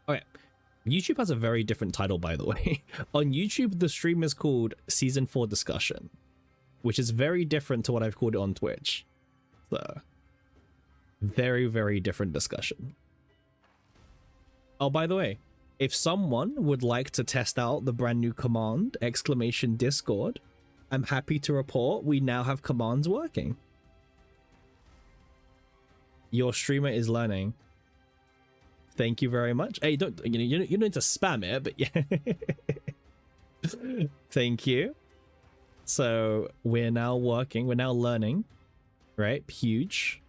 Okay, YouTube has a very different title, by the way. On YouTube, the stream is called Season 4 Discussion, which is very different to what I've called it on Twitch. So, very, very different discussion. Oh, by the way, if someone would like to test out the brand new command, !Discord, I'm happy to report we now have commands working. Your streamer is learning. Thank you very much. Hey, don't you don't need to spam it, but yeah. Thank you. So we're now working. We're now learning, right? Huge.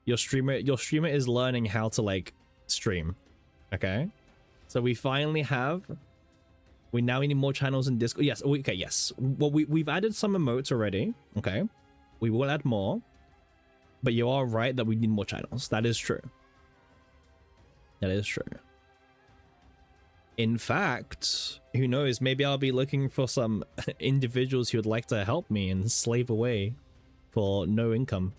Your streamer is learning how to like stream. Okay. So we finally have. We now need more channels in Discord. Yes. Okay. Yes. Well, we've added some emotes already. Okay. We will add more. But you are right that we need more channels. That is true. That is true. In fact, who knows, maybe I'll be looking for some individuals who would like to help me and slave away for no income.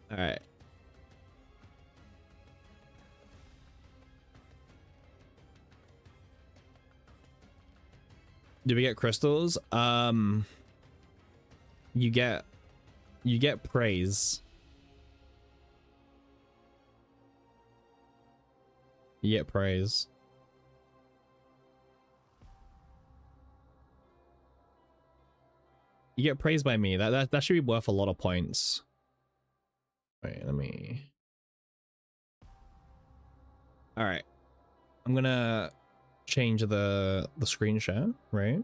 All right. Do we get crystals? You get praise. You get praise. You get praised by me. That should be worth a lot of points. Wait, let me. All right, I'm gonna change the screen share, right?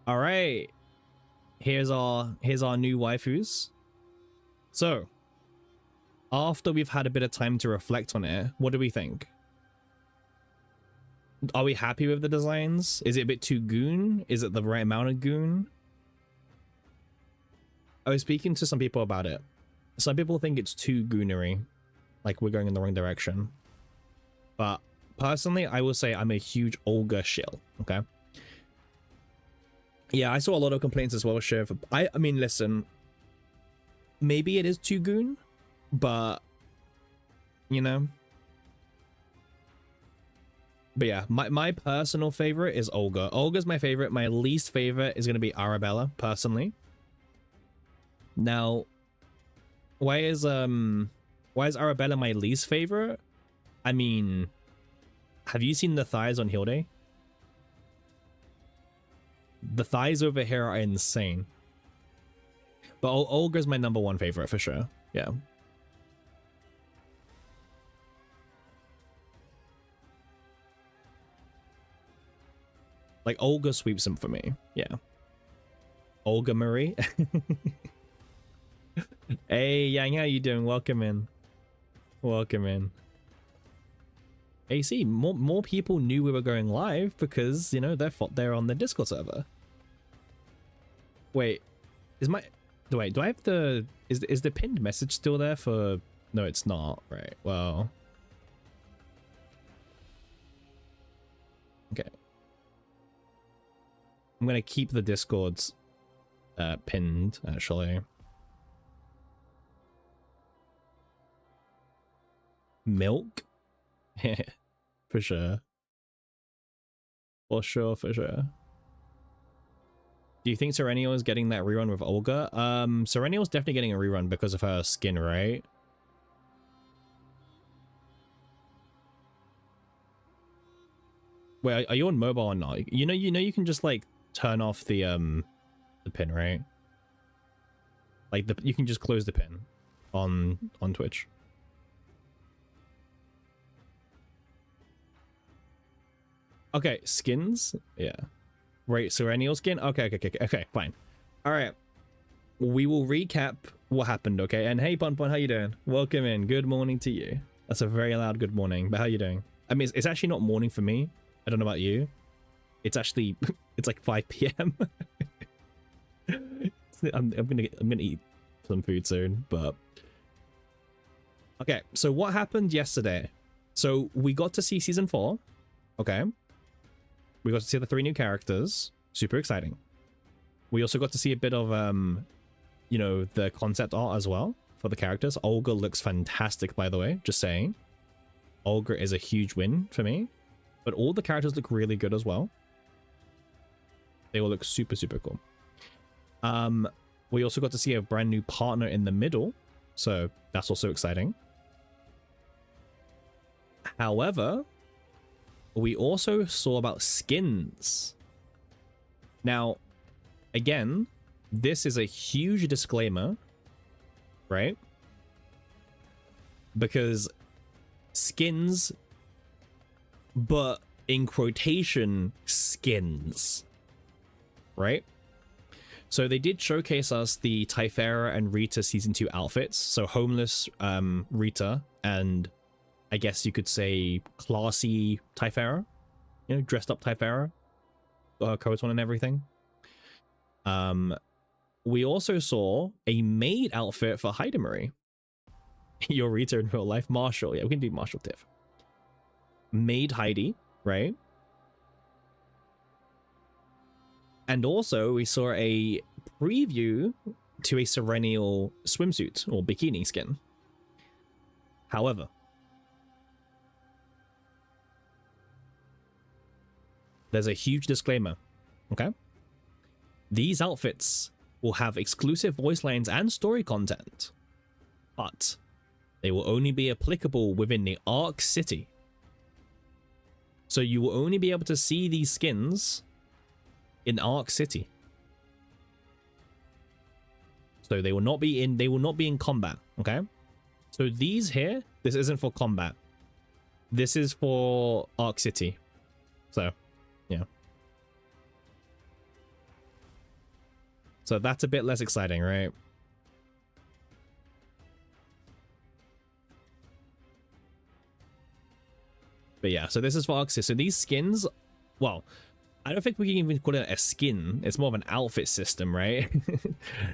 All right. Here's our new waifus. So, after we've had a bit of time to reflect on it, what do we think? Are we happy with the designs? Is it a bit too goon? Is it the right amount of goon? I was speaking to some people about it. Some people think it's too goonery, like we're going in the wrong direction. But personally, I will say I'm a huge Olga shill, okay? Yeah, I saw a lot of complaints as well, Shiv. I mean, listen, maybe it is too goon, but, you know. But yeah, my personal favorite is Olga. Olga's my favorite. My least favorite is going to be Arabella, personally. Now, why is Arabella my least favorite? I mean, have you seen the thighs on Hilde? The thighs over here are insane. But Olga's my #1 favorite for sure. Yeah. Like, Olga sweeps him for me. Yeah. Olga Marie. Hey, Yang, how you doing? Welcome in. Welcome in. AC, more people knew we were going live because, you know, they're on the Discord server. Wait, do I have the is the pinned message still there for? No, it's not. Right. Well. Okay. I'm gonna keep the Discords pinned actually. Milk? For sure. For sure, for sure. Do you think Serenial is getting that rerun with Olga? Serenial's definitely getting a rerun because of her skin, right? Wait, are you on mobile or not? You know you can just like turn off the pin, right? Like you can just close the pin on Twitch. Okay, skins? Yeah. Right, Serenial skin? Okay, fine. Alright. We will recap what happened, okay? And hey, Pon, how you doing? Welcome in. Good morning to you. That's a very loud good morning, but how you doing? I mean, it's actually not morning for me. I don't know about you. It's actually, it's like 5 p.m. I'm gonna eat some food soon, but... Okay, so what happened yesterday? So we got to see season 4, okay? We got to see the 3 new characters. Super exciting. We also got to see a bit of you know, the concept art as well for the characters. Olga looks fantastic, by the way, just saying. Olga is a huge win for me, but all the characters look really good as well. They all look super, super cool. We also got to see a brand new partner in the middle, so that's also exciting. However, we also saw about skins. Now, again, this is a huge disclaimer, right? Because skins, but in quotation, skins, right? So they did showcase us the Typhera and Rita Season 2 outfits. So homeless Rita and I guess you could say classy Typhera, you know, dressed up Typhera, coat on and everything. We also saw a maid outfit for Heidemery. Your Rita in real life, Marshall. Yeah, we can do Marshall Tiff. Maid Heidi, right? And also we saw a preview to a Serenial swimsuit or bikini skin. However, there's a huge disclaimer, okay? These outfits will have exclusive voice lines and story content, but they will only be applicable within the Ark City. So you will only be able to see these skins in Ark City. So they will not be in combat, okay? So these here, this isn't for combat. This is for Ark City. So, yeah. So that's a bit less exciting, right? But yeah, so this is for Ark City. So these skins, well, I don't think we can even call it a skin. It's more of an outfit system, right?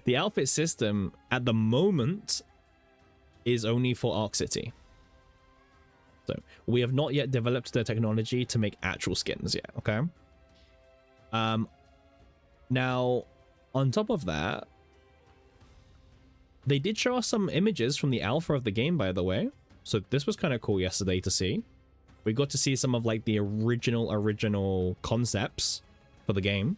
The outfit system at the moment is only for Ark City. So we have not yet developed the technology to make actual skins yet, okay? Now, on top of that, they did show us some images from the alpha of the game, by the way. So this was kind of cool yesterday to see. We got to see some of like the original concepts for the game.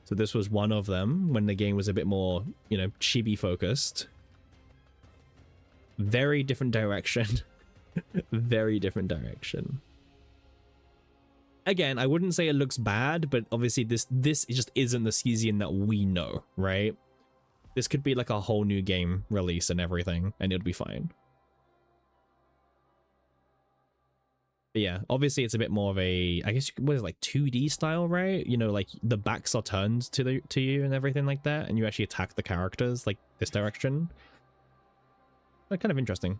So this was one of them when the game was a bit more, you know, chibi focused. Very different direction. Very different direction. Again, I wouldn't say it looks bad, but obviously this just isn't the Cesium that we know, right? This could be like a whole new game release and everything, and it'd be fine. But yeah, obviously it's a bit more of a, I guess, what is it, like 2D style, right? You know, like the backs are turned to you and everything like that, and you actually attack the characters like this direction. That's kind of interesting.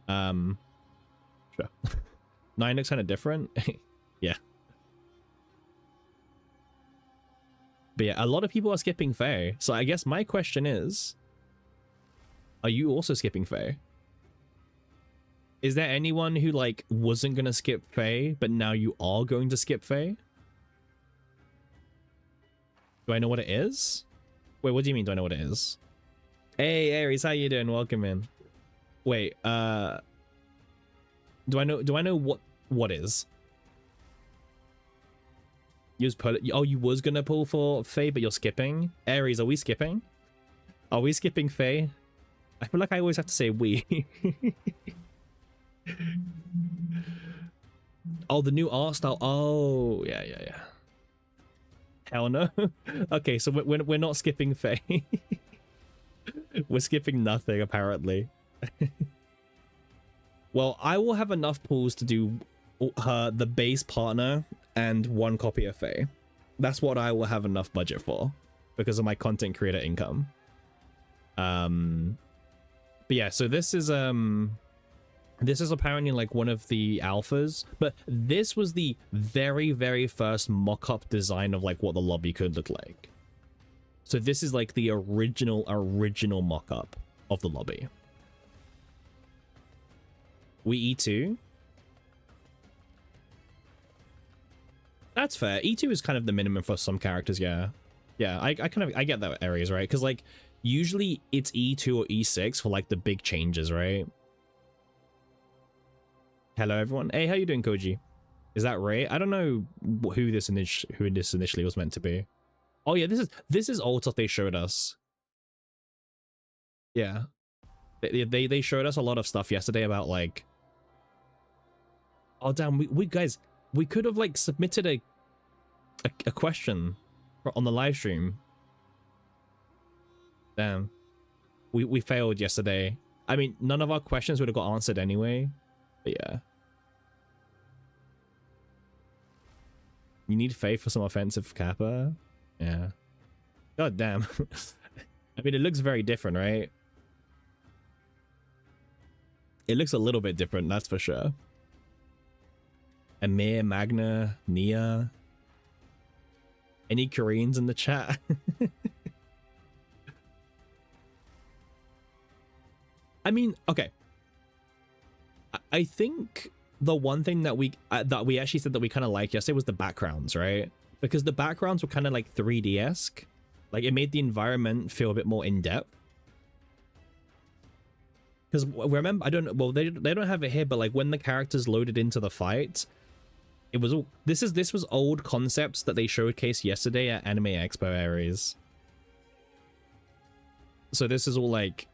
Sure. 9 looks kind of different. Yeah. But yeah, a lot of people are skipping Faye. So I guess my question is, are you also skipping Faye? Is there anyone who like wasn't gonna skip Faye, but now you are going to skip Faye? Do I know what it is? Wait, what do you mean, do I know what it is? Hey, Aries, how you doing? Welcome in. Wait, do I know what is? You was gonna pull for Faye, but you're skipping? Aries, are we skipping? Are we skipping Faye? I feel like I always have to say we. Oh, the new art style. Oh, yeah. Hell no. Okay, so we're not skipping Faye. We're skipping nothing, apparently. Well, I will have enough pulls to do the base partner and 1 copy of Faye. That's what I will have enough budget for because of my content creator income. But yeah, so this is apparently like one of the alphas, but this was the very first mock-up design of like what the lobby could look like. So this is like the original mock-up of the lobby. We E2. That's fair. E2 is kind of the minimum for some characters, yeah. Yeah, I kind of I get that, Aries, right? Because like usually it's E2 or E6 for like the big changes, right? Hello everyone. Hey, how you doing, Koji? Is that Ray? I don't know who this initially was meant to be. Oh yeah, this is all stuff they showed us. Yeah, they showed us a lot of stuff yesterday about like, oh damn, we guys, we could have like submitted a question on the live stream. Damn, we failed yesterday. I mean, none of our questions would have got answered anyway. But yeah, you need faith for some offensive Kappa. Yeah. God damn. I mean, it looks very different, right? It looks a little bit different, that's for sure. Amir, Magna, Nia. Any Koreans in the chat? I mean, okay. I think the one thing that we actually said that we kind of liked yesterday was the backgrounds, right? Because the backgrounds were kind of like 3D-esque. Like it made the environment feel a bit more in-depth. Because remember, I don't, well, they don't have it here, but like when the characters loaded into the fight, it was all, this was old concepts that they showcased yesterday at Anime Expo Aries. So this is all like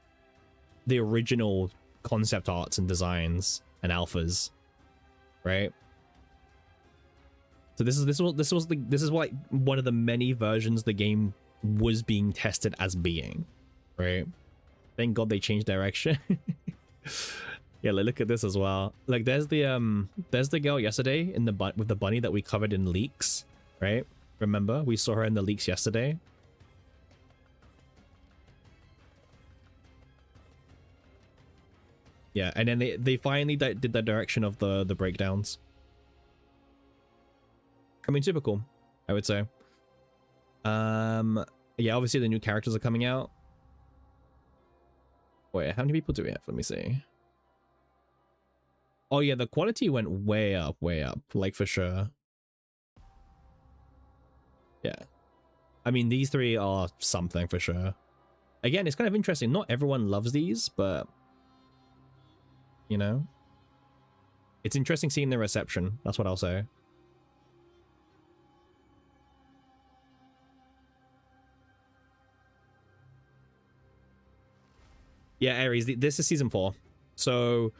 the original concept arts and designs and alphas, right? So this is like one of the many versions the game was being tested as being, right? Thank God they changed direction. Yeah, look at this as well. Like there's the girl yesterday in the with the bunny that we covered in leaks, right? Remember, we saw her in the leaks yesterday. Yeah, and then they finally did the direction of the breakdowns. I mean, super cool, I would say. Yeah, obviously the new characters are coming out. Wait, how many people do we have? Let me see. Oh yeah, the quality went way up, like for sure. Yeah. I mean, these three are something for sure. Again, it's kind of interesting. Not everyone loves these, but you know, it's interesting seeing the reception. That's what I'll say. Yeah, Aries, this is season 4. So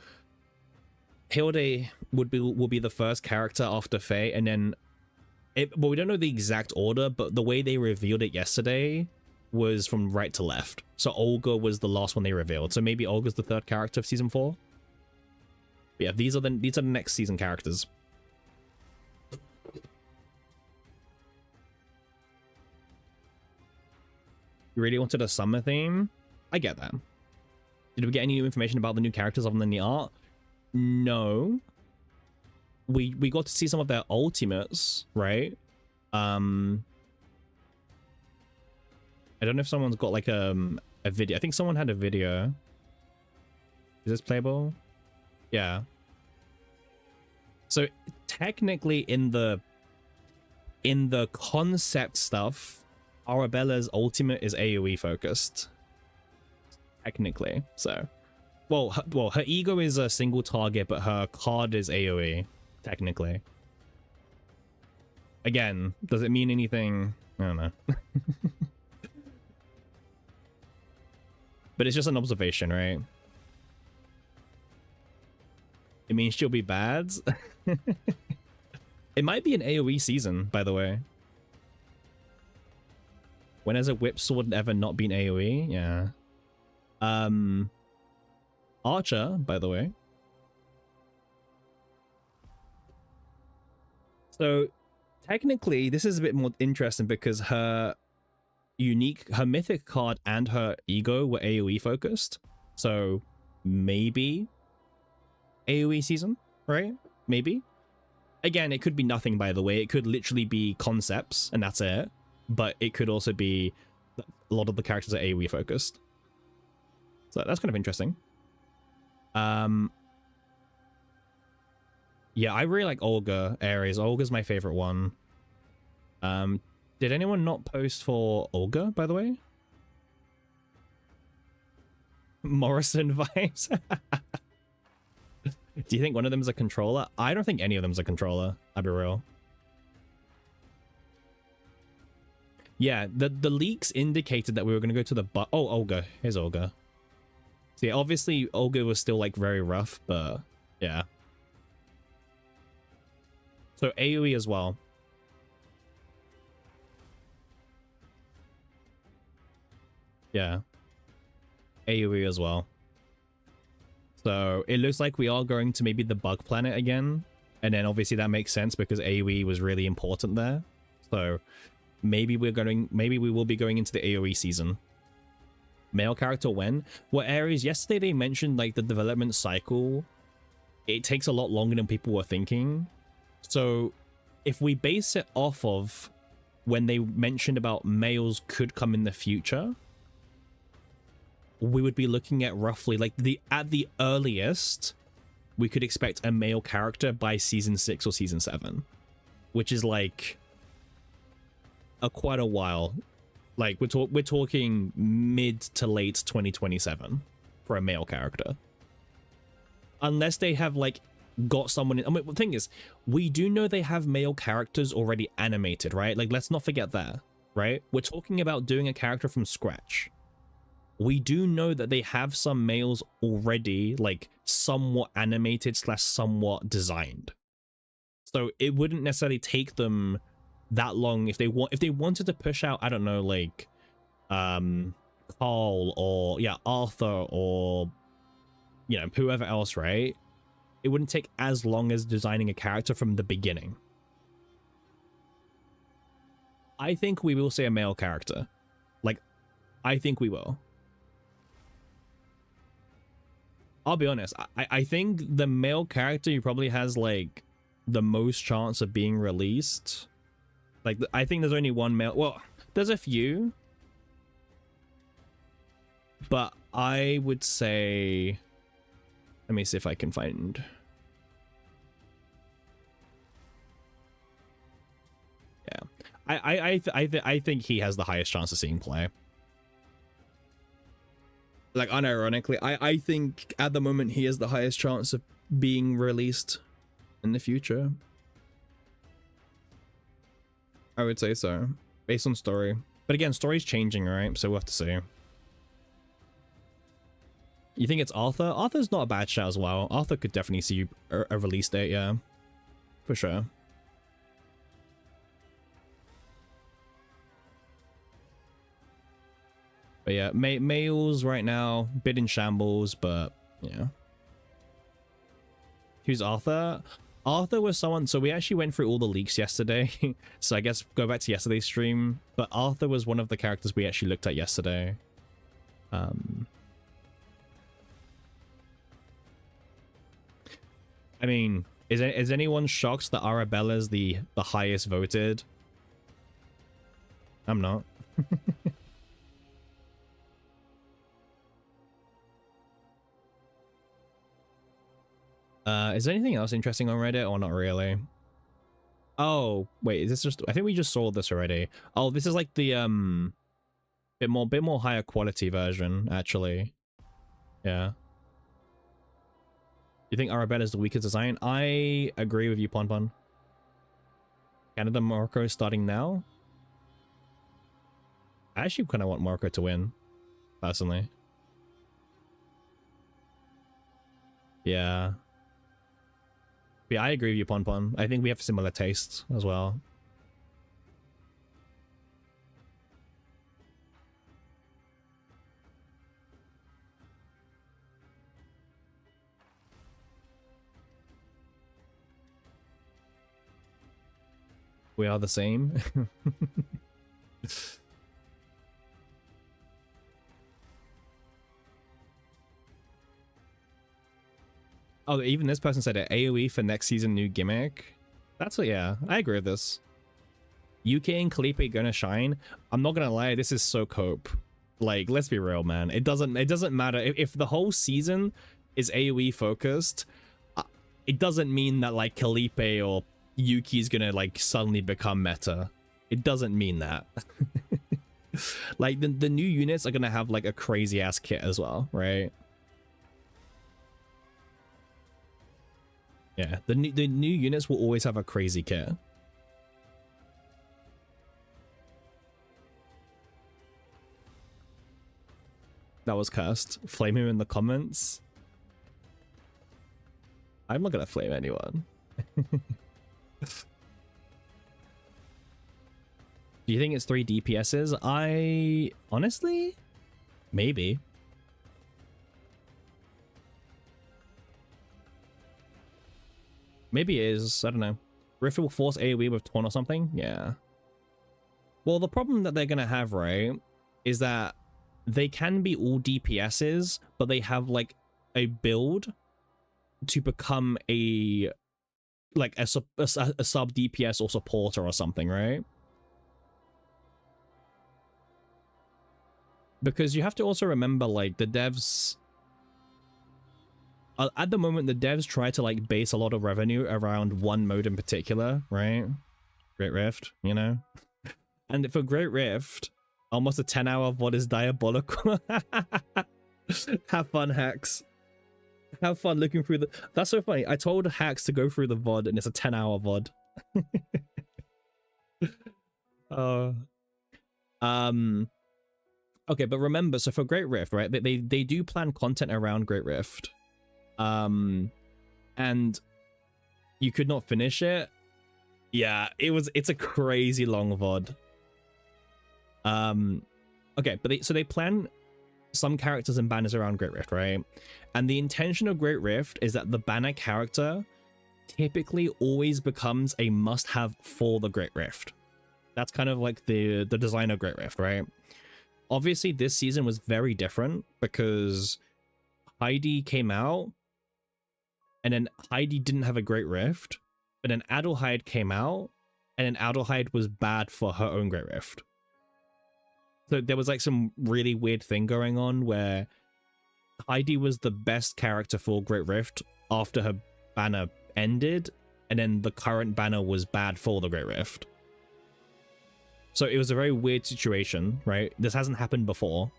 Hilde will be the first character after Faye, and then well, we don't know the exact order, but the way they revealed it yesterday was from right to left. So Olga was the last one they revealed. So maybe Olga's the third character of season 4. But yeah, these are the next season characters. You really wanted a summer theme? I get that. Did we get any new information about the new characters other than the art? No. We got to see some of their ultimates, right? I don't know if someone's got like a video. I think someone had a video. Is this playable? Yeah. So technically in the concept stuff, Arabella's ultimate is AoE focused. Technically. So well, her ego is a single target, but her card is AoE, technically. Again, does it mean anything? I don't know. But it's just an observation, right? It means she'll be bad. It might be an AoE season, by the way. When has a whip sword ever not been AoE? Yeah. Archer, by the way. So technically, this is a bit more interesting because her mythic card and her ego were AoE focused. So maybe AoE season, right? Maybe. Again, it could be nothing, by the way. It could literally be concepts and that's it. But it could also be a lot of the characters are AoE focused. So that's kind of interesting. Yeah, I really like Olga Aries. Olga's my favorite one. Did anyone not post for Olga, by the way? Morrison vibes. Do you think one of them is a controller? I don't think any of them is a controller. I'll be real. Yeah, the leaks indicated that we were going to go to the oh, Olga. Here's Olga. See, obviously Olga was still like very rough, but yeah. So AoE as well. Yeah. AoE as well. So it looks like we are going to maybe the bug planet again. And then obviously that makes sense because AoE was really important there. So maybe we will be going into the AoE season. Male character when? Well, Aries, yesterday they mentioned like the development cycle. It takes a lot longer than people were thinking. So if we base it off of when they mentioned about males could come in the future, we would be looking at roughly like at the earliest we could expect a male character by season 6 or season 7, which is like quite a while. Like we're talking mid to late 2027 for a male character, unless they have like got someone in. I mean, the thing is, we do know they have male characters already animated, right? Like, let's not forget that, right? We're talking about doing a character from scratch. We do know that they have some males already, like somewhat animated / somewhat designed. So it wouldn't necessarily take them that long if they wanted to push out, I don't know, like Carl or yeah, Arthur or you know, whoever else, right? It wouldn't take as long as designing a character from the beginning. I think we will see a male character. Like, I think we will. I'll be honest, I think the male character who probably has like the most chance of being released, like I think there's only one male. Well, there's a few, but I would say, let me see if I can find. Yeah, I think he has the highest chance of seeing play. Like, unironically, I think at the moment he has the highest chance of being released in the future. I would say so, based on story. But again, story's changing, right? So we'll have to see. You think it's Arthur? Arthur's not a bad shout as well. Arthur could definitely see a release date, yeah. For sure. But yeah, males right now, bit in shambles, but yeah. Who's Arthur? Arthur was someone, so we actually went through all the leaks yesterday. So I guess go back to yesterday's stream. But Arthur was one of the characters we actually looked at yesterday. I mean, is anyone shocked that Arabella's the highest voted? I'm not. Is there anything else interesting on Reddit or not really? Oh, wait, is this just, I think we just saw this already. Oh, this is like the bit more higher quality version, actually. Yeah. You think Arabella is the weakest design? I agree with you, Ponpon. Canada, Morocco starting now? I actually kind of want Morocco to win, personally. Yeah. Yeah, I agree with you, Ponpon. I think we have similar tastes as well. We are the same. Oh, even this person said it. AoE for next season, new gimmick. That's what, yeah, I agree with this. UK and Kalipe gonna shine. I'm not gonna lie, this is so cope. Like, let's be real, man. It doesn't matter if the whole season is AoE focused. It doesn't mean that like Kalipe or Yuki's gonna like suddenly become meta. It doesn't mean that. Like the new units are gonna have like a crazy ass kit as well, right? Yeah, the new units will always have a crazy kit. That was cursed. Flame him in the comments. I'm not gonna flame anyone. Do you think it's 3 DPSs? I honestly, maybe. Maybe it is. I don't know. Rift will force AoE with Taunt or something? Yeah. Well, the problem that they're gonna have, right, is that they can be all DPSs, but they have like a build to become a sub DPS or supporter or something, right? Because you have to also remember, like, the devs at the moment, the devs try to like base a lot of revenue around one mode in particular, right? Great Rift, you know. And for Great Rift, almost a 10-hour VOD is diabolical. Have fun, Hacks. Have fun looking through the... That's so funny. I told Hacks to go through the VOD and it's a 10-hour VOD. Okay, but remember, so for Great Rift, right, they do plan content around Great Rift. And you could not finish it. Yeah, it's a crazy long VOD. Okay, but they plan some characters and banners around Great Rift, right? And the intention of Great Rift is that the banner character typically always becomes a must-have for the Great Rift. That's kind of like the design of Great Rift, right? Obviously, this season was very different because Heidi came out, and then Heidi didn't have a Great Rift, but then Adelheid came out, and then Adelheid was bad for her own Great Rift. So there was like some really weird thing going on where Heidi was the best character for Great Rift after her banner ended, and then the current banner was bad for the Great Rift. So it was a very weird situation, right? This hasn't happened before.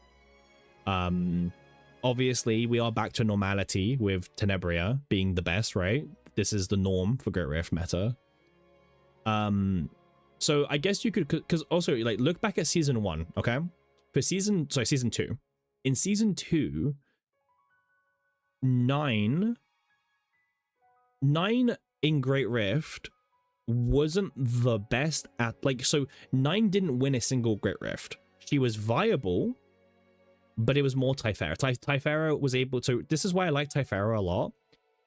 Obviously, we are back to normality with Tenebria being the best, right? This is the norm for Great Rift meta. So I guess you could, because also like look back at season 1, okay? For season 2. In season 2, 9 in Great Rift wasn't the best at, like, so 9 didn't win a single Great Rift. She was viable, but it was more Typhara. Typhara was able to, this is why I like Typhara a lot,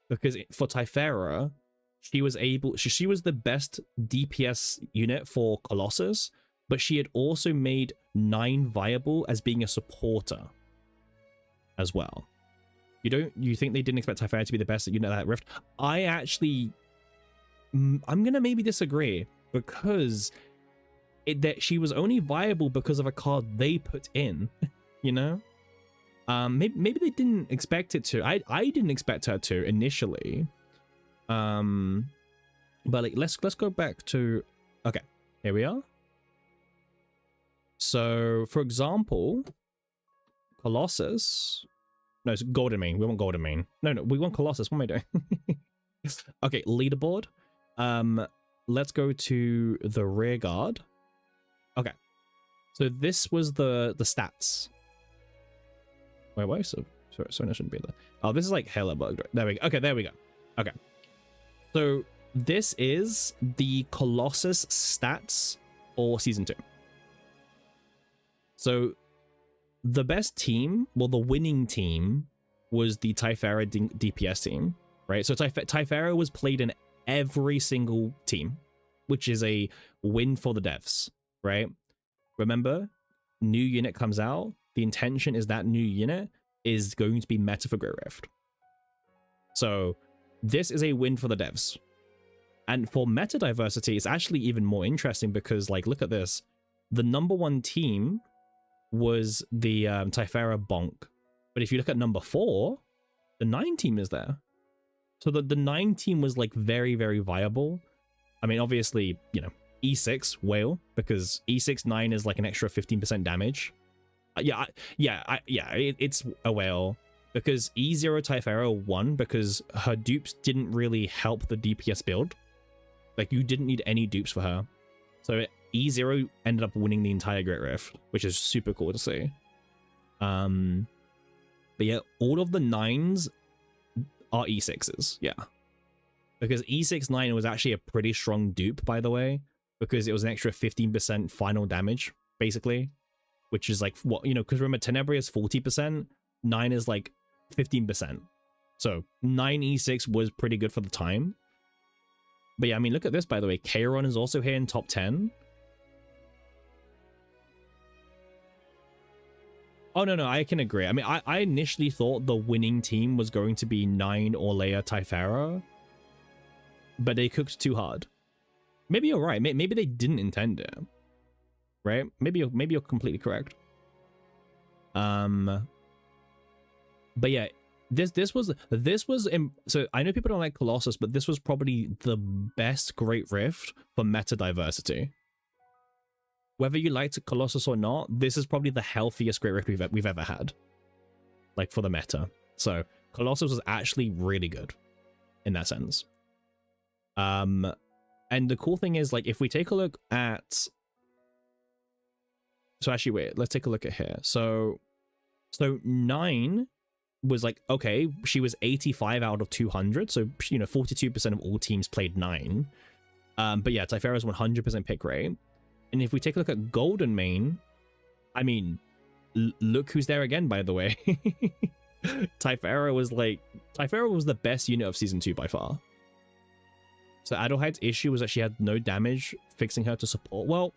because for Typhara, she was able, she was the best DPS unit for Colossus, but she had also made 9 viable as being a supporter as well. You think they didn't expect Typhara to be the best unit at that Rift? I actually, I'm gonna maybe disagree, because that she was only viable because of a card they put in, you know? Maybe they didn't expect it to. I didn't expect her to initially. But like let's go back to, okay, here we are. So for example, Colossus, no, it's Golden Mane. We want Golden Mane. No, we want Colossus. What am I doing? Okay, leaderboard. Let's go to the rear guard. Okay, so this was the stats. Wait, why so it shouldn't be there. Oh, this is like Helleberg. There we go. Okay, there we go. Okay, so this is the Colossus stats for season 2. So the best team, well, the winning team was the Typhara DPS team, right? So Typhara was played in every single team, which is a win for the devs, right? Remember, new unit comes out. The intention is that new unit is going to be meta for Great Rift. So this is a win for the devs. And for meta diversity, it's actually even more interesting because, like, look at this. The number 1 team was the Typhara Bonk. But if you look at number 4, the 9 team is there. So the 9 team was, like, very, very viable. I mean, obviously, you know, E6 whale, because E6 9 is like an extra 15% damage. It's a whale, because E0 Typhara won because her dupes didn't really help the DPS build. Like, you didn't need any dupes for her. So E0 ended up winning the entire Great Rift, which is super cool to see. But yeah, all of the 9s are E6s, yeah. Because E6 9 was actually a pretty strong dupe, by the way, because it was an extra 15% final damage, basically. Which is like, what, you know, because remember, Tenebria is 40%, 9 is like 15%. So 9 E6 was pretty good for the time. But yeah, I mean, look at this, by the way. Kayron is also here in top 10. Oh, no, I can agree. I mean, I initially thought the winning team was going to be 9 Orlea Typhara, but they cooked too hard. Maybe you're right. Maybe they didn't intend it. Right? Maybe you're completely correct. But yeah, this was so I know people don't like Colossus, but this was probably the best Great Rift for meta diversity. Whether you liked Colossus or not, this is probably the healthiest Great Rift we've ever had, like, for the meta. So Colossus was actually really good in that sense. And the cool thing is, like, if we take a look at, so actually, wait, let's take a look at here. So 9 was like, okay, she was 85 out of 200. So, you know, 42% of all teams played 9. But yeah, Typhara's 100% pick rate. And if we take a look at Golden Main, I mean, look who's there again, by the way. Typhara was the best unit of Season 2 by far. So Adelhaide's issue was that she had no damage, fixing her to support. Well,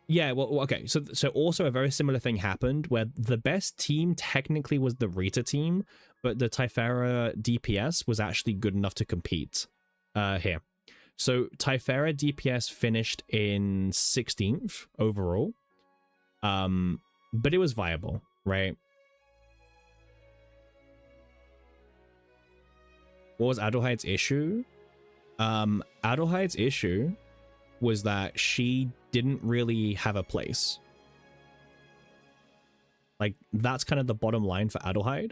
yeah, well, okay. So also a very similar thing happened where the best team technically was the Rita team, but the Typhara DPS was actually good enough to compete here. So Typhara DPS finished in 16th overall, but it was viable, right? What was Adelhaide's issue? Adelhaide's issue was that she didn't really have a place. Like, that's kind of the bottom line for Adelhaide.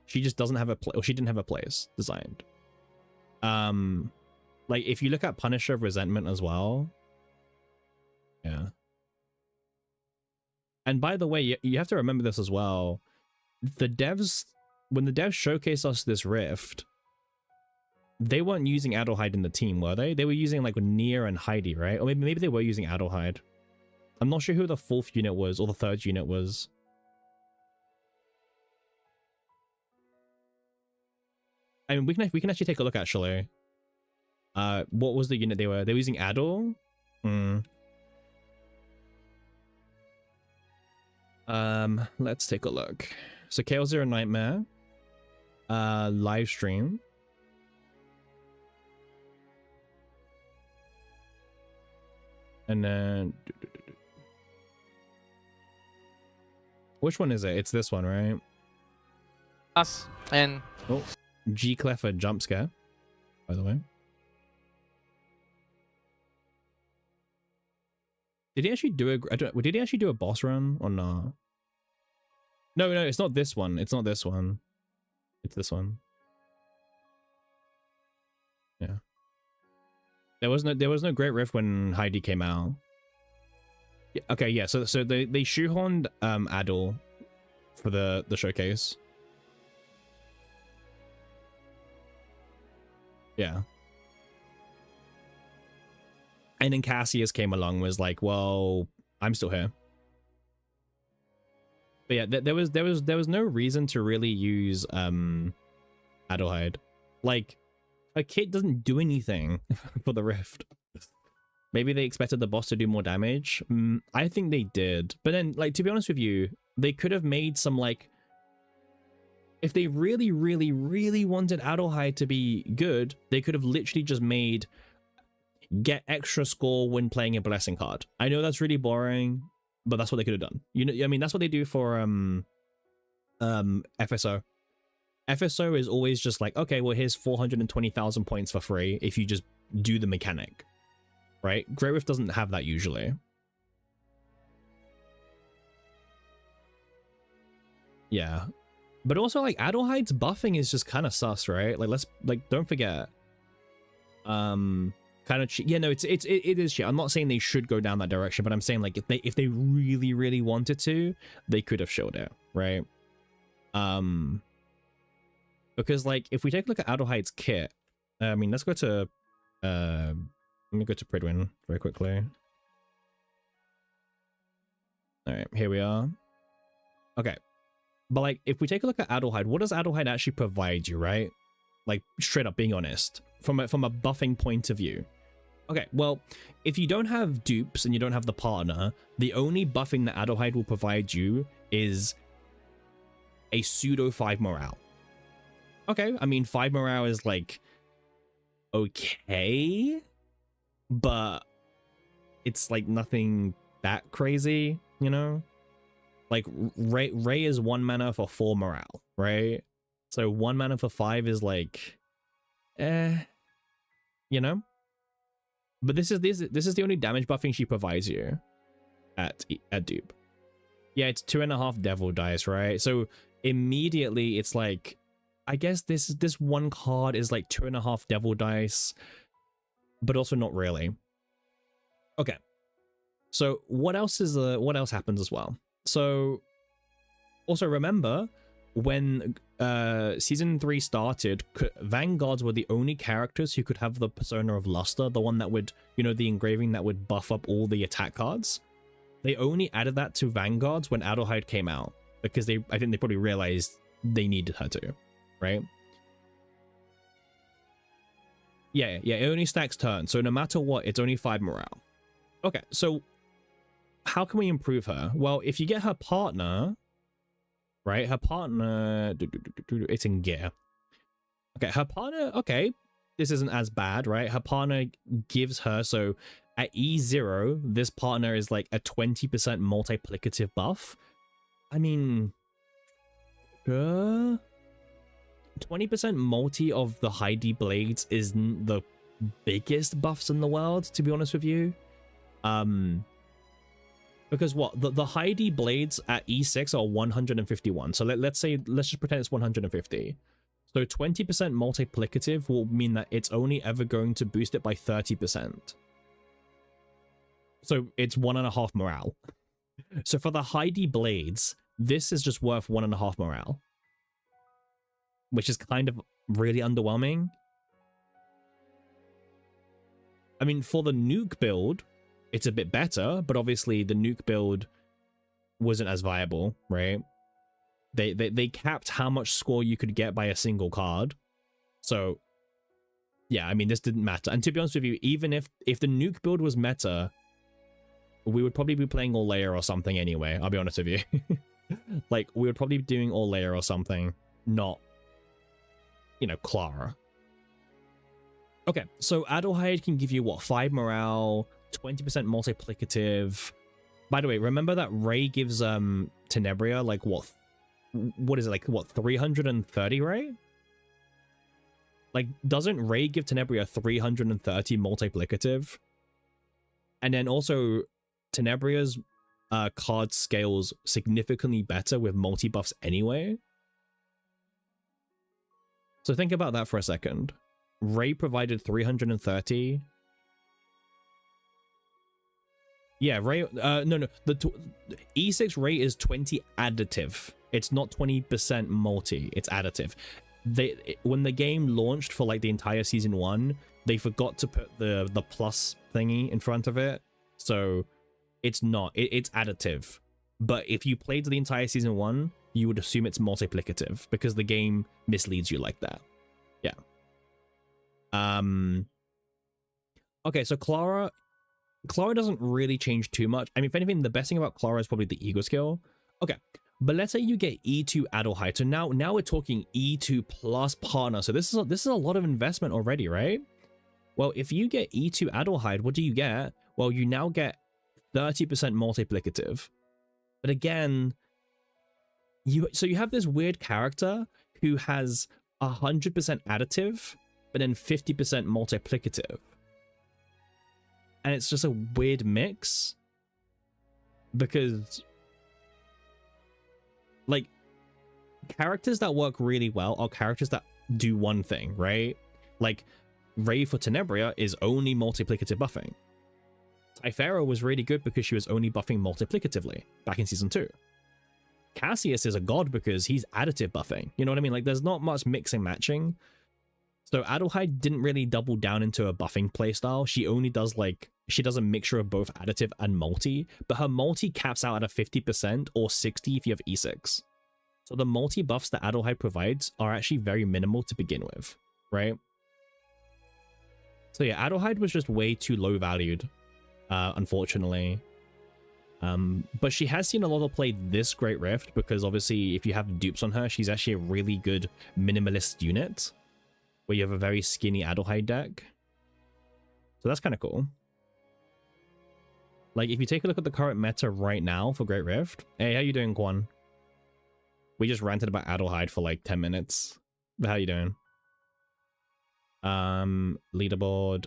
She just doesn't have a place, or she didn't have a place designed. Like, if you look at Punisher Resentment as well. Yeah. And by the way, you have to remember this as well. The devs, when the devs showcased us this Rift, they weren't using Adelhaide in the team, were they? They were using, like, Nia and Heidi, right? Or maybe they were using Adelhaide. I'm not sure who the 4th unit was, or the 3rd unit was. I mean, we can actually take a look, actually. What was the unit they were using? Adel? Let's take a look. So Chaos Zero Nightmare, live stream. And then which one is it? It's this one, right? Us and oh, G Clef a jump scare, by the way. Did he actually do did he actually do a boss run or not? No, it's not this one. It's not this one. It's this one. Yeah. There was no Great Rift when Heidi came out. Yeah, okay, yeah. So they shoehorned Adel for the showcase. Yeah. And then Cassius came along, was like, well, I'm still here. But yeah, there was no reason to really use Adelhaide. Like, her kit doesn't do anything for the Rift. Maybe they expected the boss to do more damage. I think they did. But then, like, to be honest with you, they could have made some, like, if they really, really, really wanted Adelhaide to be good, they could have literally just made get extra score when playing a blessing card. I know that's really boring, but that's what they could have done. You know, I mean, that's what they do for FSO. FSO is always just like, okay, well, here's 420,000 points for free if you just do the mechanic, right? Grey Rift doesn't have that usually. Yeah. But also, like, Adelhyde's buffing is just kind of sus, right? Like, let's, like, don't forget. Kind of cheat. Yeah, no, it is cheat. I'm not saying they should go down that direction, but I'm saying, like, if they really wanted to, they could have showed it, right? Because, like, if we take a look at Adelhyde's kit, I mean, let's go to, let me go to Pridwin very quickly. All right, here we are. Okay. But, like, if we take a look at Adelhyde, what does Adelhyde actually provide you, right? Like, straight up being honest, from a buffing point of view. Okay, well, if you don't have dupes and you don't have the partner, the only buffing that Adelhyde will provide you is a pseudo 5 morale. Okay, I mean, 5 morale is, like, okay, but it's, like, nothing that crazy, you know? Like, Ray is 1 mana for 4 morale, right? So 1 mana for 5 is like, you know? But this is the only damage buffing she provides you at dupe. Yeah, it's 2.5 devil dice, right? So immediately it's like, I guess this one card is like 2.5 devil dice, but also not really. Okay. So what else happens as well? So also remember when season 3 started, Vanguards were the only characters who could have the persona of Luster, the one that would, you know, the engraving that would buff up all the attack cards. They only added that to Vanguards when Adelhyde came out, because I think they probably realized they needed her to, right? Yeah, it only stacks turns, so no matter what, it's only 5 morale. Okay, so how can we improve her? Well, if you get her partner, right? Her partner, it's in gear. Okay, her partner, okay, this isn't as bad, right? Her partner gives her, so at E0, this partner is like a 20% multiplicative buff. I mean, 20% multi of the Heidi blades isn't the biggest buffs in the world, to be honest with you. Because what the Heidi blades at E6 are 151. So let's just pretend it's 150. So 20% multiplicative will mean that it's only ever going to boost it by 30%. So it's 1.5 morale. So for the Heidi blades, this is just worth 1.5 morale, which is kind of really underwhelming. I mean, for the nuke build, it's a bit better, but obviously the nuke build wasn't as viable, right? They capped how much score you could get by a single card. So yeah, I mean, this didn't matter. And to be honest with you, even if the nuke build was meta, we would probably be playing all layer or something anyway, I'll be honest with you. Like, we would probably be doing all layer or something, not, you know, Clara. Okay, so Adelhyde can give you what, 5 morale, 20% multiplicative. By the way, remember that Ray gives Tenebria like what is it, like what, 330, right? Like, doesn't Ray give Tenebria 330 multiplicative? And then also Tenebria's card scales significantly better with multi buffs anyway. So think about that for a second. Ray provided 330. Yeah, Ray, no, the E6 Ray is 20 additive. It's not 20% multi, it's additive. When the game launched for like the entire season 1, they forgot to put the plus thingy in front of it. So it's not, it's additive. But if you played the entire season 1, you would assume it's multiplicative because the game misleads you like that. Yeah. Okay, so Clara doesn't really change too much. I mean, if anything, the best thing about Clara is probably the ego skill. Okay, but let's say you get E2 Adelhyde. So now we're talking E2 plus partner. So this is a lot of investment already, right? Well, if you get E2 Adelhyde, what do you get? Well, you now get 30% multiplicative. But again, you have this weird character who has 100% additive, but then 50% multiplicative. And it's just a weird mix because, like, characters that work really well are characters that do one thing, right? Like, Ray for Tenebria is only multiplicative buffing. Typhara was really good because she was only buffing multiplicatively back in season 2. Cassius is a god because he's additive buffing. You know what I mean? Like, there's not much mixing matching. So Adelheid didn't really double down into a buffing playstyle. She only does, like, she does a mixture of both additive and multi, but her multi caps out at a 50% or 60 if you have E6. So the multi buffs that Adelheid provides are actually very minimal to begin with, right? So yeah, Adelheid was just way too low valued, unfortunately. But she has seen a lot of play this Great Rift because obviously if you have dupes on her, she's actually a really good minimalist unit where you have a very skinny Adelheid deck. So that's kind of cool. Like, if you take a look at the current meta right now for Great Rift. Hey, how you doing, Quan? We just ranted about Adelheid for like 10 minutes. But how you doing? Leaderboard,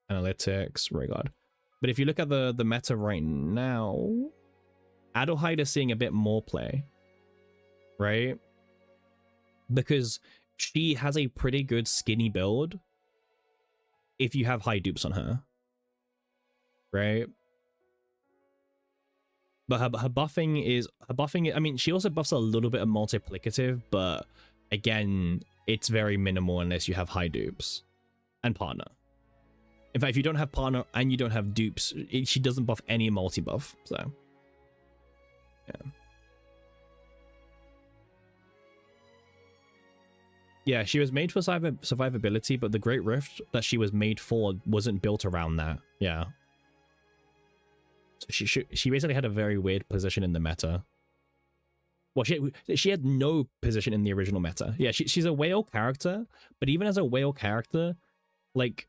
analytics, regard. But if you look at the meta right now, Adelheid is seeing a bit more play, right? Because she has a pretty good skinny build if you have high dupes on her, right? But her buffing is, I mean, she also buffs a little bit of multiplicative, but again, it's very minimal unless you have high dupes and partner. In fact, if you don't have partner and you don't have dupes, she doesn't buff any multi-buff, so yeah. Yeah, she was made for survivability, but the Great Rift that she was made for wasn't built around that. Yeah. So she basically had a very weird position in the meta. Well, she had no position in the original meta. Yeah, she's a whale character, but even as a whale character, like,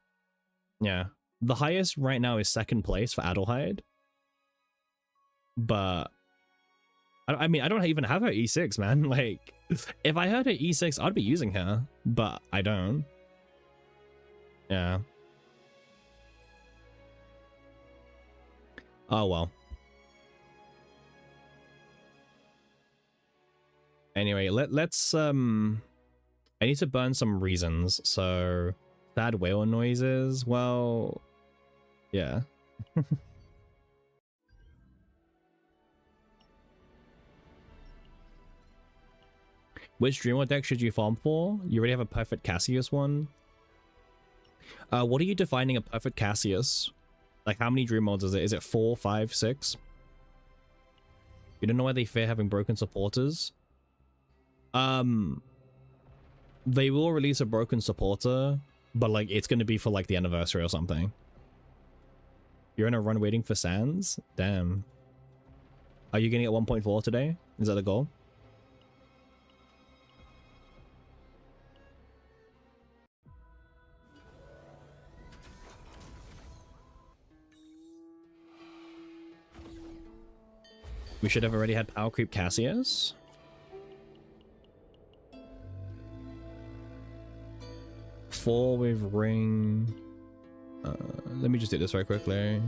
yeah, the highest right now is 2nd place for Adelheid. But I mean, I don't even have her E6, man. Like, if I had her E6, I'd be using her, but I don't. Yeah. Oh, well. Anyway, let's, I need to burn some reasons, so sad whale noises, well, yeah. Which Dreamlord deck should you farm for? You already have a perfect Cassius one. What are you defining a perfect Cassius? Like, how many Dreamlords is it? Is it 4, 5, 6? You don't know why they fear having broken supporters? They will release a broken supporter, but like it's gonna be for like the anniversary or something. You're in a run waiting for Sands? Damn. Are you getting at 1.4 today? Is that the goal? We should have already had Power Creep Cassius. Four with ring. Let me just do this very quickly.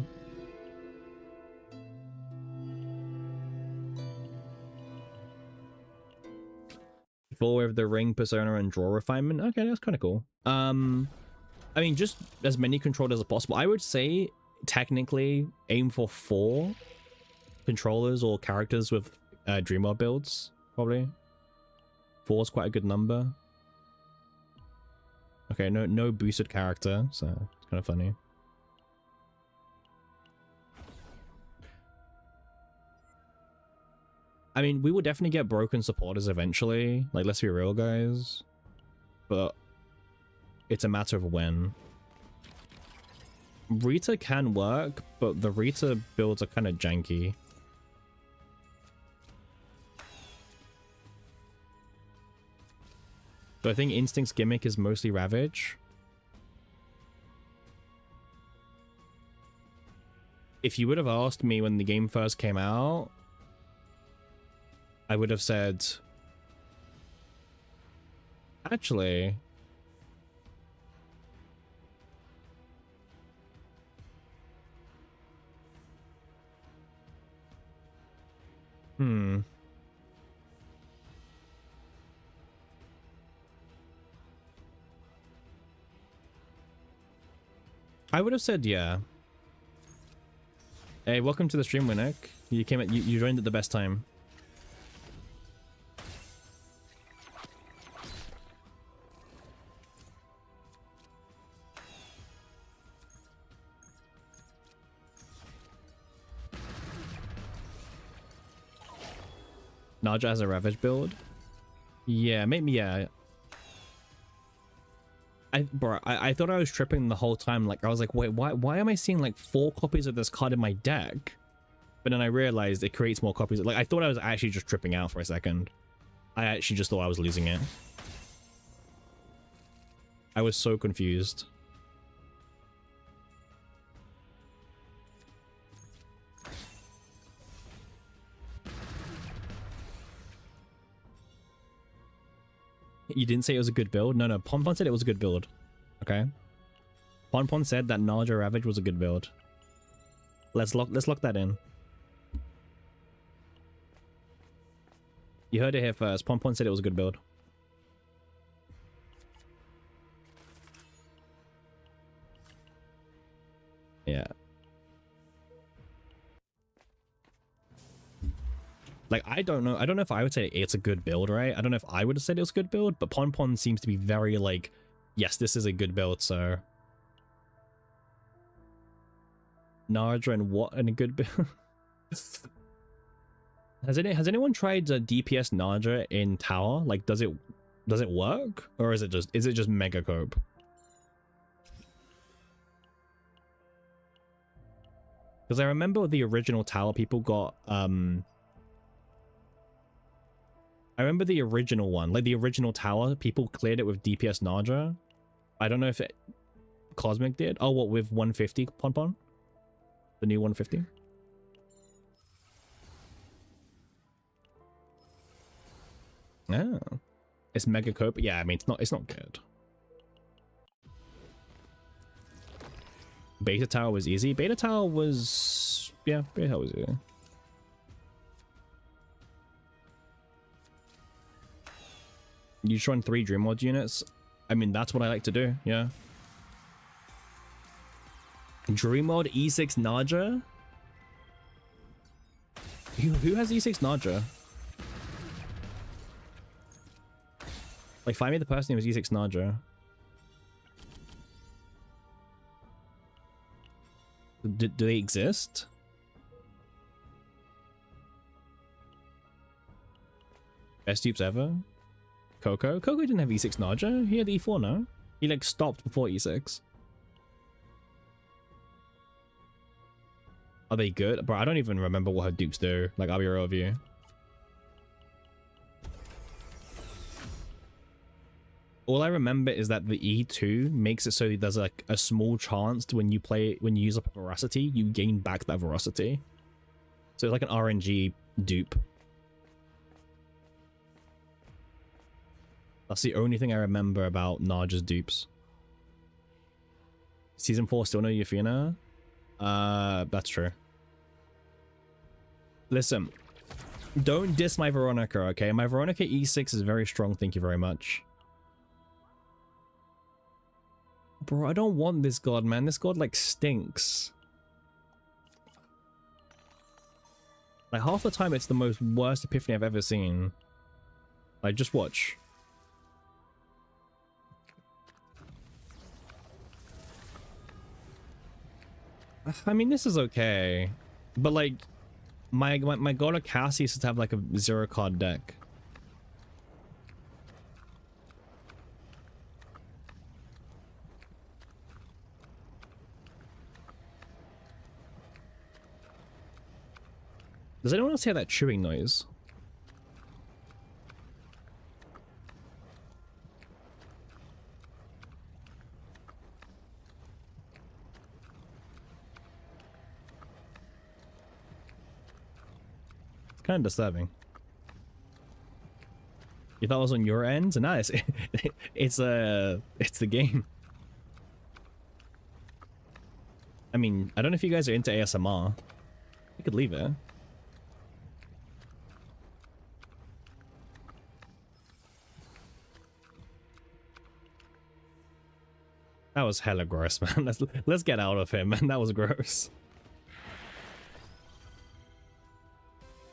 Four with the ring, persona, and draw refinement. Okay, that's kind of cool. I mean, just as many controllers as possible. I would say technically aim for 4 controllers or characters with Dreamlord builds. Probably 4 is quite a good number. Okay, no boosted character, so it's kind of funny. I mean, we will definitely get broken supporters eventually. Like, let's be real, guys. But it's a matter of when. Rita can work, but the Rita builds are kind of janky. So I think Instinct's gimmick is mostly Ravage. If you would have asked me when the game first came out, I would have said Actually, hmm. I would have said yeah. Hey, welcome to the stream, Winnick. You came at you joined at the best time. Naja has a Ravage build. Yeah, maybe yeah. I thought I was tripping the whole time. Like I was like, wait, why am I seeing like 4 copies of this card in my deck? But then I realized it creates more copies. Like I thought I was actually just tripping out for a second. I actually just thought I was losing it. I was so confused. You didn't say it was a good build? No, Ponpon said it was a good build. Okay. Ponpon said that Naja Ravage was a good build. Let's lock that in. You heard it here first. Ponpon said it was a good build. Yeah. Like, I don't know if I would say it's a good build, right? I don't know if I would have said it was a good build, but Ponpon seems to be very like, yes, this is a good build, so... Naja and what in a good build? Has anyone tried DPS Naja in tower? Like, does it work? Or is it just mega cope? Because I remember the original tower people got, I remember the original one, like the original tower, people cleared it with DPS Naja. I don't know if Cosmic did. Oh, what, with 150 Ponpon? The new 150? Oh. It's mega cope. Yeah, I mean, it's not good. Beta tower was easy. Beta tower was... yeah, beta tower was easy. You just run 3 Dreamlord units. I mean, that's what I like to do, yeah. Dreamlord E6 Naja? Who has E6 Naja? Like, find me the person who has E6 Naja. Do they exist? Best dupes ever? Coco? Coco didn't have E6 Naja. He had E4, no? He like stopped before E6. Are they good? Bro, I don't even remember what her dupes do. Like, I'll be real with you. All I remember is that the E2 makes it so there's like a small chance to when you use up a veracity, you gain back that veracity. So it's like an RNG dupe. That's the only thing I remember about Naja's dupes. Season 4 still no Yufina? That's true. Listen, don't diss my Veronica, okay? My Veronica E6 is very strong, thank you very much. Bro, I don't want this god, man. This god, like, stinks. Like, half the time it's the most worst epiphany I've ever seen. Like, just watch. I mean, this is okay. But, like, my god of Cassie used to have, like, a 0-card deck. Does anyone else hear that chewing noise? It's kind of disturbing. You thought it was on your end? No, it's the game. I mean, I don't know if you guys are into ASMR. You could leave it. That was hella gross, man. Let's get out of him, man. That was gross.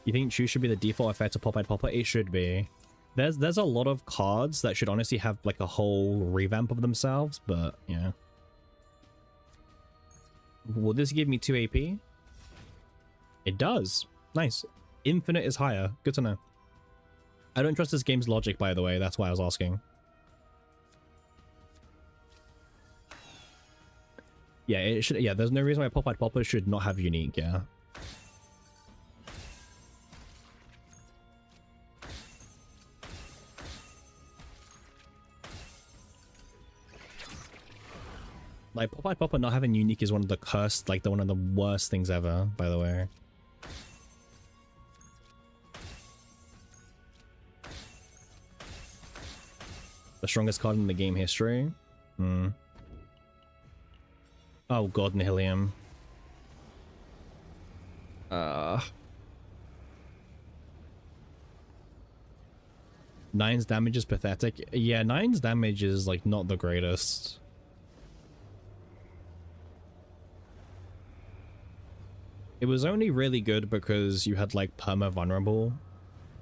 You think Chew should be the default effect of Popeye Popper? It should be. There's a lot of cards that should honestly have like a whole revamp of themselves, but yeah. Will this give me 2 AP? It does. Nice. Infinite is higher. Good to know. I don't trust this game's logic, by the way. That's why I was asking. Yeah, it should. Yeah, there's no reason why Popeye Popper should not have unique. Yeah. Like, Popeye Popper not having unique is one of the cursed, like, one of the worst things ever, by the way. The strongest card in the game history? Hmm. Oh god, Nihilium. Nine's damage is pathetic. Yeah, Nine's damage is, like, not the greatest. It was only really good because you had like perma vulnerable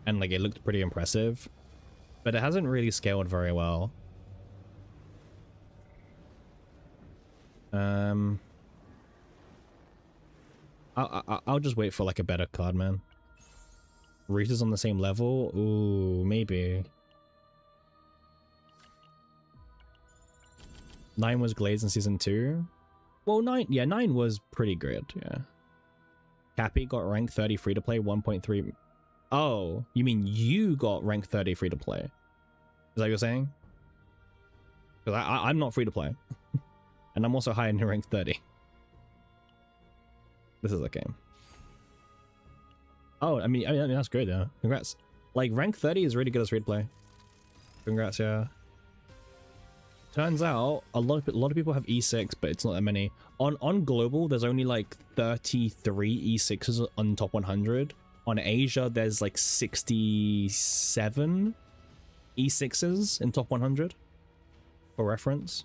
and like it looked pretty impressive, but it hasn't really scaled very well. I'll just wait for like a better card, man. Rita's on the same level? Ooh, maybe. 9 was Glades in season 2. Well, 9 was pretty good, yeah. Cappy got rank 30 free to play 1.3. Oh, you mean you got rank 30 free to play? Is that what you're saying? Because I'm not free to play. And I'm also high in rank 30. This is a game. Oh, I mean that's great though. Congrats. Like rank 30 is really good as free to play. Congrats, yeah. Turns out a lot of people have E6, but it's not that many. On global, there's only like 33 E6s on top 100. On Asia, there's like 67 E6s in top 100. For reference.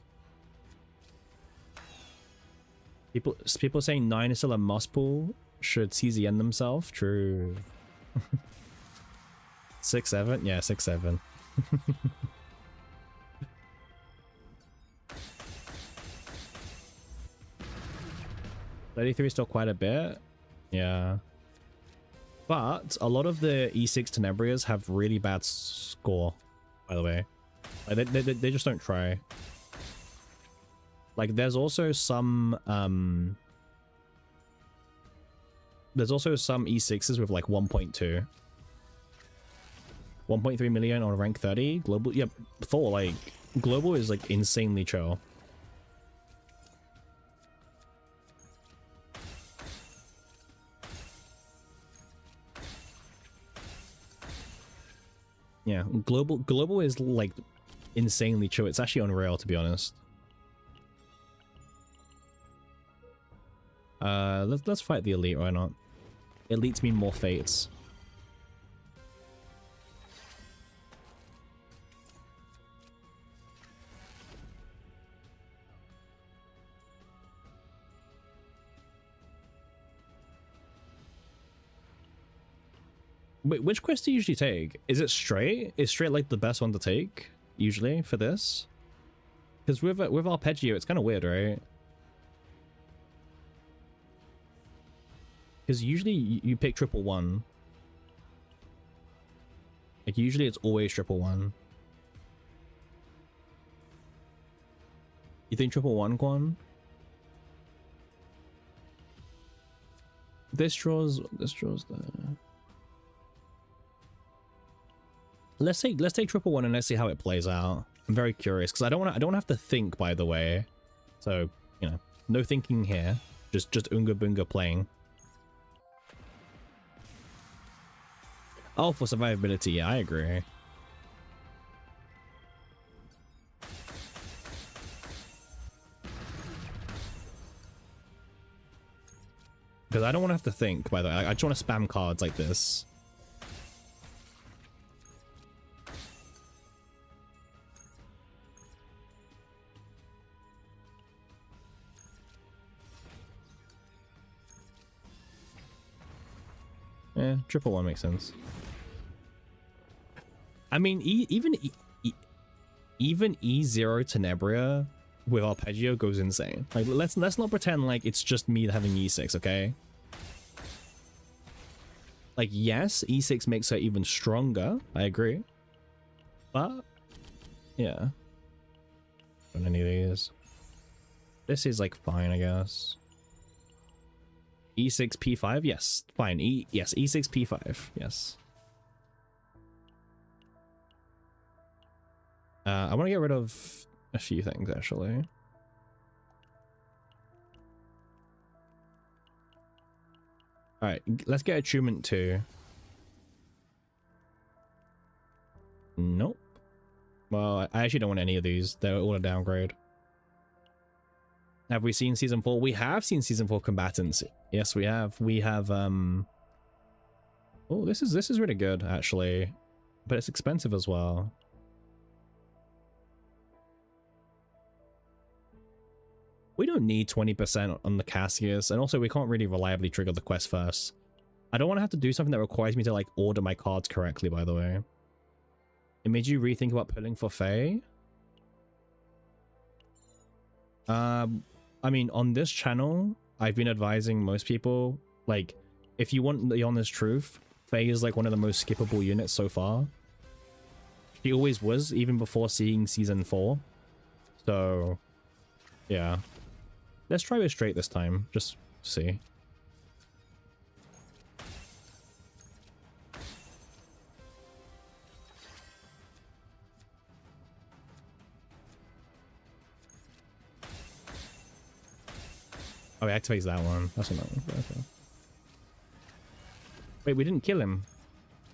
People saying 9 is still a must pull. Should CZN themselves? True. 6-7? Yeah, 6-7. 33 is still quite a bit. Yeah. But a lot of the E6 Tenebrias have really bad score, by the way. Like, they just don't try. Like, there's also some E6s with like 1.2. 1.3 million on rank 30. Global, yep. Thor, like, global is like insanely chill. Yeah, global is like insanely chill. It's actually unreal, to be honest. Let's fight the elite. Why not? Elites mean more fates. Wait, which quest do you usually take? Is it straight? Is straight like the best one to take usually for this? Because with Arpeggio, it's kind of weird, right? Because usually you pick 111. Like usually it's always 111. You think 111, Quan? This draws the. Let's take 111 and let's see how it plays out. I'm very curious because I don't have to think, by the way. So, you know, no thinking here. Just Unga Bunga playing. Oh, for survivability, yeah, I agree. have to think, by the way. I just want to spam cards like this. Yeah, triple one makes sense. I mean, even E0 Tenebria with Arpeggio goes insane. Like, let's not pretend like it's just me having E6, okay? Like, yes, E6 makes her even stronger. I agree. But, yeah. On any of these. This is, like, fine, I guess. E6, P5? Yes, fine. Yes, E6, P5. Yes. I want to get rid of a few things, actually. Alright, let's get Attunement 2. Nope. Well, I actually don't want any of these. They're all a downgrade. Have we seen Season 4? We have seen Season 4 Combatants. Yes, we have. We have, oh, this is really good, actually. But it's expensive as well. We don't need 20% on the Cassius, and also we can't really reliably trigger the quest first. I don't want to have to do something that requires me to, like, order my cards correctly, by the way. It made you rethink about pulling for Faye? I mean, on this channel, I've been advising most people, like, if you want the honest truth, Faye is, like, one of the most skippable units so far. She always was, even before seeing Season 4. So, yeah. Let's try it straight this time, just to see. Oh, he activates that one. That's another one. Okay. Wait, we didn't kill him.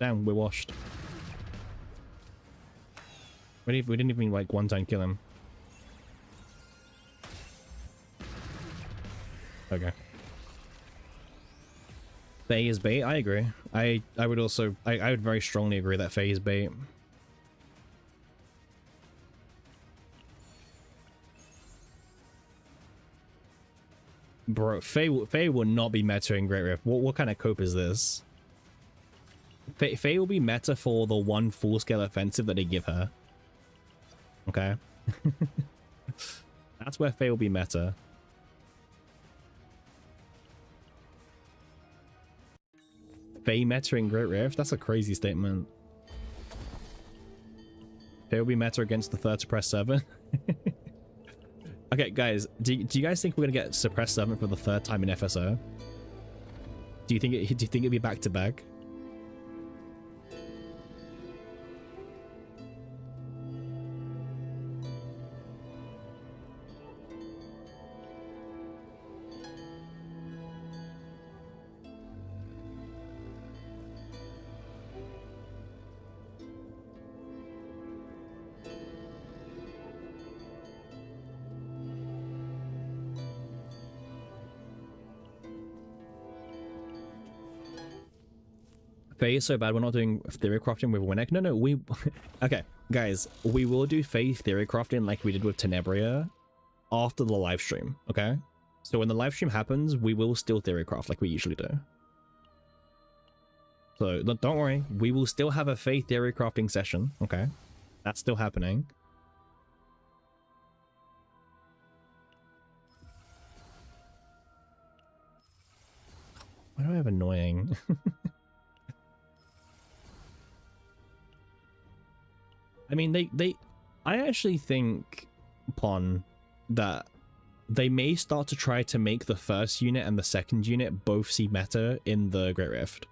Damn, we're washed. We didn't even, like, one-time kill him. Okay. Faye is bait. I agree. I would also... I would very strongly agree that Faye is bait. Bro, Faye will not be meta in Great Rift. What kind of cope is this? Faye will be meta for the one full-scale offensive that they give her. Okay? That's where Faye will be meta. Faye meta in Great Rift? That's a crazy statement. Faye will be meta against the third suppressed 7. Okay, guys, do you guys think we're gonna get suppressed 7 for the third time in FSO? Do you think it'd be back to back? Faye is so bad we're not doing theory crafting with Winnek. No, we... Okay, guys, we will do Faye theory crafting like we did with Tenebria after the live stream, okay? So when the live stream happens, we will still theory craft like we usually do. So don't worry, we will still have a Faye theory crafting session, okay? That's still happening. Why do I have annoying? I mean, I actually think, Pon, that they may start to try to make the first unit and the second unit both see meta in the Great Rift.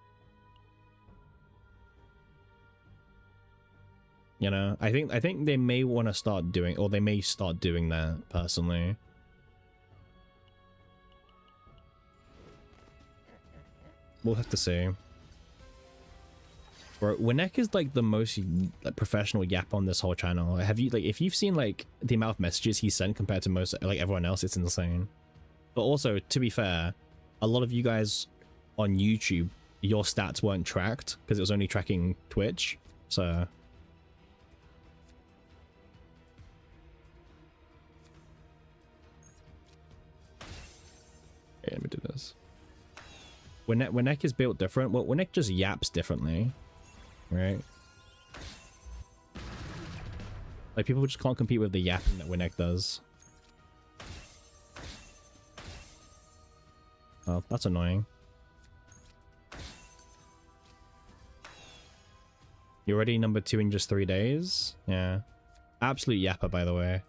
You know, I think they may want to start doing, or they may start doing that, personally. We'll have to see. Bro, Winnek is like the most like, professional yap on this whole channel. Have you, like, if you've seen like the amount of messages he sent compared to most, like, everyone else, it's insane. But also, to be fair, a lot of you guys on YouTube, your stats weren't tracked because it was only tracking Twitch. So okay, let me do this. When Winnek is built different, well, Winnek just yaps differently, right? Like, people just can't compete with the yapping that Winnek does. Oh, that's annoying. You're already number 2 in just 3 days? Yeah. Absolute yapper, by the way.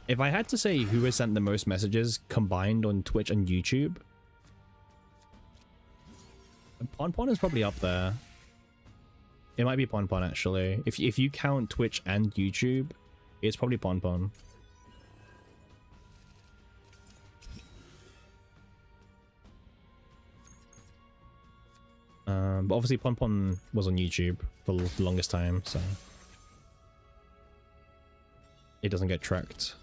If I had to say who has sent the most messages combined on Twitch and YouTube, Ponpon is probably up there. It might be Ponpon, actually. If you count Twitch and YouTube, it's probably Ponpon. But obviously Ponpon was on YouTube for the longest time, so it doesn't get tracked.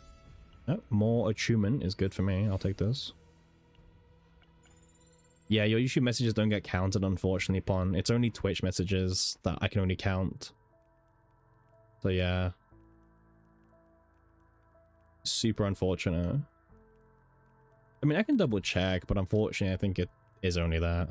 Oh, more achievement is good for me. I'll take this. Yeah, your YouTube messages don't get counted, unfortunately, Pon. It's only Twitch messages that I can only count. So yeah. Super unfortunate. I mean, I can double check, but unfortunately, I think it is only that.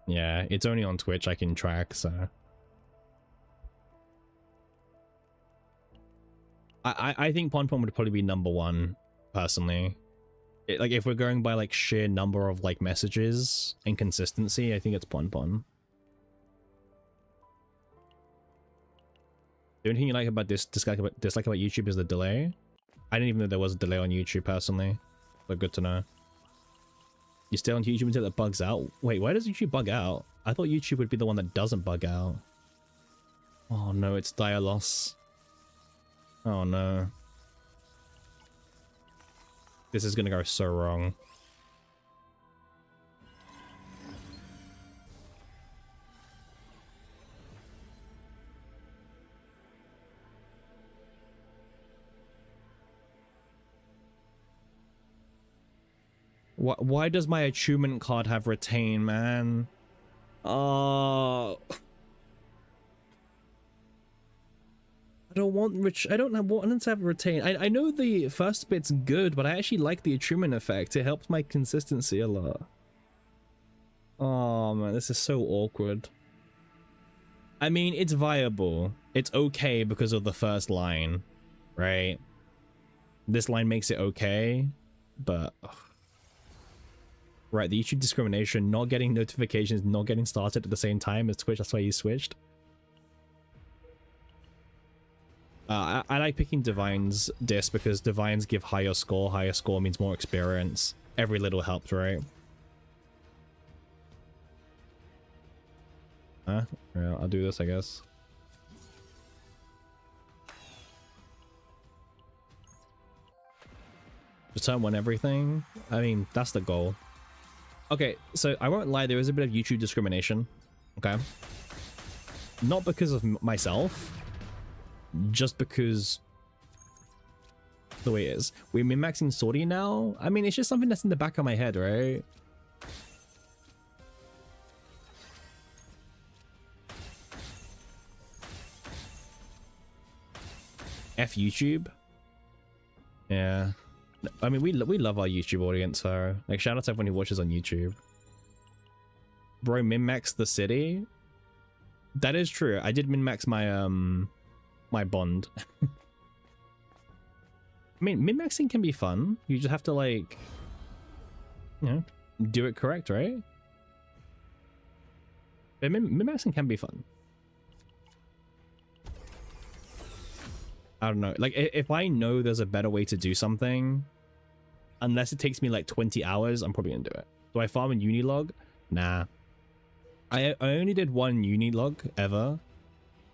Yeah, it's only on Twitch I can track, so I think Ponpon would probably be number 1 personally. Like, if we're going by like sheer number of like messages and consistency, I think it's Ponpon. The only thing you like about dislike about YouTube is the delay. I didn't even know there was a delay on YouTube personally, but good to know. You stay on YouTube until it bugs out? Wait, why does YouTube bug out? I thought YouTube would be the one that doesn't bug out. Oh no, it's dire loss. Oh no. This is gonna go so wrong. Why does my achievement card have retain, man? Oh. I don't want I don't want to have retain. I know the first bit's good, but I actually like the achievement effect. It helps my consistency a lot. Oh man, this is so awkward. I mean, it's viable. It's okay because of the first line, right? This line makes it okay, but ugh. Right, the YouTube discrimination, not getting notifications, not getting started at the same time as Twitch, that's why you switched. I like picking Divine's disc because Divines give higher score. Higher score means more experience. Every little helps, right? Yeah, I'll do this, I guess. Return 1 everything. I mean, that's the goal. Okay, so I won't lie, there is a bit of YouTube discrimination, okay? Not because of myself, just because the way it is. We're min-maxing Sortie now? I mean, it's just something that's in the back of my head, right? F YouTube? Yeah. I mean, we love our YouTube audience, so like, shout out to everyone who watches on YouTube. Bro, min-max the city. That is true. I did min-max my my bond. I mean, min-maxing can be fun. You just have to, like, you know, do it correct, right? But min-maxing can be fun. I don't know. Like, if I know there's a better way to do something, unless it takes me like 20 hours, I'm probably gonna do it. Do I farm a Unilog? Nah. I only did one Unilog ever,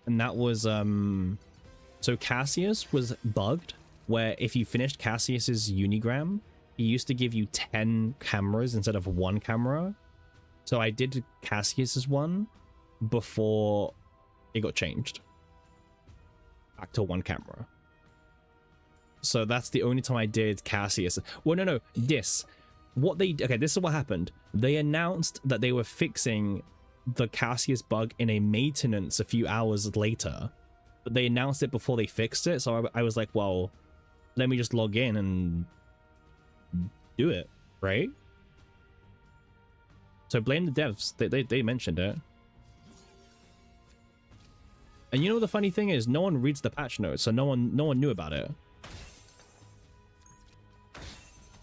and that was so Cassius was bugged, where if you finished Cassius's Unigram, he used to give you 10 cameras instead of one camera. So I did Cassius's one before it got changed back to one camera. So that's the only time I did Cassius. Well, no, this. Okay, this is what happened. They announced that they were fixing the Cassius bug in a maintenance a few hours later, but they announced it before they fixed it. So I was like, well, let me just log in and do it, right? So blame the devs. They mentioned it. And you know the funny thing is, no one reads the patch notes, so no one knew about it.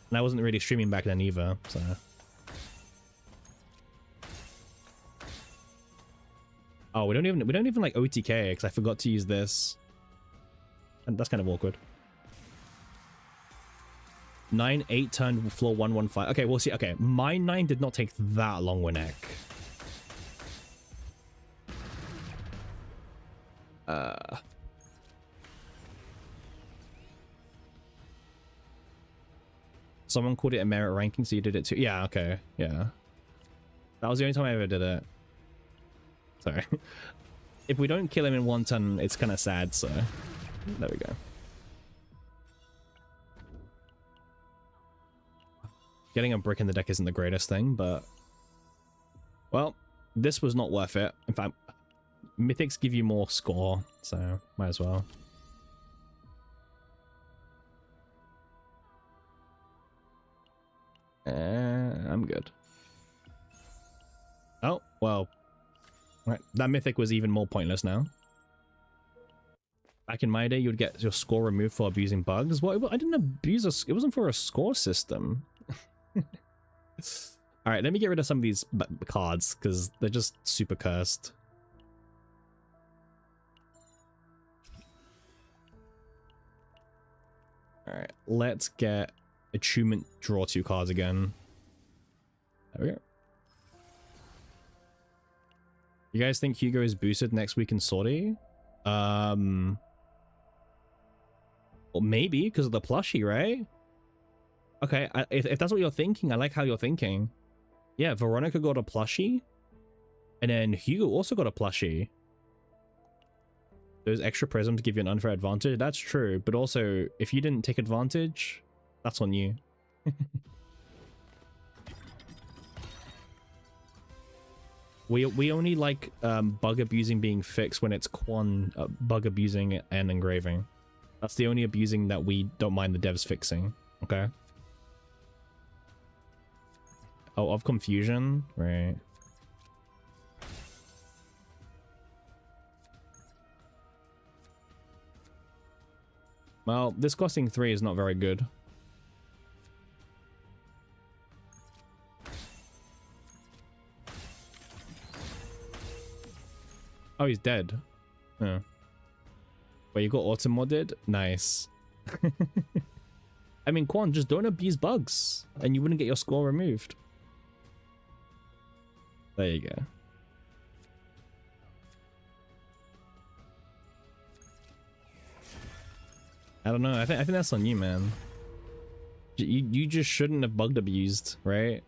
And I wasn't really streaming back then either, so. Oh, we don't even like OTK because I forgot to use this. And that's kind of awkward. 9-8 turned floor 115. Okay, we'll see. Okay, my 9 did not take that long, Winnek. Someone called it a merit ranking, so you did it too. Yeah, okay, yeah. That was the only time I ever did it. Sorry. If we don't kill him in 1 turn, it's kind of sad, so there we go. Getting a brick in the deck isn't the greatest thing, but well, this was not worth it. In fact, mythics give you more score, so might as well. I'm good. Oh, well. Right, that mythic was even more pointless now. Back in my day, you would get your score removed for abusing bugs. Well, I didn't abuse it wasn't for a score system. All right, let me get rid of some of these cards because they're just super cursed. All right, let's get attunement, draw 2 cards again. There we go. You guys think Hugo is boosted next week in Sortie? Well, maybe because of the plushie, right? Okay, if that's what you're thinking, I like how you're thinking. Yeah, Veronica got a plushie, and then Hugo also got a plushie. Those extra prisms give you an unfair advantage. That's true, but also, if you didn't take advantage, that's on you. We only like bug abusing being fixed when it's Quan bug abusing and engraving. That's the only abusing that we don't mind the devs fixing. Okay. Oh, of confusion, right? Well, this costing 3 is not very good. Oh, he's dead. Oh. Wait, you got auto modded? Nice. I mean, Quan, just don't abuse bugs and you wouldn't get your score removed. There you go. I don't know. I think that's on you, man. You just shouldn't have bugged abused, right?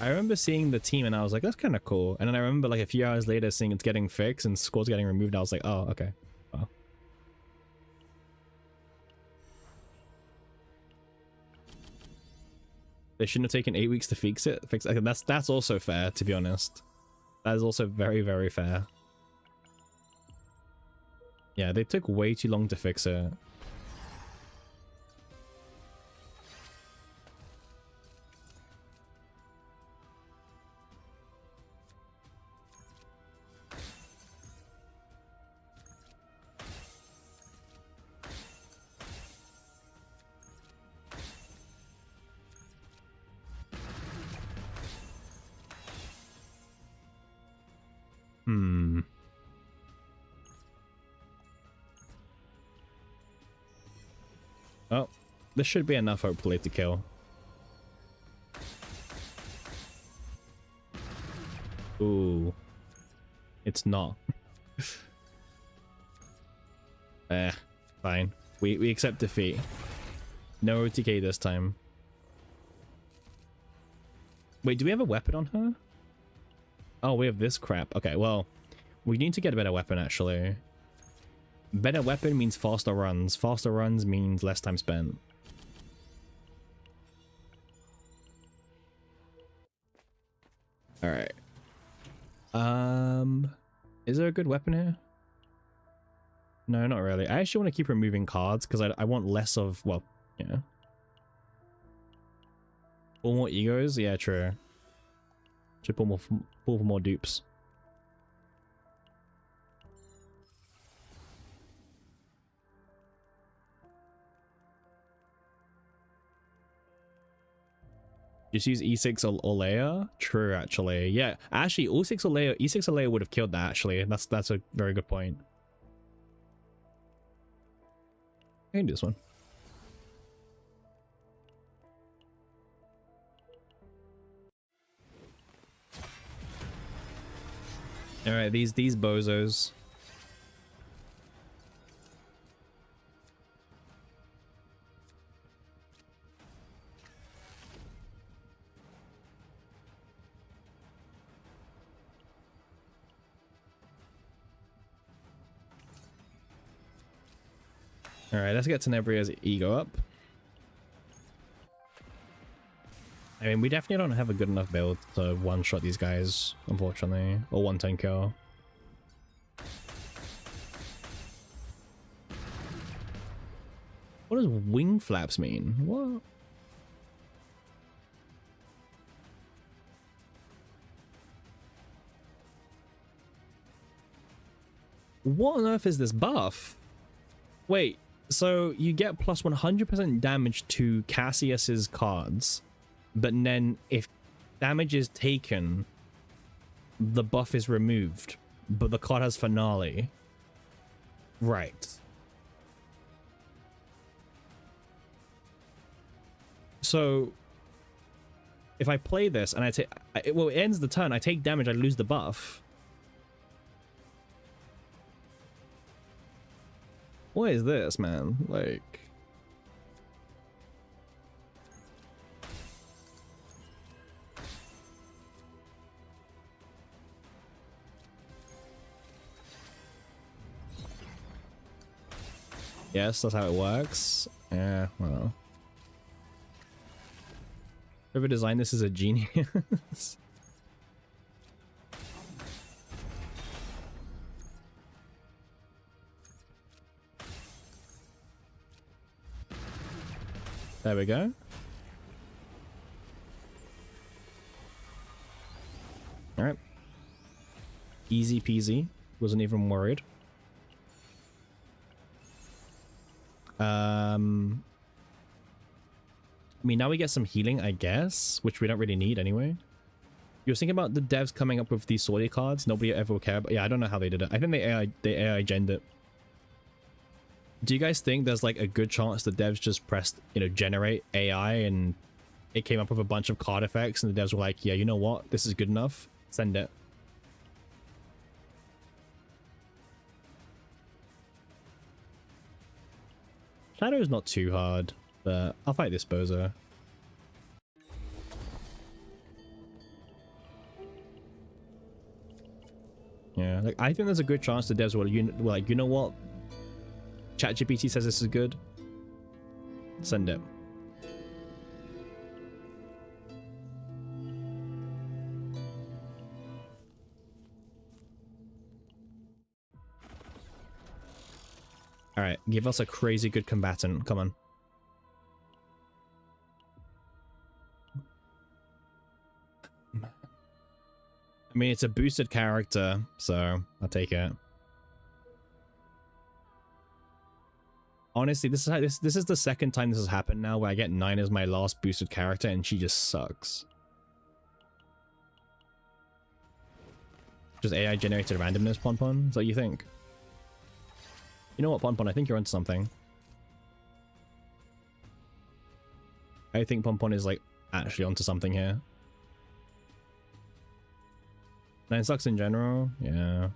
I remember seeing the team and I was like, that's kind of cool. And then I remember like a few hours later seeing it's getting fixed and scores getting removed. I was like, oh, okay. Wow. They shouldn't have taken 8 weeks to fix it. Okay, that's also fair, to be honest. That is also very, very fair. Yeah, they took way too long to fix it. Oh, this should be enough, hopefully, to kill. Ooh. It's not. Fine. We accept defeat. No OTK this time. Wait, do we have a weapon on her? Oh, we have this crap. Okay, well, we need to get a better weapon, actually. Better weapon means faster runs. Faster runs means less time spent. Alright. Is there a good weapon here? No, not really. I actually want to keep removing cards because I want less of, well, yeah. Pull more egos? Yeah, true. Should pull for more dupes. Just use E6 Olea? True, actually. Yeah, actually, E6 Olea would have killed that, actually. That's a very good point. I can do this one. Alright, these bozos. Alright, let's get Tenebria's ego up. I mean, we definitely don't have a good enough build to one-shot these guys, unfortunately. Or 110 kill. What does wing flaps mean? What? What on earth is this buff? Wait, so you get plus 100% damage to Cassius's cards, but then if damage is taken, the buff is removed, but the card has finale. Right. So if I play this and I take, well, it ends the turn, I take damage, I lose the buff. What is this, man? Like... Yes, that's how it works. Yeah, well. Whoever designed this is a genius. There we go. Alright. Easy peasy. Wasn't even worried. I mean, now we get some healing, I guess, which we don't really need anyway. You were thinking about the devs coming up with these sortie cards. Nobody ever will care about. Yeah, I don't know how they did it. I think they AI genned it. Do you guys think there's like a good chance the devs just pressed, you know, generate AI and it came up with a bunch of card effects and the devs were like, yeah, you know what? This is good enough. Send it. Shadow is not too hard, but I'll fight this bozo. Yeah, like I think there's a good chance the devs will like, you know what? ChatGPT says this is good. Send it. All right, give us a crazy good combatant. Come on. I mean, it's a boosted character, so I'll take it. Honestly, this is the second time this has happened now where I get 9 as my last boosted character and she just sucks. Just AI generated randomness, Ponpon? Is that what you think? You know what, Ponpon? I think you're onto something. I think Ponpon is like actually onto something here. 9 sucks in general. Yeah.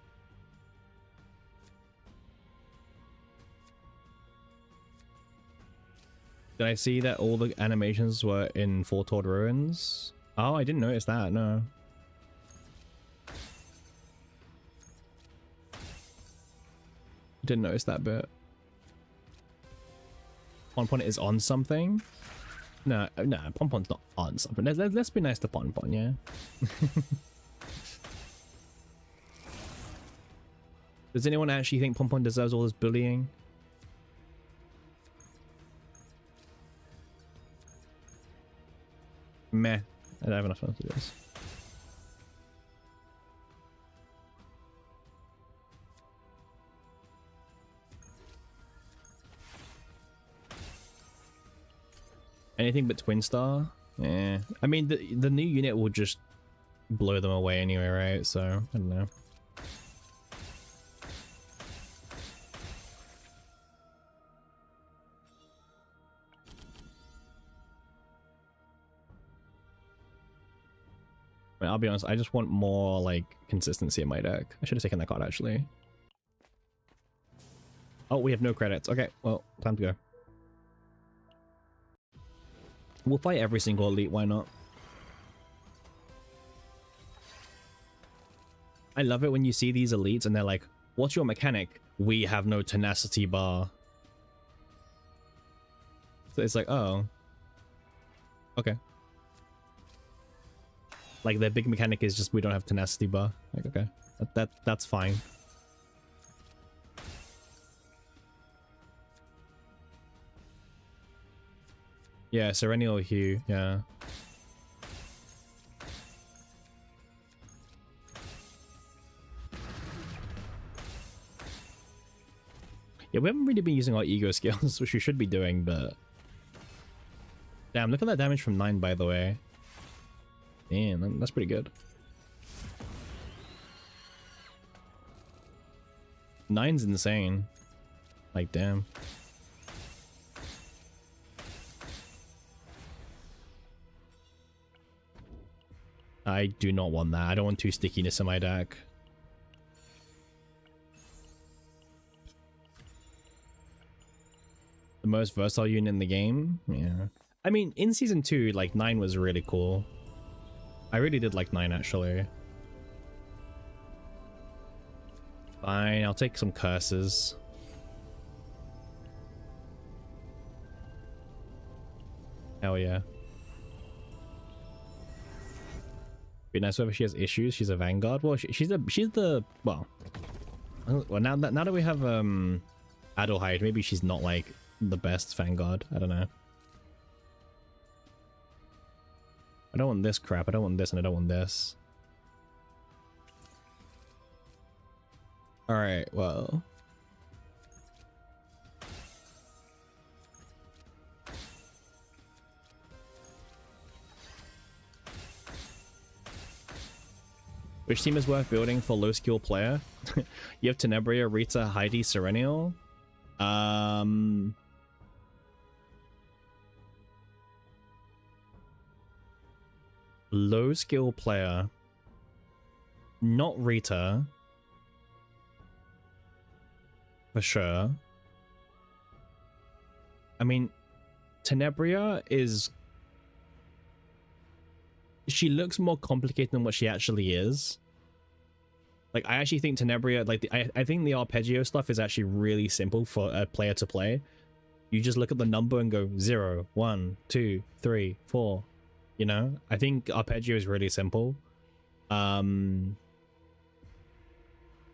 Did I see that all the animations were in Foretold Ruins? Oh, I didn't notice that, no. Didn't notice that bit. Ponpon is on something? No, Ponpon's not on something. Let's be nice to Ponpon, yeah? Does anyone actually think Ponpon deserves all this bullying? Meh. I don't have enough time to do this. Anything but Twin Star? Yeah. I mean, the new unit will just blow them away anyway, right? So, I don't know. I mean, I'll be honest, I just want more, like, consistency in my deck. I should have taken that card, actually. Oh, we have no credits. Okay, well, time to go. We'll fight every single elite, why not? I love it when you see these elites and they're like, what's your mechanic? We have no tenacity bar. So it's like, oh. Okay. Like, their big mechanic is just we don't have tenacity bar. Like, okay. That's fine. Yeah, Serenial Hue, yeah. Yeah, we haven't really been using our ego skills, which we should be doing, but... Damn, look at that damage from 9, by the way. Damn, that's pretty good. 9's insane. Like, damn. I do not want that. I don't want 2 stickiness in my deck. The most versatile unit in the game? Yeah. I mean, in Season 2, like, 9 was really cool. I really did like 9, actually. Fine, I'll take some curses. Hell yeah. Be nice whether she has issues. She's a Vanguard. Well, she's the well. Now that we have Adelheid, maybe she's not like the best Vanguard. I don't know. I don't want this crap. I don't want this, and I don't want this. All right. Well. Which team is worth building for low skill player? You have Tenebria, Rita, Heidi, Serenial. Low skill player. Not Rita. For sure. I mean, Tenebria is... She looks more complicated than what she actually is. Like, I actually think Tenebria, like, I think the arpeggio stuff is actually really simple for a player to play. You just look at the number and go 0, 1, 2, 3, 4. You know? I think arpeggio is really simple.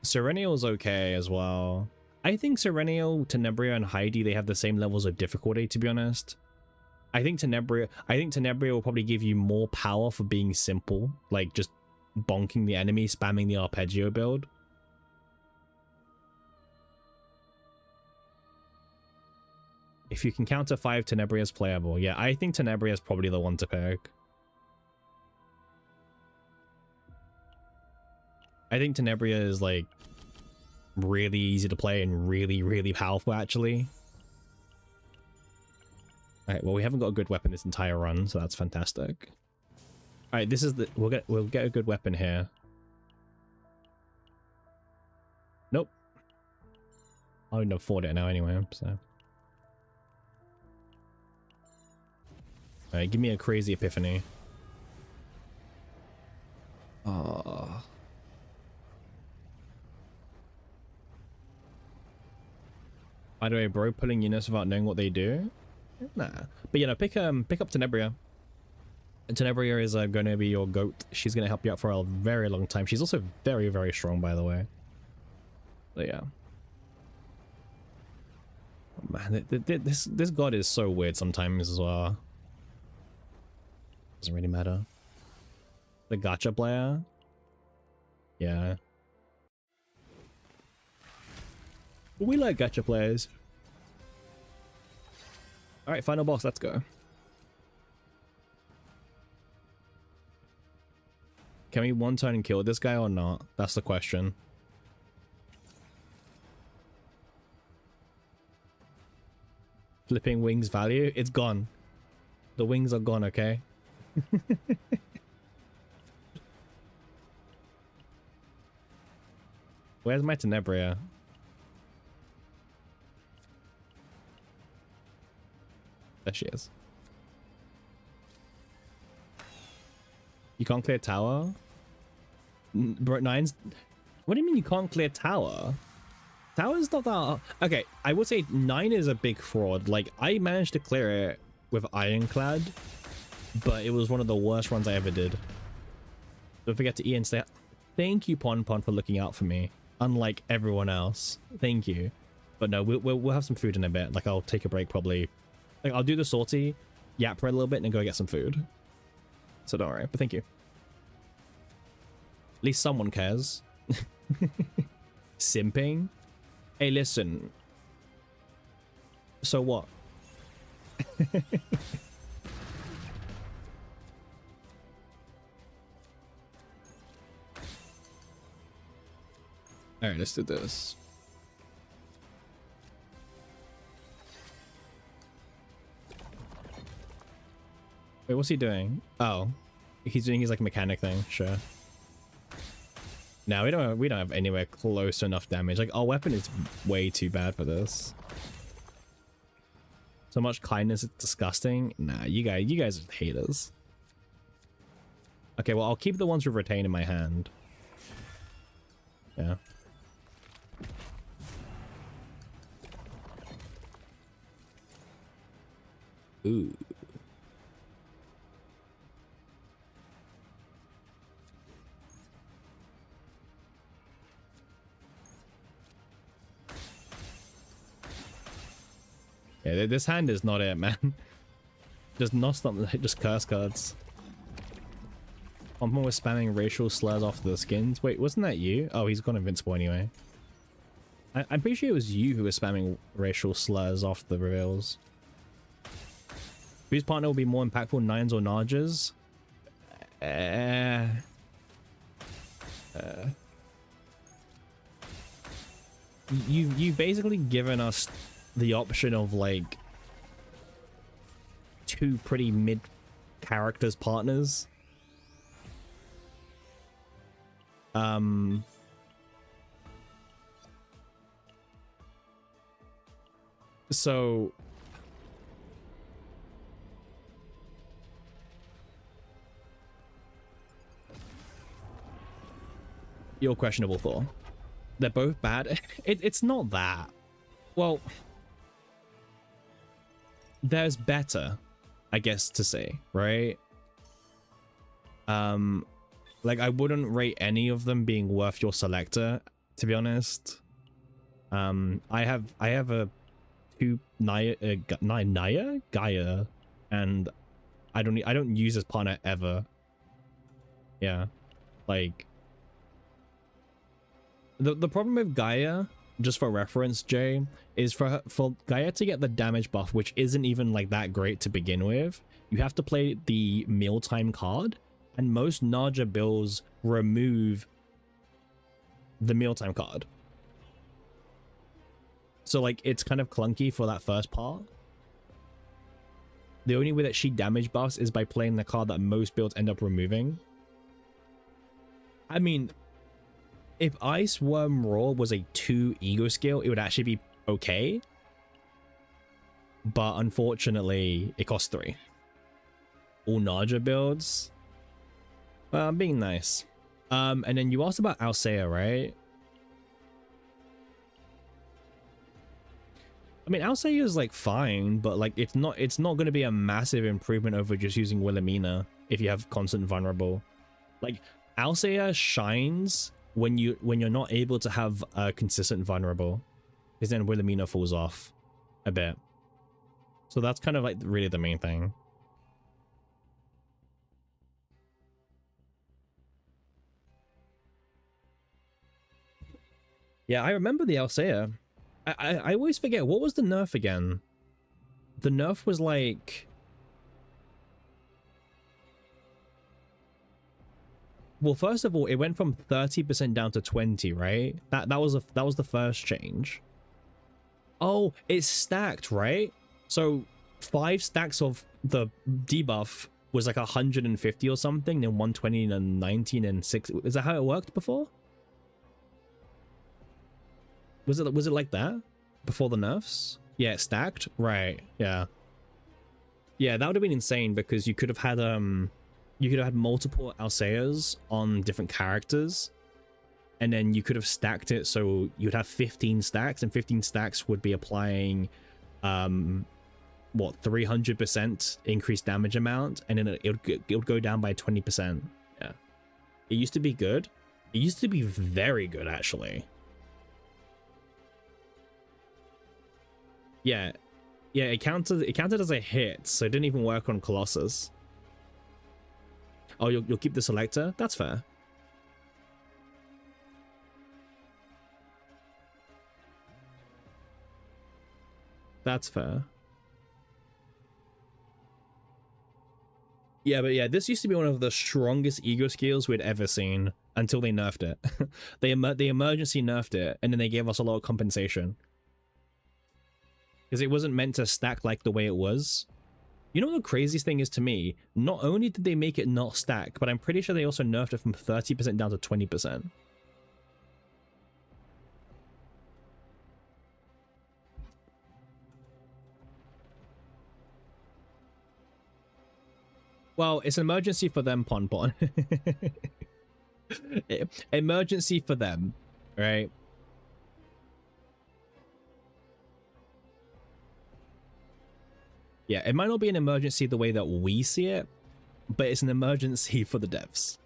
Serenial's okay as well. I think Serenial, Tenebria, and Heidi, they have the same levels of difficulty, to be honest. I think Tenebria will probably give you more power for being simple, like just bonking the enemy, spamming the arpeggio build. If you can counter 5, Tenebria's playable. Yeah, I think Tenebria's probably the one to pick. I think Tenebria is like really easy to play and really, really powerful actually. Alright, well, we haven't got a good weapon this entire run, so that's fantastic. Alright, this is the... We'll get a good weapon here. I wouldn't afford it now anyway, so. Alright, give me a crazy epiphany. Oh. By the way, bro, pulling units without knowing what they do? Nah. But you know, pick up Tenebria. Tenebria is going to be your goat. She's going to help you out for a very long time. She's also very, very strong, by the way. But yeah. Oh, man, this god is so weird sometimes as well. Doesn't really matter. The gacha player? Yeah. We like gacha players. Alright, final boss, let's go. Can we one turn and kill this guy or not? That's the question. Flipping wings value? It's gone. The wings are gone, okay? Where's my Tenebria? There she is. You can't clear tower? Bro, Nine's... What do you mean you can't clear tower? Tower's not that... Okay, I would say 9 is a big fraud. Like, I managed to clear it with Ironclad, but it was one of the worst runs I ever did. Don't forget to Ian say thank you, Pon Pon, for looking out for me. Unlike everyone else. Thank you. But no, we'll have some food in a bit. Like, I'll take a break probably. Like, I'll do the salty, yap for a little bit, and then go get some food. So don't worry, but thank you. At least someone cares. Simping? Hey, listen. So what? Alright, let's do this. Wait, what's he doing? Oh, he's doing his like mechanic thing. Sure. Now we don't have anywhere close to enough damage. Like our weapon is way too bad for this. So much kindness, it's disgusting. Nah, you guys are haters. Okay, well I'll keep the ones with retain in my hand. Yeah. Ooh. Yeah, this hand is not it, man. Just not something, just curse cards. Someone was spamming racial slurs off the skins. Wait, wasn't that you? Oh, he's gone invincible anyway. I'm pretty sure it was you who was spamming racial slurs off the reveals. Whose partner will be more impactful, Nines or Najas? You've basically given us the option of like two pretty mid characters partners. So you're questionable, Thor. They're both bad. It's not that. Well, there's better, I guess to say, right? Like I wouldn't rate any of them being worth your selector, to be honest. I have a two Gaia, and I don't use this partner ever. Yeah, like the problem with Gaia, just for reference, Jay, is for Gaia to get the damage buff, which isn't even like that great to begin with, you have to play the mealtime card, and most Naja builds remove the mealtime card. So like it's kind of clunky for that first part. The only way that she damage buffs is by playing the card that most builds end up removing. I mean, if Ice Worm Roar was a 2 ego skill, it would actually be okay. But unfortunately, it costs 3. All Naja builds. Well, I'm being nice. And then you asked about Alsea, right? I mean, Alsea is like fine, but like it's not going to be a massive improvement over just using Wilhelmina if you have constant vulnerable. Like Alsea shines when you're not able to have a consistent vulnerable, because then Wilhelmina falls off a bit. So that's kind of like really the main thing. Yeah, I remember the Alsea. I always forget, what was the nerf again? The nerf was like... Well, first of all, it went from 30% down to 20, right? That was the first change. Oh, it's stacked, right? So 5 stacks of the debuff was like 150 or something, then 120 and 19 and 6. Is that how it worked before? Was it like that before the nerfs? Yeah, it's stacked, right? Yeah, yeah, that would have been insane, because you could have had multiple Alseas on different characters, and then you could have stacked it so you'd have 15 stacks, and 15 stacks would be applying what, 300% increased damage amount, and then it would go down by 20%. Yeah, it used to be good. It used to be very good, actually. Yeah, yeah, it counted as a hit, so it didn't even work on Colossus. Oh, you'll keep the selector? That's fair. That's fair. Yeah, but yeah, this used to be one of the strongest ego skills we'd ever seen until they nerfed it. they emergency nerfed it, and then they gave us a lot of compensation. Because it wasn't meant to stack like the way it was. You know what the craziest thing is to me? Not only did they make it not stack, but I'm pretty sure they also nerfed it from 30% down to 20%. Well, it's an emergency for them, Pon Pon. Emergency for them, right? Yeah, it might not be an emergency the way that we see it, but it's an emergency for the devs.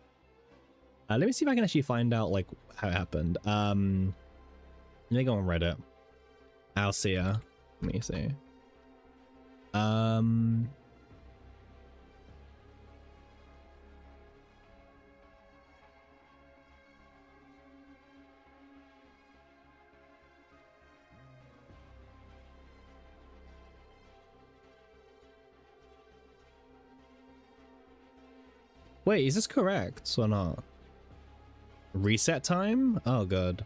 Let me see if I can actually find out like how it happened. Let me go on Reddit. Alsea. Let me see. Wait, is this correct or not? Reset time? Oh, good.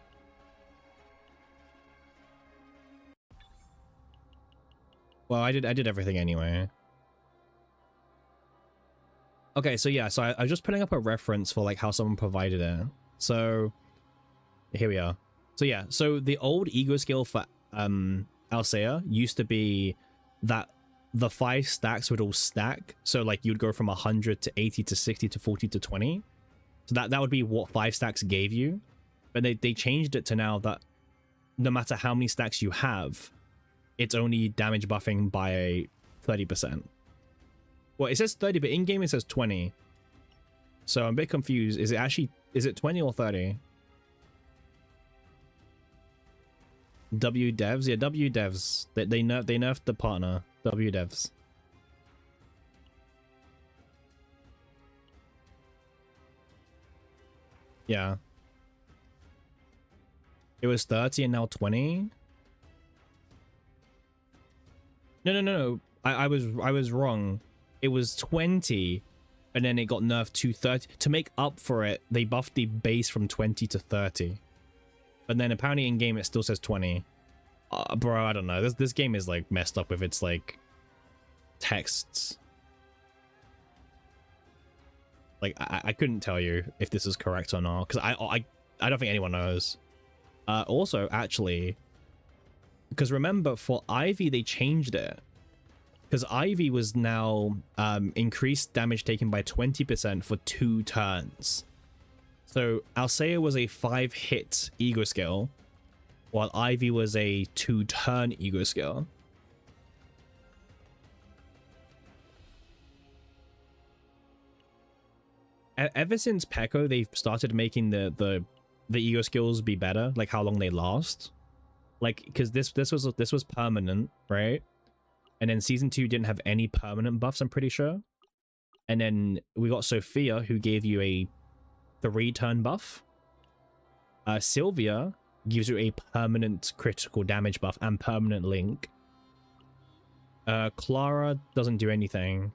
Well, I did everything anyway. Okay, so yeah, so I was just putting up a reference for like how someone provided it. So here we are. So yeah, so the old ego skill for Alsea used to be that the 5 stacks would all stack. So like you'd go from 100 to 80 to 60 to 40 to 20. So that would be what 5 stacks gave you. But they changed it to now that no matter how many stacks you have, it's only damage buffing by 30%. Well, it says 30, but in-game it says 20. So I'm a bit confused. Is it 20 or 30? W devs? Yeah, W devs. They nerfed the partner. W devs. Yeah. It was 30 and now 20. No. I was wrong. It was 20 and then it got nerfed to 30. To make up for it, they buffed the base from 20 to 30. But then apparently in game it still says 20. Bro, I don't know. This game is like messed up with its like texts. Like I couldn't tell you if this is correct or not, because I don't think anyone knows. Also, actually, because remember for Ivy they changed it. Because Ivy was now increased damage taken by 20% for 2 turns. So Alcea was a 5-hit ego skill, while Ivy was a 2-turn ego skill. Ever since Peko, they've started making the ego skills be better, like how long they last. Like, because this was permanent, right? And then season 2 didn't have any permanent buffs, I'm pretty sure. And then we got Sophia, who gave you a 3-turn buff. Sylvia gives you a permanent critical damage buff and permanent link. Clara doesn't do anything.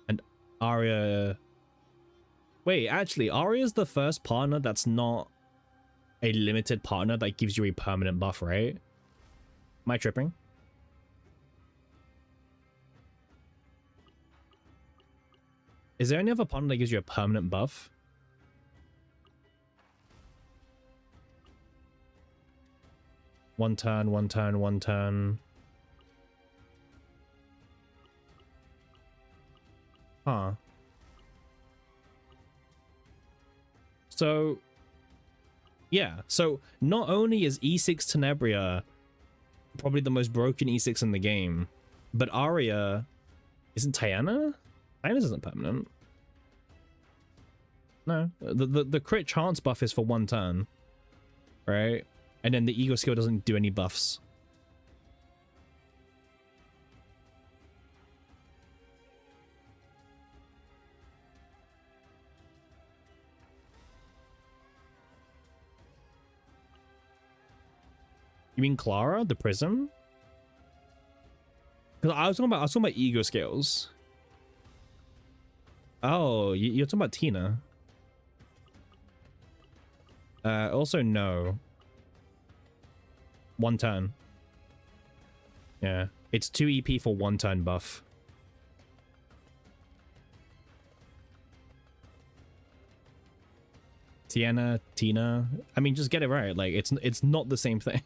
And Arya... Wait, actually, Arya's the first partner that's not a limited partner that gives you a permanent buff, right? Am I tripping? Is there any other partner that gives you a permanent buff? One turn, one turn, one turn. Huh. So, yeah. So, not only is E6 Tenebria probably the most broken E6 in the game, but Arya... Isn't Tiana? Tiana's isn't permanent. No. The crit chance buff is for 1 turn. Right? And then the ego skill doesn't do any buffs. You mean Clara, the prism? Because I was talking about ego skills. Oh, you're talking about Tina. Also no. 1 turn. Yeah. It's 2 EP for 1 turn buff. Tina. I mean, just get it right. Like, it's not the same thing.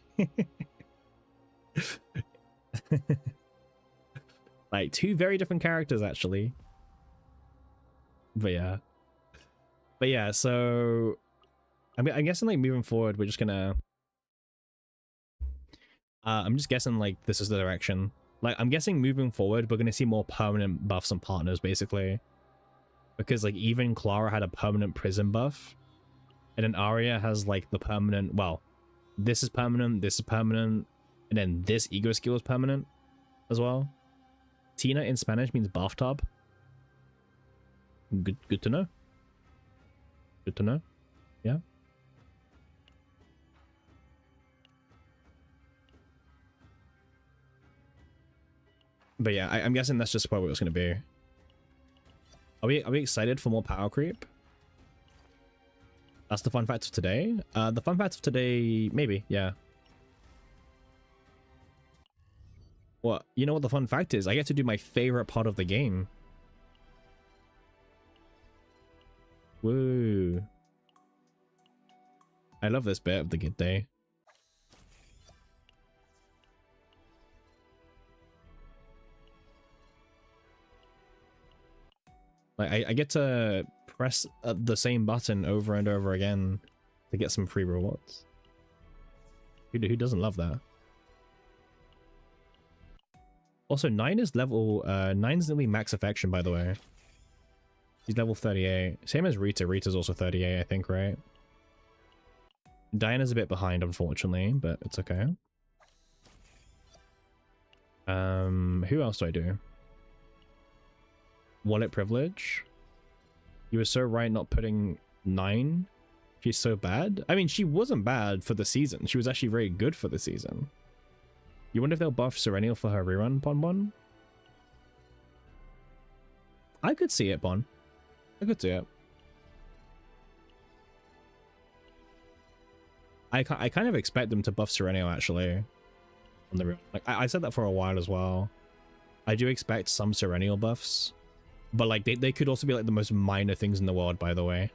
Like, 2 very different characters, actually. But yeah, so I'm guessing, like, moving forward, we're just gonna... I'm just guessing, like, this is the direction. Like, I'm guessing moving forward, we're gonna see more permanent buffs and partners, basically. Because, like, even Clara had a permanent prison buff. And then Arya has, like, the permanent... Well, this is permanent, and then this ego skill is permanent as well. Tina in Spanish means bathtub. Good to know. Good to know. Yeah. But yeah, I'm guessing that's just what it was going to be. Are we excited for more power creep? That's the fun fact of today. The fun fact of today, maybe, yeah. What? You know what the fun fact is? I get to do my favorite part of the game. Woo. I love this bit of the good day. Like, I get to press the same button over and over again to get some free rewards. Who doesn't love that? Also, 9 is level... 9's nearly max affection, by the way. He's level 38. Same as Rita. Rita's also 38, I think, right? Diana's a bit behind, unfortunately, but it's okay. Who else do I do? Wallet privilege. You were so right not putting 9. She's so bad. I mean, she wasn't bad for the season. She was actually very good for the season. You wonder if they'll buff Serenial for her rerun, Bon? I could see it, Bon. I could see it. I kind of expect them to buff Serenial, actually. On the rerun. Like, I said that for a while as well. I do expect some Serenial buffs. But, like, they could also be, like, the most minor things in the world, by the way.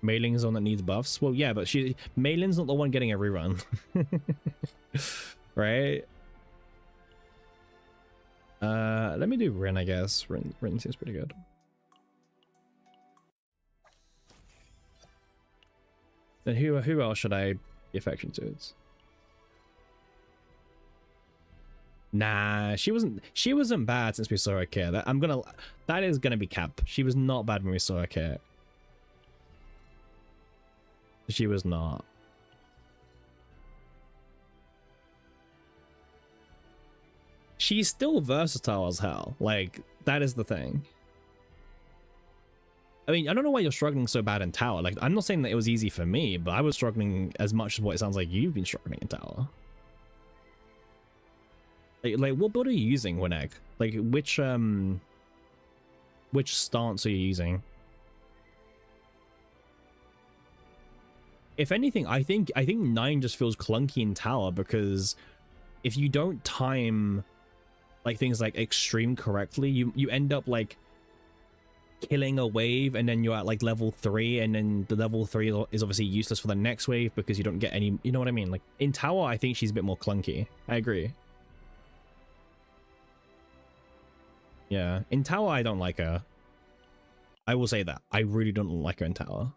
Mei Ling's the one that needs buffs. Well, yeah, but Mei Ling's not the one getting a rerun. Right? Let me do Rin, I guess. Rin seems pretty good. Then who else should I be affection towards? Nah, she wasn't bad since we saw her care. That is gonna be cap. She was not bad when we saw her care. She was not. She's still versatile as hell. Like, that is the thing. I mean, I don't know why you're struggling so bad in tower. Like, I'm not saying that it was easy for me, but I was struggling as much as what it sounds like you've been struggling in tower. Like what build are you using, Wineg? Like, which stance are you using? If anything, I think 9 just feels clunky in tower because if you don't time like things like extreme correctly, you end up like killing a wave and then you're at like level 3 and then the level 3 is obviously useless for the next wave because you don't get any, you know what I mean? Like in tower, I think she's a bit more clunky. I agree. Yeah, in tower, I don't like her. I will say that. I really don't like her in tower.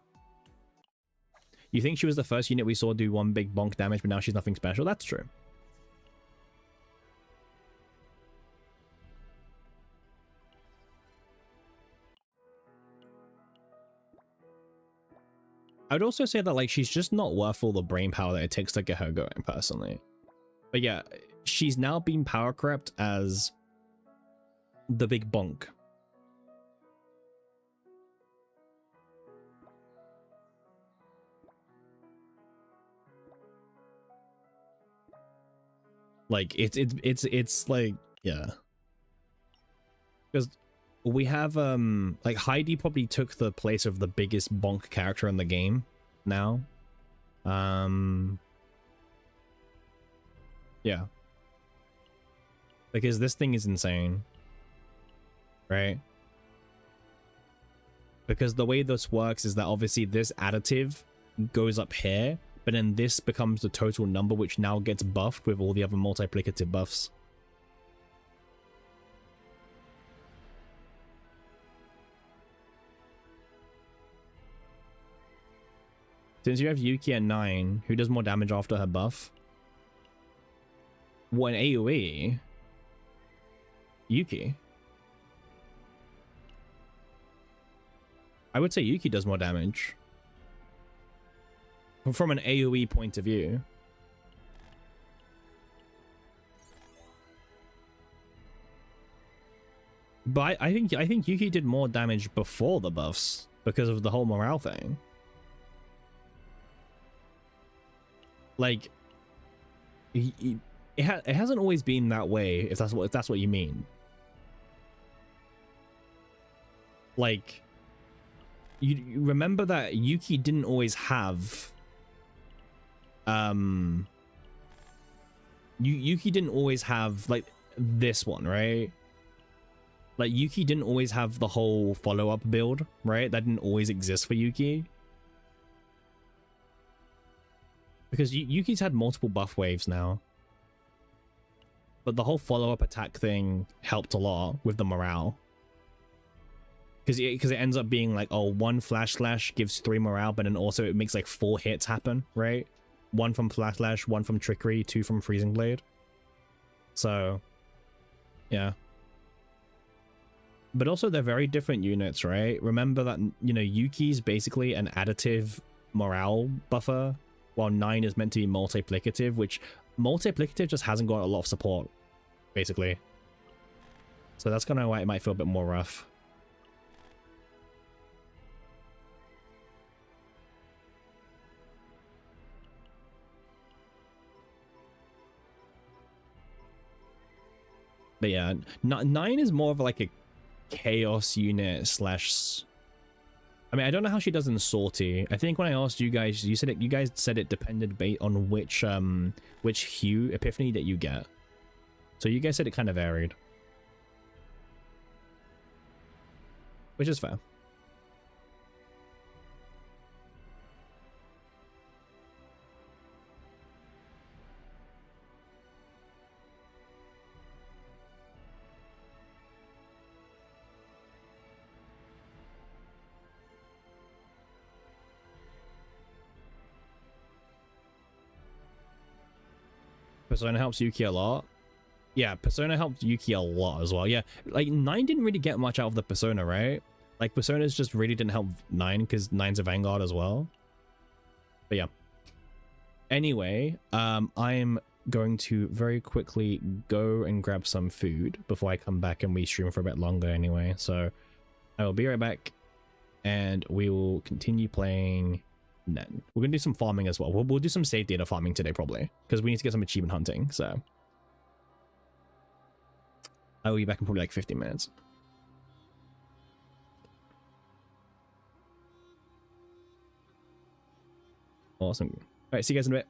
You think she was the first unit we saw do one big bonk damage, but now she's nothing special? That's true. I would also say that like she's just not worth all the brain power that it takes to get her going, personally. But yeah, she's now been power crept as the big bonk. Like it's like, yeah, because we have like Heidi probably took the place of the biggest bonk character in the game now. Yeah, because this thing is insane, right? Because the way this works is that obviously this additive goes up here, but then this becomes the total number, which now gets buffed with all the other multiplicative buffs. Since you have Yuki at 9, who does more damage after her buff? What, in AoE? Yuki. I would say Yuki does more damage. From an AoE point of view. But I think Yuki did more damage before the buffs because of the whole morale thing. Like it hasn't always been that way, if that's what you mean. Like you remember that Yuki didn't always have Yuki didn't always have like this one, right? Like Yuki didn't always have the whole follow-up build, right? That didn't always exist for Yuki. Because Yuki's had multiple buff waves now. But the whole follow-up attack thing helped a lot with the morale. Because it ends up being like, oh, 1 flash slash gives 3 morale, but then also it makes like 4 hits happen, right? 1 from flash slash, 1 from trickery, 2 from freezing blade. So, yeah. But also they're very different units, right? Remember that, you know, Yuki's basically an additive morale buffer, while 9 is meant to be multiplicative, which multiplicative just hasn't got a lot of support, basically. So that's kind of why it might feel a bit more rough. But yeah, 9 is more of like a chaos unit slash... I mean, I don't know how she does in Salty. I think when I asked you guys, you guys said it depended on which hue epiphany that you get. So you guys said it kind of varied, which is fair. Persona helps Yuki a lot. Yeah, Persona helped Yuki a lot as well. Yeah, like 9 didn't really get much out of the Persona, right? Like Personas just really didn't help 9 because 9's a Vanguard as well. But yeah. Anyway, I'm going to very quickly go and grab some food before I come back and we stream for a bit longer anyway. So I will be right back and we will continue playing. Then we're gonna do some farming as well. We'll do some save data farming today probably because we need to get some achievement hunting. So I will be back in probably like 15 minutes. Awesome. All right, see you guys in a bit.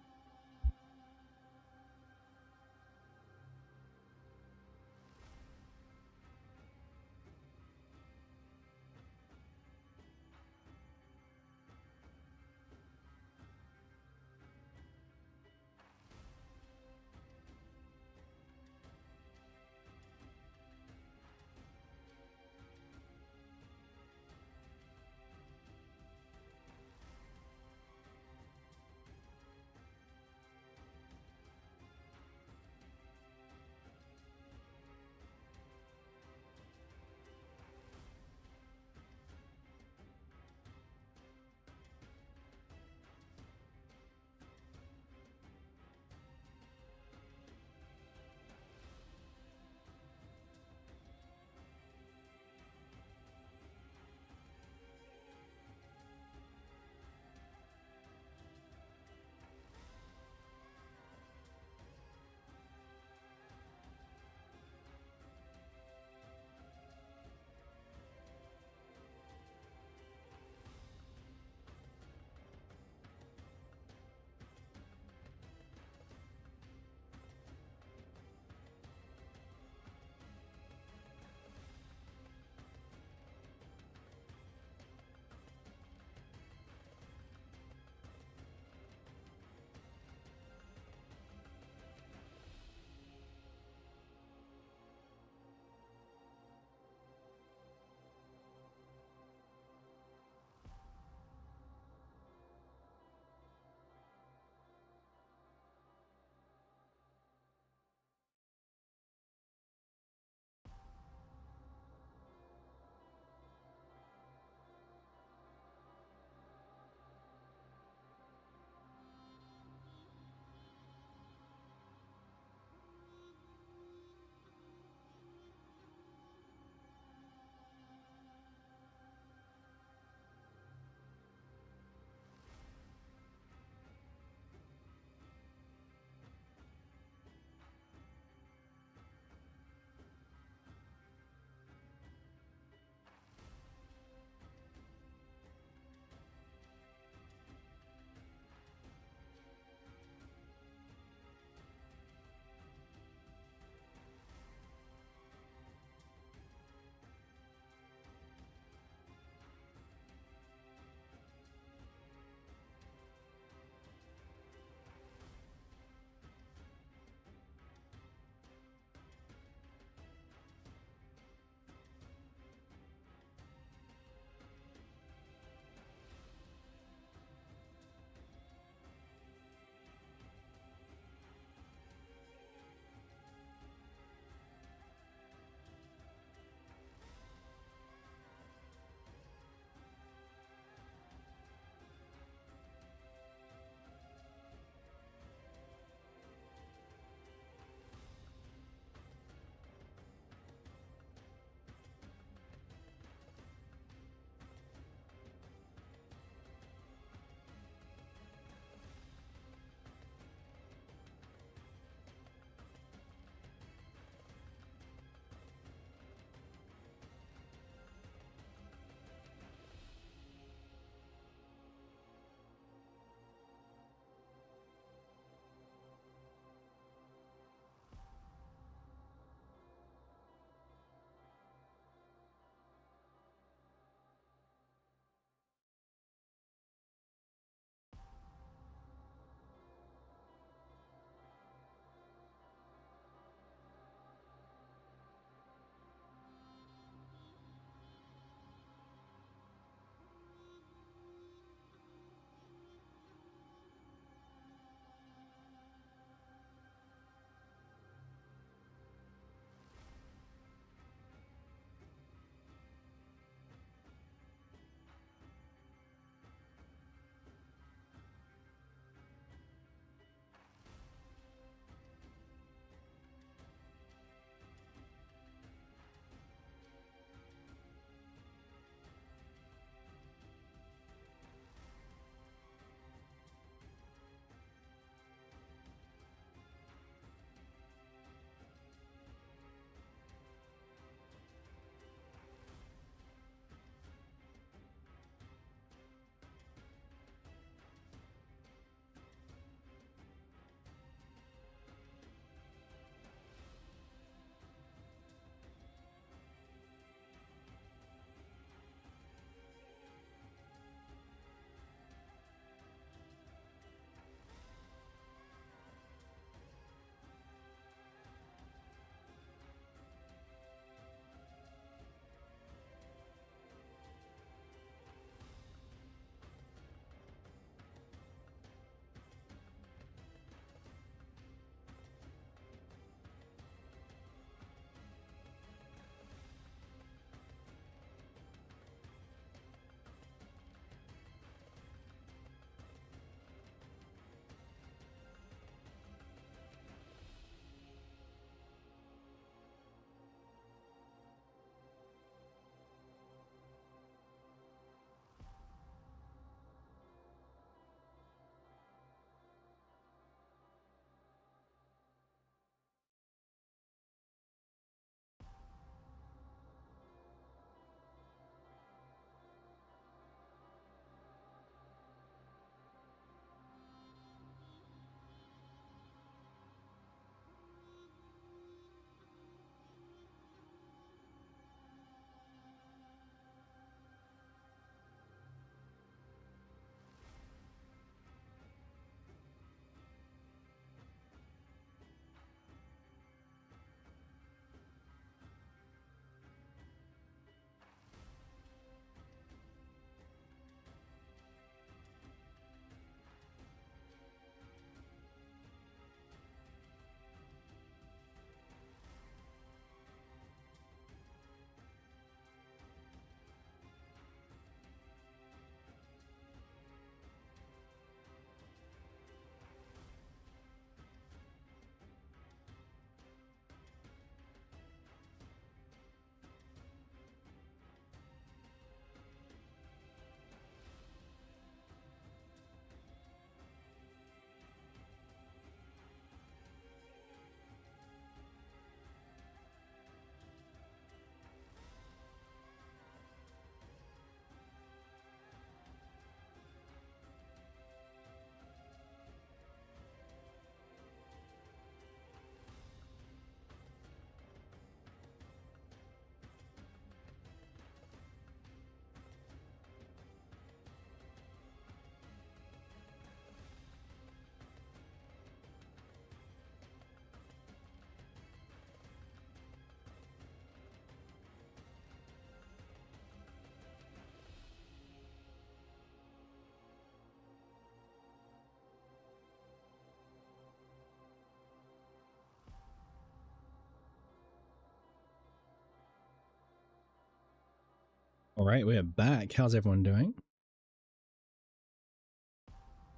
All right, we're back. How's everyone doing?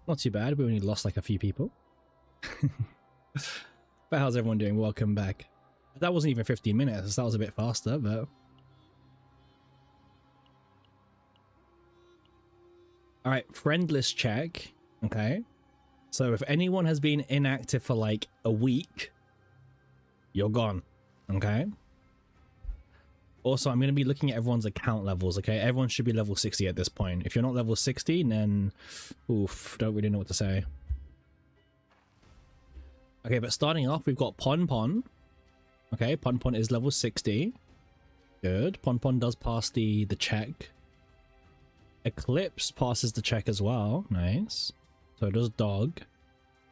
Not too bad. We only lost like a few people. But how's everyone doing? Welcome back. That wasn't even 15 minutes. That was a bit faster, but... Alright, friend list check. Okay. So if anyone has been inactive for like a week, you're gone. Okay. Also, I'm going to be looking at everyone's account levels, okay? Everyone should be level 60 at this point. If you're not level 60, then... Oof, don't really know what to say. Okay, but starting off, we've got Pon Pon. Okay, Pon Pon is level 60. Good. Pon Pon does pass the check. Eclipse passes the check as well. Nice. So does Dog.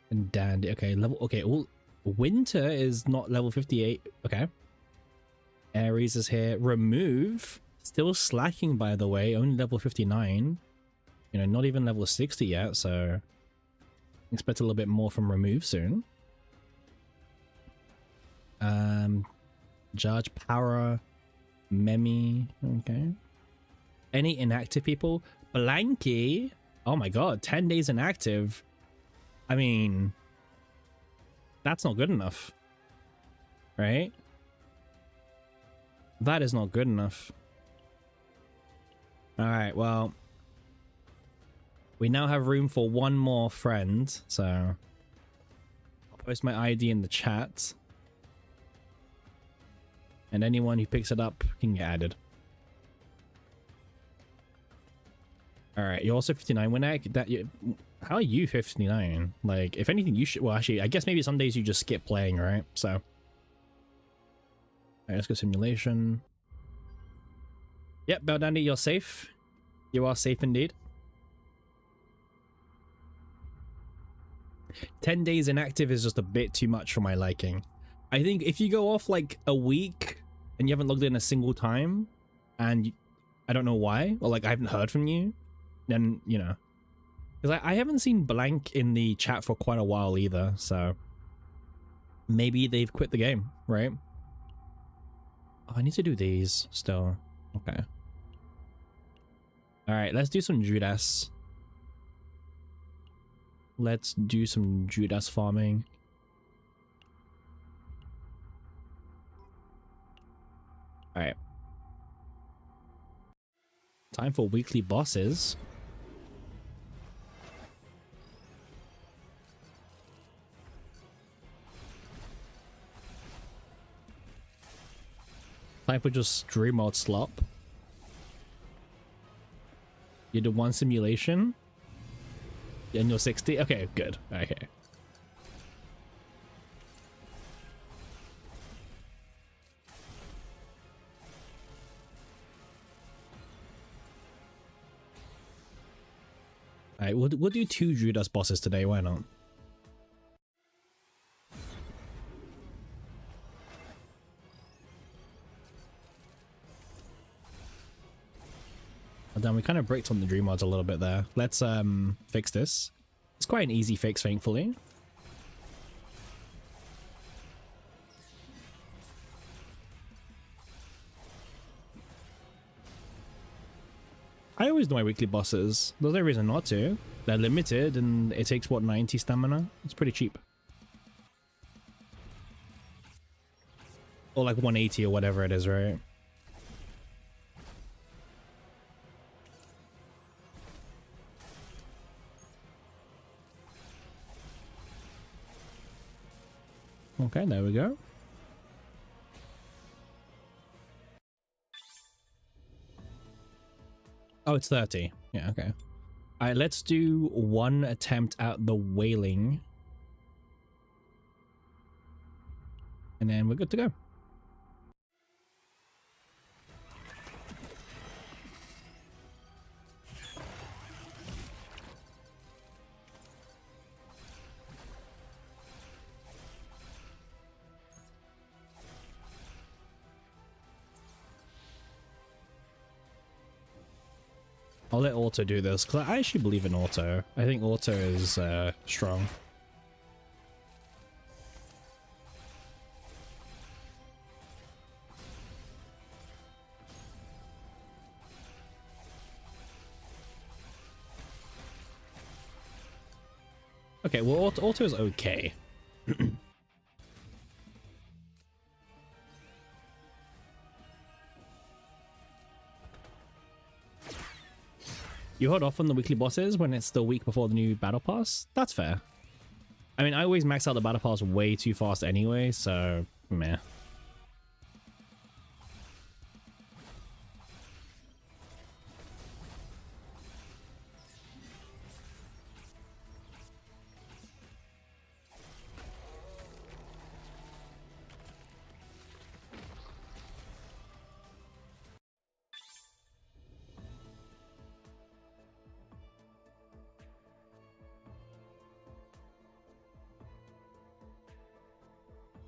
And Dandy. Okay, level... Okay, all... Winter is not level 58. Okay. Aries is here. Remove. Still slacking, by the way. Only level 59. You know, not even level 60 yet, so... Expect a little bit more from Remove soon. Judge, Para, Memi. Okay. Any inactive people? Blanky. Oh my god, 10 days inactive. I mean... That's not good enough. Right? That is not good enough. Alright, well... We now have room for one more friend, so... I'll post my ID in the chat. And anyone who picks it up can get added. Alright, you're also 59. How are you 59? Like, if anything, you should... Well, actually, I guess maybe some days you just skip playing, right? So... Alright, let's go simulation. Yep, Beldandy, you're safe. You are safe indeed. 10 days inactive is just a bit too much for my liking. I think if you go off like a week and you haven't logged in a single time and I don't know why, or like I haven't heard from you, then, you know. Because I haven't seen Blank in the chat for quite a while either, so maybe they've quit the game, right? Oh, I need to do these still. Okay. Alright, let's do some Judas. Let's do some Judas farming. Alright. Time for weekly bosses. Time for just stream mode slop. You did one simulation? And you're 60? Okay, good. Okay. Alright, we'll do 2 Judas bosses today, why not? And then we kind of bricked on the dream mods a little bit there. Let's fix this. It's quite an easy fix, thankfully. I always do my weekly bosses. There's no reason not to. They're limited and it takes, what, 90 stamina? It's pretty cheap. Or like 180 or whatever it is, right? Okay, there we go. Oh, it's 30. Yeah, okay. Alright, let's do 1 attempt at the Wailing. And then we're good to go. I'll let Auto do this, because I actually believe in Auto. I think Auto is strong. Okay, well, auto is okay. You hold off on the weekly bosses when it's the week before the new battle pass? That's fair. I mean, I always max out the battle pass way too fast anyway, so meh.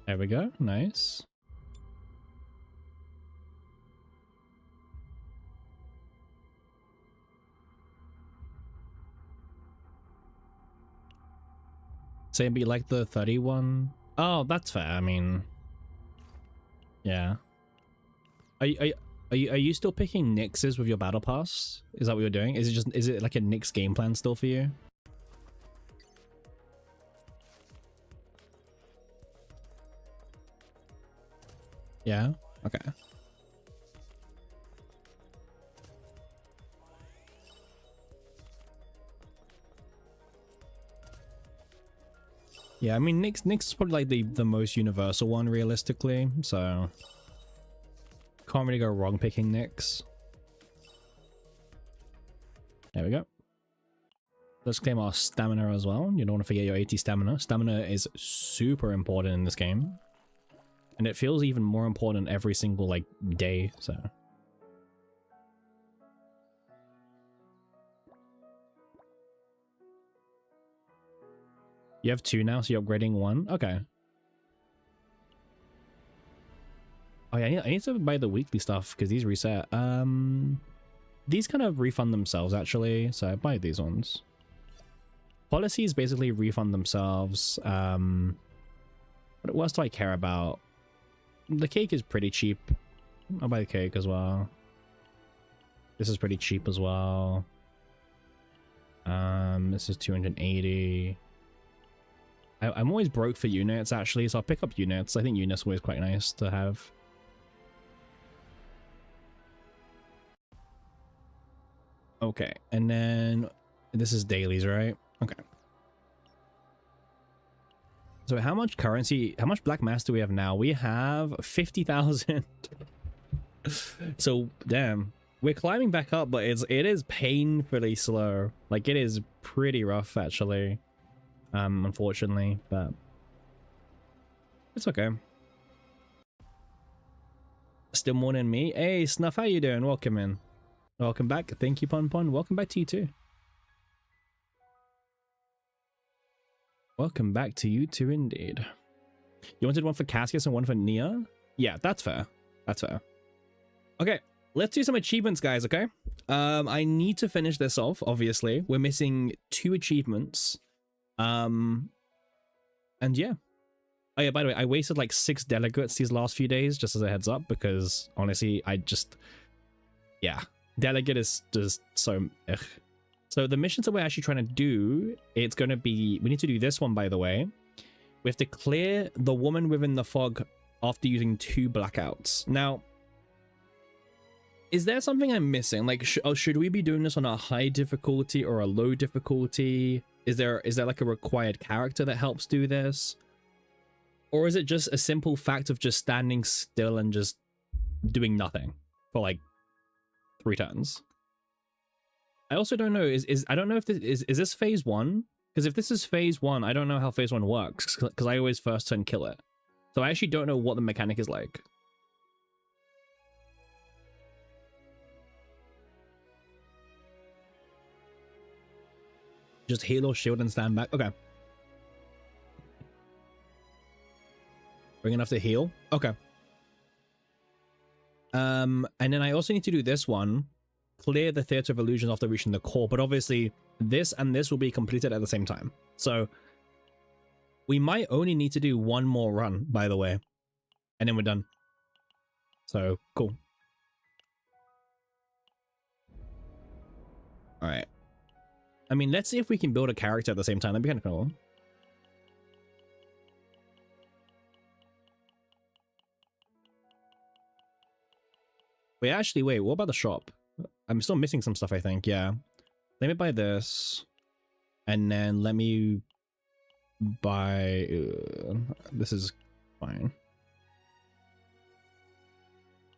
There we go. Nice. Say it'd be like the 31. Oh, that's fair. I mean, yeah. Are you still picking Nyx's with your battle pass? Is that what you're doing? Is it like a Nyx game plan still for you? Yeah. Okay. Yeah, I mean, Nyx is probably like the most universal one realistically, so can't really go wrong picking Nyx. There we go. Let's claim our stamina as well. You don't want to forget your 80 stamina. Stamina is super important in this game, and it feels even more important every single like day. So. You have 2 now, so you're upgrading 1? Okay. Oh yeah, I need to buy the weekly stuff because these reset. These kind of refund themselves actually, so I buy these ones. Policies basically refund themselves. What else do I care about? The cake is pretty cheap. I'll buy the cake as well. This is pretty cheap as well. This is 280. I'm always broke for units actually, so I'll pick up units. I think units are always quite nice to have. Okay, and then this is dailies, right? Okay. So how much currency, how much black mass do we have now? We have 50,000. So damn, we're climbing back up, but it is painfully slow. Like it is pretty rough actually. Unfortunately, but it's okay. Still more than me. Hey, Snuff, how you doing? Welcome in. Welcome back. Thank you, Pun Pun. Welcome back to you too. Welcome back to you too, indeed. You wanted one for Cassius and one for Nia? Yeah, that's fair. That's fair. Okay, let's do some achievements, guys, okay? I need to finish this off, obviously. We're missing 2 achievements. And yeah. Oh yeah, by the way, I wasted like 6 delegates these last few days, just as a heads up, because honestly, yeah, delegate is just so ugh. So the missions that we're actually trying to do, it's going to be, we need to do this one, by the way. We have to clear the woman within the fog after using 2 blackouts. Now, is there something I'm missing? Like, should we be doing this on a high difficulty or a low difficulty? Is there like a required character that helps do this? Or is it just a simple fact of just standing still and just doing nothing for like 3 turns? I also don't know, I don't know if this is this phase 1? Because if this is phase 1, I don't know how phase 1 works, because I always first turn kill it. So I actually don't know what the mechanic is like. Just heal or shield and stand back. Okay. Bring enough to heal. Okay. And then I also need to do this one. Clear the Theater of Illusions after reaching the core. But obviously, this and this will be completed at the same time. So we might only need to do 1 more run, by the way. And then we're done. So, cool. Alright. I mean, let's see if we can build a character at the same time. That'd be kind of cool. Wait, actually, wait, what about the shop? I'm still missing some stuff, I think. Yeah. Let me buy this. And then let me buy... this is fine.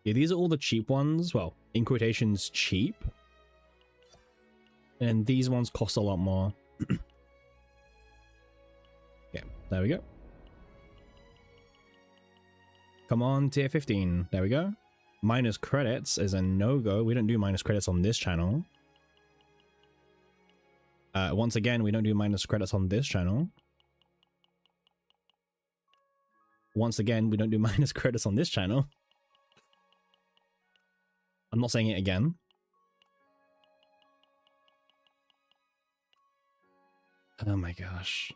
Yeah, these are all the cheap ones. Well, in quotations, cheap. And these ones cost a lot more. Yeah, there we go. Come on, tier 15. There we go. Minus credits is a no-go. We don't do minus credits on this channel. Once again, we don't do minus credits on this channel. Once again, we don't do minus credits on this channel. I'm not saying it again. Oh my gosh.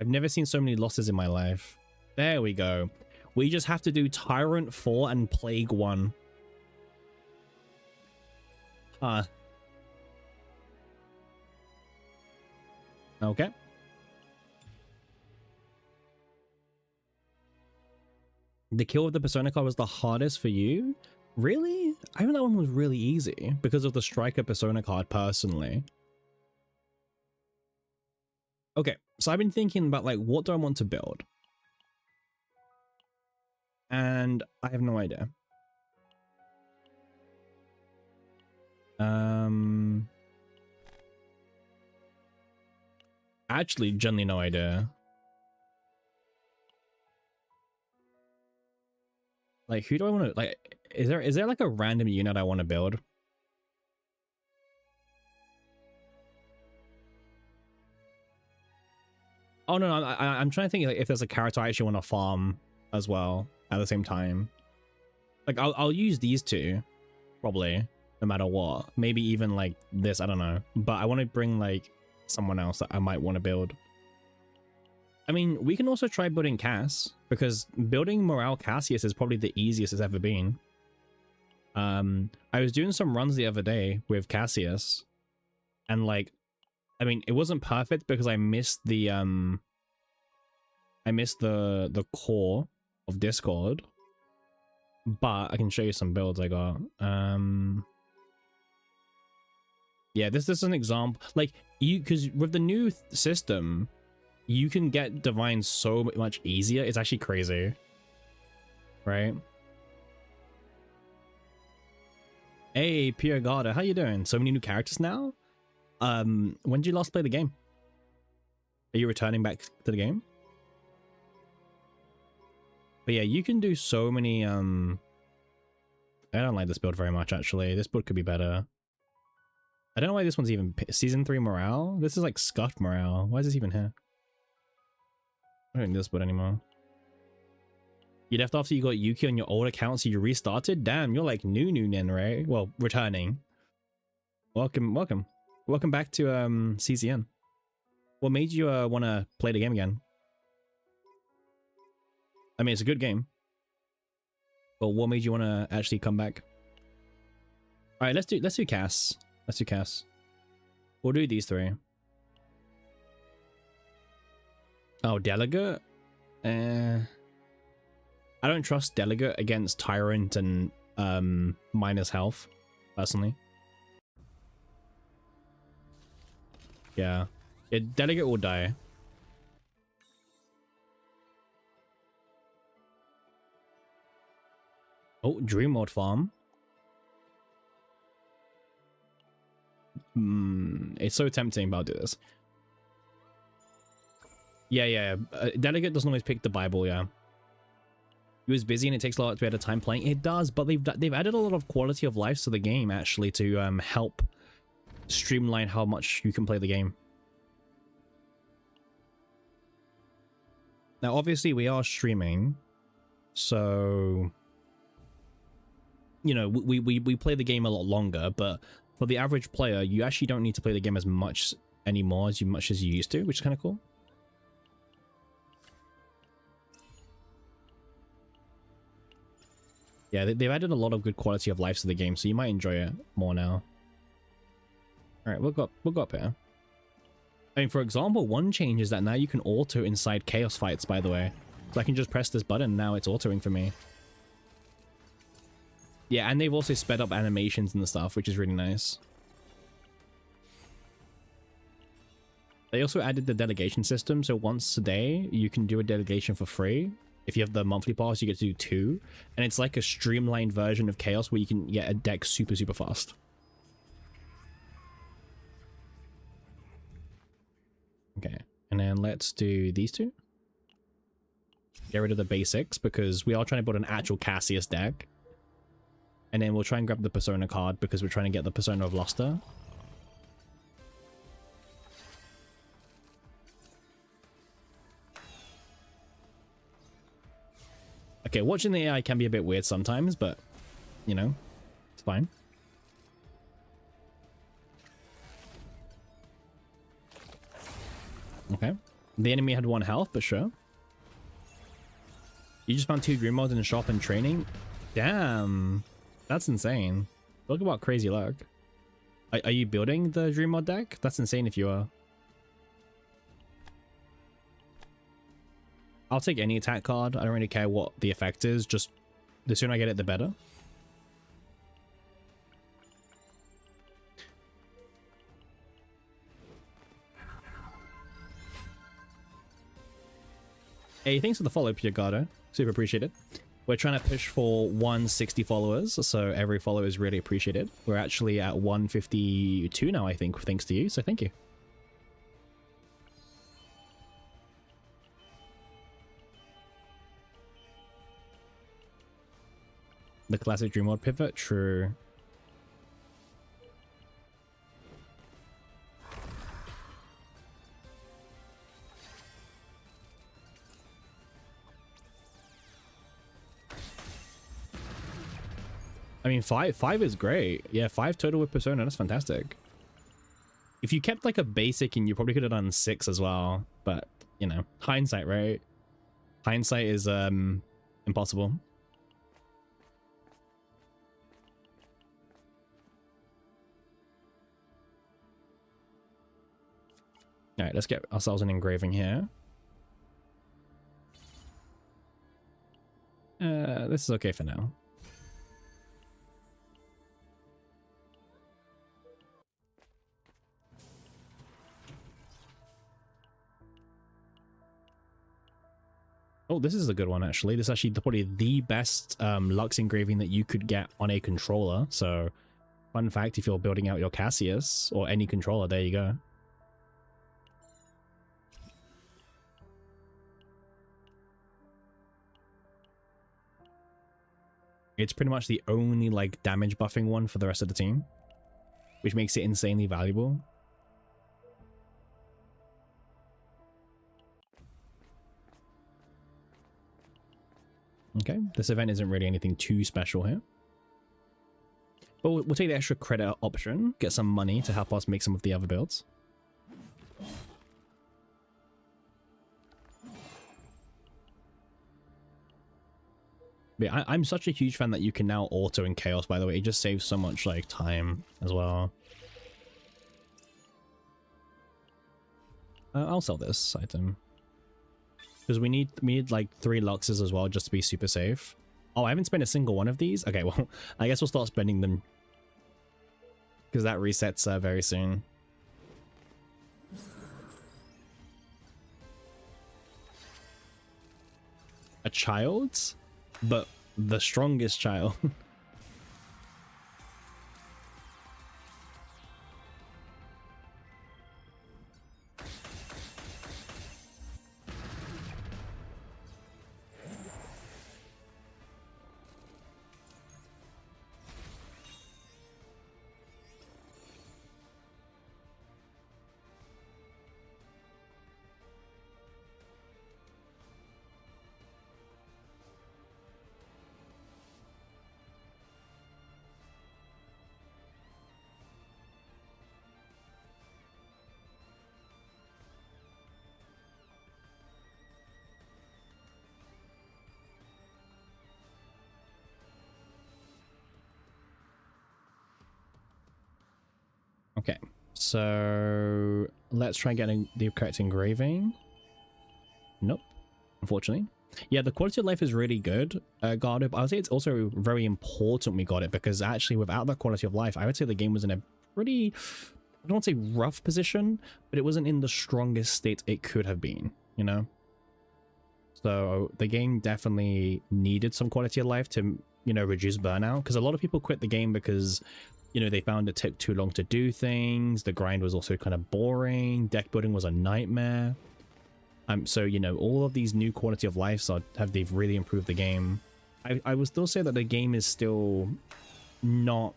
I've never seen so many losses in my life. There we go. We just have to do Tyrant 4 and Plague 1. Huh. Okay. The kill of the Persona card was the hardest for you? Really? I think that one was really easy because of the Striker Persona card personally. Okay, so I've been thinking about like, what do I want to build? And I have no idea. Actually, generally no idea. Like, who do I want to, like, is there like a random unit I want to build? Oh no, I'm trying to think like if there's a character I actually want to farm as well at the same time. Like I'll use these two probably no matter what. Maybe even like this, I don't know. But I want to bring like someone else that I might want to build. I mean, we can also try building Cass because building Morale Cassius is probably the easiest it's ever been. I was doing some runs the other day with Cassius and like, I mean, it wasn't perfect because I missed the core of Discord, but I can show you some builds I got. Yeah, this is an example. Like because with the new system, you can get Divine so much easier. It's actually crazy, right? Hey, Pierre Garda, how you doing? So many new characters now. When did you last play the game? Are you returning back to the game? But yeah, you can do so many, I don't like this build very much, actually. This build could be better. I don't know why this one's even Season 3 morale. This is like scuffed morale. Why is this even here? I don't need this build anymore. You left after you got Yuki on your old account, so you restarted? Damn, you're like new then, right? Well, returning. Welcome back to CCN. What made you want to play the game again? I mean, it's a good game, but what made you want to actually come back? All right, let's do Cass. Let's do Cass. We'll do these three. Oh, Delegate. I don't trust Delegate against Tyrant and minus health, personally. Yeah, Delegate will die. Oh, Dream Mode Farm. It's so tempting, but I'll do this. Yeah. Delegate doesn't always pick the Bible, yeah. He was busy and it takes a lot to be at a time playing. It does, but they've added a lot of quality of life to the game, actually, to help streamline how much you can play the game. Now, obviously, we are streaming, so... You know, we play the game a lot longer, but for the average player, you actually don't need to play the game as much anymore as you used to, which is kind of cool. Yeah, they've added a lot of good quality of life to the game, so you might enjoy it more now. All right, we'll go up here. I mean, for example, one change is that now you can auto inside chaos fights, by the way. So I can just press this button, now it's autoing for me. Yeah, and they've also sped up animations and stuff, which is really nice. They also added the delegation system, so once a day you can do a delegation for free. If you have the monthly pass, you get to do 2, and it's like a streamlined version of Chaos where you can get a deck super fast. Okay, and then let's do these two. Get rid of the basics because we are trying to build an actual Cassius deck. And then we'll try and grab the Persona card because we're trying to get the Persona of Luster. Okay, watching the AI can be a bit weird sometimes, but, you know, it's fine. Okay. The enemy had 1 health, but sure. You just found 2 Dream Mods in the shop and training? Damn. That's insane. Talk about crazy luck. Are you building the Dream Mod deck? That's insane if you are. I'll take any attack card. I don't really care what the effect is. Just the sooner I get it, the better. Hey, thanks for the follow, Piagado. Super appreciated. We're trying to push for 160 followers, so every follow is really appreciated. We're actually at 152 now, I think, thanks to you, so thank you. The classic Dream World pivot, true. I mean, five is great. Yeah, 5 total with Persona, that's fantastic. If you kept like a basic, and you probably could have done 6 as well, but you know, hindsight, right? Hindsight is impossible. All right, let's get ourselves an engraving here. This is okay for now. Oh, this is a good one, actually. This is actually probably the best Lux engraving that you could get on a controller. So, fun fact, if you're building out your Cassius or any controller, there you go. It's pretty much the only, like, damage buffing one for the rest of the team, which makes it insanely valuable. Okay, this event isn't really anything too special here. But we'll take the extra credit option, get some money to help us make some of the other builds. But yeah, I'm such a huge fan that you can now auto in Chaos, by the way. It just saves so much, like, time as well. I'll sell this item. Because we need like 3 Luxes as well, just to be super safe. Oh, I haven't spent a single one of these? Okay, well, I guess we'll start spending them. Because that resets very soon. A child? But the strongest child. Okay, so let's try getting the correct engraving. Nope, unfortunately. Yeah, the quality of life is really good, Gardo, but I would say it's also very important we got it, because actually without that quality of life, I would say the game was in a pretty, I don't want to say rough position, but it wasn't in the strongest state it could have been, you know? So the game definitely needed some quality of life to, you know, reduce burnout, because a lot of people quit the game because, you know, they found it took too long to do things, the grind was also kind of boring, deck building was a nightmare. So, you know, all of these new quality of lives they've really improved the game. I would still say that the game is still not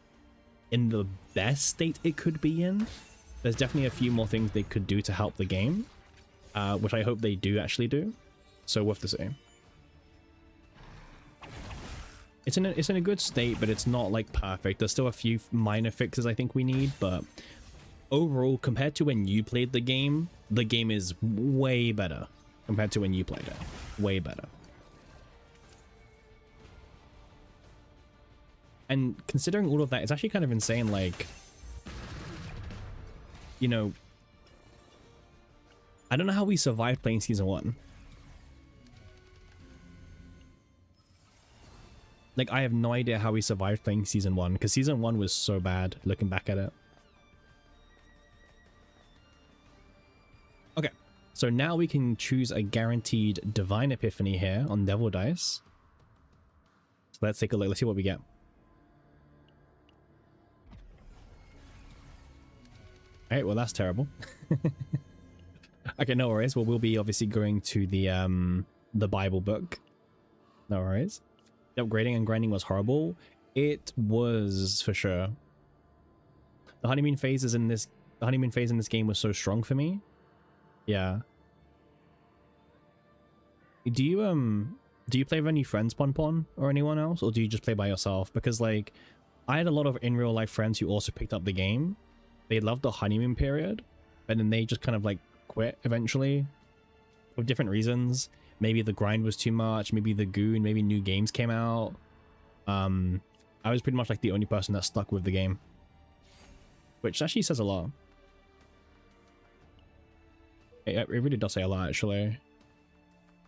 in the best state it could be in. There's definitely a few more things they could do to help the game, which I hope they do actually do. So worth the same. It's in a good state, but it's not like perfect. There's still a few minor fixes I think we need, but overall, compared to when you played the game is way better compared to when you played it. Way better. And considering all of that, it's actually kind of insane, like, you know, I don't know how we survived playing Season 1. Like, I have no idea how we survived playing Season 1, because Season 1 was so bad, looking back at it. Okay, so now we can choose a guaranteed Divine Epiphany here on Devil Dice. So let's take a look, let's see what we get. Alright, well that's terrible. Okay, no worries. Well, we'll be obviously going to the Bible book. No worries. The upgrading and grinding was horrible. It was, for sure. The honeymoon phase in this game was so strong for me. Yeah. Do you play with any friends, Pon, or anyone else, or do you just play by yourself? Because like, I had a lot of in real life friends who also picked up the game. They loved the honeymoon period, and then they just kind of like quit eventually for different reasons. Maybe the grind was too much, maybe the goon, maybe new games came out. I was pretty much like the only person that stuck with the game, which actually says a lot. It really does say a lot, actually.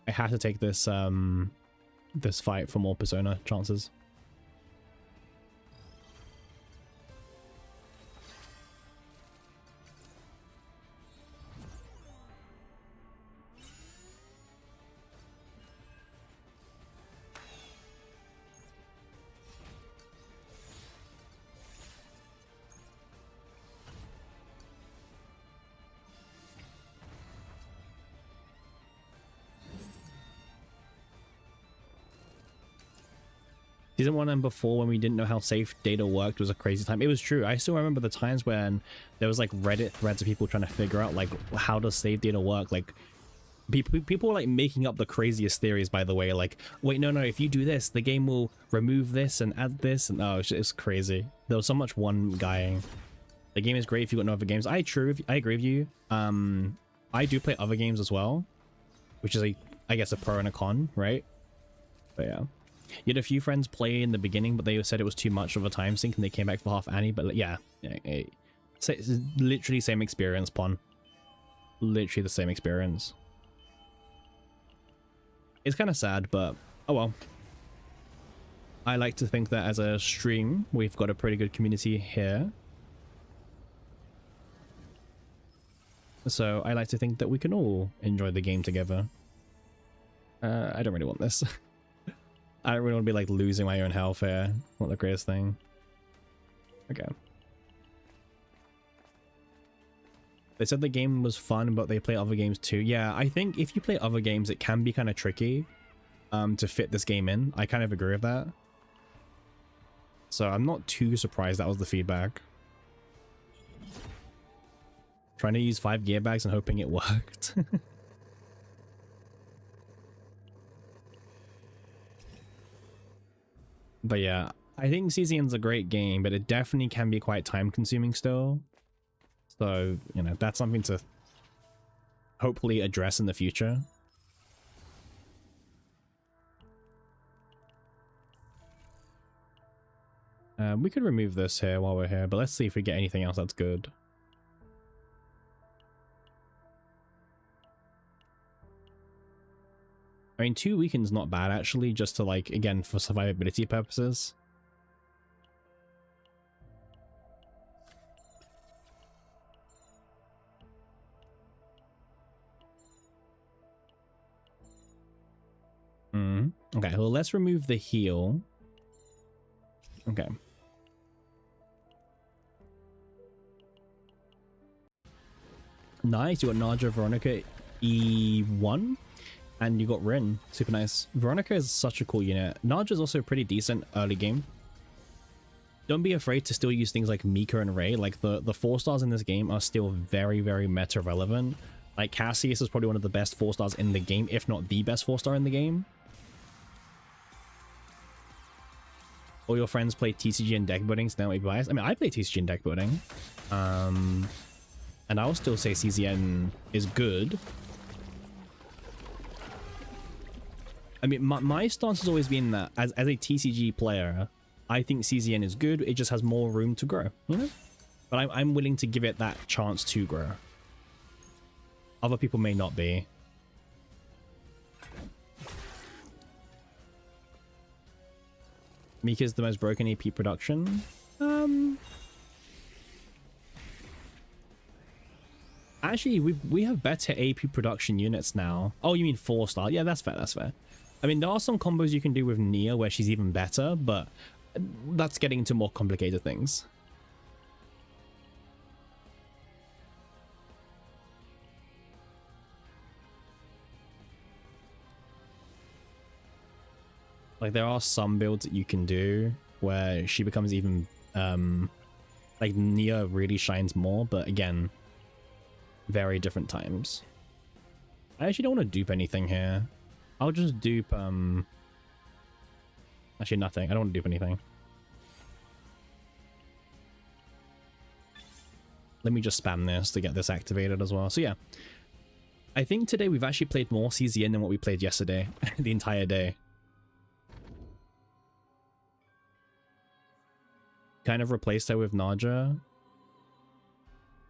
I had to take this this fight for more Persona chances. Season 1 and before, when we didn't know how safe data worked, was a crazy time. It was true. I still remember the times when there was like Reddit threads of people trying to figure out like how does save data work. Like people were like making up the craziest theories, by the way. Like, wait, no, if you do this, the game will remove this and add this. And oh, it's crazy. There was so much one guying. The game is great if you got no other games. I agree with you. I do play other games as well, which is I guess a pro and a con, right? But yeah. You had a few friends play in the beginning, but they said it was too much of a time sink and they came back for half Annie. But yeah, it's literally same experience, Pon. Literally the same experience. It's kind of sad, but oh well. I like to think that as a stream, we've got a pretty good community here. So I like to think that we can all enjoy the game together. I don't really want this. I don't really want to be like losing my own health here. Not the greatest thing. Okay. They said the game was fun, but they play other games too. Yeah, I think if you play other games, it can be kind of tricky to fit this game in. I kind of agree with that. So I'm not too surprised that was the feedback. Trying to use 5 gear bags and hoping it worked. But yeah, I think CZN's a great game, but it definitely can be quite time consuming still. So, you know, that's something to hopefully address in the future. We could remove this here while we're here, but let's see if we get anything else that's good. I mean, 2 weakens not bad actually, just to like, again, for survivability purposes. Okay, well, let's remove the heal. Okay. Nice, you got Naja, Veronica, E1, and you got Rin. Super nice. Veronica is such a cool unit. Naja is also pretty decent early game. Don't be afraid to still use things like Mika and Ray. Like the 4-stars in this game are still very, very meta relevant. Like Cassius is probably one of the best 4-stars in the game, if not the best 4-star in the game. All your friends play TCG and deck building, so they might be biased. I mean, I play TCG and deck building. And I'll still say CZN is good. I mean, my stance has always been that as a TCG player, I think CZN is good. It just has more room to grow, you know? But I'm willing to give it that chance to grow. Other people may not be. Mika's the most broken AP production. Actually, we have better AP production units now. Oh, you mean 4-star? Yeah, that's fair, that's fair. I mean, there are some combos you can do with Nia where she's even better, but that's getting into more complicated things. Like, there are some builds that you can do where she becomes even, like, Nia really shines more, but again, very different times. I actually don't want to dupe anything here. I'll just dupe, actually nothing. I don't want to dupe anything. Let me just spam this to get this activated as well. So yeah, I think today we've actually played more CZN than what we played yesterday, the entire day. Kind of replaced her with Naja.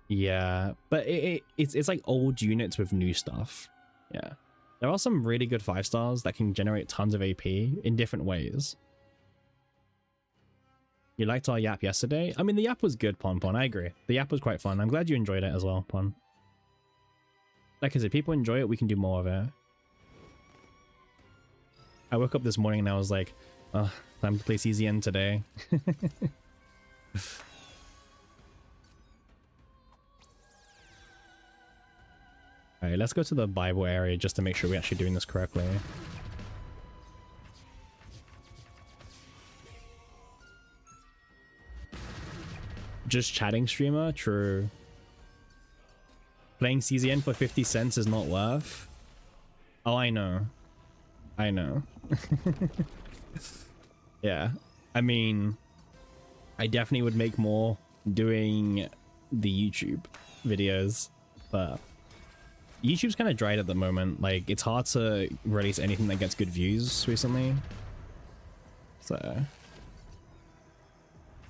Yeah, but it's like old units with new stuff. Yeah. There are some really good 5-stars that can generate tons of AP in different ways. You liked our Yap yesterday? I mean, the Yap was good, Pon. I agree. The Yap was quite fun. I'm glad you enjoyed it as well, Pon. Like I said, people enjoy it, we can do more of it. I woke up this morning and I was like, oh, time to play CZN today. Alright, let's go to the Bible area just to make sure we're actually doing this correctly. Just chatting streamer? True. Playing CZN for 50 cents is not worth. Oh, I know. I know. Yeah. I mean, I definitely would make more doing the YouTube videos, but YouTube's kind of dried at the moment. Like, it's hard to release anything that gets good views recently. So,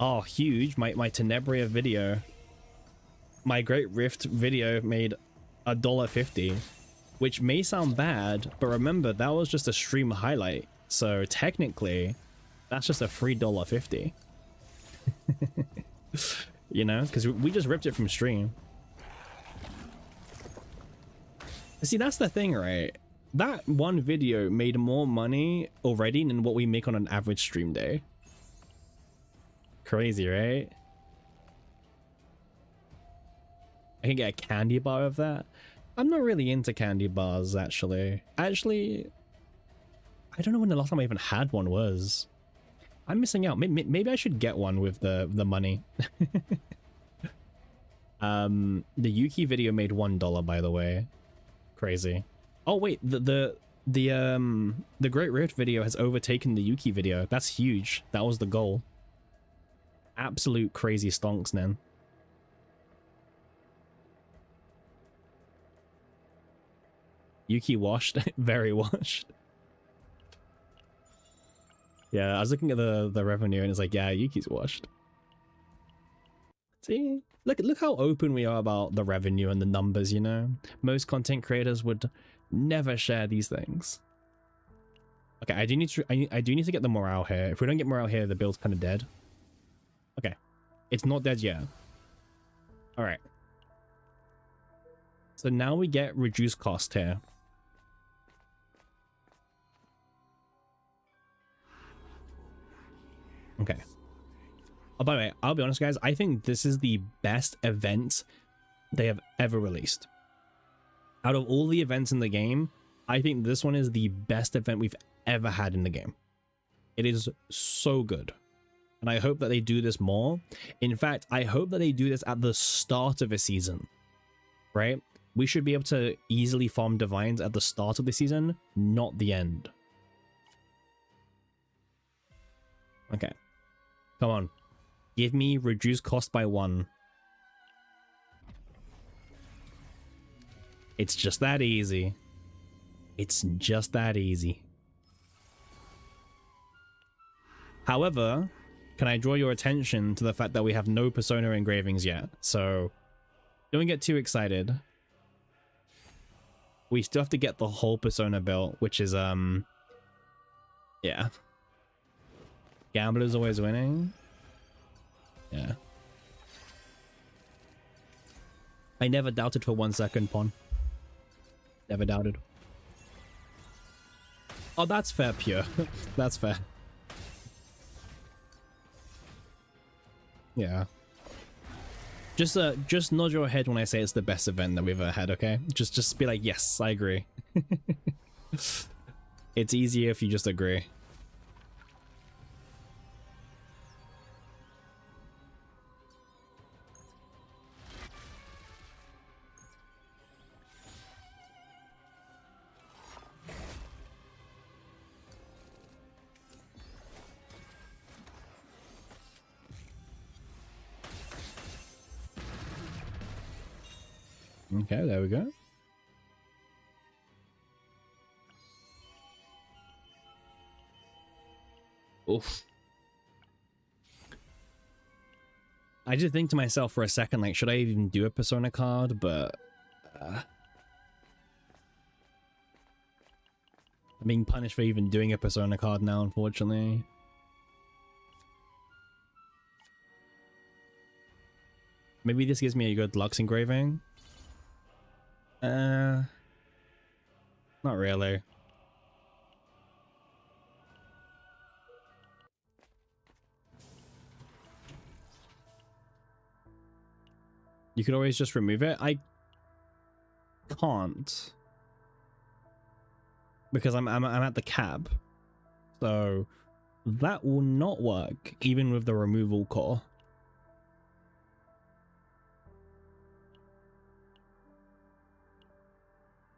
oh, huge. My Tenebria video, my Great Rift video made $1.50, which may sound bad, but remember that was just a stream highlight. So technically, that's just a free $1.50. You know, because we just ripped it from stream. See, that's the thing, right? That one video made more money already than what we make on an average stream day. Crazy, right? I can get a candy bar of that. I'm not really into candy bars, actually. Actually, I don't know when the last time I even had one was. I'm missing out. Maybe I should get one with the money. The Yuki video made $1, by the way. Crazy. Oh wait, the Great Rift video has overtaken the Yuki video. That's huge. That was the goal. Absolute crazy stonks, man. Yuki washed. Very washed. Yeah, I was looking at the revenue and it's like, yeah, Yuki's washed. See, look how open we are about the revenue and the numbers, you know? Most content creators would never share these things. Okay, I do need to I do need to get the morale here. If we don't get morale here, the build's kind of dead. Okay, it's not dead yet. All right. So now we get reduced cost here. Okay. Oh, by the way, I'll be honest, guys. I think this is the best event they have ever released. Out of all the events in the game, I think this one is the best event we've ever had in the game. It is so good. And I hope that they do this more. In fact, I hope that they do this at the start of a season, right? We should be able to easily farm divines at the start of the season, not the end. Okay. Come on. Give me reduced cost by 1. It's just that easy. It's just that easy. However, can I draw your attention to the fact that we have no persona engravings yet? So don't get too excited. We still have to get the whole persona built, which is yeah. Gambler's always winning. Yeah. I never doubted for 1 second, Pon. Never doubted. Oh, that's fair, Pure. That's fair. Yeah. Just nod your head when I say it's the best event that we've ever had, okay? Just be like, yes, I agree. It's easier if you just agree. Okay, there we go. Oof. I did think to myself for a second, like, should I even do a persona card? But I'm being punished for even doing a persona card now, unfortunately. Maybe this gives me a good Lux engraving. Not really. You could always just remove it. I can't because I'm at the cap, so that will not work even with the removal core.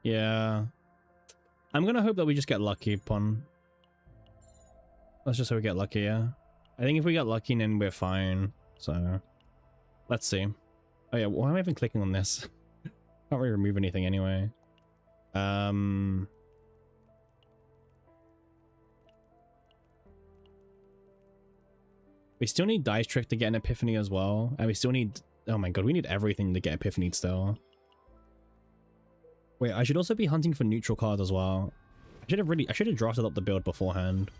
Yeah, I'm gonna hope that we just get lucky, Pon. Let's just hope we get lucky. Yeah, I think if we get lucky, then we're fine. So let's see. Oh yeah, why am I even clicking on this? Can't really remove anything anyway. We still need Dice Trick to get an Epiphany as well. And we still need... Oh my god, we need everything to get Epiphany still. Wait, I should also be hunting for neutral cards as well. I should have drafted up the build beforehand.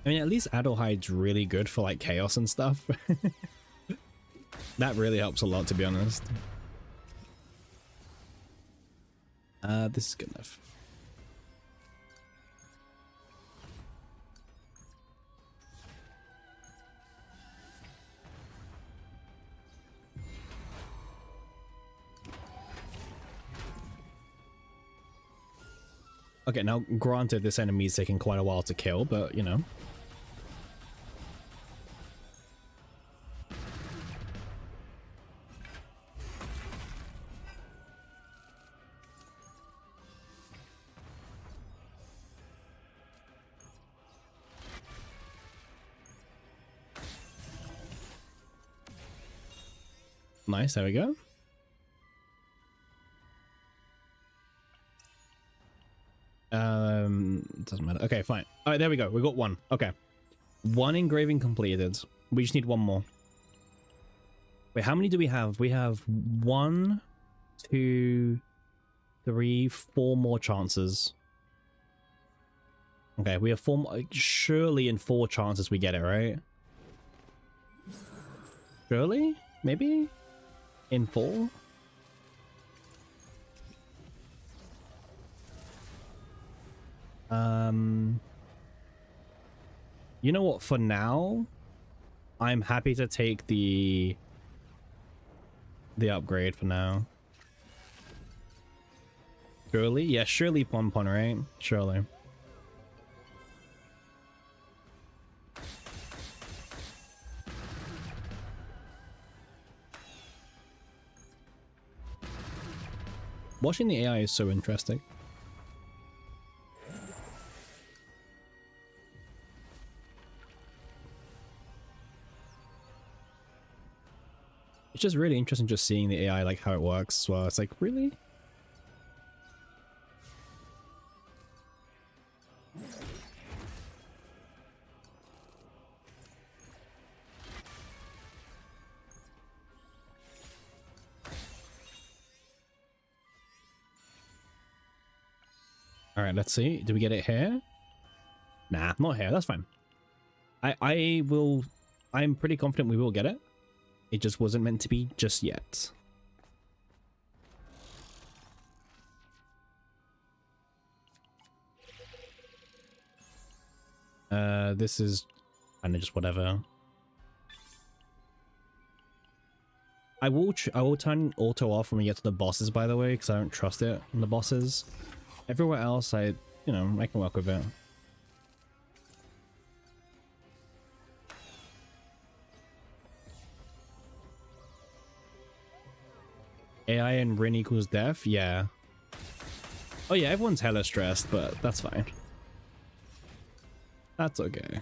I mean, at least Adelhide's really good for, like, chaos and stuff. That really helps a lot, to be honest. This is good enough. Okay, now, granted, this enemy is taking quite a while to kill, but, you know. Nice, there we go. doesn't matter. Okay, fine. All right, there we go. We got one. Okay. One engraving completed. We just need one more. Wait, how many do we have? We have 1, 2, 3, 4 more chances. Okay, we have 4 more. Surely in 4 chances we get it, right? Surely? Maybe? In 4? You know what? For now, I'm happy to take the upgrade for now. Surely? Yeah, surely Pompon, right? Surely. Watching the AI is so interesting. It's just really interesting just seeing the AI, like how it works as well. It's like, really? All right, let's see. Do we get it here? Nah, not here. That's fine. I'm pretty confident we will get it. It just wasn't meant to be just yet. This is kind of just whatever. I will turn auto off when we get to the bosses, by the way, because I don't trust it on the bosses. Everywhere else, I can work with it. AI and Rin equals death? Yeah. Oh yeah, everyone's hella stressed, but that's fine. That's okay.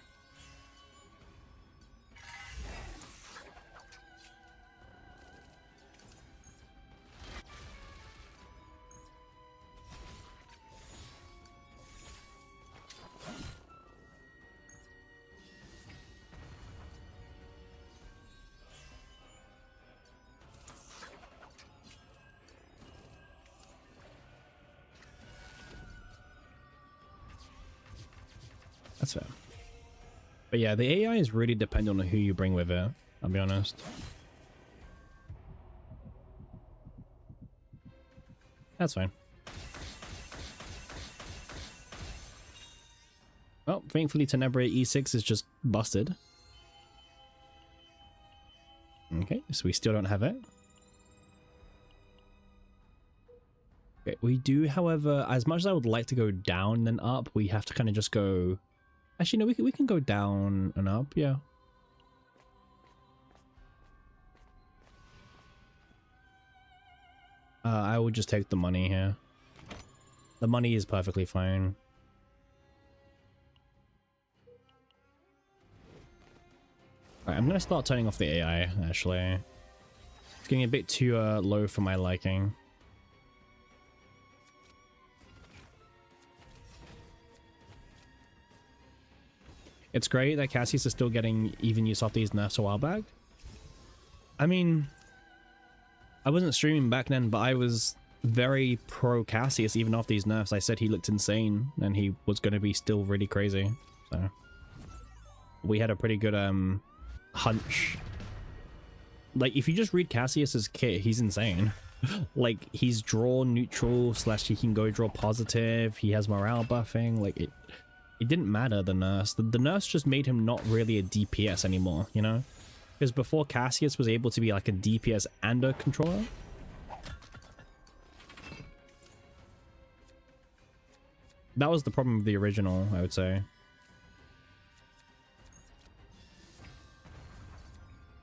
That's fair. But yeah, the AI is really dependent on who you bring with it, I'll be honest. That's fine. Well, thankfully Tenebrae E6 is just busted. Okay, so we still don't have it. Okay, we do, however, as much as I would like to go down and up, we have to kind of just go... Actually, no, we can go down and up, yeah. I would just take the money here. The money is perfectly fine. Alright, I'm gonna start turning off the AI, actually. It's getting a bit too low for my liking. It's great that Cassius is still getting even use off these nerfs a while back. I mean, I wasn't streaming back then, but I was very pro Cassius even off these nerfs. I said he looked insane and he was going to be still really crazy. So we had a pretty good hunch. Like, if you just read Cassius's kit, he's insane. Like, he's draw neutral / he can go draw positive. He has morale buffing. Like, it didn't matter, the nurse. The nurse just made him not really a DPS anymore, you know? Because before, Cassius was able to be like a DPS and a controller. That was the problem with the original, I would say.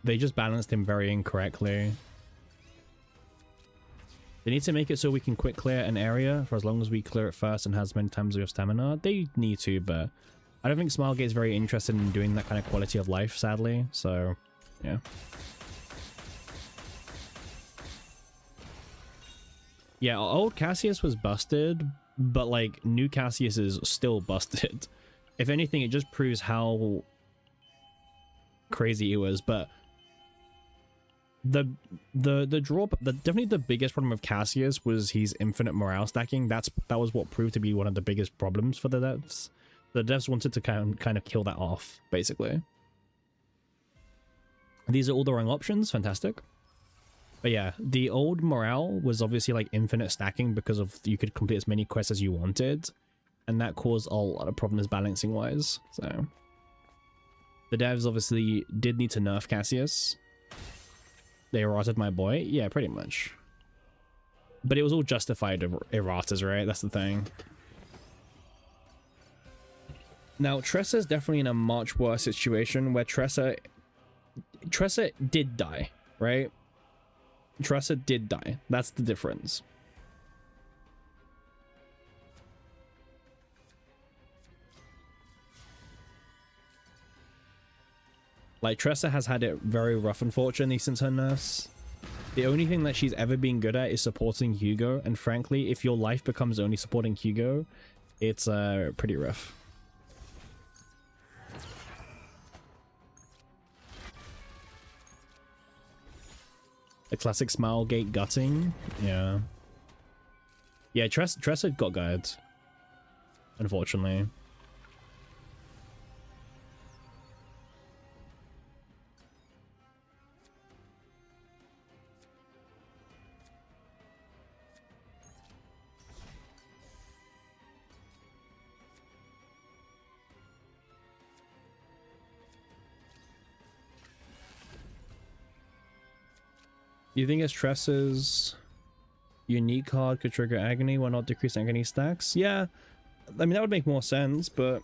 They just balanced him very incorrectly. They need to make it so we can quick clear an area for as long as we clear it first and has many times we have stamina. They need to, but I don't think Smilegate is very interested in doing that kind of quality of life, sadly. So, yeah. Yeah, old Cassius was busted, but like new Cassius is still busted. If anything, it just proves how crazy it was. But the definitely the biggest problem with Cassius was his infinite morale stacking. That was what proved to be one of the biggest problems for the devs. The devs wanted to kind of kill that off, basically. These are all the wrong options. Fantastic. But yeah, the old morale was obviously like infinite stacking because of you could complete as many quests as you wanted, and that caused a lot of problems balancing wise. So the devs obviously did need to nerf Cassius. They errated my boy. Yeah, pretty much. But it was all justified erratas, right? That's the thing. Now, Tressa's definitely in a much worse situation where Tressa did die, right? Tressa did die. That's the difference. Like, Tressa has had it very rough, unfortunately, since her nerfs. The only thing that she's ever been good at is supporting Hugo, and frankly, if your life becomes only supporting Hugo, it's pretty rough. The classic smile gate gutting. Yeah. Yeah, Tressa got gutted, unfortunately. You think as Tressa's unique card could trigger agony while not decrease agony stacks? Yeah, I mean that would make more sense, but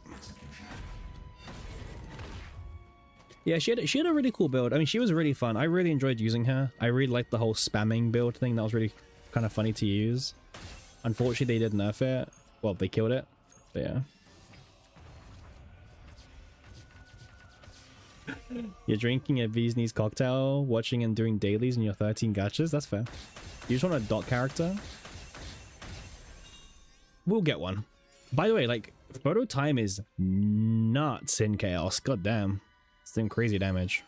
yeah, she had a really cool build. I mean, she was really fun. I really enjoyed using her. I really liked the whole spamming build thing. That was really kind of funny to use. Unfortunately, they did nerf it. Well, they killed it, but yeah. You're drinking a Viesney's cocktail, watching and doing dailies in your 13 gachas? That's fair. You just want a dot character? We'll get one. By the way, like, photo time is nuts in Chaos. God damn. It's doing crazy damage.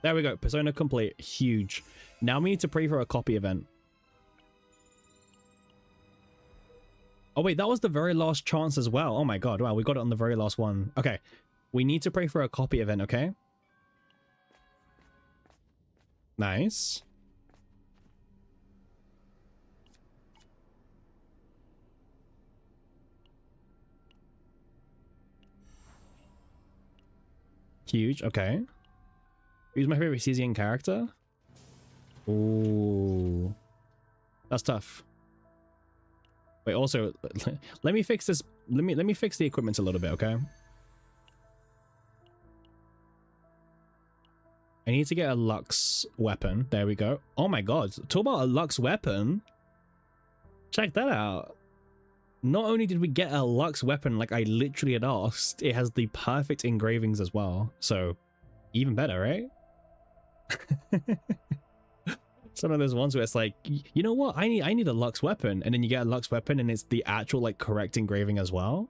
There we go. Persona complete. Huge. Now we need to pray for a copy event. Oh wait, that was the very last chance as well. Oh my god. Wow, we got it on the very last one. Okay. We need to pray for a copy event, okay? Nice. Huge, okay. Who's my favorite Cesian character? Ooh. That's tough. Wait, also, let me fix this. Let me fix the equipment a little bit, okay? I need to get a Lux weapon. There we go. Oh my god. Talk about a Lux weapon. Check that out. Not only did we get a Lux weapon like I literally had asked, it has the perfect engravings as well. So, even better, right? It's one of those ones where it's like, you know what? I need a Lux weapon. And then you get a Lux weapon and it's the actual like correct engraving as well.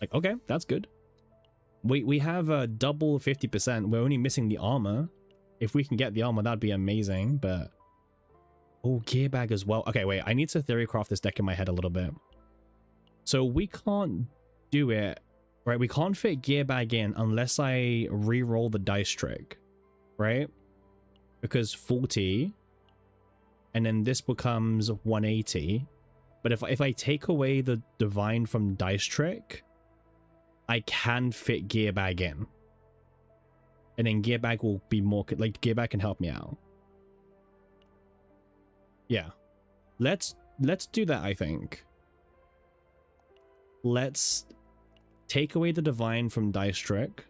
Like, okay, that's good. We have a double 50%. We're only missing the armor. If we can get the armor, that'd be amazing, but... Oh, gear bag as well. Okay, wait. I need to theory craft this deck in my head a little bit. So we can't do it, right? We can't fit gear bag in unless I re-roll the dice trick, right? Because 40, and then this becomes 180. But if I take away the divine from dice trick, I can fit gear bag in, and then gear bag will be more like gear bag can help me out. Yeah, let's do that. I think let's take away the divine from dice trick.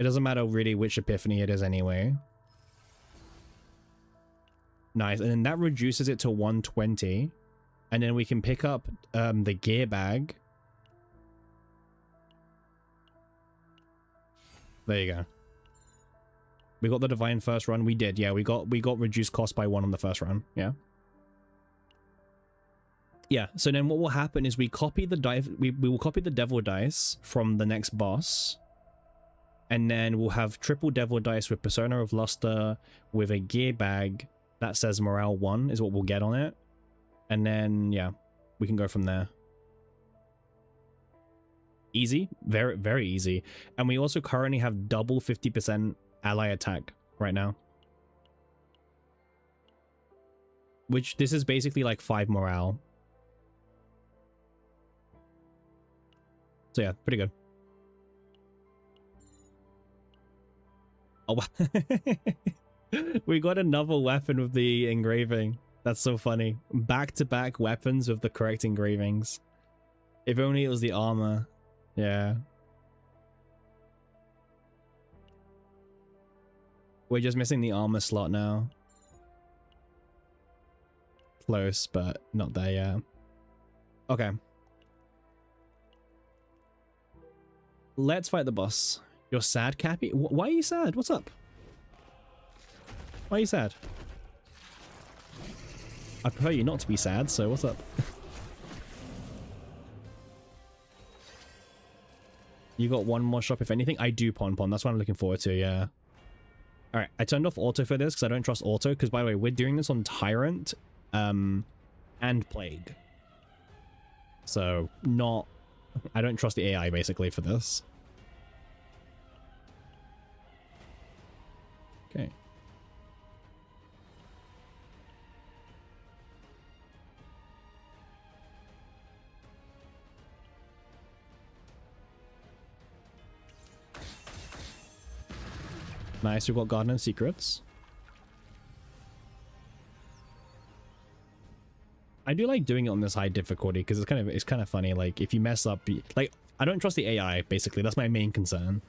It doesn't matter really which epiphany it is anyway. Nice, and then that reduces it to 120, and then we can pick up the gear bag, There you go. We got the divine first run. We did, yeah. We got reduced cost by 1 on the first run. Yeah. Yeah. So then what will happen is we copy the dive. We will copy the devil dice from the next boss, and then we'll have triple devil dice with Persona of Luster with a gear bag that says morale 1 is what we'll get on it, and then yeah, we can go from there. Easy, very, very easy. And we also currently have double 50% ally attack right now, which this is basically like 5 morale. So yeah, pretty good. Oh, we got another weapon with the engraving. That's so funny. Back-to-back weapons with the correct engravings. If only it was the armor. Yeah. We're just missing the armor slot now. Close, but not there yet. Okay. Let's fight the boss. You're sad, Cappy? Why are you sad? What's up? Why are you sad? I prefer you not to be sad, so what's up? You got one more shop if anything? I do, Pon. That's what I'm looking forward to, yeah. Alright, I turned off auto for this because I don't trust auto, because by the way, we're doing this on Tyrant and Plague. So, not... I don't trust the AI, basically, for this. Okay. Nice, we've got Garden Secrets. I do like doing it on this high difficulty because it's kind of funny. Like if you mess up, like I don't trust the AI. Basically, that's my main concern.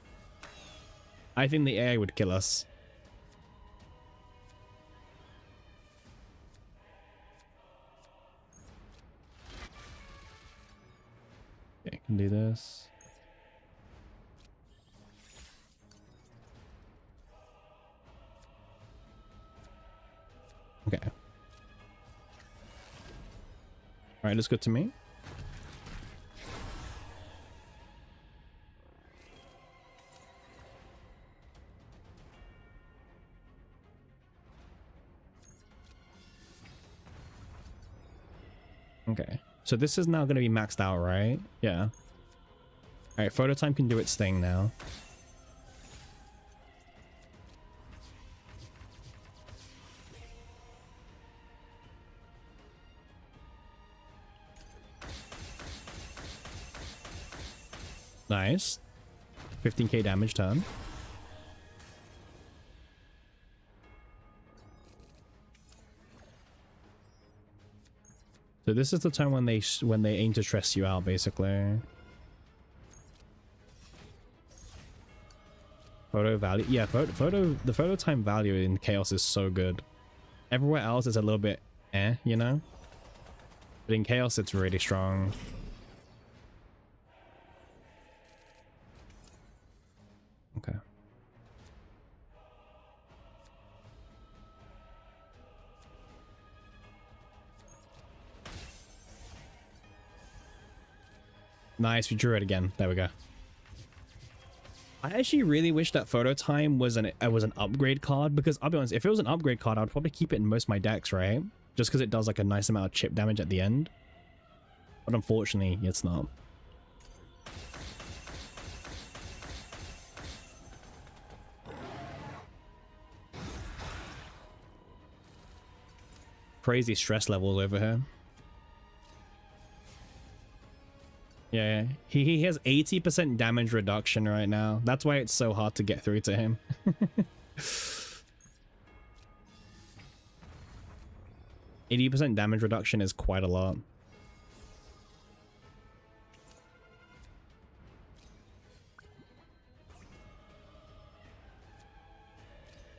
I think the AI would kill us. Okay, can do this. Okay. Alright, looks good to me. Okay. So this is now going to be maxed out, right? Yeah. Alright, photo time can do its thing now. Nice. 15k damage turn. So this is the time when they aim to stress you out, basically. Photo value, yeah. The photo time value in Chaos is so good. Everywhere else is a little bit you know. But in Chaos, it's really strong. Okay. Nice, we drew it again. There we go. I actually really wish that photo time was an upgrade card, because I'll be honest, if it was an upgrade card, I'd probably keep it in most of my decks, right? Just because it does like a nice amount of chip damage at the end. But unfortunately, it's not. Crazy stress levels over here. Yeah, he has 80% damage reduction right now. That's why it's so hard to get through to him. 80% damage reduction is quite a lot.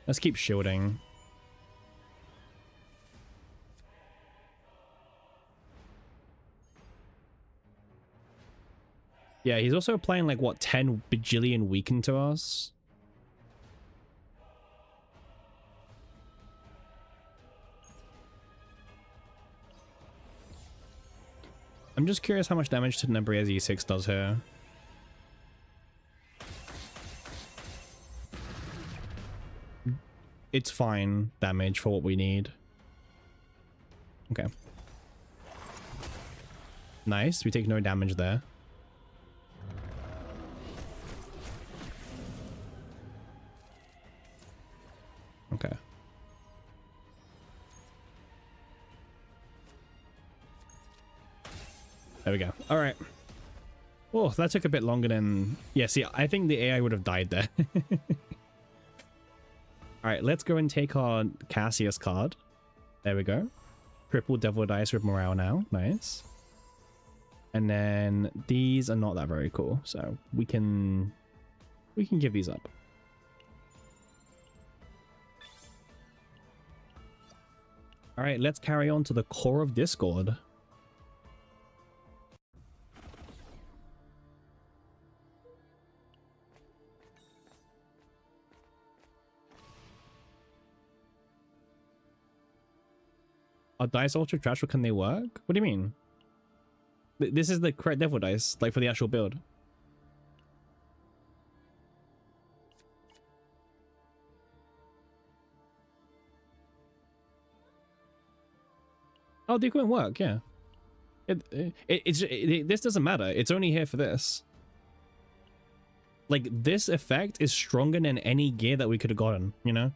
Let's keep shielding. Yeah, he's also applying like, what, 10 bajillion weaken to us? I'm just curious how much damage Tenebrier's E6 does here. It's fine damage for what we need. Okay. Nice. We take no damage there. Okay. There we go. All right. Oh, that took a bit longer than... Yeah, see, I think the AI would have died there. All right, let's go and take our Cassius card. There we go. Triple Devil Dice with morale now. Nice. And then these are not that very cool, so we can give these up. All right, let's carry on to the Core of Discord. Are dice ultra trash or can they work? What do you mean? This is the correct devil dice, like for the actual build. Oh, the equipment work, yeah. This doesn't matter. It's only here for this. Like, this effect is stronger than any gear that we could have gotten, you know?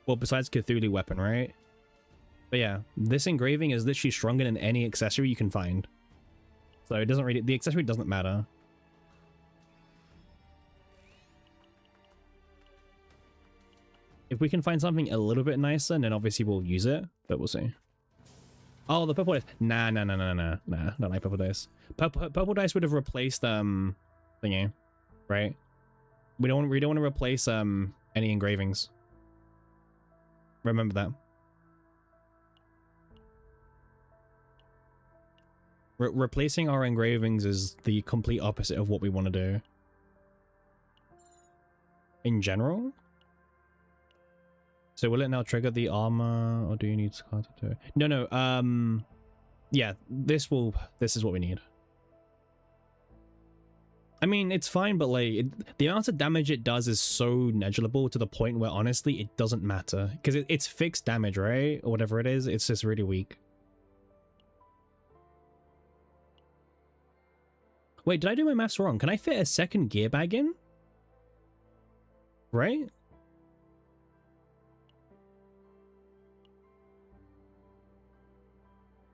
Well, besides Cthulhu weapon, right? But yeah, this engraving is literally stronger than any accessory you can find. So it doesn't really... The accessory doesn't matter. If we can find something a little bit nicer, then obviously we'll use it. But we'll see. Oh, the purple dice. Nah, not like purple dice. Purple dice would have replaced thingy, right? We don't want to replace any engravings. Remember that. Replacing our engravings is the complete opposite of what we want to do. In general. So will it now trigger the armor, or do you need Scar to do it? No. Yeah, this is what we need. I mean, it's fine, but like the amount of damage it does is so negligible to the point where honestly it doesn't matter because it's fixed damage, right? Or whatever it is. It's just really weak. Wait, did I do my maths wrong? Can I fit a second gear bag in? Right?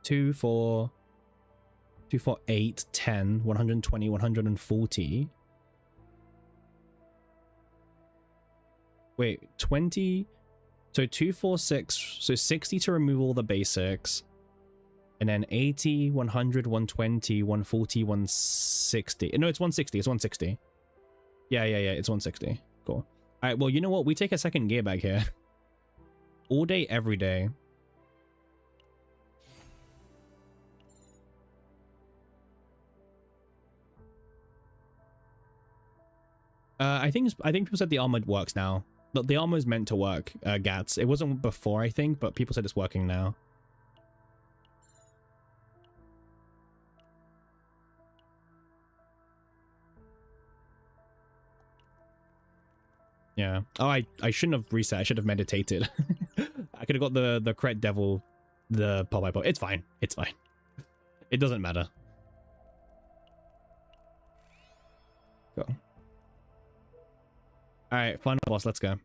Two, 4, 8, 10, 120, 140. Wait, 20. So 2, 4, 6. So 60 to remove all the basics. And then 80, 100, 120, 140, 160. No, it's 160. It's 160. Yeah. It's 160. Cool. All right. Well, you know what? We take a second gear bag here. All day, every day. I think people said the armor works now. But the armor is meant to work, Gats. It wasn't before, I think, but people said it's working now. Yeah. Oh, I shouldn't have reset. I should have meditated. I could have got the correct devil, the pop. It's fine. It's fine. It doesn't matter. Go. All right, final boss. Let's go.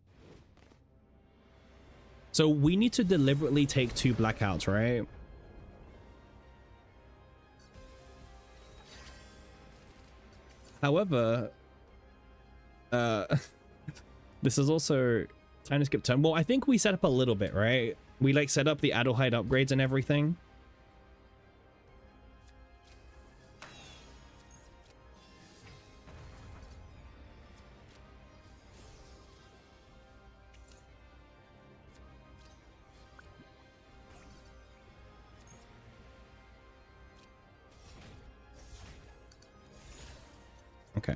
So we need to deliberately take 2 blackouts, right? However, this is also time to skip turn. Well, I think we set up a little bit, right? We like set up the Adelheid upgrades and everything. Okay.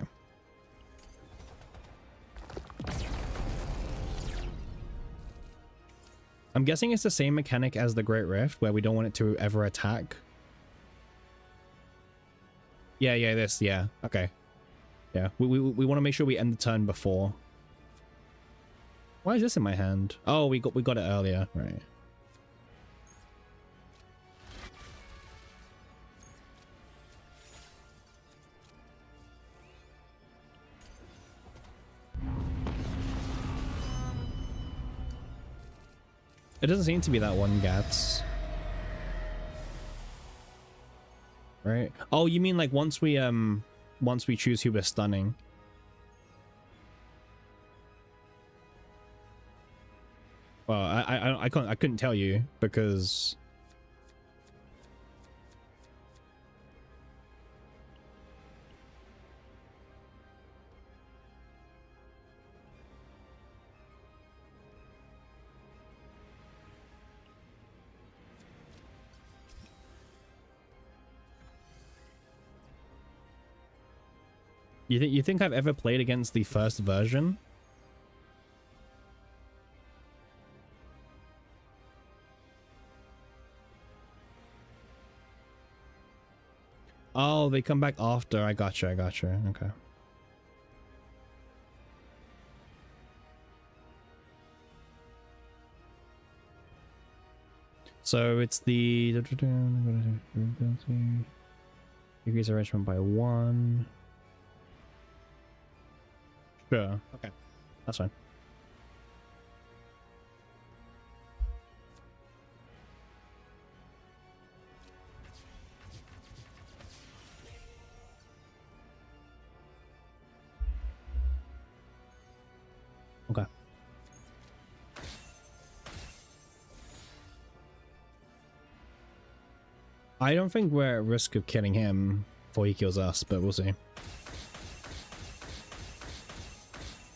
I'm guessing it's the same mechanic as the Great Rift, where we don't want it to ever attack. Yeah, this, yeah. Okay. Yeah, we want to make sure we end the turn before. Why is this in my hand? Oh, we got it earlier, right? It doesn't seem to be that one Gats. Right? Oh, you mean like once we choose who we're stunning. Well, I couldn't tell you because you think I've ever played against the first version? Oh, they come back after. I gotcha. Okay. So it's the increase arrangement by 1. Sure. Okay. That's fine. Okay. I don't think we're at risk of killing him before he kills us, but we'll see.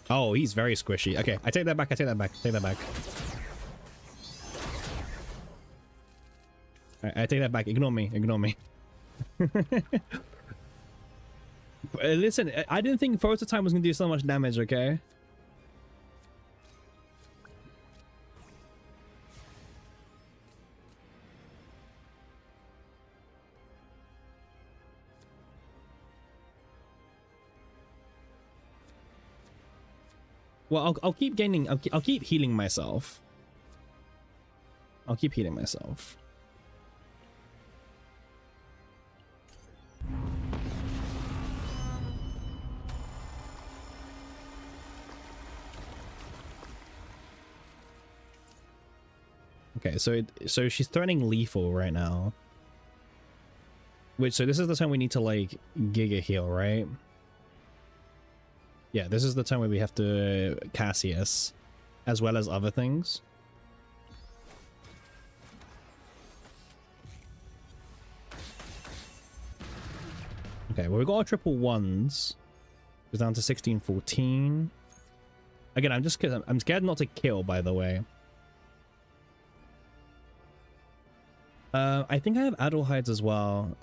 Oh, he's very squishy. Okay, I take that back. Take that back. I take that back. Ignore me. Listen, I didn't think Phototime was going to do so much damage, okay? Well, I'll keep gaining. I'll keep healing myself. Okay, so she's threatening lethal right now. So this is the time we need to like Giga heal, right? Yeah, this is the time where we have to Cassius, as well as other things. Okay, well we got our triple ones. Goes down to 16-14. Again, I'm scared not to kill, by the way. I think I have Adelhides as well.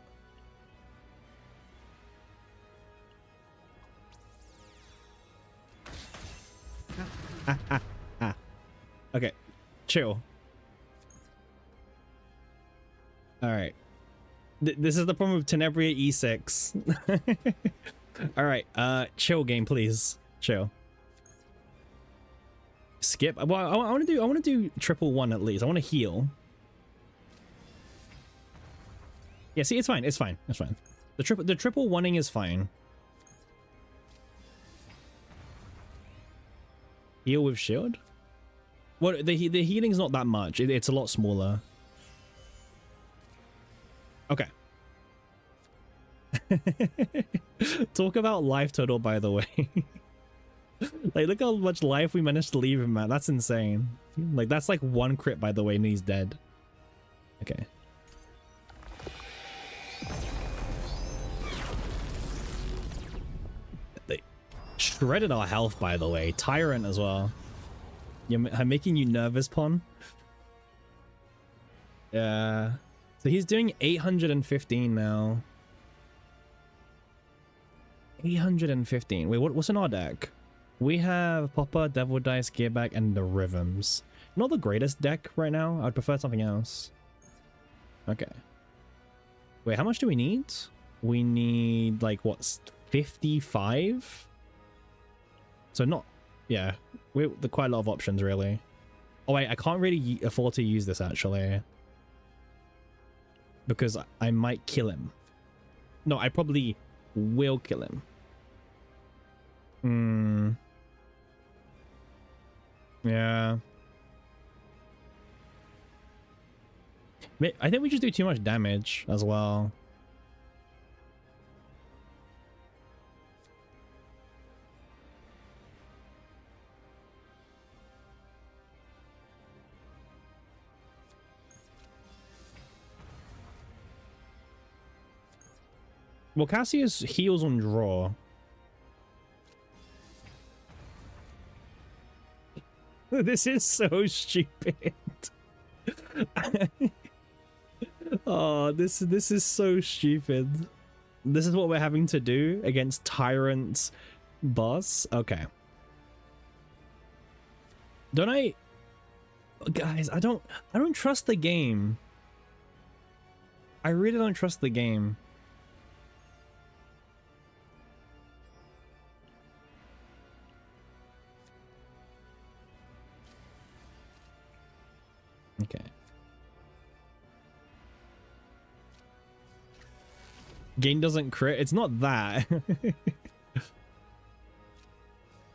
Okay, chill. All right. This is the problem with Tenebria E6. All right, chill game, please. Chill. Skip. Well, I want to do triple one at least. I want to heal. Yeah, see, it's fine. The triple oneing is fine. Heal with shield? Well, the healing's not that much. It's a lot smaller. Okay. Talk about life total, by the way. Like, look how much life we managed to leave him, man. That's insane. Like, that's like 1 crit, by the way, and he's dead. Okay. They shredded our health, by the way. Tyrant as well. I'm making you nervous, Pon. Yeah. So he's doing 815 now. 815. Wait, what's in our deck? We have Popper, Devil Dice, Gearback, and the Rhythms. Not the greatest deck right now. I'd prefer something else. Okay. Wait, how much do we need? we need like what's 55? So not, yeah, we're quite a lot of options really. Oh wait, I can't really afford to use this actually, because I might kill him. No, I probably will kill him. Yeah. I think we just do too much damage as well. Well, Cassius heals on draw. This is so stupid. Oh, this is so stupid. This is what we're having to do against Tyrant's boss. Okay. Don't I, guys, I don't trust the game. I really don't trust the game. Okay. Game doesn't crit. It's not that.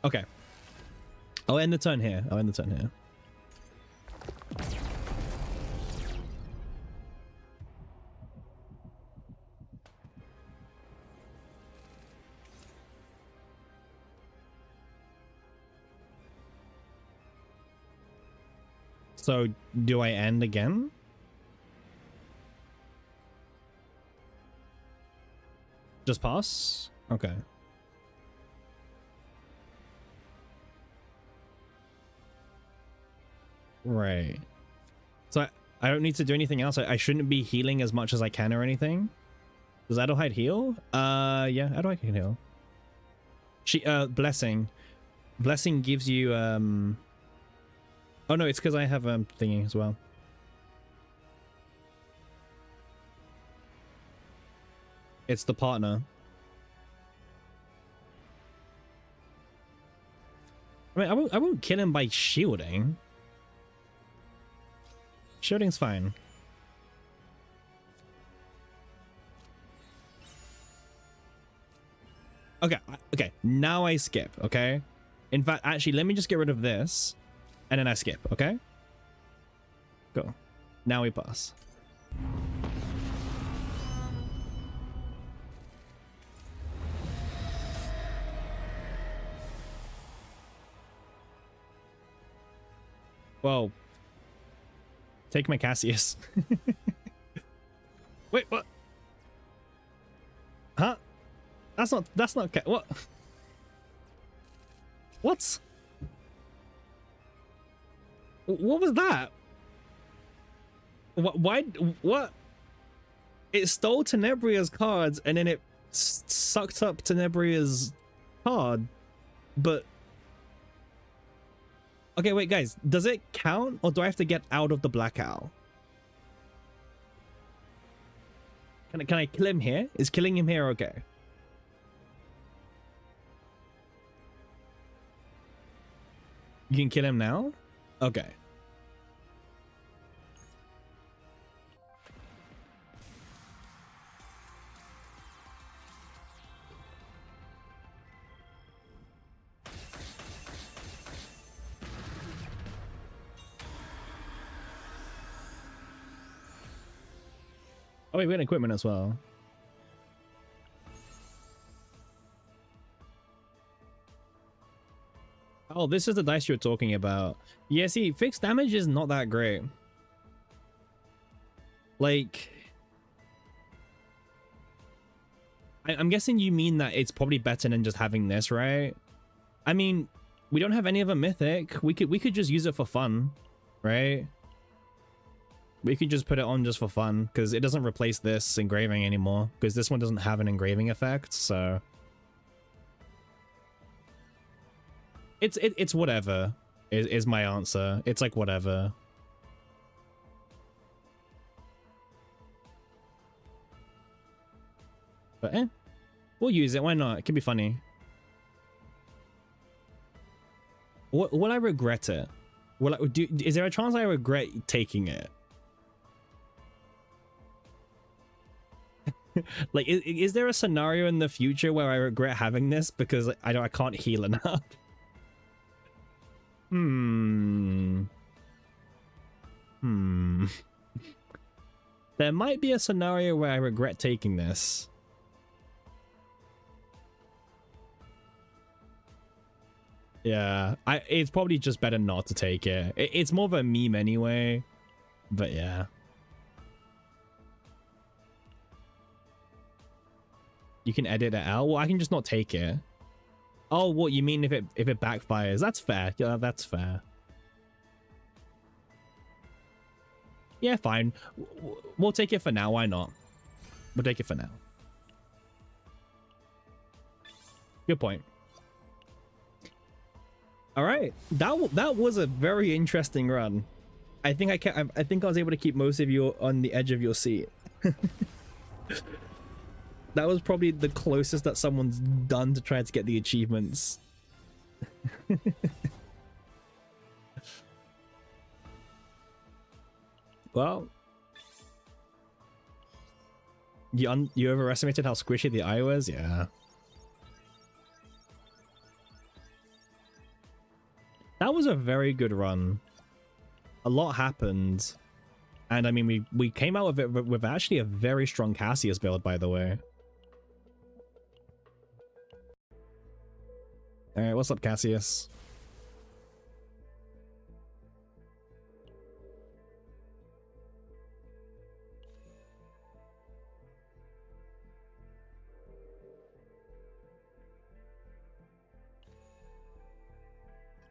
Okay. I'll end the turn here. I'll end the turn here. So, do I end again? Just pass? Okay. Right. So I don't need to do anything else. I shouldn't be healing as much as I can or anything. Does Adelheid heal? Yeah, Adelheid can heal. She, Blessing. Blessing gives you, oh no, it's because I have, thingy as well. It's the partner. I mean, I won't kill him by shielding. Shielding's fine. Okay, okay. Now I skip, okay? In fact, actually, let me just get rid of this. And then I skip, okay? Go. Now we pass. Whoa. Take my Cassius. Wait, what? Huh? That's not what? What? What was that? Why? What? It stole Tenebria's cards and then it sucked up Tenebria's card, but okay, wait, guys, does it count or do I have to get out of the Black Owl? Can I kill him here? Is killing him here okay? You can kill him now? Okay. Oh wait, we had equipment as well. Oh, this is the dice you're talking about. Yeah, see, fixed damage is not that great. Like, I'm guessing you mean that it's probably better than just having this, right? I mean, we don't have any other mythic. We could just use it for fun, right? We could just put it on just for fun because it doesn't replace this engraving anymore because this one doesn't have an engraving effect, so it's whatever is my answer. It's like whatever. But we'll use it. Why not? It could be funny. Will I regret it? Is there a chance I regret taking it? Like, is there a scenario in the future where I regret having this because I can't heal enough? There might be a scenario where I regret taking this. Yeah, it's probably just better not to take it. It's more of a meme anyway, but yeah. You can edit it out. Well, I can just not take it. Oh, what you mean if it backfires? That's fair. Yeah, that's fair. Yeah, fine. We'll take it for now. Why not? We'll take it for now. Good point. All right, that was a very interesting run. I think I was able to keep most of you on the edge of your seat. That was probably the closest that someone's done to try to get the achievements. Well, you overestimated how squishy the eye was. Yeah. That was a very good run. A lot happened. And I mean, we came out of it with actually a very strong Cassius build, by the way. Alright, what's up, Cassius?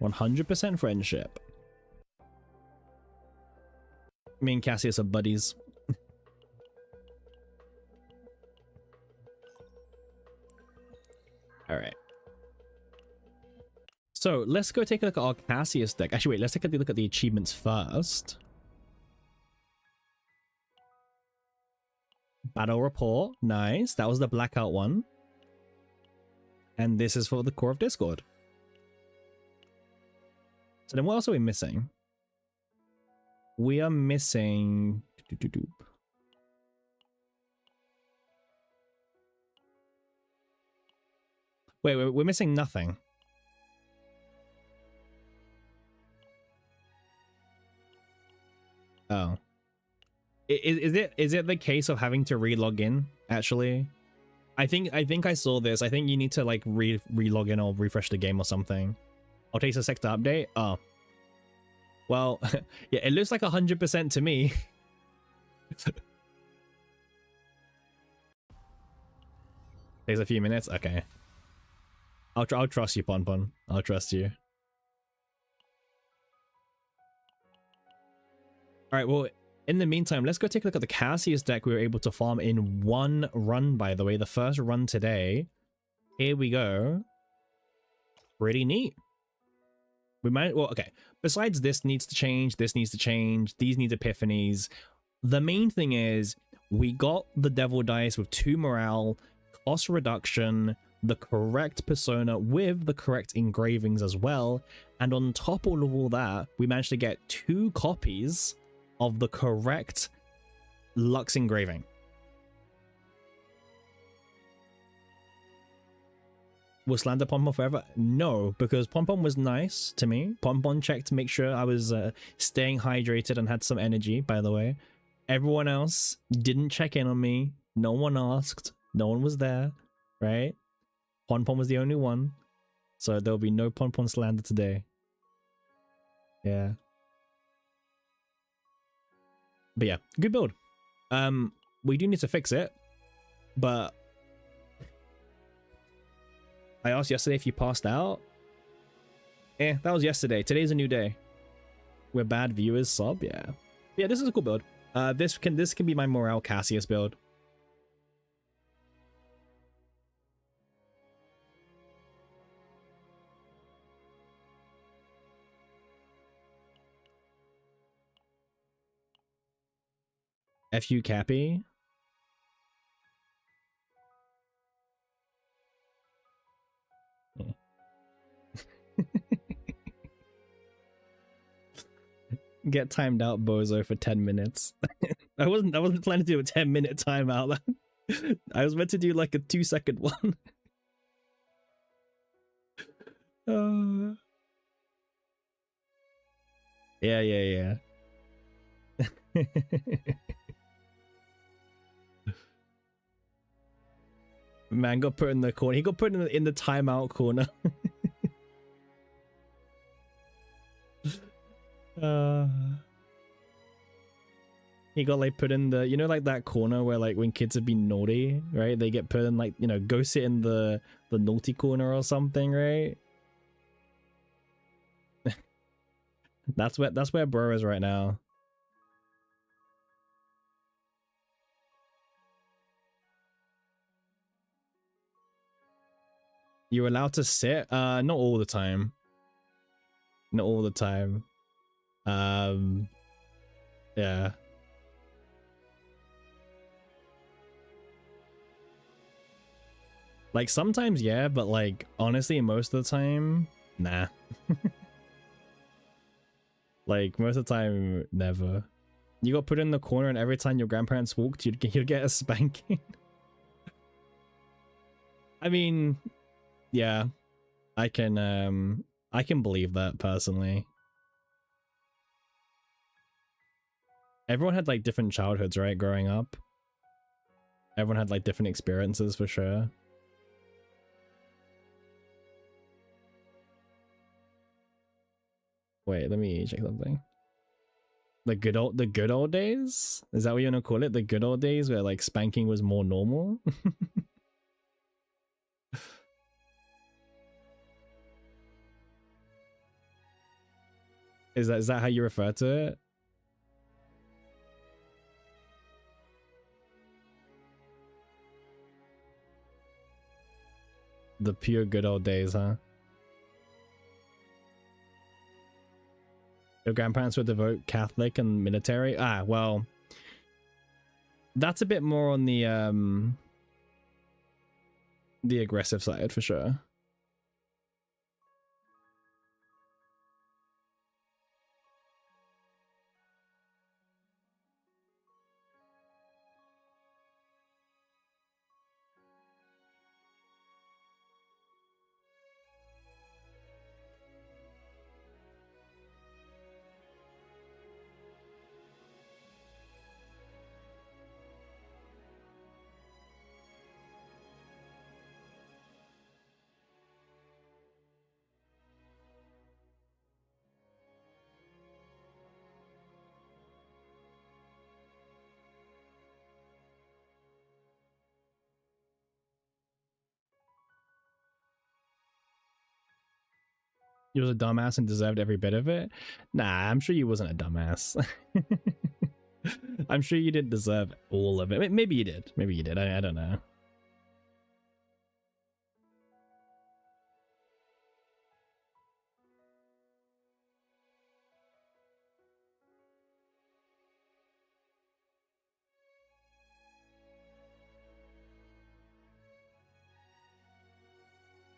"100% friendship." Me and Cassius are buddies. All right. So let's go take a look at our Cassius deck. Actually, wait, let's take a look at the achievements first. Battle Report. Nice. That was the Blackout one. And this is for the Core of Discord. So then what else are we missing? We are missing... Wait, we're missing nothing. Oh. Is it the case of having to re-log in, actually? I think I saw this. I think you need to like re-log in or refresh the game or something. I'll take a sec to update. Oh. Well, yeah, it looks like 100% to me. Takes a few minutes. Okay. I'll trust you, Ponpon. I'll trust you. All right, well, in the meantime, let's go take a look at the Cassius deck we were able to farm in one run, by the way. The first run today. Here we go. Pretty neat. We might... Well, okay. Besides this needs to change, this needs to change, these need epiphanies. The main thing is we got the Devil Dice with 2 morale, cost reduction, the correct persona with the correct engravings as well. And on top of all that, we managed to get 2 copies of the correct Lux engraving. Will slander Pompon forever? No, because Pompon was nice to me. Pompon checked to make sure I was staying hydrated and had some energy, by the way. Everyone else didn't check in on me. No one asked. No one was there, right? Pompon was the only one. So there'll be no Pompon slander today. Yeah. But yeah, good build. We do need to fix it, but I asked yesterday if you passed out. That was yesterday. Today's a new day. We're bad viewers, sub. Yeah, this is a cool build. This can be my morale Cassius build. FU Cappy. Get timed out, bozo, for 10 minutes. I wasn't planning to do a 10-minute timeout. I was meant to do like a 2-second one. Yeah. Man got put in the corner. He got put in the timeout corner. He got like put in the, you know, like that corner where like when kids have been naughty, right? They get put in like, you know, go sit in the naughty corner or something, right? That's where bro is right now. You're allowed to sit? Not all the time. Not all the time. Yeah. Like sometimes, yeah, but like honestly, most of the time, nah. Like most of the time, never. You got put in the corner, and every time your grandparents walked, you'd get a spanking. I mean, yeah, I can believe that personally. Everyone had like different childhoods, right? Growing up, everyone had like different experiences for sure. Wait, let me check something. The good old days? Is that what you want to call it? The good old days where like spanking was more normal? Is that how you refer to it? The pure good old days, huh? Your grandparents were devout Catholic and military? Ah, well, that's a bit more on the aggressive side for sure. You was a dumbass and deserved every bit of it? Nah, I'm sure you wasn't a dumbass. I'm sure you didn't deserve all of it. Maybe you did. Maybe you did. I don't know.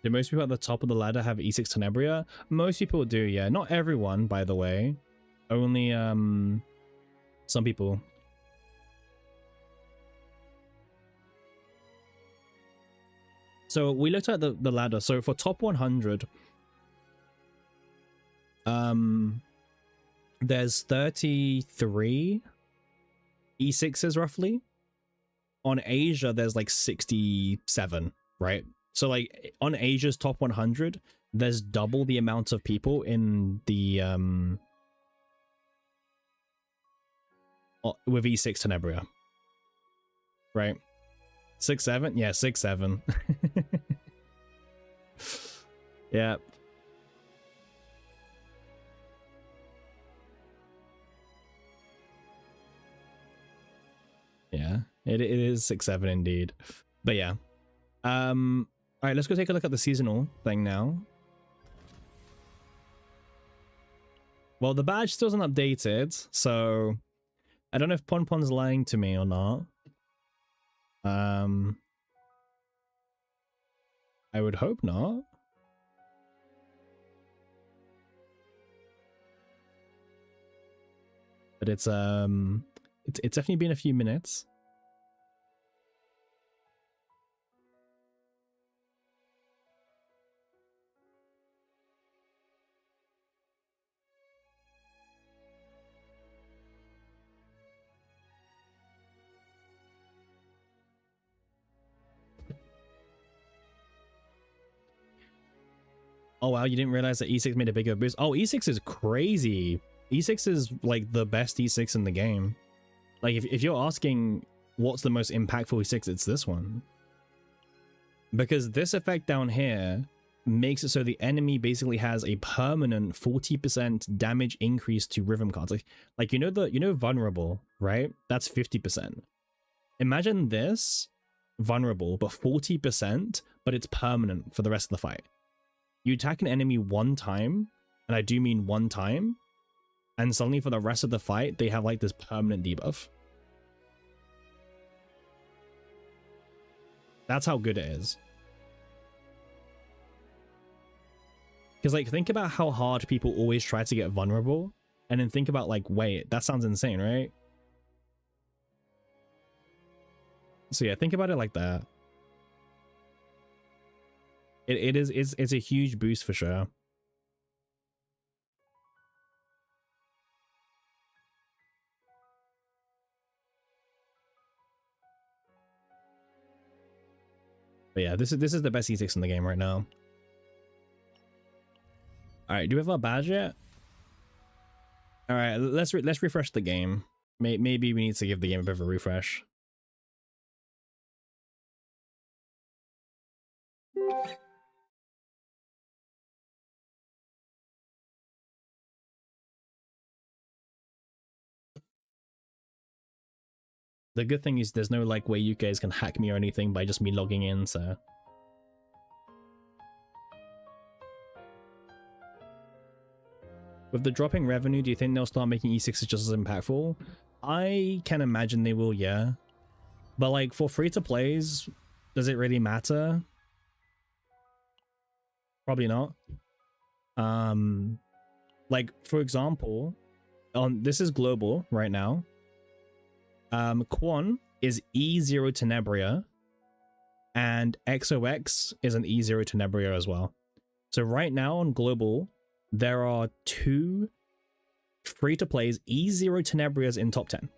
Do most people at the top of the ladder have E6 Tenebria? Most people do, yeah. Not everyone, by the way. Only some people. So we looked at the ladder. So for top 100, there's 33 E6s roughly. On Asia, there's like 67, right? So like on Asia's top 100, there's double the amount of people in the with E6 Tenebria, right? 6-7, yeah, 6-7. Yeah. Yeah, it is 6-7 indeed. But yeah. All right, let's go take a look at the seasonal thing now. Well, the badge still isn't updated, so I don't know if Ponpon's lying to me or not. I would hope not. but it's definitely been a few minutes. Oh wow, you didn't realize that E6 made a bigger boost? Oh, E6 is crazy. E6 is like the best E6 in the game. Like if you're asking what's the most impactful E6, it's this one. Because this effect down here makes it so the enemy basically has a permanent 40% damage increase to rhythm cards. Like you know vulnerable, right? That's 50%. Imagine this vulnerable, but 40%, but it's permanent for the rest of the fight. You attack an enemy one time, and I do mean one time, and suddenly for the rest of the fight, they have like this permanent debuff. That's how good it is. Because like, think about how hard people always try to get vulnerable, and then think about like, wait, that sounds insane, right? So yeah, think about it like that. It's a huge boost for sure. But yeah, this is the best E6 in the game right now. All right, do we have our badge yet? All right, let's refresh the game. Maybe we need to give the game a bit of a refresh. The good thing is there's no like way you guys can hack me or anything by just me logging in, so. With the dropping revenue, do you think they'll start making E6s just as impactful? I can imagine they will, yeah. But like for free-to-plays, does it really matter? Probably not. Like for example, this is global right now. Quan is E0 Tenebria, and XOX is an E0 Tenebria as well. So right now on global, there are 2 free-to-plays E0 Tenebrias in top 10.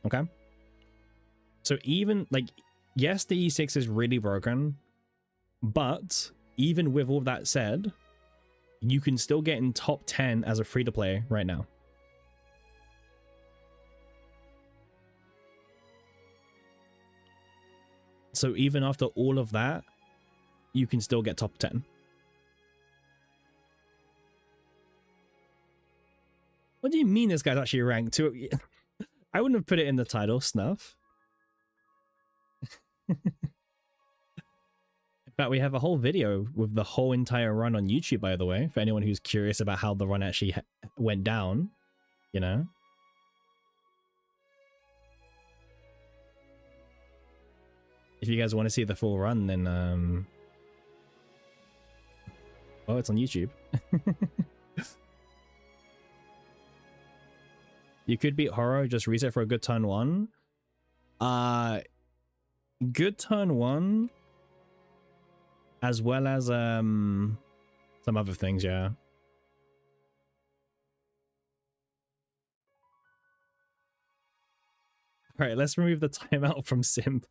Okay? So even, like, yes, the E6 is really broken, but even with all that said, you can still get in top 10 as a free-to-play right now. So even after all of that, you can still get top 10. What do you mean this guy's actually ranked 2? I wouldn't have put it in the title, Snuff. In fact, we have a whole video with the whole entire run on YouTube, by the way, for anyone who's curious about how the run actually went down, you know? If you guys want to see the full run, then, well, it's on YouTube. You could beat Horror, just reset for a good turn 1. Good turn 1, as well as, some other things, yeah. Alright, let's remove the timeout from Simp.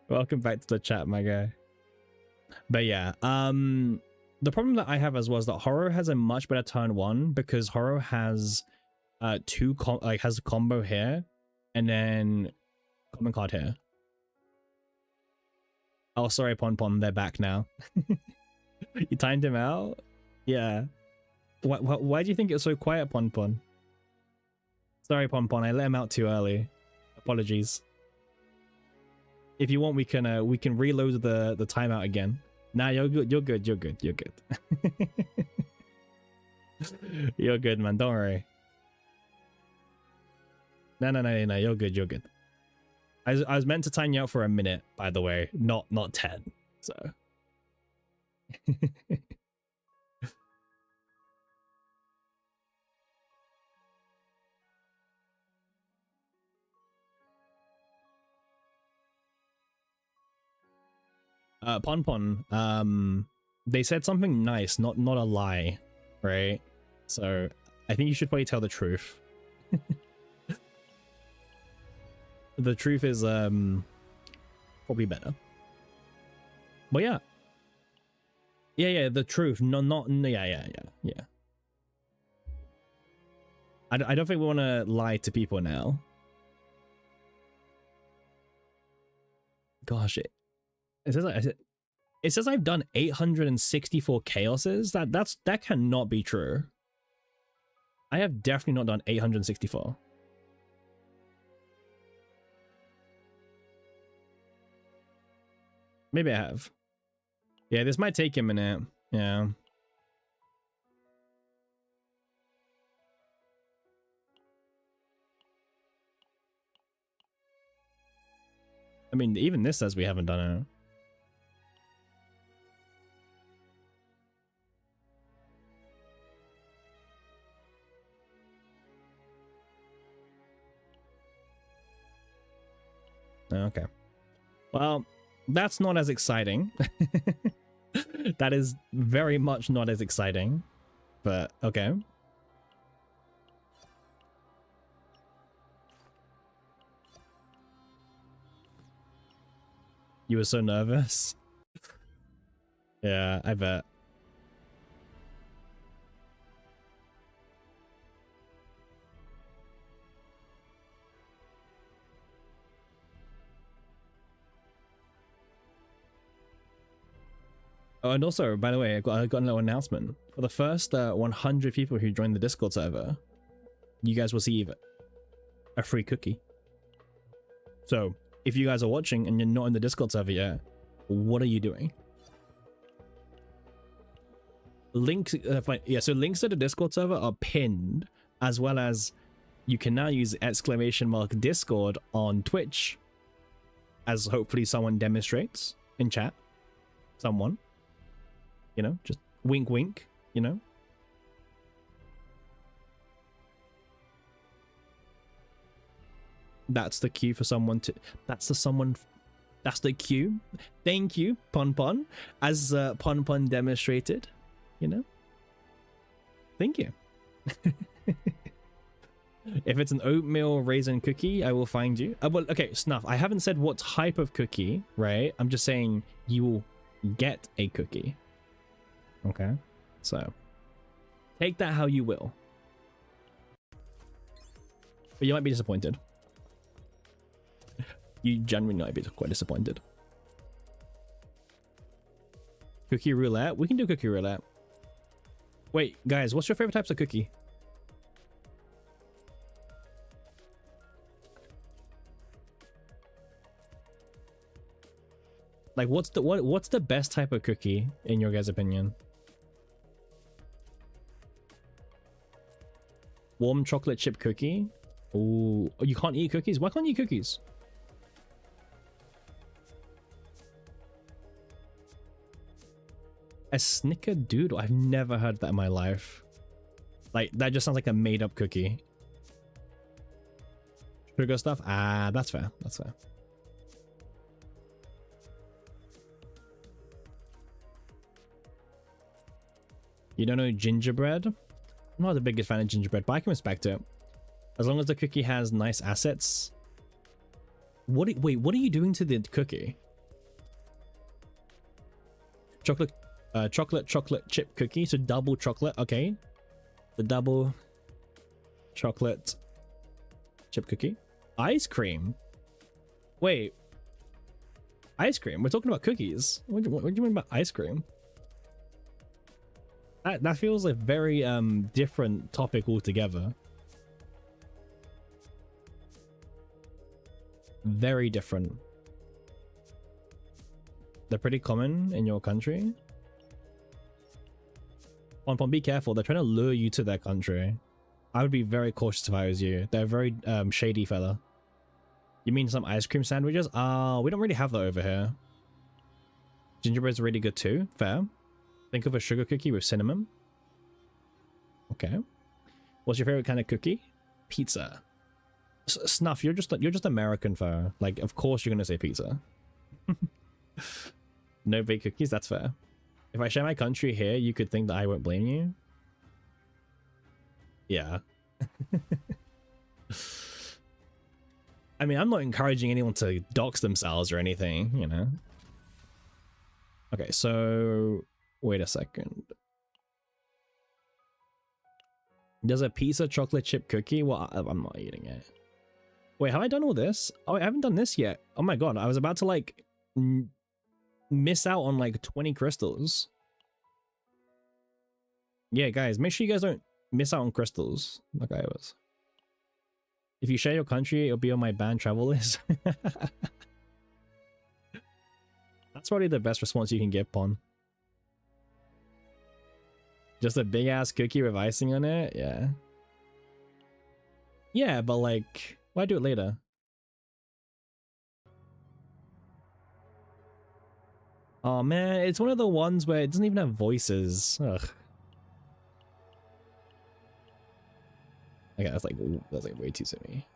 Welcome back to the chat, my guy. But yeah, the problem that I have as well is that Horror has a much better turn 1 because Horror has has a combo here and then common card here. Oh, sorry, Pon Pon, they're back now. You timed him out? Yeah. Why do you think it's so quiet, Pon Pon? Sorry, Pon Pon, I let him out too early. Apologies. If you want, we can reload the timeout again. Nah, you're good. You're good. You're good. You're good. You're good, man. Don't worry. No. You're good. You're good. I was meant to time you out for a minute, by the way, not 10. So. Pon Pon, they said something nice, not a lie, right? So I think you should probably tell the truth. The truth is probably better. But yeah. Yeah, the truth. Yeah. I don't think we want to lie to people now. Gosh, it says I've done 864 chaoses. That cannot be true. I have definitely not done 864. Maybe I have. Yeah, this might take a minute. Yeah. I mean, even this says we haven't done it. Okay. Well, that's not as exciting. That is very much not as exciting, but okay. You were so nervous. Yeah, I bet. Oh, and also, by the way, I got a little announcement. For the first 100 people who join the Discord server, you guys will receive a free cookie. So, if you guys are watching and you're not in the Discord server yet, what are you doing? Links, so links to the Discord server are pinned, as well as you can now use !Discord on Twitch, as hopefully someone demonstrates in chat. Someone. You know, just wink wink, you know. That's the cue for someone to that's the cue. Thank you, Pon Pon, as Pon Pon demonstrated, you know. Thank you. If it's an oatmeal raisin cookie, I will find you. Well, okay, Snuff, I haven't said what type of cookie, right? I'm just saying you will get a cookie. Okay, so take that how you will, but you might be disappointed. You genuinely might be quite disappointed. Cookie roulette? We can do cookie roulette. Wait, guys, what's your favorite types of cookie? Like, what's the best type of cookie in your guys' opinion? Warm chocolate chip cookie? Ooh, you can't eat cookies? Why can't you eat cookies? A snickerdoodle? I've never heard that in my life. Like, that just sounds like a made-up cookie. Sugar stuff? Ah, that's fair. That's fair. You don't know gingerbread? I'm not the biggest fan of gingerbread, but I can respect it. As long as the cookie has nice assets. Wait, what are you doing to the cookie? Chocolate chip cookie, so double chocolate, okay. The double chocolate chip cookie. Ice cream? Wait. Ice cream? We're talking about cookies. What do you mean by ice cream? That feels a very different topic altogether. Very different. They're pretty common in your country. Pon, be careful. They're trying to lure you to their country. I would be very cautious if I was you. They're very shady fella. You mean some ice cream sandwiches? We don't really have that over here. Gingerbread's really good too. Fair. Think of a sugar cookie with cinnamon. Okay. What's your favorite kind of cookie? Pizza. Snuff, you're just American fur. Like, of course you're gonna say pizza. No big cookies, that's fair. If I share my country here, you could think that I won't blame you. Yeah. I mean, I'm not encouraging anyone to dox themselves or anything, you know. Okay, so wait a second. There's a piece of chocolate chip cookie. Well, I'm not eating it. Wait, have I done all this? Oh, I haven't done this yet. Oh my god, I was about to like miss out on like 20 crystals. Yeah, guys, make sure you guys don't miss out on crystals like I was. If you share your country, it'll be on my banned travel list. That's probably the best response you can get, Pon. Just a big ass cookie with icing on it? Yeah. Yeah, but like, why do it later? Oh man, it's one of the ones where it doesn't even have voices. Ugh. Okay, that's like way too silly.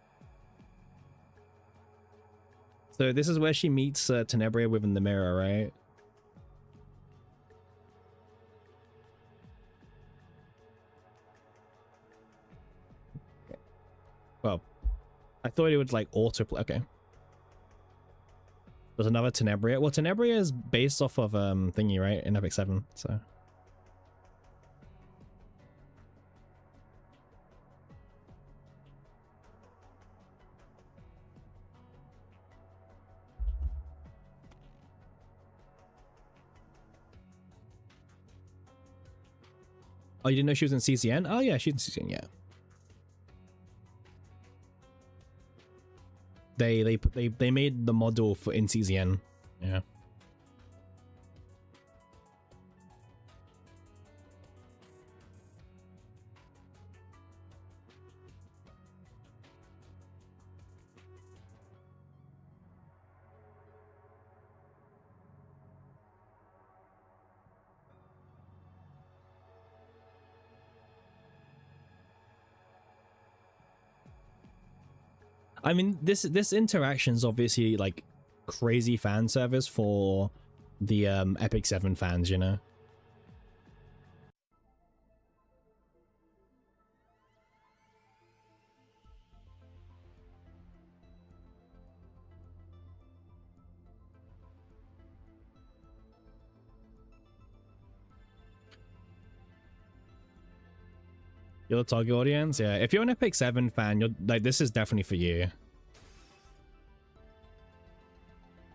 So this is where she meets Tenebria within the mirror, right? Okay. Well, I thought it would like autoplay. Okay. There's another Tenebria. Well, Tenebria is based off of thingy, right? In Epic 7, so. Oh, you didn't know she was in CCN? Oh yeah, she's in CCN, yeah. They made the model for in CCN. Yeah. I mean, this interaction is obviously like crazy fan service for the Epic 7 fans, you know. You're the target audience, yeah. If you're an Epic 7 fan, you're like, this is definitely for you.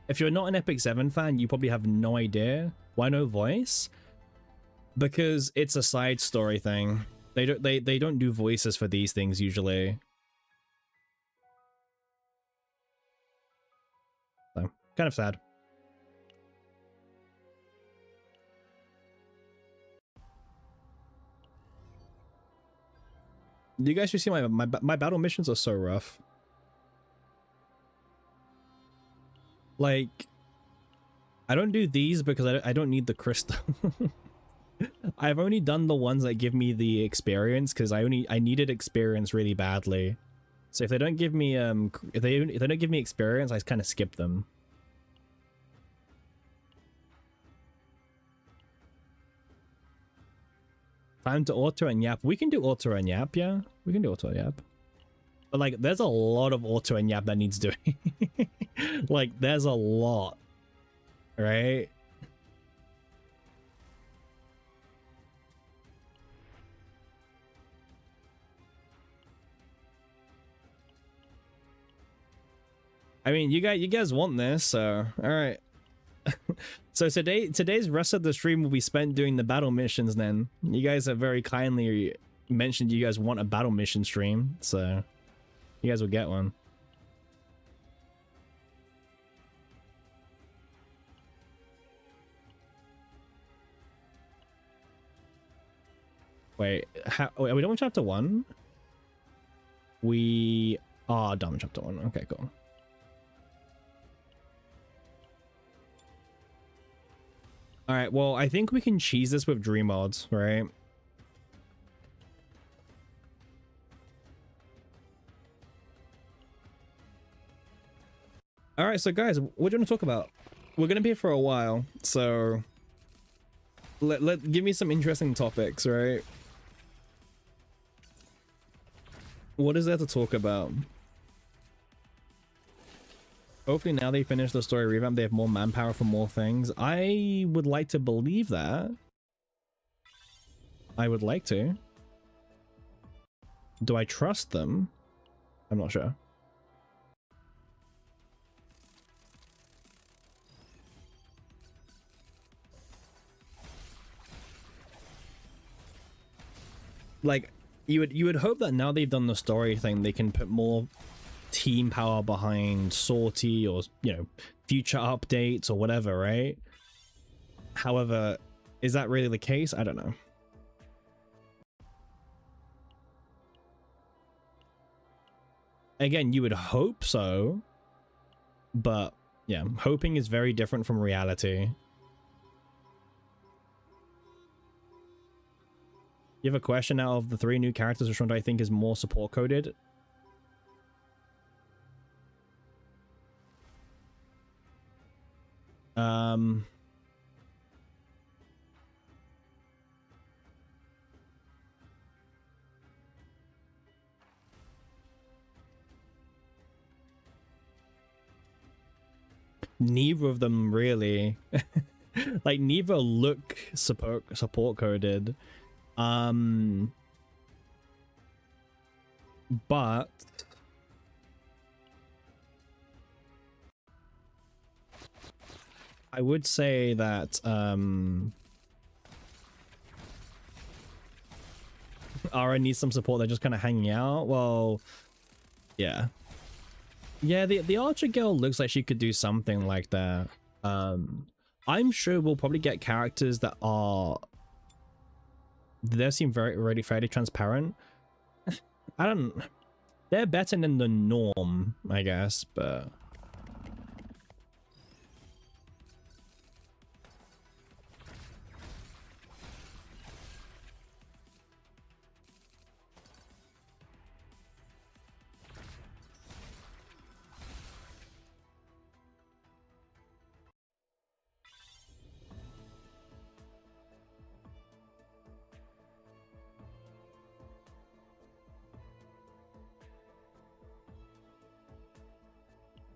If you're not an Epic 7 fan, you probably have no idea. Why no voice? Because it's a side story thing. They don't do voices for these things usually. So, kind of sad. You guys should see my battle missions are so rough. Like, I don't do these because I don't need the crystal. I've only done the ones that give me the experience because I needed experience really badly. So if they don't give me if they don't give me experience, I kind of skip them. Time to auto and yap. We can do auto and yap, yeah. We can do auto and yap. But like, there's a lot of auto and yap that needs doing. Like, there's a lot, right? I mean, you guys want this, so all right. So today's rest of the stream will be spent doing the battle missions. Then you guys have very kindly mentioned you guys want a battle mission stream, so you guys will get one. Wait, are we done with chapter 1? We are done with chapter 1. Okay, cool. All right, well, I think we can cheese this with dream mods, right? All right, so guys, what do you want to talk about? we're gonna be here for a while, so give me some interesting topics, right? What is there to talk about? Hopefully now they finish the story revamp, they have more manpower for more things. I would like to believe that. I would like to. Do I trust them? I'm not sure. Like, you would hope that now they've done the story thing, they can put more team power behind Sortie, or, you know, future updates or whatever, right? However, is that really the case? I don't know. Again, you would hope so, but yeah, hoping is very different from reality. You have a question out of the 3 new characters, which one do I think is more support coded? Neither of them really. Like, neither look support coded. But I would say that Ara needs some support. They're just kind of hanging out. Well, yeah. Yeah, the Archer girl looks like she could do something like that. I'm sure we'll probably get characters that are... They seem already fairly transparent. I don't... They're better than the norm, I guess, but...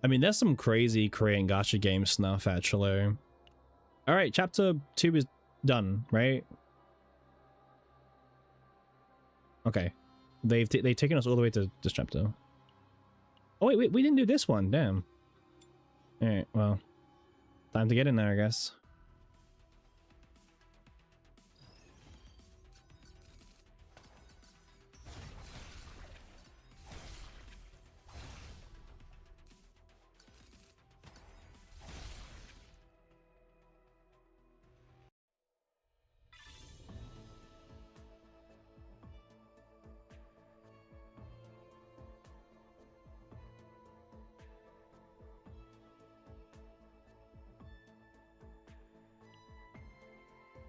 I mean, there's some crazy Korean gacha game snuff, actually. All right, chapter 2 is done, right? Okay. They've taken us all the way to this chapter. Oh, wait, we didn't do this one. Damn. All right, well. Time to get in there, I guess.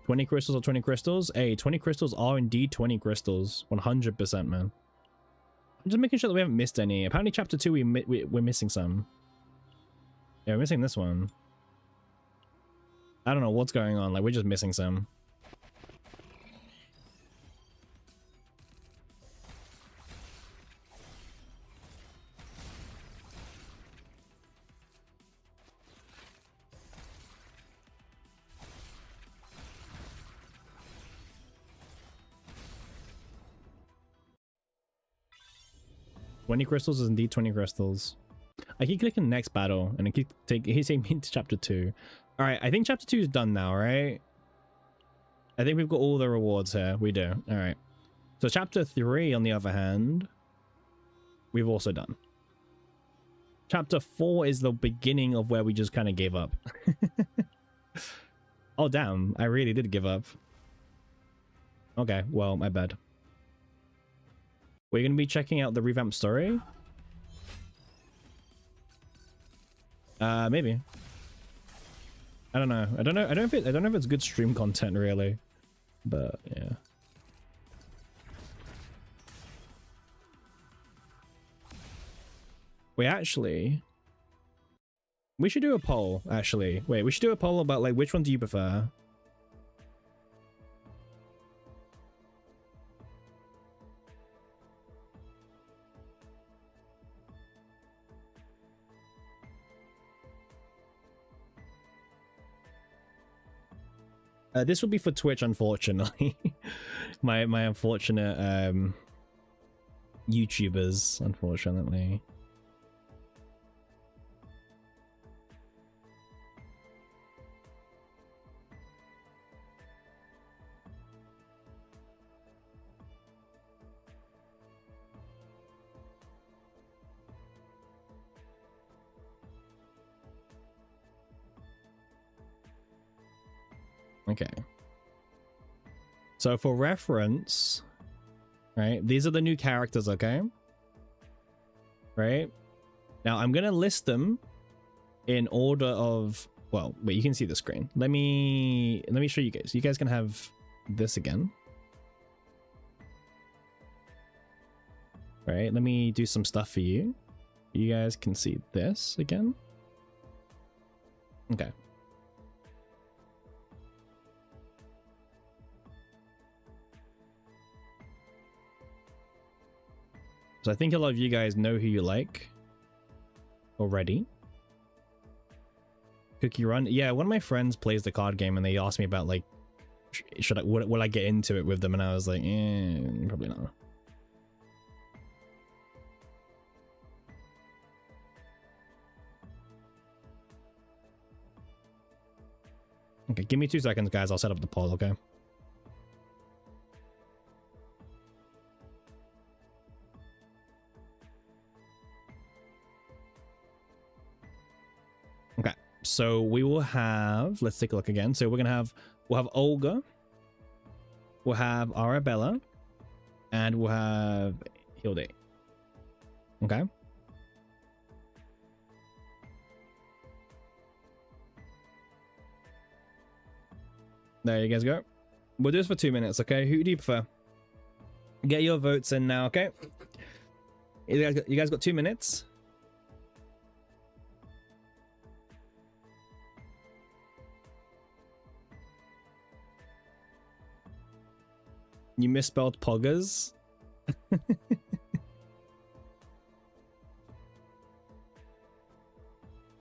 $20 crystals or 20 crystals? Hey, 20 crystals are indeed 20 crystals. 100%, man. I'm just making sure that we haven't missed any. Apparently chapter 2 we're missing some. Yeah, we're missing this one. I don't know what's going on. Like, we're just missing some. $20 crystals is indeed 20 crystals. I keep clicking next battle and he's taking me to chapter 2. All right, I think chapter 2 is done now, right? I think we've got all the rewards here. We do. All right. So chapter 3, on the other hand, we've also done. Chapter 4 is the beginning of where we just kind of gave up. Oh, damn. I really did give up. Okay, well, my bad. We're going to be checking out the revamped story? Maybe. I don't know. I don't know if it's good stream content, really. But, yeah. We actually... We should do a poll, actually. Wait, we should do a poll about like which one do you prefer? This will be for Twitch, unfortunately. my unfortunate YouTubers, unfortunately. Okay. So for reference, right, these are the new characters, okay? Right? Now I'm gonna list them in order of, well, wait, you can see the screen. Let me show you guys. You guys can have this again. Right, let me do some stuff for you. You guys can see this again. Okay. So I think a lot of you guys know who you like already. Cookie Run. Yeah, one of my friends plays the card game and they asked me about like, will I get into it with them? And I was like, probably not. Okay, give me 2 seconds, guys. I'll set up the poll, okay? Okay, so we will have, let's take a look again. So we're gonna have, we'll have Olga, we'll have Arabella, and we'll have Hilde. Okay. There you guys go. We'll do this for 2 minutes, okay? Who do you prefer? Get your votes in now, okay? You guys got 2 minutes. You misspelled poggers.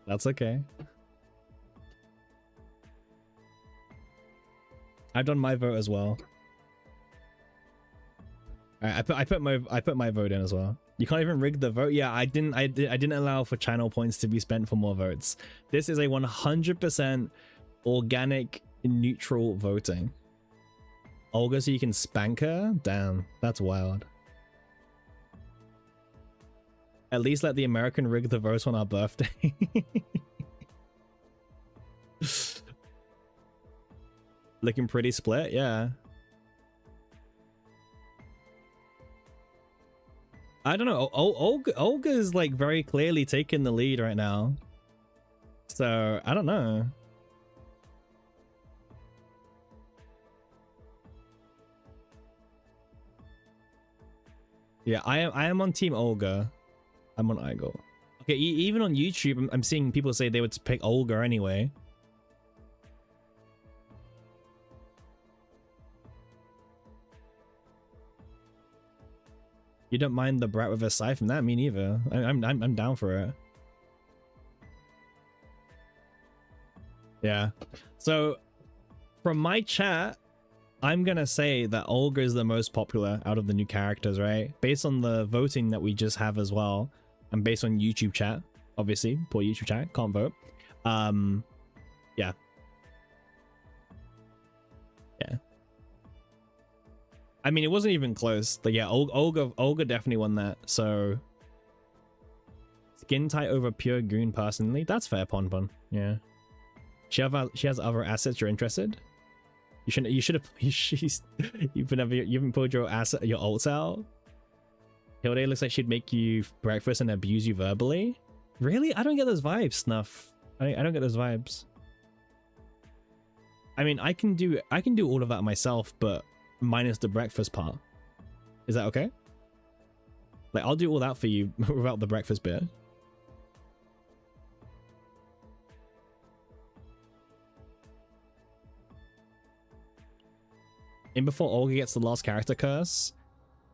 That's okay. I've done my vote as well. Alright, I put my vote in as well. You can't even rig the vote. Yeah, I didn't allow for channel points to be spent for more votes. This is a 100% organic neutral voting. Olga, so you can spank her? Damn, that's wild. At least let the American rig the vote on our birthday. Looking pretty split, yeah. I don't know. Olga is like very clearly taking the lead right now. So I don't know. Yeah, I am on team Olga. I'm on Igor. Okay, even on YouTube, I'm seeing people say they would pick Olga anyway. You don't mind the brat with a scythe from that? Me neither. I'm down for it. Yeah. So from my chat, I'm gonna say that Olga is the most popular out of the new characters, right? Based on the voting that we just have as well, and based on YouTube chat, obviously, poor YouTube chat, can't vote. Yeah. Yeah. I mean, it wasn't even close, but yeah, Olga definitely won that. So skin tight over pure goon personally. That's fair, Ponpon. Yeah. She has other assets you're interested. You should have you haven't pulled your ults out. Hilde looks like she'd make you breakfast and abuse you verbally. Really? I don't get those vibes, Snuff. I don't get those vibes. I mean, I can do all of that myself, but minus the breakfast part. Is that okay? Like, I'll do all that for you without the breakfast bit. in before Olga gets the last character curse.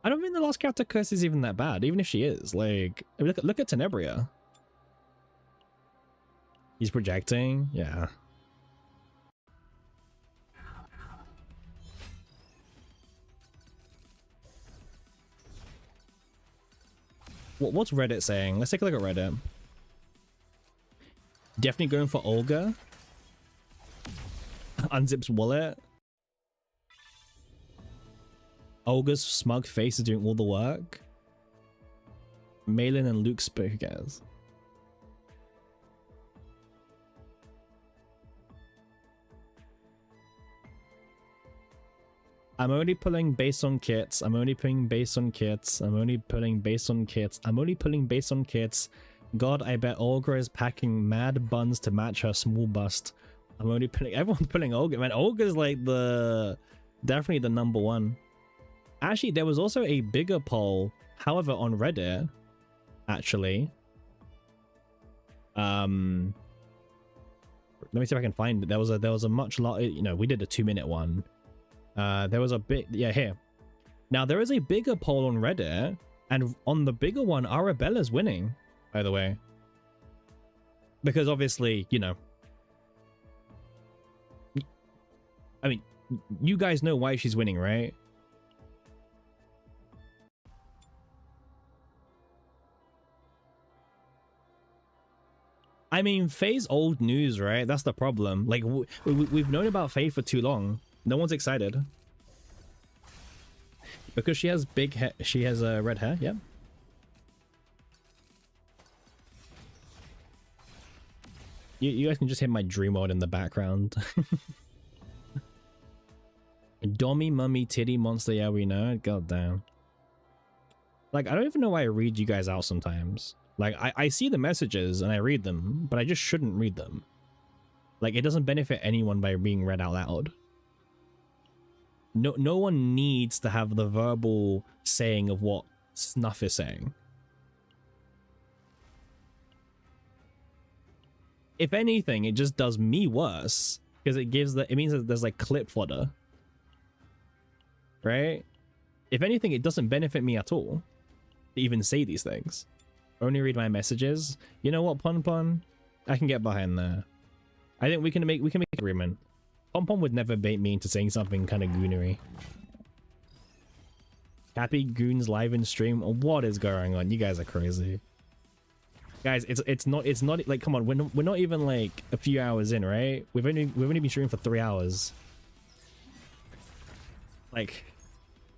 I don't think the last character curse is even that bad, even if she is. Like, I mean, look at Tenebria. He's projecting, yeah. What's Reddit saying? Let's take a look at Reddit. Definitely going for Olga. Unzips wallet. Olga's smug face is doing all the work. Malin and Luke who cares? I'm only pulling based on kits. I'm only pulling based on kits. I'm only pulling based on kits. I'm only pulling based on kits. God, I bet Olga is packing mad buns to match her small bust. I'm only pulling. Everyone's pulling Olga. Man, Olga's like definitely the number one. Actually, there was also a bigger poll, however, on Reddit. Actually, let me see if I can find it. There was a much lot. You know, we did a 2-minute one. There was a bit, yeah, here. Now there is a bigger poll on Reddit, and on the bigger one, Arabella's winning, by the way. Because obviously, you know, I mean, you guys know why she's winning, right? I mean, Faye's old news, right? That's the problem. Like, we've known about Faye for too long. No one's excited. Because she has big hair. She has red hair, yeah. You guys can just hit my dream mode in the background. Dommy, mummy, titty, monster, yeah, we know it. God damn. Like, I don't even know why I read you guys out sometimes. Like, I see the messages and I read them, but I just shouldn't read them. Like, it doesn't benefit anyone by being read out loud. No one needs to have the verbal saying of what Snuff is saying. If anything, it just does me worse because it means that there's like clip fodder. Right? If anything, it doesn't benefit me at all to even say these things. Only read my messages. You know what, Pon Pon? I can get behind there. I think we can make an agreement. Pom Pom would never bait me into saying something kind of goonery. Happy Goons live in stream. What is going on? You guys are crazy. Guys, it's not like, come on, we're not even like a few hours in, right? We've only been streaming for 3 hours. Like,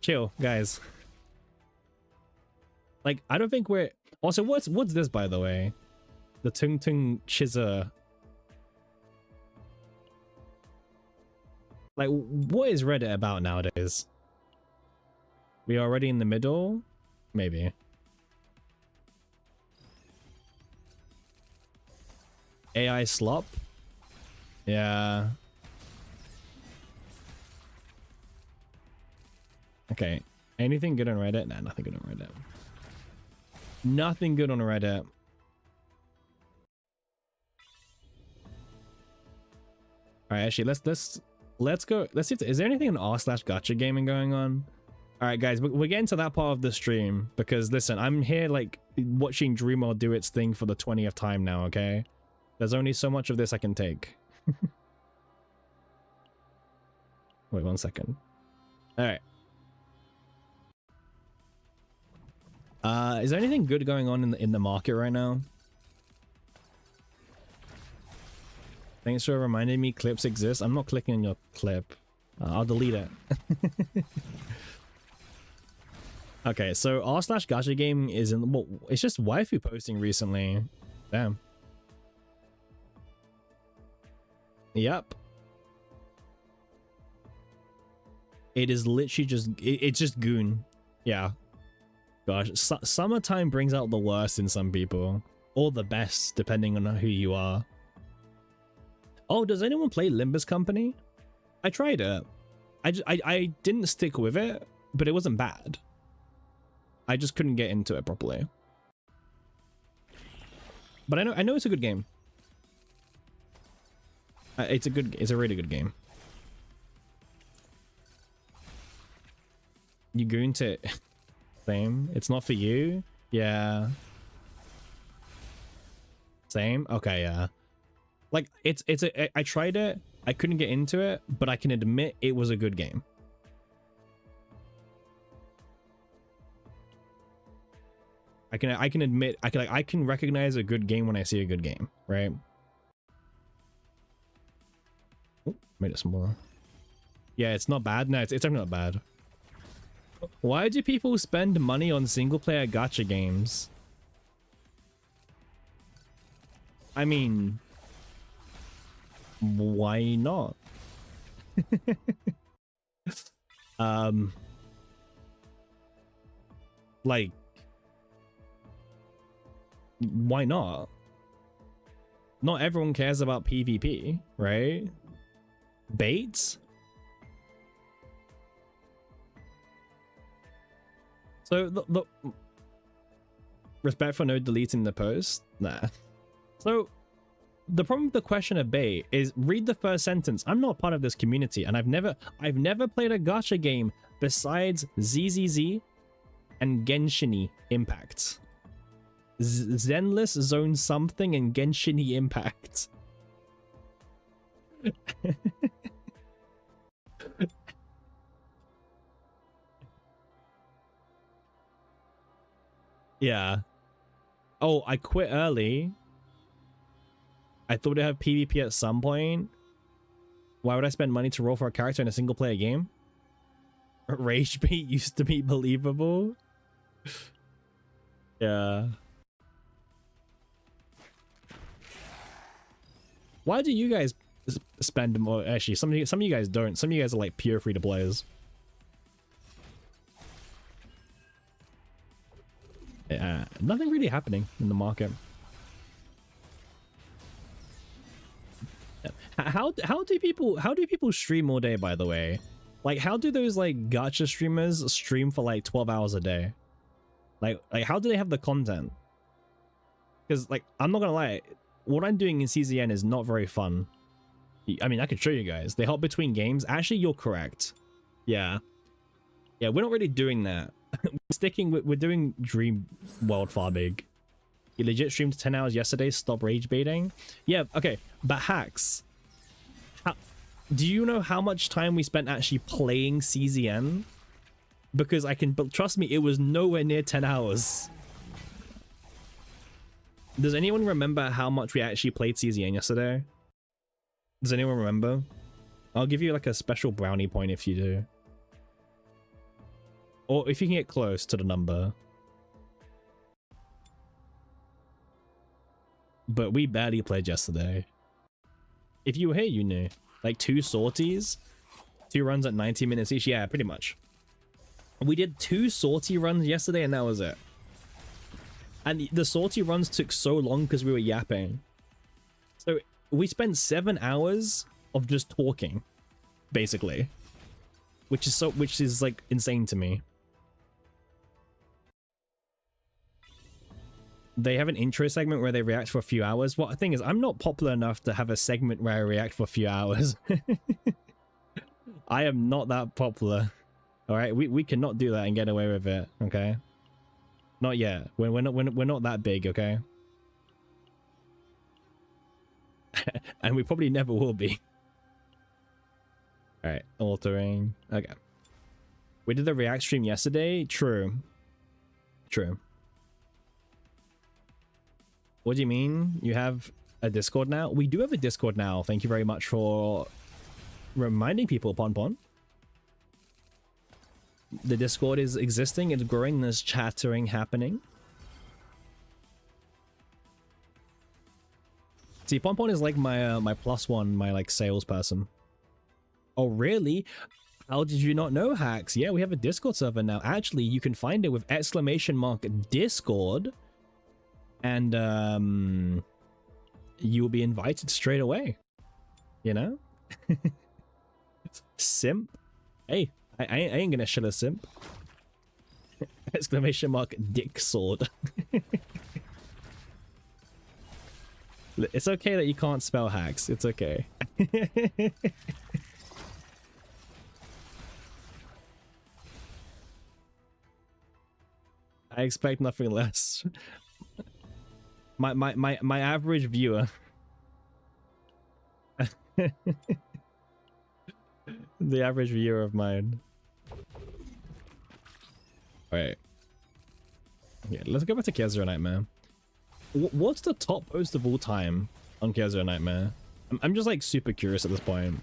chill, guys. Like, I don't think we're also what's this, by the way? The Tung Tung Chizzer. Like, what is Reddit about nowadays? We are already in the middle? Maybe. AI slop? Yeah. Okay. Anything good on Reddit? Nah, nothing good on Reddit. Nothing good on Reddit. Alright, actually, let's go. Let's see if is there anything in r/gacha gaming going on. All right, guys, we're getting to that part of the stream because listen, I'm here like watching Dreamworld do its thing for the 20th time now. Okay, there's only so much of this I can take. Wait 1 second. All right. Is there anything good going on in the market right now? Thanks for reminding me clips exist. I'm not clicking on your clip. I'll delete it. Okay, so r/gacha gaming is in, well, it's just waifu posting recently. Damn. Yep. It is literally just, it's just goon. Yeah. Gosh, summertime brings out the worst in some people. Or the best, depending on who you are. Oh, does anyone play Limbus Company? I tried it. I didn't stick with it, but it wasn't bad. I just couldn't get into it properly. But I know it's a good game. It's a really good game. You gooned it. Same. It's not for you? Yeah. Same? Okay, yeah. Like, I tried it. I couldn't get into it, but I can admit it was a good game. I can admit, I can recognize a good game when I see a good game, right? Oh, made it smaller. Yeah, it's not bad. No, it's definitely not bad. Why do people spend money on single player gacha games? I mean, why not? Like, why not? Not everyone cares about PvP, right? Baits? So the respect for no deleting the post? Nah. So the problem with the question of bait is read the first sentence. I'm not part of this community, and I've never played a gacha game besides ZZZ and Genshin Impact. Zenless Zone something and Genshin Impact. Yeah. Oh, I quit early. I thought it'd have PvP at some point. Why would I spend money to roll for a character in a single player game? Rage bait used to be believable. Yeah. Why do you guys spend more? Actually, some of you guys don't. Some of you guys are like pure free to players. Yeah, nothing really happening in the market. How do people stream all day, by the way? Like, how do those like gacha streamers stream for like 12 hours a day? Like how do they have the content? Because like, I'm not gonna lie, what I'm doing in CZN is not very fun. I mean, I could show you guys. They hop between games. Actually, you're correct. Yeah, we're not really doing that. We're doing Dream World Farbig. You legit streamed 10 hours yesterday. Stop rage baiting. Yeah, okay, but hacks. Do you know how much time we spent actually playing CZN? Because but trust me, it was nowhere near 10 hours. Does anyone remember how much we actually played CZN yesterday? Does anyone remember? I'll give you like a special brownie point if you do. Or if you can get close to the number. But we barely played yesterday. If you were here, you knew. Like 2 sorties, 2 runs at 90 minutes each. Yeah, pretty much. We did 2 sortie runs yesterday and that was it. And the sortie runs took so long because we were yapping. So we spent 7 hours of just talking, basically. Which is like insane to me. They have an intro segment where they react for a few hours. Well, the thing is, I'm not popular enough to have a segment where I react for a few hours. I am not that popular. All right, we cannot do that and get away with it. Okay, not yet. We're not that big. Okay, and we probably never will be. All right, altering. Okay, we did the react stream yesterday. True. What do you mean? You have a Discord now? We do have a Discord now. Thank you very much for reminding people, Pon. The Discord is existing. It's growing. There's chattering happening. See, Pon is like my my +1, my like salesperson. Oh, really? How did you not know, Hacks? Yeah, we have a Discord server now. Actually, you can find it with !Discord. And you will be invited straight away, you know. Simp. Hey, I ain't gonna shell a simp. !Dick sword. It's okay that you can't spell, Hacks. It's okay. I expect nothing less. My average viewer. The average viewer of mine. Alright. Yeah, let's go back to Chaos Zero Nightmare. What's the top post of all time on Chaos Zero Nightmare? I'm just like super curious at this point.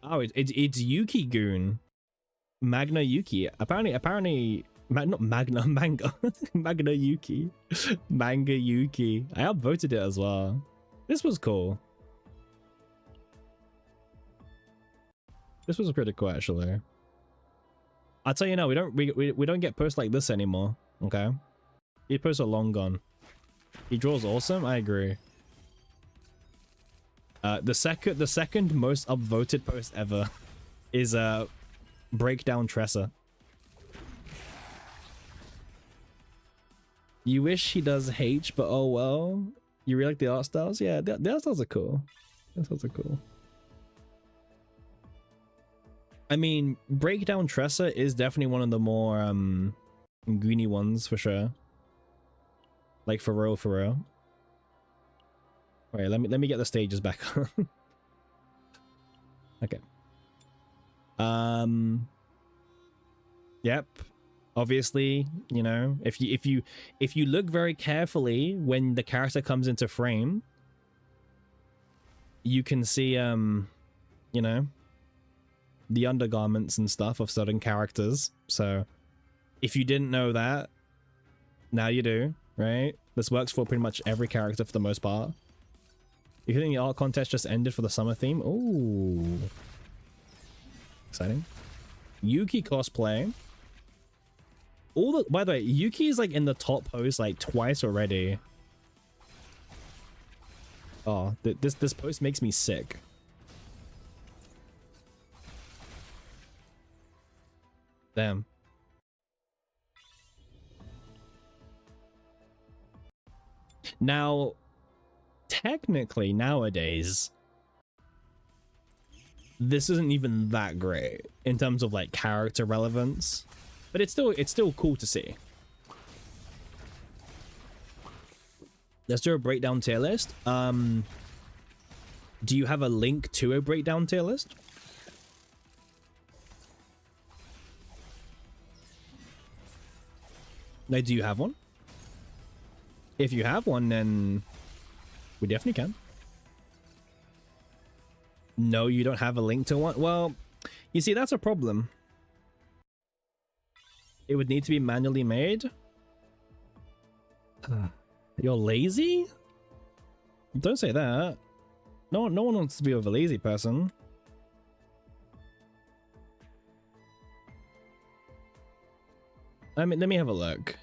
Oh, it's Yuki Goon. Magna Yuki. Apparently not Magna, Manga. Magna Yuki. Manga Yuki. I upvoted it as well. This was cool. This was pretty cool actually. I'll tell you now, we don't get posts like this anymore. Okay. These posts are long gone. He draws awesome, I agree. The second most upvoted post ever is Breakdown Tressa. You wish he does H, but oh well. You really like the art styles? Yeah, the art styles are cool. The art styles are cool. I mean, Breakdown Tressa is definitely one of the more greeny ones for sure. Like for real, for real. Wait, let me get the stages back on. Okay. Yep. Obviously, you know, if you look very carefully when the character comes into frame, you can see you know, the undergarments and stuff of certain characters. So if you didn't know that, now you do, right? This works for pretty much every character for the most part. You think the art contest just ended for the summer theme? Ooh, exciting. Yuki cosplay. By the way, Yuki is like in the top post like twice already. Oh, this post makes me sick. Damn. Now, technically nowadays, this isn't even that great in terms of like character relevance, but it's still cool to see. Let's do a breakdown tier list. Do you have a link to a breakdown tier list? Like, do you have one? If you have one, then we definitely can. No, you don't have a link to one? Well, you see, that's a problem. It would need to be manually made. You're lazy? Don't say that. No one wants to be with a lazy person. Let me have a look.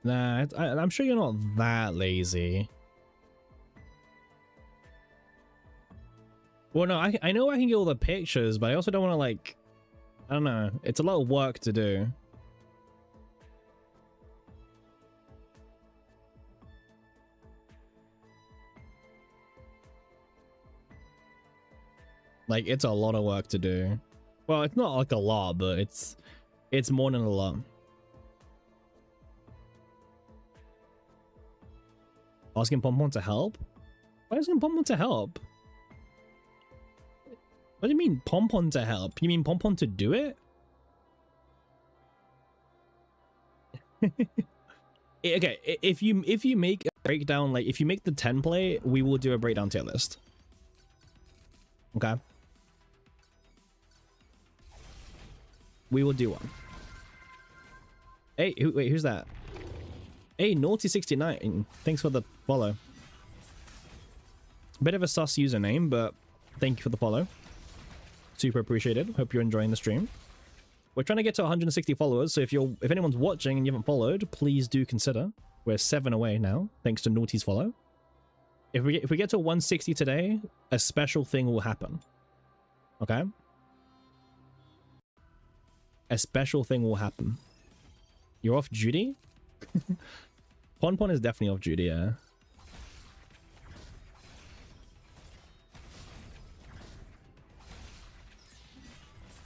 Nah, I'm sure you're not that lazy. Well, no, I know I can get all the pictures, but I also don't want to, like, I don't know. It's a lot of work to do. Like, it's a lot of work to do. Well, it's not like a lot, but it's more than a lot. Asking Pompon to help? Why asking Pompon to help? What do you mean Pompon to help? You mean Pompon to do it? Okay, if you make a breakdown, like if you make the 10 play, we will do a breakdown tier list. Okay. We will do one. Hey, wait, who's that? Hey, Naughty69, thanks for the follow. Bit of a sus username, but thank you for the follow. Super appreciated. Hope you're enjoying the stream. We're trying to get to 160 followers, so if anyone's watching and you haven't followed, please do consider. We're 7 away now, thanks to Naughty's follow. If we get to 160 today, a special thing will happen. Okay? A special thing will happen. You're off duty? Pon Pon is definitely off duty, yeah.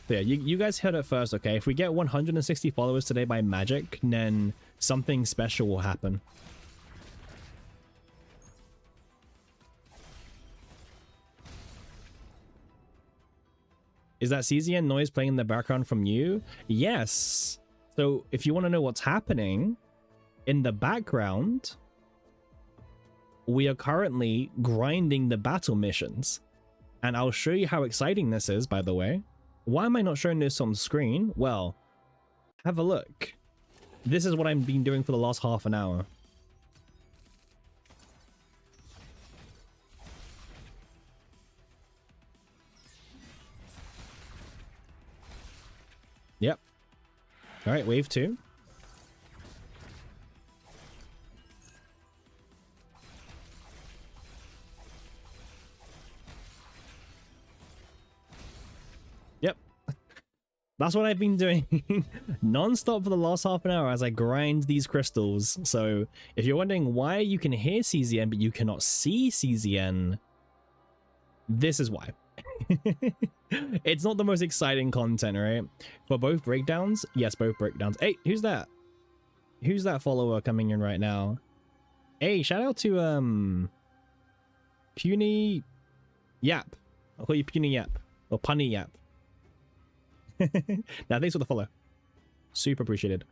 So yeah, you guys heard it first, okay? If we get 160 followers today by magic, then something special will happen. Is that CZN noise playing in the background from you? Yes. So if you want to know what's happening in the background, we are currently grinding the battle missions. And I'll show you how exciting this is, by the way. Why am I not showing this on screen? Well, have a look. This is what I've been doing for the last half an hour. Yep. All right, wave 2. Yep. That's what I've been doing non-stop for the last half an hour as I grind these crystals. So if you're wondering why you can hear CZN but you cannot see CZN, this is why. It's not the most exciting content, right? For both breakdowns, yes, both breakdowns. Hey, who's that? Who's that follower coming in right now? Hey, shout out to Puny Yap. I'll call you Puny Yap or Punny Yap. Now, thanks for the follow. Super appreciated.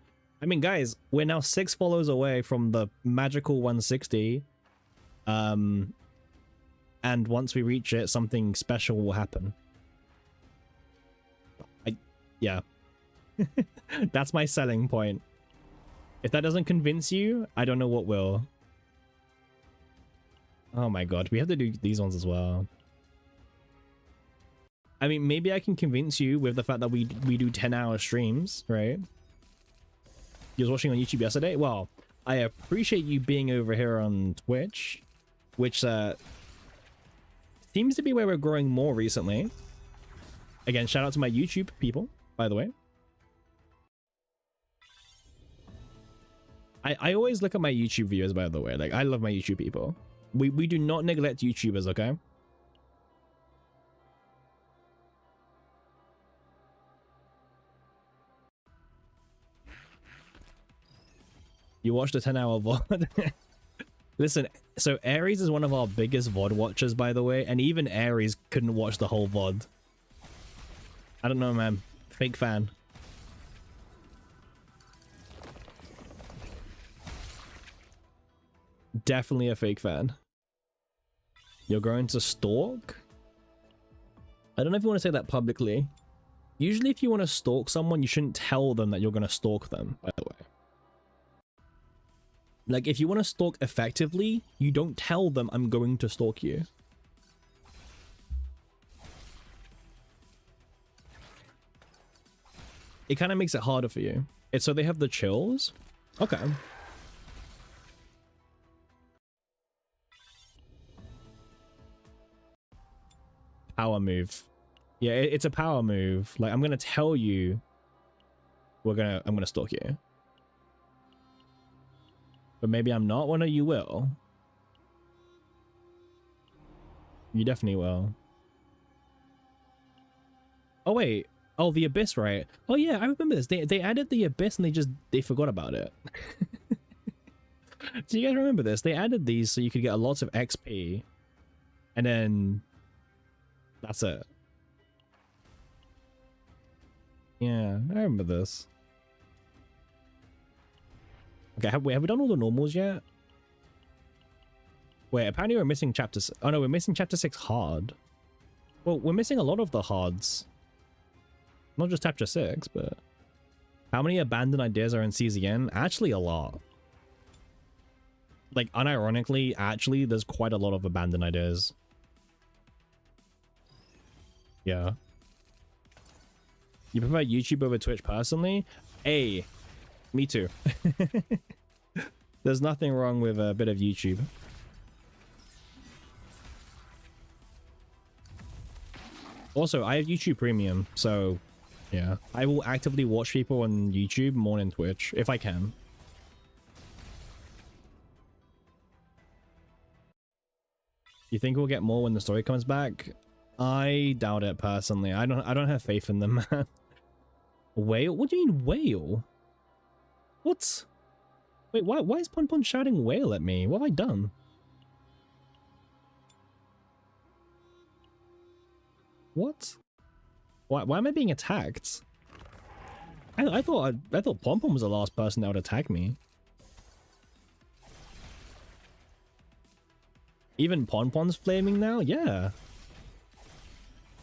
I mean, guys, we're now 6 follows away from the magical 160. And once we reach it, something special will happen. Yeah. That's my selling point. If that doesn't convince you, I don't know what will. Oh my god, we have to do these ones as well. I mean, maybe I can convince you with the fact that we do 10-hour streams, right? You was watching on YouTube yesterday? Well, I appreciate you being over here on Twitch, which seems to be where we're growing more recently. Again, shout out to my YouTube people, by the way. I always look at my YouTube viewers, by the way. Like, I love my YouTube people. We do not neglect YouTubers, okay? You watched a 10-hour VOD. Listen, so Aries is one of our biggest VOD watchers, by the way, and even Aries couldn't watch the whole VOD. I don't know, man. Fake fan. Definitely a fake fan. You're going to stalk? I don't know if you want to say that publicly. Usually if you want to stalk someone, you shouldn't tell them that you're going to stalk them, by the way. Like, if you want to stalk effectively, you don't tell them I'm going to stalk you. It kind of makes it harder for you. It's so they have the chills? Okay. Power move. Yeah, it's a power move. Like, I'm going to tell you I'm going to stalk you. But maybe I'm not. Well, no, you will. You definitely will. Oh, wait. Oh, the Abyss, right? Oh, yeah, I remember this. They added the Abyss and they forgot about it. Do you guys remember this? They added these so you could get lots of XP. And then that's it. Yeah, I remember this. Okay, have we done all the normals yet? Wait, apparently we're missing chapter... Oh no, we're missing chapter 6 hard. Well, we're missing a lot of the hards. Not just chapter 6, but... How many abandoned ideas are in CZN? Actually, a lot. Like, unironically, actually, there's quite a lot of abandoned ideas. Yeah. You prefer YouTube over Twitch personally? Hey, me too. There's nothing wrong with a bit of YouTube. Also, I have YouTube Premium, so yeah. I will actively watch people on YouTube more than Twitch, if I can. You think we'll get more when the story comes back? I doubt it personally. I don't have faith in them, man. Whale? What do you mean whale? What? Wait, why is Pon Pon shouting whale at me? What have I done? What? Why am I being attacked? I thought Pon Pon was the last person that would attack me. Even Pon Pon's flaming now? Yeah.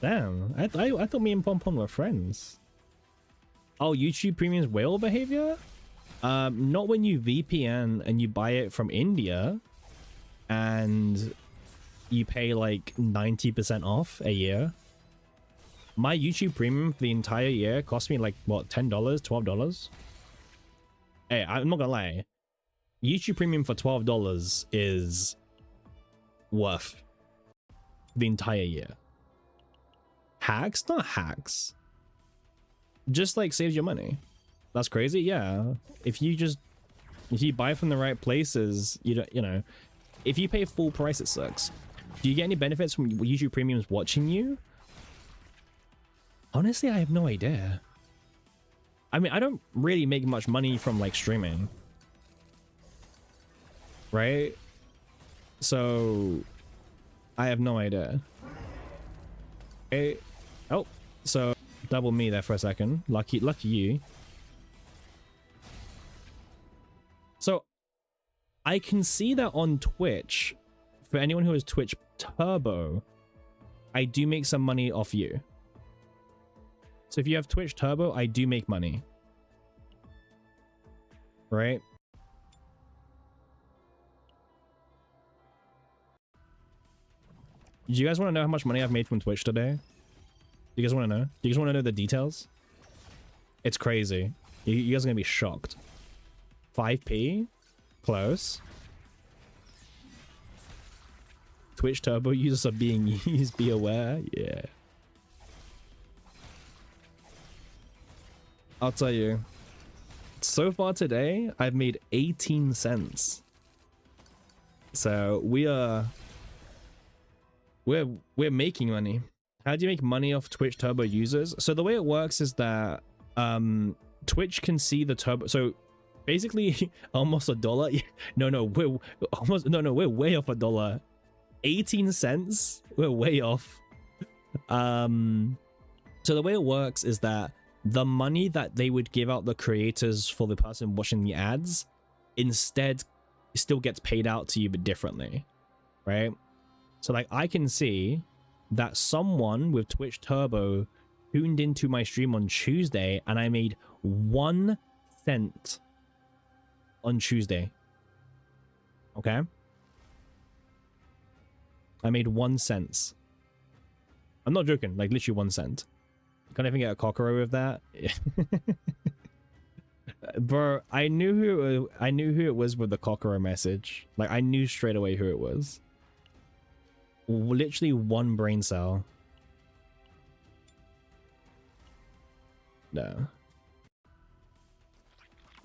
Damn. I thought me and Pon Pon were friends. Oh, YouTube Premium's whale behavior? Not when you VPN and you buy it from India and you pay like 90% off a year. My YouTube Premium for the entire year cost me like, what, $10, $12? Hey, I'm not gonna lie. YouTube Premium for $12 is worth the entire year. Hacks? Not hacks. Just like saves your money. That's crazy. Yeah. If you buy from the right places, you know, if you pay full price, it sucks. Do you get any benefits from YouTube Premiums watching you? Honestly, I have no idea. I mean, I don't really make much money from like streaming, right? So I have no idea. Okay. Oh, so double me there for a second. Lucky you. So I can see that on Twitch, for anyone who has Twitch Turbo, I do make some money off you. So if you have Twitch Turbo, I do make money. Right? Do you guys want to know how much money I've made from Twitch today? Do you guys want to know? Do you guys want to know the details? It's crazy. You guys are going to be shocked. 5p? Close. Twitch Turbo users are being used, be aware. Yeah. I'll tell you. So far today, I've made 18 cents. So we're making money. How do you make money off Twitch Turbo users? So the way it works is that Twitch can see the turbo. So basically almost $1. We're way off $1. 18 cents. We're way off. So the way it works is that the money that they would give out the creators for the person watching the ads instead still gets paid out to you, but differently, right? So like I can see that someone with Twitch Turbo tuned into my stream on Tuesday and I made 1 cent on Tuesday. Okay? I made 1 cent. I'm not joking, like literally 1 cent. Can't even get a cockerel with that. Bro, I knew who it was with the cockerel message. Like I knew straight away who it was. Literally 1 brain cell. No.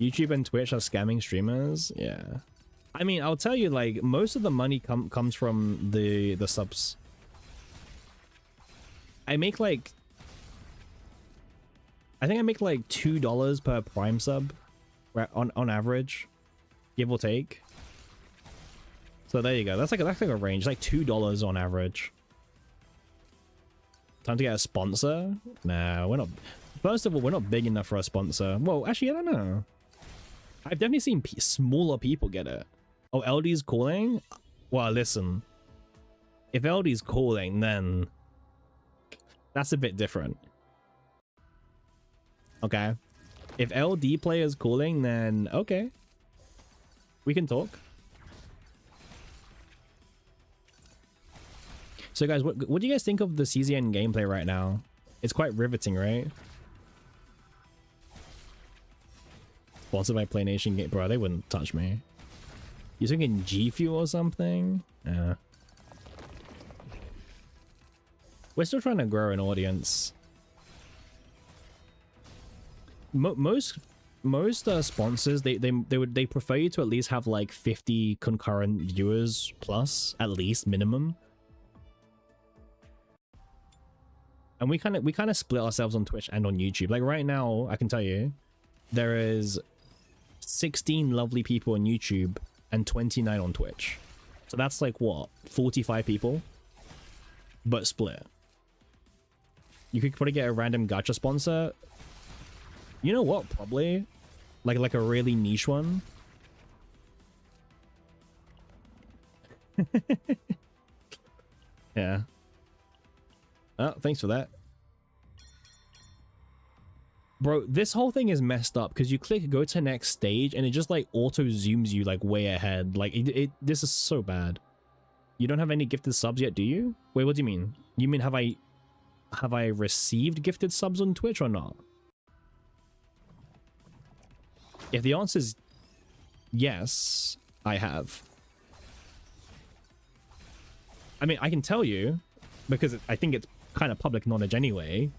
YouTube and Twitch are scamming streamers. Yeah. I mean, I'll tell you, like most of the money comes from the subs. I make like, I think I make like $2 per Prime sub, right, on average, give or take. So there you go. That's like a range, like $2 on average. Time to get a sponsor? Nah, we're not. First of all, we're not big enough for a sponsor. Well, actually, I don't know. I've definitely seen smaller people get it. Oh, LD's calling? Well, listen. If LD's calling, then that's a bit different. Okay. If LD player's calling, then okay. We can talk. So guys, what do you guys think of the CZN gameplay right now? It's quite riveting, right? Sponsored by PlayNation game. Bro, they wouldn't touch me. You thinking G Fuel or something? Yeah. We're still trying to grow an audience. Most sponsors they prefer you to at least have like 50 concurrent viewers plus, at least minimum, And we kind of split ourselves on Twitch and on YouTube. Like right now, I can tell you, there is 16 lovely people on YouTube and 29 on Twitch. So that's like what, 45 people, but split. You could probably get a random gacha sponsor. You know what? Probably like a really niche one. Yeah. Oh, thanks for that. Bro, this whole thing is messed up because you click go to next stage and it just like auto zooms you like way ahead. Like this is so bad. You don't have any gifted subs yet, do you? Wait, what do you mean? You mean have I received gifted subs on Twitch or not? If the answer is yes, I have. I mean, I can tell you because I think it's kind of public knowledge anyway.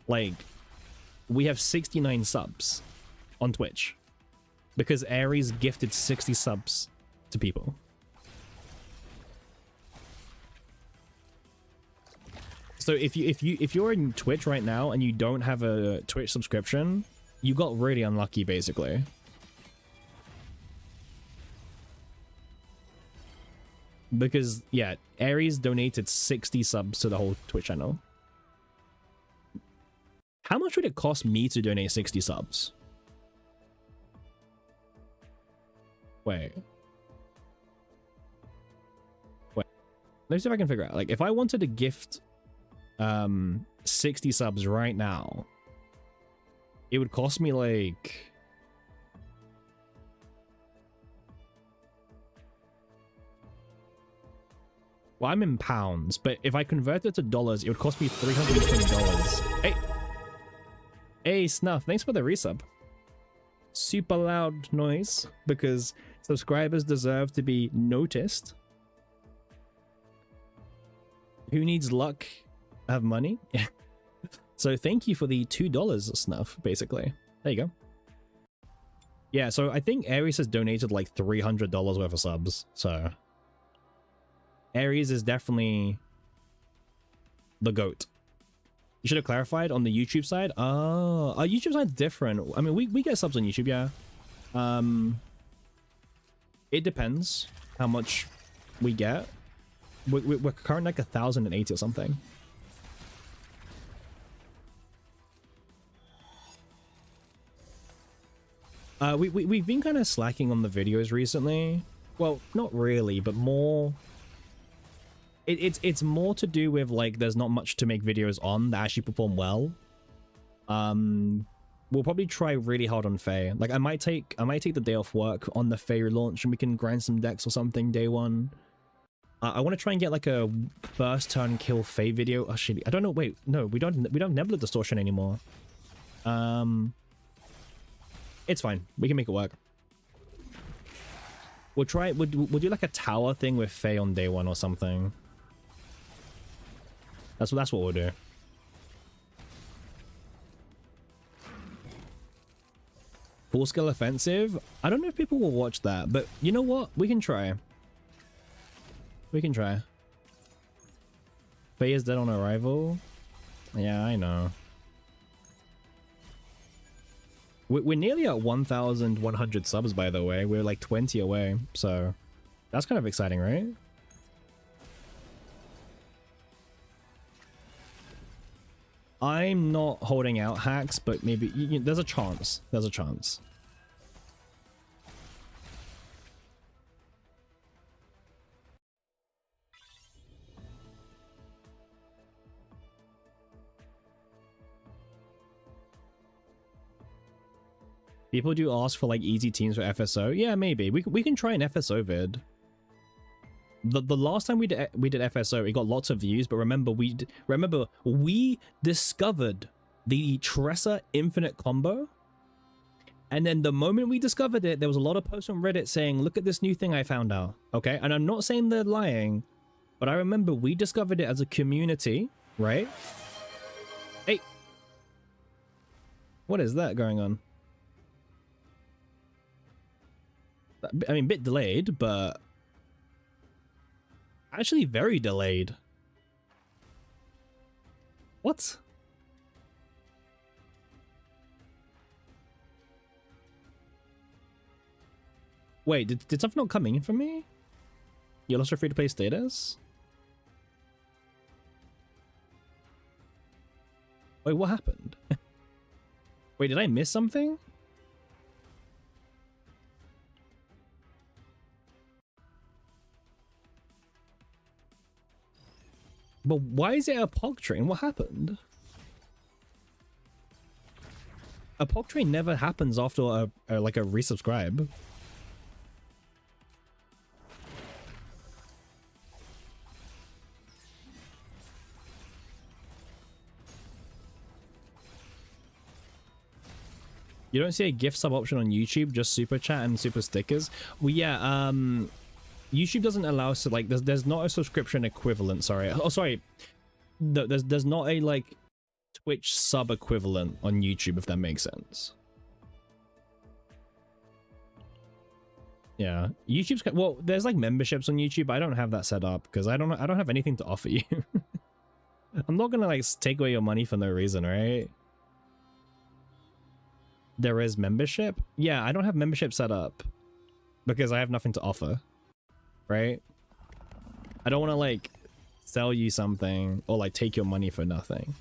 Like, we have 69 subs on Twitch because Aries gifted 60 subs to people. So if you're in Twitch right now and you don't have a Twitch subscription, you got really unlucky basically. Because yeah, Aries donated 60 subs to the whole Twitch channel. How much would it cost me to donate 60 subs? Wait. Let me see if I can figure out. Like, if I wanted to gift 60 subs right now, it would cost me like... Well, I'm in pounds, but if I convert it to dollars, it would cost me $320. Hey! Hey, Snuff, thanks for the resub. Super loud noise, because subscribers deserve to be noticed. Who needs luck? Have money? So thank you for the $2, Snuff, basically. There you go. Yeah, so I think Aries has donated like $300 worth of subs, so... Aries is definitely the GOAT. You should have clarified on the YouTube side. Oh, our YouTube side's different. I mean, we get subs on YouTube, yeah. It depends how much we get. We're currently like 1,080 or something. We've been kind of slacking on the videos recently. Well, not really, but more... It's more to do with like there's not much to make videos on that actually perform well. We'll probably try really hard on Fae. Like I might take the day off work on the Fae launch and we can grind some decks or something day one. I want to try and get like a first turn kill Fae video. Actually, I don't know. Wait, no, we don't have Nebula Distortion anymore. It's fine. We can make it work. We'll try. We'll do like a tower thing with Fae on day one or something. That's what we'll do. Full scale offensive? I don't know if people will watch that, but you know what? We can try. We can try. Fae is dead on arrival? Yeah, I know. We're nearly at 1,100 subs, by the way. We're like 20 away, so that's kind of exciting, right? I'm not holding out hacks, but maybe there's a chance. There's a chance. People do ask for like easy teams for FSO. Yeah, maybe we can try an FSO vid. The last time we did FSO, it got lots of views, but remember we discovered the Tressa Infinite combo, and then the moment we discovered it, there was a lot of posts on Reddit saying, "Look at this new thing I found out." Okay, and I'm not saying they're lying, but I remember we discovered it as a community, right? Hey, what is that going on? I mean, bit delayed, but actually very delayed. What? Wait, did something not come in for me? You lost your free-to-play status? Wait, what happened? Wait, did I miss something? But why is it a POG train? What happened? A POG train never happens after like a resubscribe. You don't see a gift sub option on YouTube, just super chat and super stickers. Well, yeah, YouTube doesn't allow us to, like, there's not a subscription equivalent. Sorry. Oh, sorry. There's not a like Twitch sub equivalent on YouTube, if that makes sense. Yeah, YouTube's, well, there's like memberships on YouTube. I don't have that set up because I don't have anything to offer you. I'm not gonna like take away your money for no reason, right? There is membership. Yeah, I don't have membership set up because I have nothing to offer, right? I don't want to like sell you something or like take your money for nothing.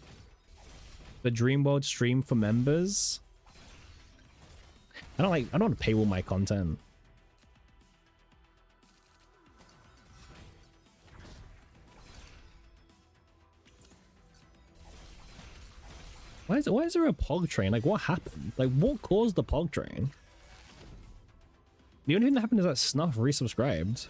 The Dreamworld stream for members. I don't want to paywall my content. Why is there a POG train? Like, what happened? Like, what caused the POG train? The only thing that happened is that Snuff resubscribed.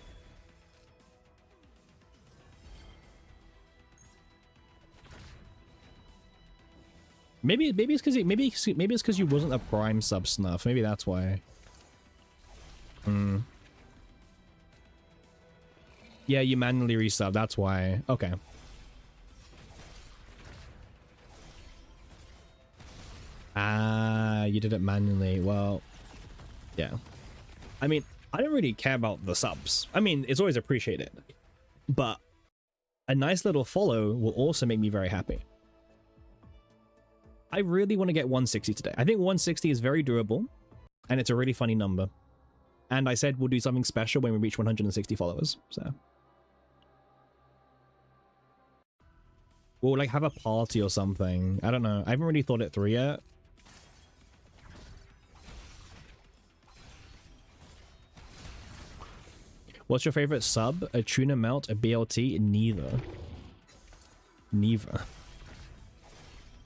Maybe it's because maybe it's because you wasn't a Prime sub, Snuff. Maybe that's why. Yeah, you manually resub. That's why. Okay. Ah, you did it manually. Well, yeah. I mean, I don't really care about the subs. I mean, it's always appreciated. But a nice little follow will also make me very happy. I really want to get 160 today. I think 160 is very doable, and it's a really funny number. And I said we'll do something special when we reach 160 followers, so. We'll like have a party or something. I don't know. I haven't really thought it through yet. What's your favorite sub? A tuna melt, a BLT? Neither. Neither.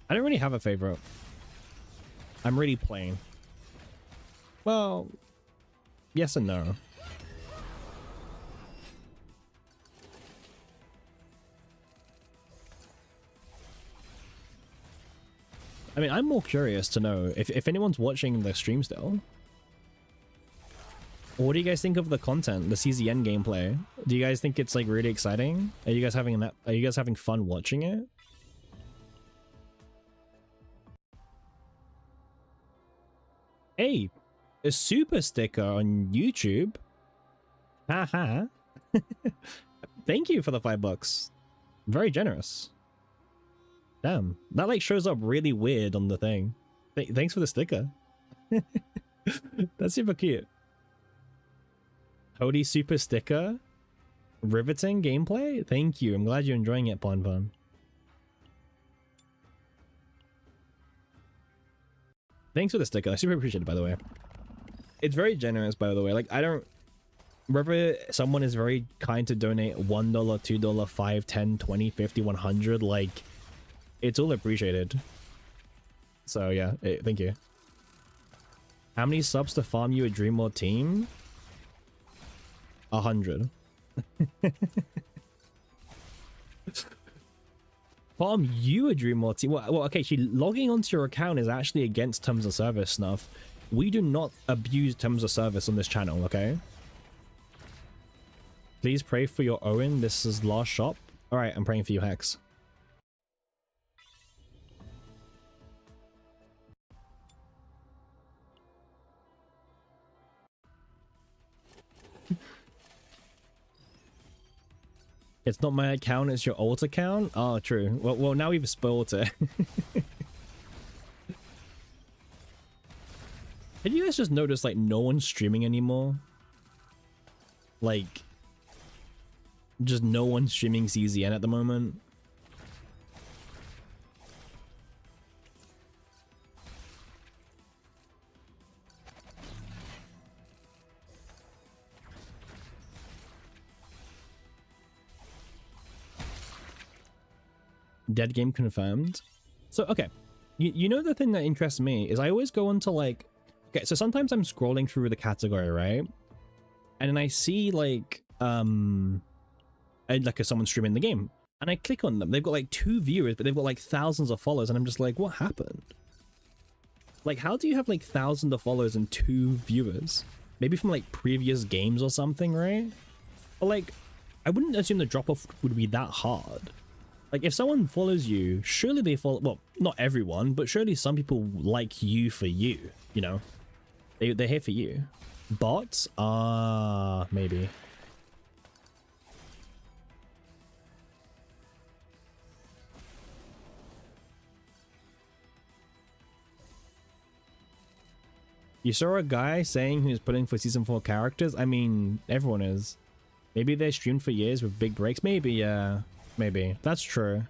I don't really have a favorite. I'm really plain. Well, yes and no. I mean, I'm more curious to know if anyone's watching the stream still. What do you guys think of the content, the CZN gameplay? Do you guys think it's like really exciting? Are you guys having fun watching it? Hey, a super sticker on YouTube. Haha. Thank you for the $5. Very generous. Damn, that like shows up really weird on the thing. Thanks for the sticker. That's super cute. Cody super sticker. Riveting gameplay. Thank you. I'm glad you're enjoying it, Pon Pon. Thanks for the sticker. I super appreciate it, by the way. It's very generous, by the way. Like, I don't... Whether someone is very kind to donate $1, $2, $5, $10, $20, $50, $100, like, it's all appreciated. So, yeah, thank you. How many subs to farm you a Dreamworld team? 100. Farm you a Dreamworld team? Well, okay, logging onto your account is actually against terms of service, Snuff. We do not abuse terms of service on this channel, okay? Please pray for your Owen. This is last shop. Alright, I'm praying for you, Hex. It's not my account, it's your alt account? Oh, true. Well, now we've spoiled it. Have you guys just noticed, like, no one's streaming anymore? Like, just no one's streaming CZN at the moment? Dead game confirmed. So, okay. You know the thing that interests me is I always go into, like... Okay, so sometimes I'm scrolling through the category, right? And then I see, like, someone streaming the game. And I click on them. They've got, like, 2 viewers, but they've got, like, thousands of followers. And I'm just like, what happened? Like, how do you have, like, thousands of followers and 2 viewers? Maybe from, like, previous games or something, right? But, like, I wouldn't assume the drop-off would be that hard. Like, if someone follows you, surely they follow... Well, not everyone, but surely some people like you for you, you know? They're here for you. Bots? Maybe. You saw a guy saying he was putting for season 4 characters? I mean, everyone is. Maybe they streamed for years with big breaks. Maybe, yeah. Maybe. That's true.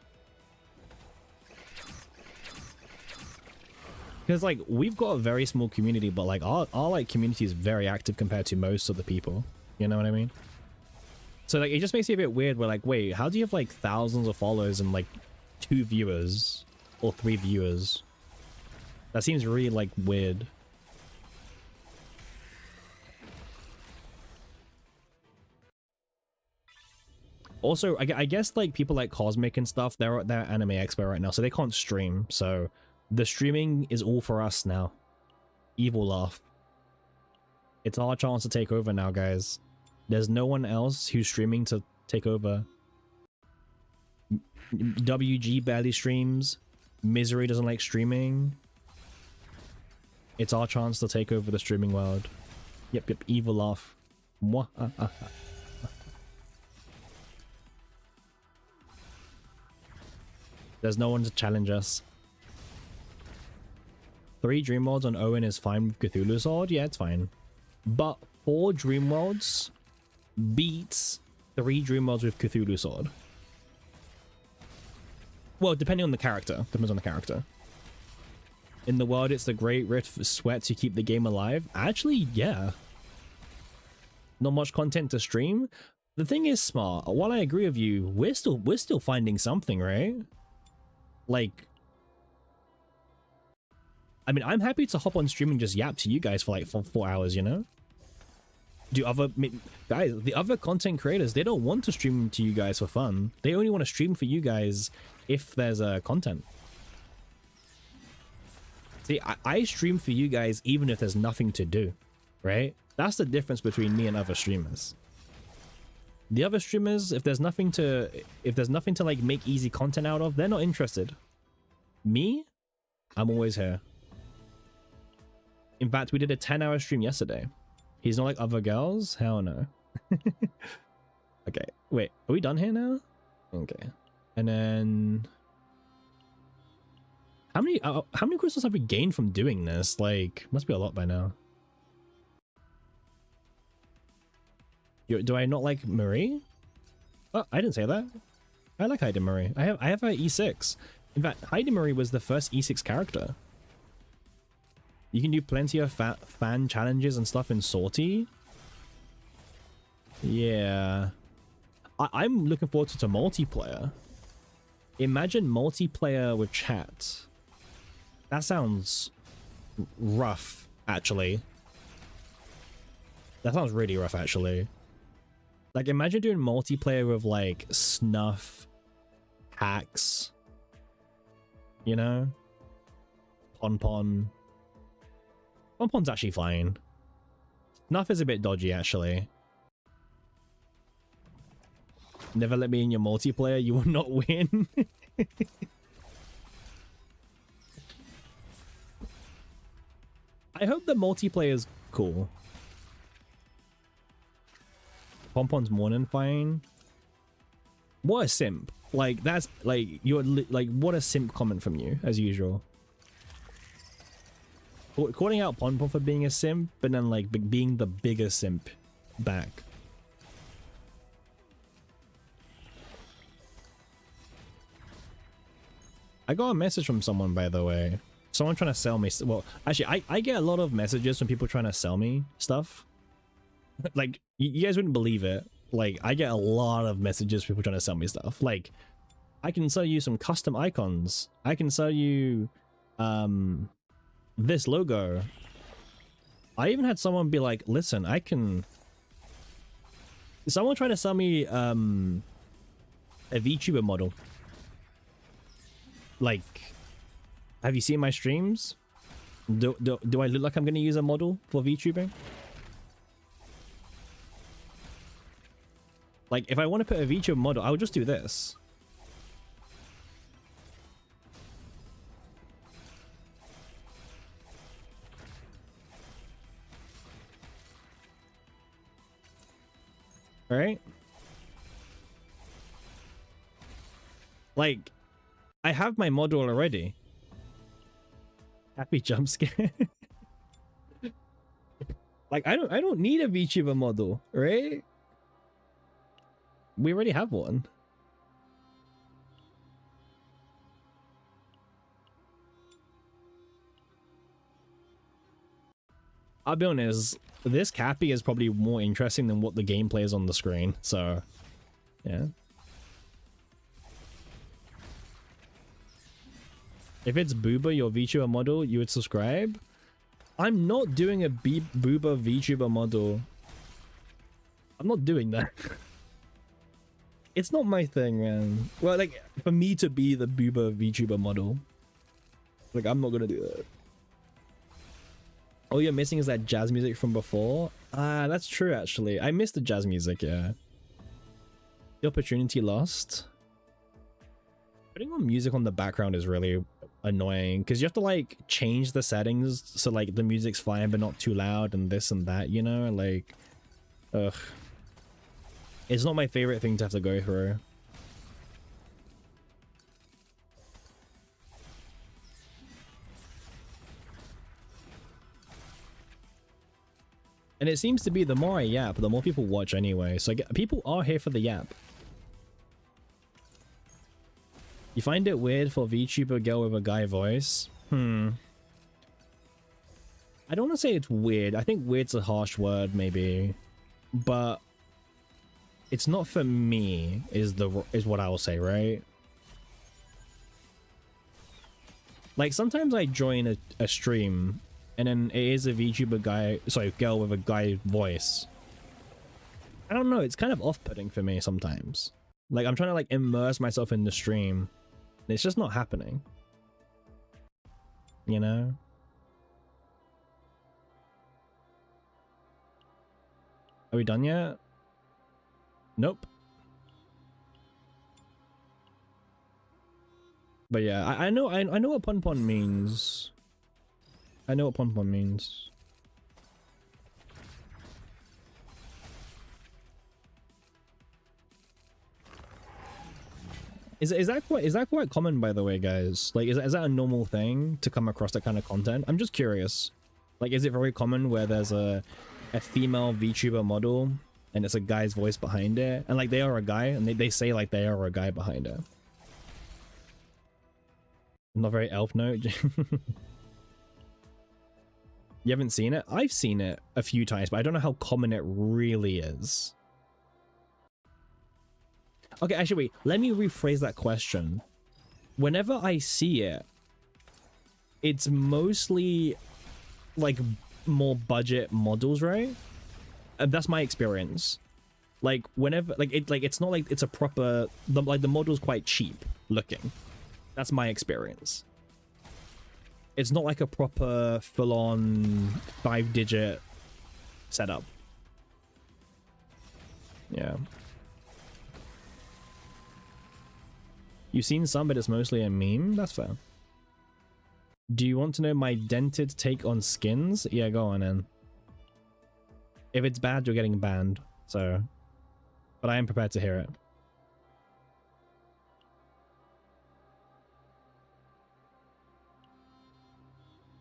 Because, like, we've got a very small community, but, like, our like, community is very active compared to most of the people. You know what I mean? So, like, it just makes it a bit weird. We're like, wait, how do you have, like, thousands of followers and, like, 2 viewers? Or 3 viewers? That seems really, like, weird. Also, I guess, like, people like Cosmic and stuff, they're Anime Expo right now, so they can't stream, so... The streaming is all for us now. Evil laugh. It's our chance to take over now, guys. There's no one else who's streaming to take over. WG barely streams. Misery doesn't like streaming. It's our chance to take over the streaming world. Yep, evil laugh. There's no one to challenge us. 3 dream worlds on Owen is fine with Cthulhu Sword? Yeah, it's fine. But 4 dream worlds beats 3 dream worlds with Cthulhu Sword. Well, depending on the character. Depends on the character. In the world, it's the Great Rift Sweat to keep the game alive. Actually, yeah. Not much content to stream. The thing is, Smart, while I agree with you, we're still finding something, right? Like... I mean, I'm happy to hop on stream and just yap to you guys for like 4 hours, you know? Guys, the other content creators, they don't want to stream to you guys for fun. They only want to stream for you guys if there's content. See, I stream for you guys even if there's nothing to do, right? That's the difference between me and other streamers. The other streamers, if there's nothing to like make easy content out of, they're not interested. Me, I'm always here. In fact, we did a 10-hour stream yesterday. He's not like other girls? Hell no. Okay, wait, are we done here now? Okay. And then... How many crystals have we gained from doing this? Like, must be a lot by now. Do I not like Marie? Oh, I didn't say that. I like Heidi Marie. I have her E6. In fact, Heidi Marie was the first E6 character. You can do plenty of fan challenges and stuff in Sortie. Yeah. I'm looking forward to multiplayer. Imagine multiplayer with chat. That sounds rough, actually. That sounds really rough, actually. Like, imagine doing multiplayer with, like, Snuff, Hacks, you know? Pon. Ponpon's actually fine. Snuff is a bit dodgy, actually. Never let me in your multiplayer, you will not win. I hope the multiplayer is cool. Ponpon's more than fine. What a simp. Like, that's like like, what a simp comment from you, as usual. Calling out Ponpon for being a simp, but then like being the bigger simp back. I got a message from someone, by the way. Someone trying to sell me. Well, actually, I get a lot of messages from people trying to sell me stuff. Like, you guys wouldn't believe it. Like, I get a lot of messages from people trying to sell me stuff. Like, I can sell you some custom icons. I can sell you this logo. I even had someone be like, listen, I can... Someone trying to sell me a VTuber model. Like, have you seen my streams? Do I look like I'm going to use a model for VTubing? Like, if I want to put a VTuber model, I would just do this. Right? Like, I have my model already. Happy jump scare. Like, I don't need a VTuber model, right? We already have one. I'll be honest, this Cappy is probably more interesting than what the gameplay is on the screen, so yeah. If it's Booba, your VTuber model, you would subscribe? I'm not doing a Booba VTuber model. I'm not doing that. It's not my thing, man. Well, like, for me to be the Booba VTuber model, like, I'm not gonna do that. All you're missing is that jazz music from before. Ah, that's true, actually. I missed the jazz music, yeah. The opportunity lost. Putting on music on the background is really annoying because you have to like change the settings so like the music's fine but not too loud and this and that, you know, like ugh, it's not my favorite thing to have to go through. And it seems to be the more I yap, the more people watch anyway, so people are here for the yap. You find it weird for VTuber girl with a guy voice? I don't want to say it's weird. I think weird's a harsh word, maybe. But it's not for me, is what I will say, right? Like, sometimes I join a stream, and then it is a VTuber guy, sorry, girl with a guy voice. I don't know, it's kind of off-putting for me sometimes. Like, I'm trying to, like, immerse myself in the stream. It's just not happening. You know? Are we done yet? Nope. But yeah, I know what Ponpon means. I know what Ponpon means. Is that quite common, by the way, guys? Like, is that a normal thing to come across that kind of content? I'm just curious. Like, is it very common where there's a female VTuber model and it's a guy's voice behind it, and like they are a guy and they say like they are a guy behind it? Not very elf note. You haven't seen it? I've seen it a few times, but I don't know how common it really is. Okay, actually, wait. Let me rephrase that question. Whenever I see it, it's mostly like more budget models, right? And that's my experience. Like whenever, it's not like it's a proper. The model's quite cheap looking. That's my experience. It's not like a proper full-on 5-digit setup. Yeah. You've seen some, but it's mostly a meme? That's fair. Do you want to know my dented take on skins? Yeah, go on in. If it's bad, you're getting banned. So, but I am prepared to hear it.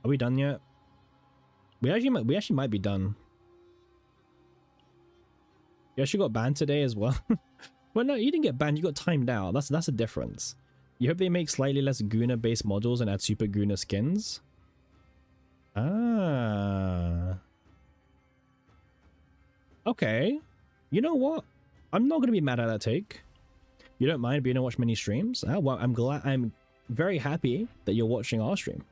Are we done yet? We actually might be done. You actually got banned today as well. Well, no, you didn't get banned. You got timed out. That's a difference. You hope they make slightly less Guna based models and add super Guna skins. Ah. Okay. You know what? I'm not gonna be mad at that take. You don't mind being to watch many streams? Ah, well, I'm very happy that you're watching our stream.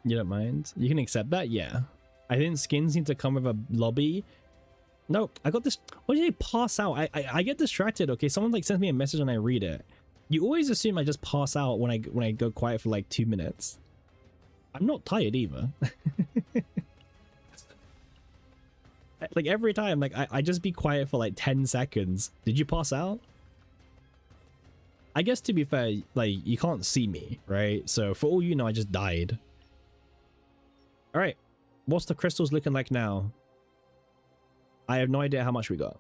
You don't mind? You can accept that? Yeah. I think skins need to come with a lobby. No, I got this. What did they pass out? I get distracted. Okay, someone like sends me a message and I read it. You always assume I just pass out when I go quiet for like 2 minutes. I'm not tired either. Like every time, like I just be quiet for like 10 seconds. Did you pass out? I guess to be fair, like you can't see me, right? So for all you know, I just died. All right, what's the crystals looking like now? I have no idea how much we got.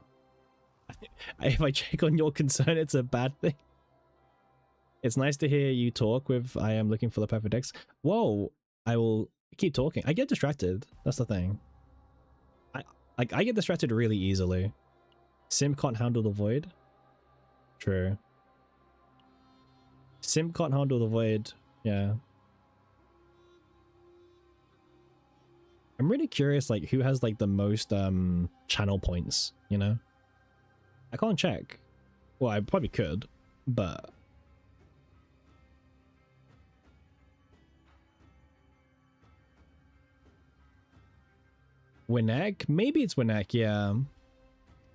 If I check on your concern, it's a bad thing. It's nice to hear you talk with I am looking for the perfect X. Whoa, I will keep talking. I get distracted. That's the thing. I get distracted really easily. Sim can't handle the void. True. Sim can't handle the void. Yeah. I'm really curious, like, who has, like, the most, channel points, you know? I can't check. Well, I probably could, but... Winnek? Maybe it's Winnek, yeah.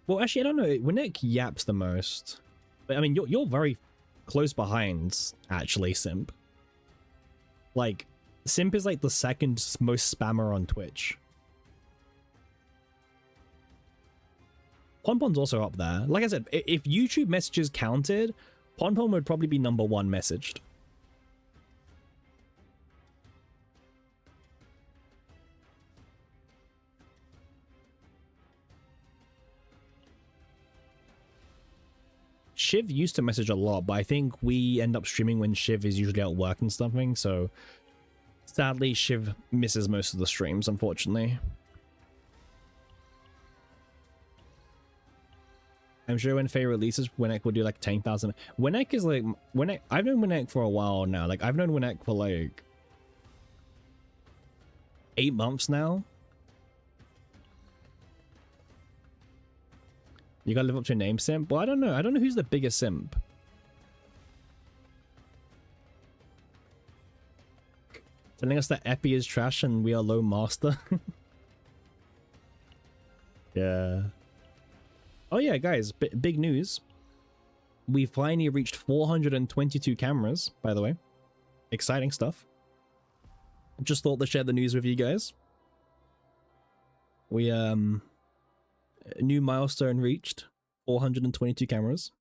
Well, actually, I don't know. Winnek yaps the most. But, I mean, you're very close behind, actually, Simp. Like... Simp is like the second most spammer on Twitch. Ponpon's also up there. Like I said, if YouTube messages counted, Ponpon would probably be #1 messaged. Shiv used to message a lot, but I think we end up streaming when Shiv is usually at work and something, so... Sadly, Shiv misses most of the streams, unfortunately. I'm sure when Faye releases, Winnek will do like 10,000. Winnek is like... Winnek, I've known Winnek for a while now. Like, I've known Winnek for like... 8 months now. You gotta live up to your name, Simp? Well, I don't know. I don't know who's the biggest Simp. Telling us that Epi is trash and we are low master. Yeah. Oh yeah, guys, big news. We finally reached 422 cameras, by the way. Exciting stuff. Just thought to share the news with you guys. We, a new milestone reached. 422 cameras.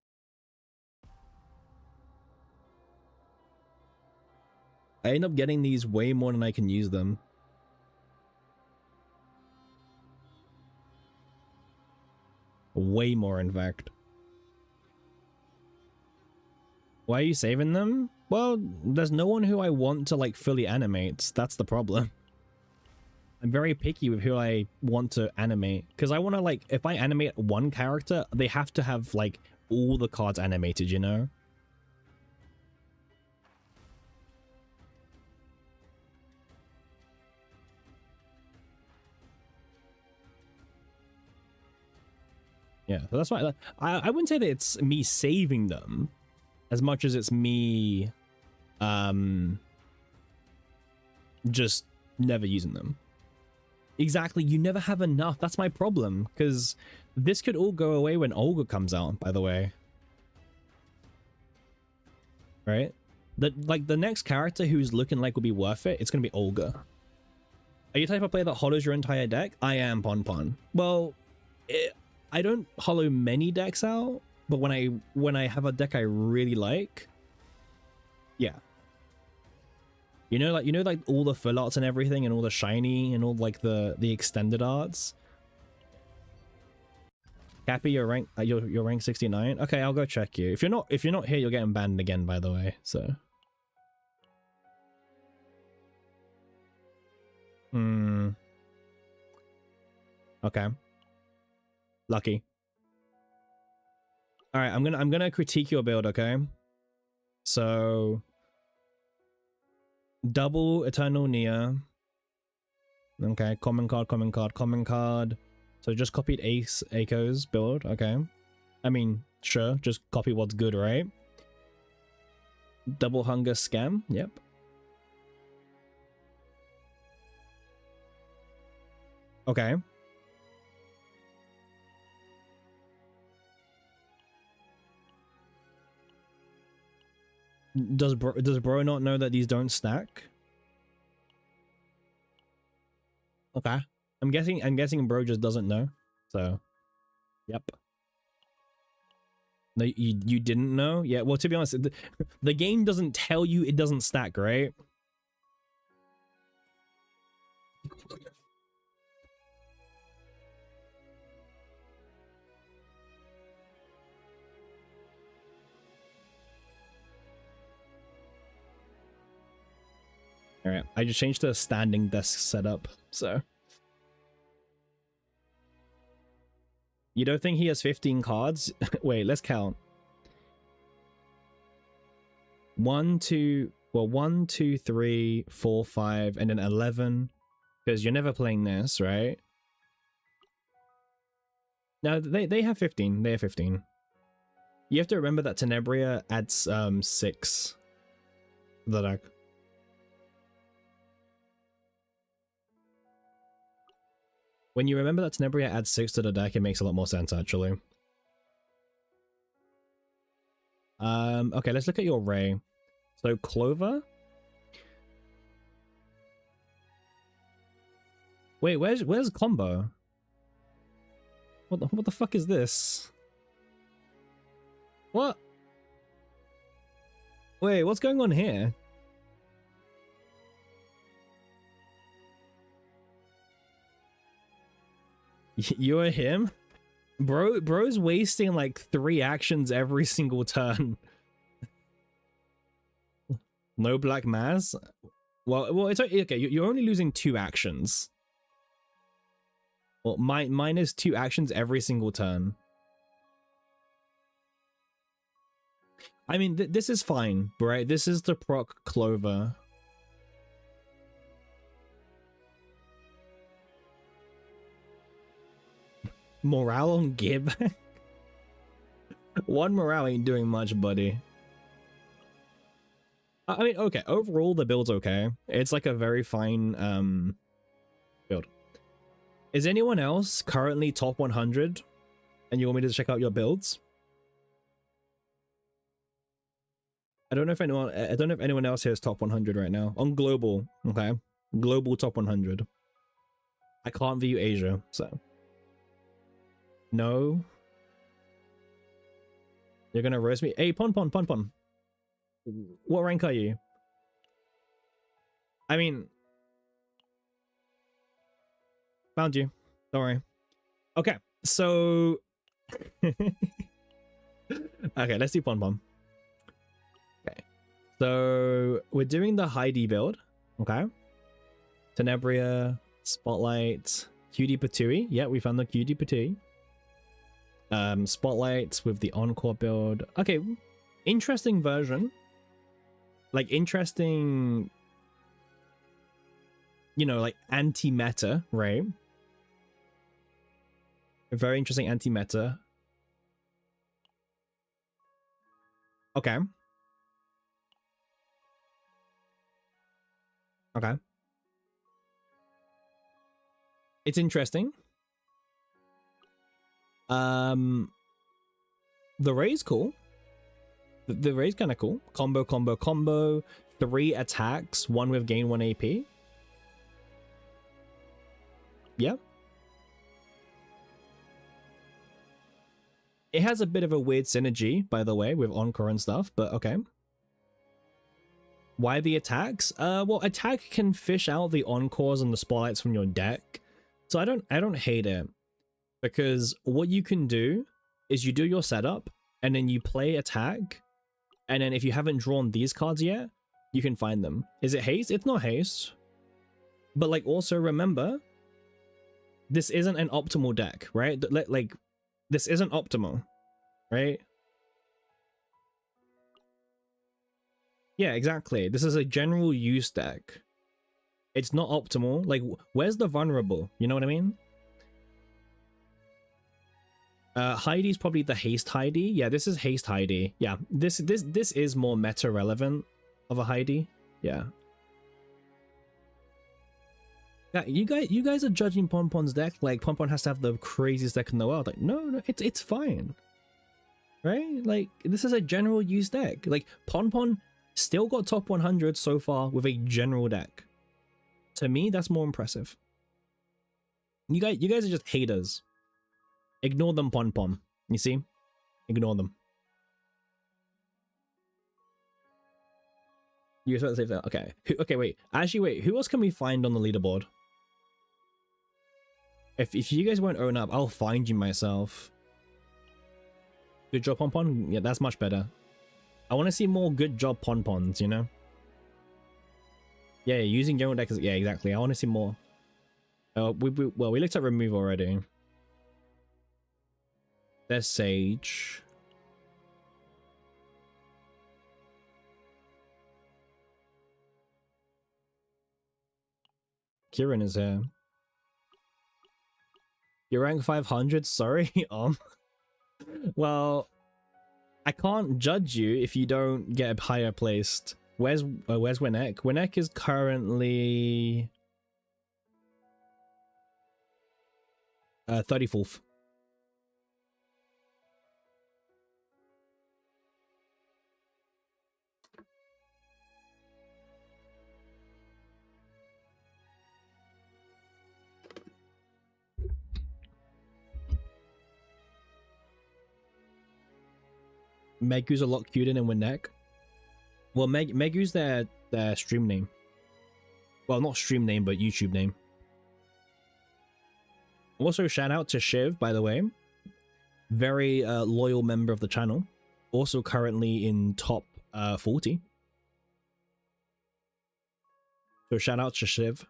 I end up getting these way more than I can use them. Way more, in fact. Why are you saving them? Well, there's no one who I want to, like, fully animate. That's the problem. I'm very picky with who I want to animate. Because I want to, like, if I animate one character, they have to have, like, all the cards animated, you know? Yeah, so that's why I wouldn't say that it's me saving them as much as it's me just never using them. Exactly, you never have enough. That's my problem, because this could all go away when Olga comes out, by the way. Right? The next character who's looking like will be worth it, it's gonna be Olga. Are you the type of player that hollows your entire deck? I am, Pon. Well, I don't hollow many decks out, but when I have a deck I really like, yeah. You know, like all the full arts and everything, and all the shiny and all like the extended arts. Cappy, you're rank 69. Okay, I'll go check you. If you're not here, you're getting banned again, by the way. So. Okay. Lucky. All right, I'm gonna critique your build. Okay. So. Double Eternal Nia. Okay, common card. So just copied Aiko's build. Okay. I mean, sure, just copy what's good, right? Double Hunger Scam. Yep. Okay. Does bro not know that these don't stack? Okay. I'm guessing bro just doesn't know. So, yep. No, you didn't know? Yeah, well, to be honest, the game doesn't tell you it doesn't stack, right? All right, I just changed to a standing desk setup, so. You don't think he has 15 cards? Wait, let's count. 1, 2, 3, 4, 5, and then 11. Because you're never playing this, right? No, they have 15. They have 15. You have to remember that Tenebria adds 6 to the deck. When you remember that Tenebria adds 6 to the deck, it makes a lot more sense, actually. Okay, let's look at your Ray. So, Clover? Wait, where's Combo? What the fuck is this? What? Wait, what's going on here? You're him? Bro's wasting like 3 actions every single turn. No Black Maz? Well, it's okay. You're only losing 2 actions. Well, mine is 2 actions every single turn. I mean, this is fine, right? This is the proc Clover. Morale on Gib? 1 morale ain't doing much, buddy. I mean, okay, overall the build's okay. It's like a very fine build. Is anyone else currently top 100 and you want me to check out your builds? I don't know if anyone else here is top 100 right now on global. Okay, global top 100. I can't view Asia, so no. You're gonna roast me. Hey, Pon. What rank are you? I mean, found you. Don't worry. Okay, so okay, let's do Pon. Okay, so we're doing the Heidi build. Okay, Tenebria, Spotlight, Cutie Patooey. Yeah, we found the Cutie Patooey. Spotlights with the Encore build. Okay, interesting version. Like, interesting, you know, like anti-meta, right? A very interesting anti-meta. Okay. Okay. It's interesting. The Ray's cool. The Ray's kind of cool. Combo. 3 attacks, 1 with gain 1 AP. Yeah. It has a bit of a weird synergy, by the way, with Encore and stuff, but okay. Why the attacks? Well, attack can fish out the Encores and the Spotlights from your deck. So I don't hate it. Because what you can do is you do your setup, and then you play attack, and then if you haven't drawn these cards yet, you can find them. Is it haste? It's not haste. But like, also remember, this isn't an optimal deck, right? Like, this isn't optimal, right? Yeah, exactly. This is a general use deck. It's not optimal. Like, where's the vulnerable? You know what I mean? Heidi's probably the haste Heidi. Yeah, this is haste Heidi. Yeah, this is more meta relevant of a Heidi. Yeah. Yeah, you guys are judging Ponpon's deck like Ponpon has to have the craziest deck in the world. Like, no, it's fine. Right? Like, this is a general use deck. Like, Ponpon still got top 100 so far with a general deck. To me, that's more impressive. You guys are just haters. Ignore them, Ponpon. You see? Ignore them. You expect to save that? Okay. Okay, wait. Actually, wait. Who else can we find on the leaderboard? If you guys won't own up, I'll find you myself. Good job, Ponpon. Yeah, that's much better. I want to see more good job Ponpons, you know? Yeah, using general deck is... Yeah, exactly. I want to see more. Well, we looked at remove already. There's Sage. Kieran is here. You're rank 500? Sorry? Well, I can't judge you if you don't get higher placed. Where's Winnek? Winnek is currently 34th. Megu's a lot cuter than Winnek. Well, Megu's their stream name. Well, not stream name, but YouTube name. Also, shout out to Shiv, by the way. Very loyal member of the channel. Also currently in top 40. So shout out to Shiv.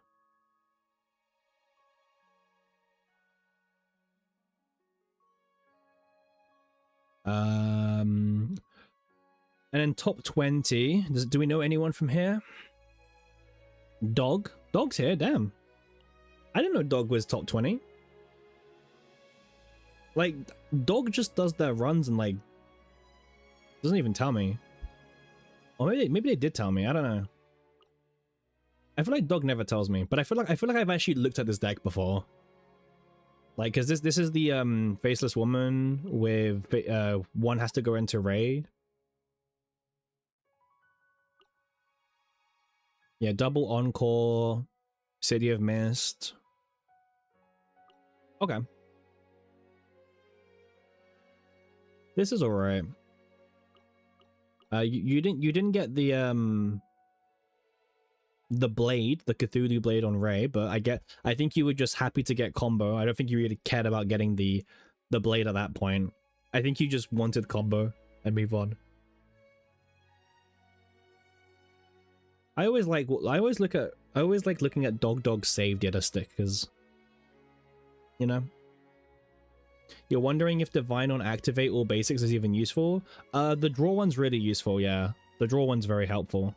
And then top 20. Do we know anyone from here? Dog? Dog's here, damn. I didn't know Dog was top 20. Like, Dog just does their runs and like doesn't even tell me. Or maybe they did tell me, I don't know. I feel like Dog never tells me, but I feel like I've actually looked at this deck before. Like, cause this is the Faceless Woman with one has to go into Ray. Yeah, double Encore, City of Mist. Okay. This is alright. You didn't get the blade, the Cthulhu blade on Ray, but I think you were just happy to get combo. I don't think you really cared about getting the blade at that point. I think you just wanted combo and move on. I always like looking at Dog saved yet a stick, because you know. You're wondering if Divine on activate all basics is even useful? The draw one's really useful, yeah. The draw one's very helpful.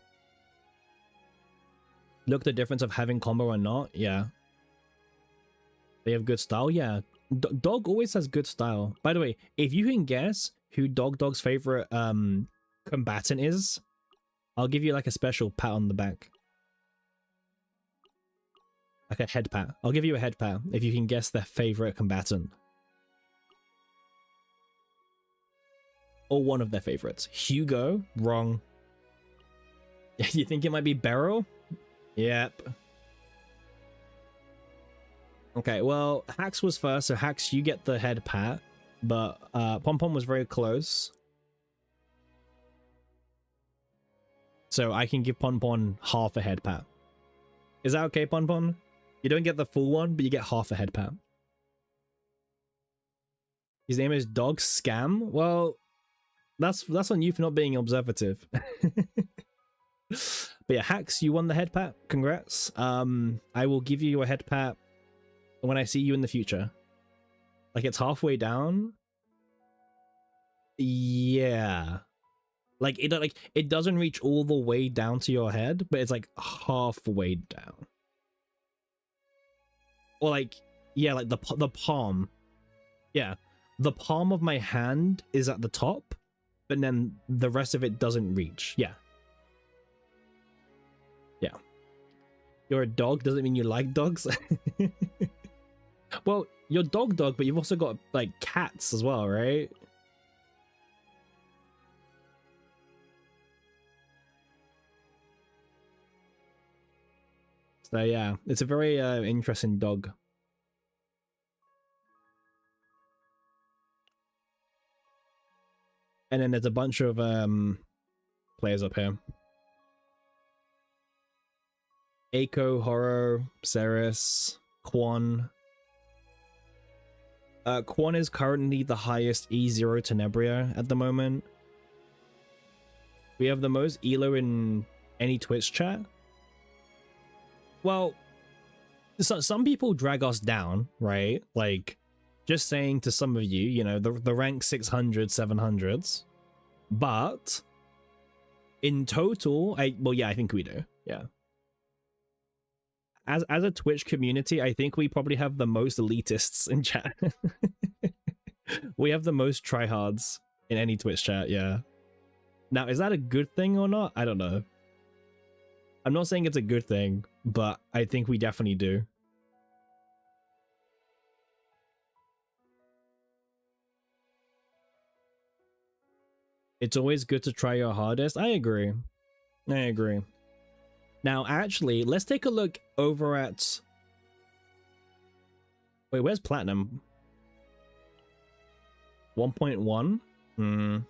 Look, the difference of having combo or not, yeah. They have good style, yeah. Dog always has good style. By the way, if you can guess who Dog's favorite combatant is, I'll give you like a special pat on the back. Like a head pat. I'll give you a head pat if you can guess their favorite combatant. Or one of their favorites. Hugo, wrong. You think it might be Beryl? Yep. Okay, well, Hax was first, so Hax, you get the head pat, but Pom Pom was very close. So I can give Pon Pon half a head pat. Is that okay, Pon Pon? You don't get the full one, but you get half a head pat. His name is Dog Scam. Well, that's on you for not being observative. But yeah, Hax, you won the head pat. Congrats. I will give you a head pat when I see you in the future. Like it's halfway down. Yeah. Like it doesn't reach all the way down to your head, but it's like halfway down. Or like, yeah, like the palm. Yeah. The palm of my hand is at the top, but then the rest of it doesn't reach. Yeah. Yeah. You're a dog doesn't mean you like dogs. Well, you're dog, but you've also got like cats as well, right? So yeah, it's a very interesting dog. And then there's a bunch of players up here. Aiko, Horo, Ceres, Quan. Quan is currently the highest E0 Tenebria at the moment. We have the most Elo in any Twitch chat. Well, so some people drag us down, right? Like, just saying to some of you, you know, the rank 600, 700s. But in total, well, yeah, I think we do. Yeah. As a Twitch community, I think we probably have the most elitists in chat. We have the most tryhards in any Twitch chat, yeah. Now, is that a good thing or not? I don't know. I'm not saying it's a good thing, but I think we definitely do. It's always good to try your hardest. I agree. I agree. Now, actually, let's take a look over at... Wait, where's Platinum? 1.1?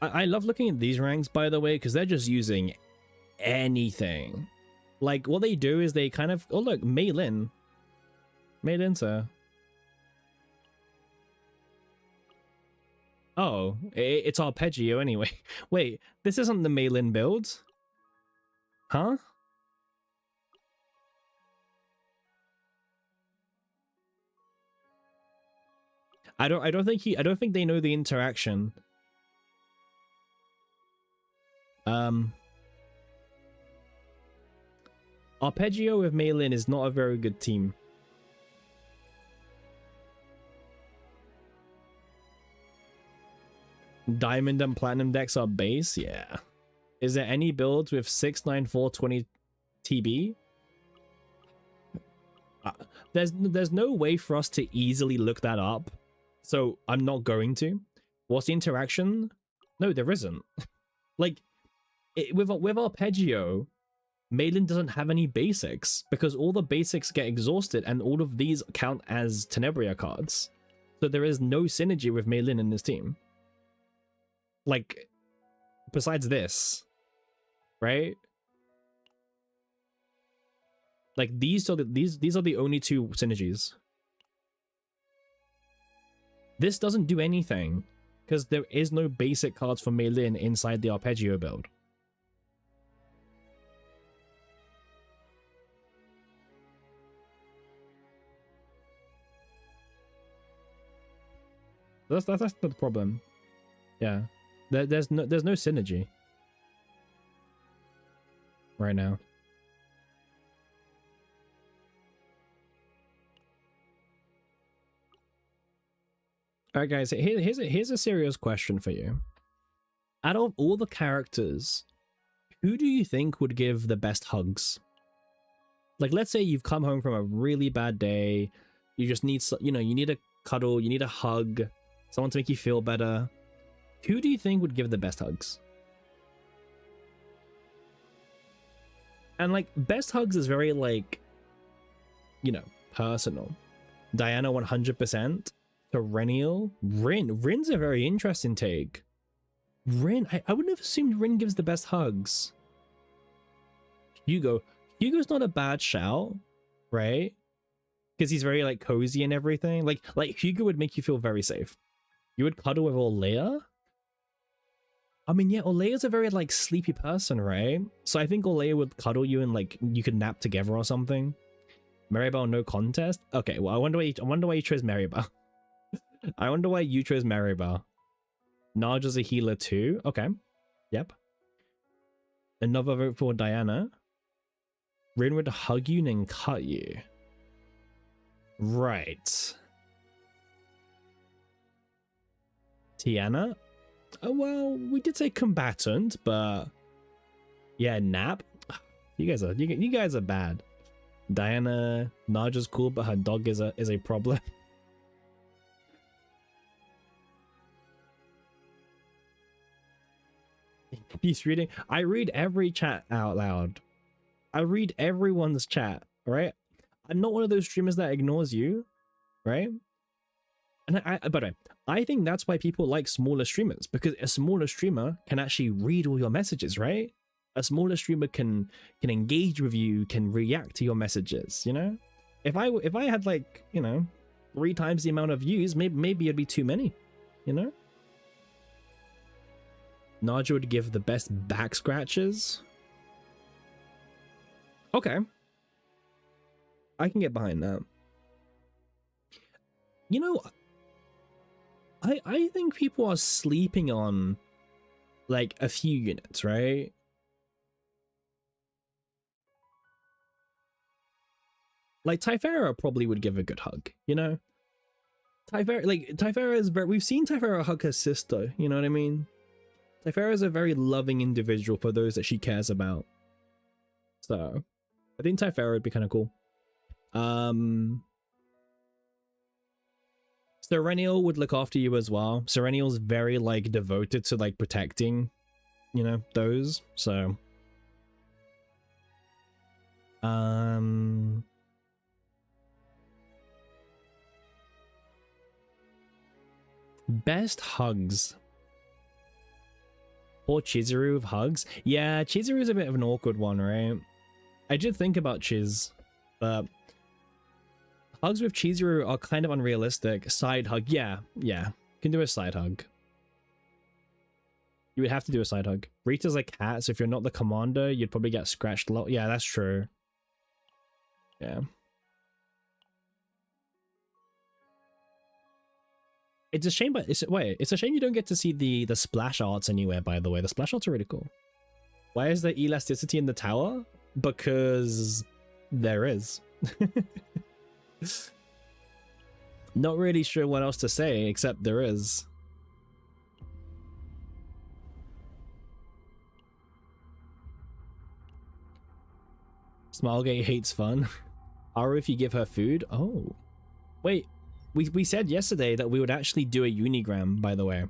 I love looking at these ranks, by the way, because they're just using anything. Like, what they do is they kind of... Oh, look, Mei Lin. Mei Lin, sir. Oh, it's Arpeggio anyway. Wait, this isn't the Mei Lin build? Huh? I don't think they know the interaction. Arpeggio with Mei Lin is not a very good team. Diamond and Platinum decks are base? Yeah. Is there any builds with 69420 TB? There's no way for us to easily look that up, so I'm not going to. What's the interaction? No, there isn't. Like, with Arpeggio, Mei Lin doesn't have any basics, because all the basics get exhausted and all of these count as Tenebria cards. So there is no synergy with Mei Lin in this team. Like, besides this, right? Like, these are the only two synergies. This doesn't do anything, because there is no basic cards for Mei Lin inside the Arpeggio build. That's the problem. Yeah. There's no synergy right now. All right, guys. Here's a serious question for you. Out of all the characters, who do you think would give the best hugs? Like, let's say you've come home from a really bad day, you just need, you know, you need a cuddle, you need a hug, someone to make you feel better. Who do you think would give the best hugs? And like, best hugs is very like, you know, personal. Diana 100%. Perennial. Rin's a very interesting take. Rin, I wouldn't have assumed Rin gives the best hugs. Hugo's not a bad shout, right? Because he's very like cozy and everything. Like Hugo would make you feel very safe. You would cuddle with Olea? I mean, yeah, Olea's a very like sleepy person, right? So I think Olea would cuddle you and like you could nap together or something. Maribel, no contest. Okay, well, I wonder why you chose Maribel. I wonder why you chose Maribel. Naja's a healer too. Okay, yep. Another vote for Diana. Rin would hug you and then cut you. Right. Tiana. Oh well, we did say combatant, but yeah, nap. You guys are bad. Diana, Naja's cool, but her dog is a problem. He's reading. I read every chat out loud. I read everyone's chat, right? I'm not one of those streamers that ignores you, right? And by the way, I think that's why people like smaller streamers, because a smaller streamer can actually read all your messages, right? A smaller streamer can engage with you, can react to your messages, you know? If I had like, you know, 3 times the amount of views, maybe it'd be too many, you know? Naja would give the best back scratches. Okay. I can get behind that. You know, I think people are sleeping on like a few units, right? Like Typhara probably would give a good hug, you know? Typhara is very, we've seen Typhara hug her sister, you know what I mean? Typhara is a very loving individual for those that she cares about. So, I think Typhara would be kind of cool. Serenial would look after you as well. Serenial's very like devoted to like protecting, you know, those. So, best hugs. Or Chizuru with hugs. Yeah, Chizuru's a bit of an awkward one, right? I did think about Chiz, but hugs with Chizuru are kind of unrealistic. Side hug, yeah. You can do a side hug. You would have to do a side hug. Rita's a cat, so if you're not the commander, you'd probably get scratched a lot. Yeah, that's true. Yeah. It's a shame, but it's a shame you don't get to see the splash arts anywhere, by the way. The splash arts are really cool. Why is there elasticity in the tower? Because there is. Not really sure what else to say, except there is. Smilegate hates fun. Aru if you give her food? Oh. Wait. We said yesterday that we would actually do a unigram, by the way.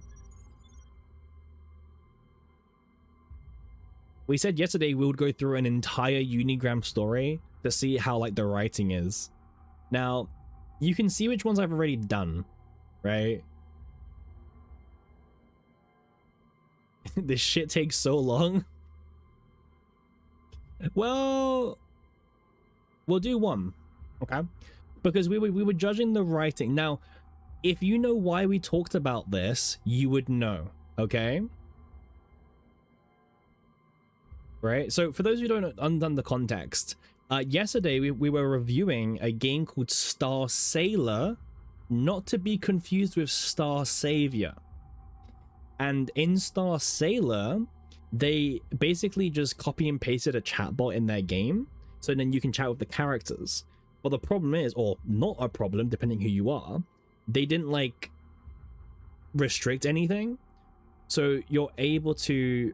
We said yesterday we would go through an entire unigram story to see how like the writing is. Now, you can see which ones I've already done, right? This shit takes so long. Well, we'll do one, okay? Because we were judging the writing. Now, if you know why we talked about this, you would know, okay? Right? So for those who don't understand the context, yesterday we were reviewing a game called Star Sailor, not to be confused with Star Savior. And in Star Sailor, they basically just copy and pasted a chatbot in their game, so then you can chat with the characters. But the problem is, or not a problem, depending who you are, they didn't like restrict anything. So you're able to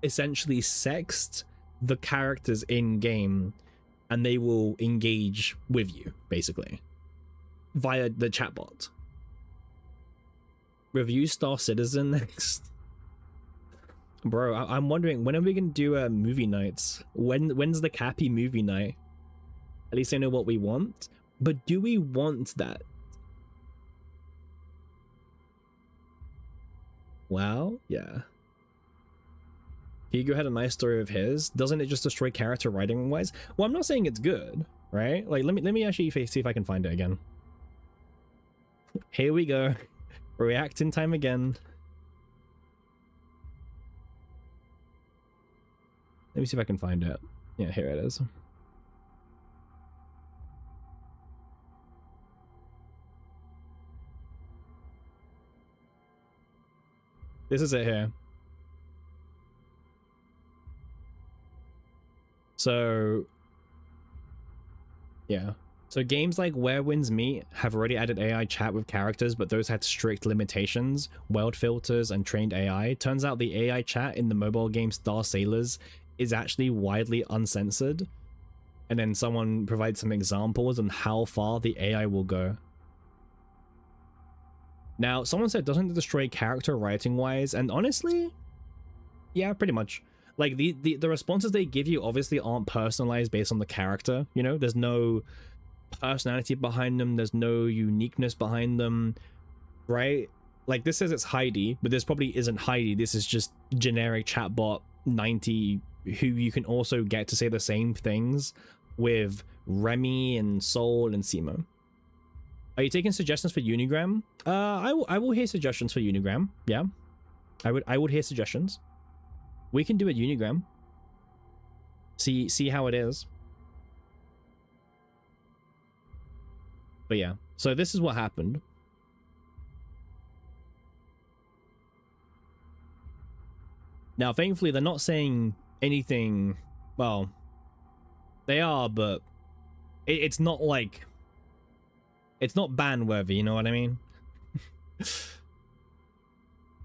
essentially sext the characters in game and they will engage with you basically via the chatbot. Review Star Citizen next. Bro, I'm wondering, when are we gonna do movie nights? When's the Cappy movie night? At least I know what we want. But do we want that? Wow, yeah. Hugo had a nice story of his. Doesn't it just destroy character writing wise? Well, I'm not saying it's good, right? Like, let me actually see if I can find it again. Here we go. Reacting time again. Let me see if I can find it. Yeah, here it is. This is it here. So, yeah. So games like Where Winds Meet have already added AI chat with characters, but those had strict limitations, world filters, and trained AI. Turns out the AI chat in the mobile game Star Sailors is actually widely uncensored. And then someone provides some examples on how far the AI will go. Now, someone said, doesn't it destroy character writing wise? And honestly, yeah, pretty much. Like the responses they give you obviously aren't personalized based on the character, you know? There's no personality behind them, there's no uniqueness behind them, right? Like this says it's Heidi, but this probably isn't Heidi. This is just generic chatbot 90 who you can also get to say the same things with Remy and Soul and Simo. Are you taking suggestions for Unigram? I will hear suggestions for Unigram. Yeah, I would hear suggestions. We can do a Unigram. See how it is. But yeah, so this is what happened. Now, thankfully, they're not saying anything. Well, they are, but it's not like, it's not ban worthy. You know what I mean?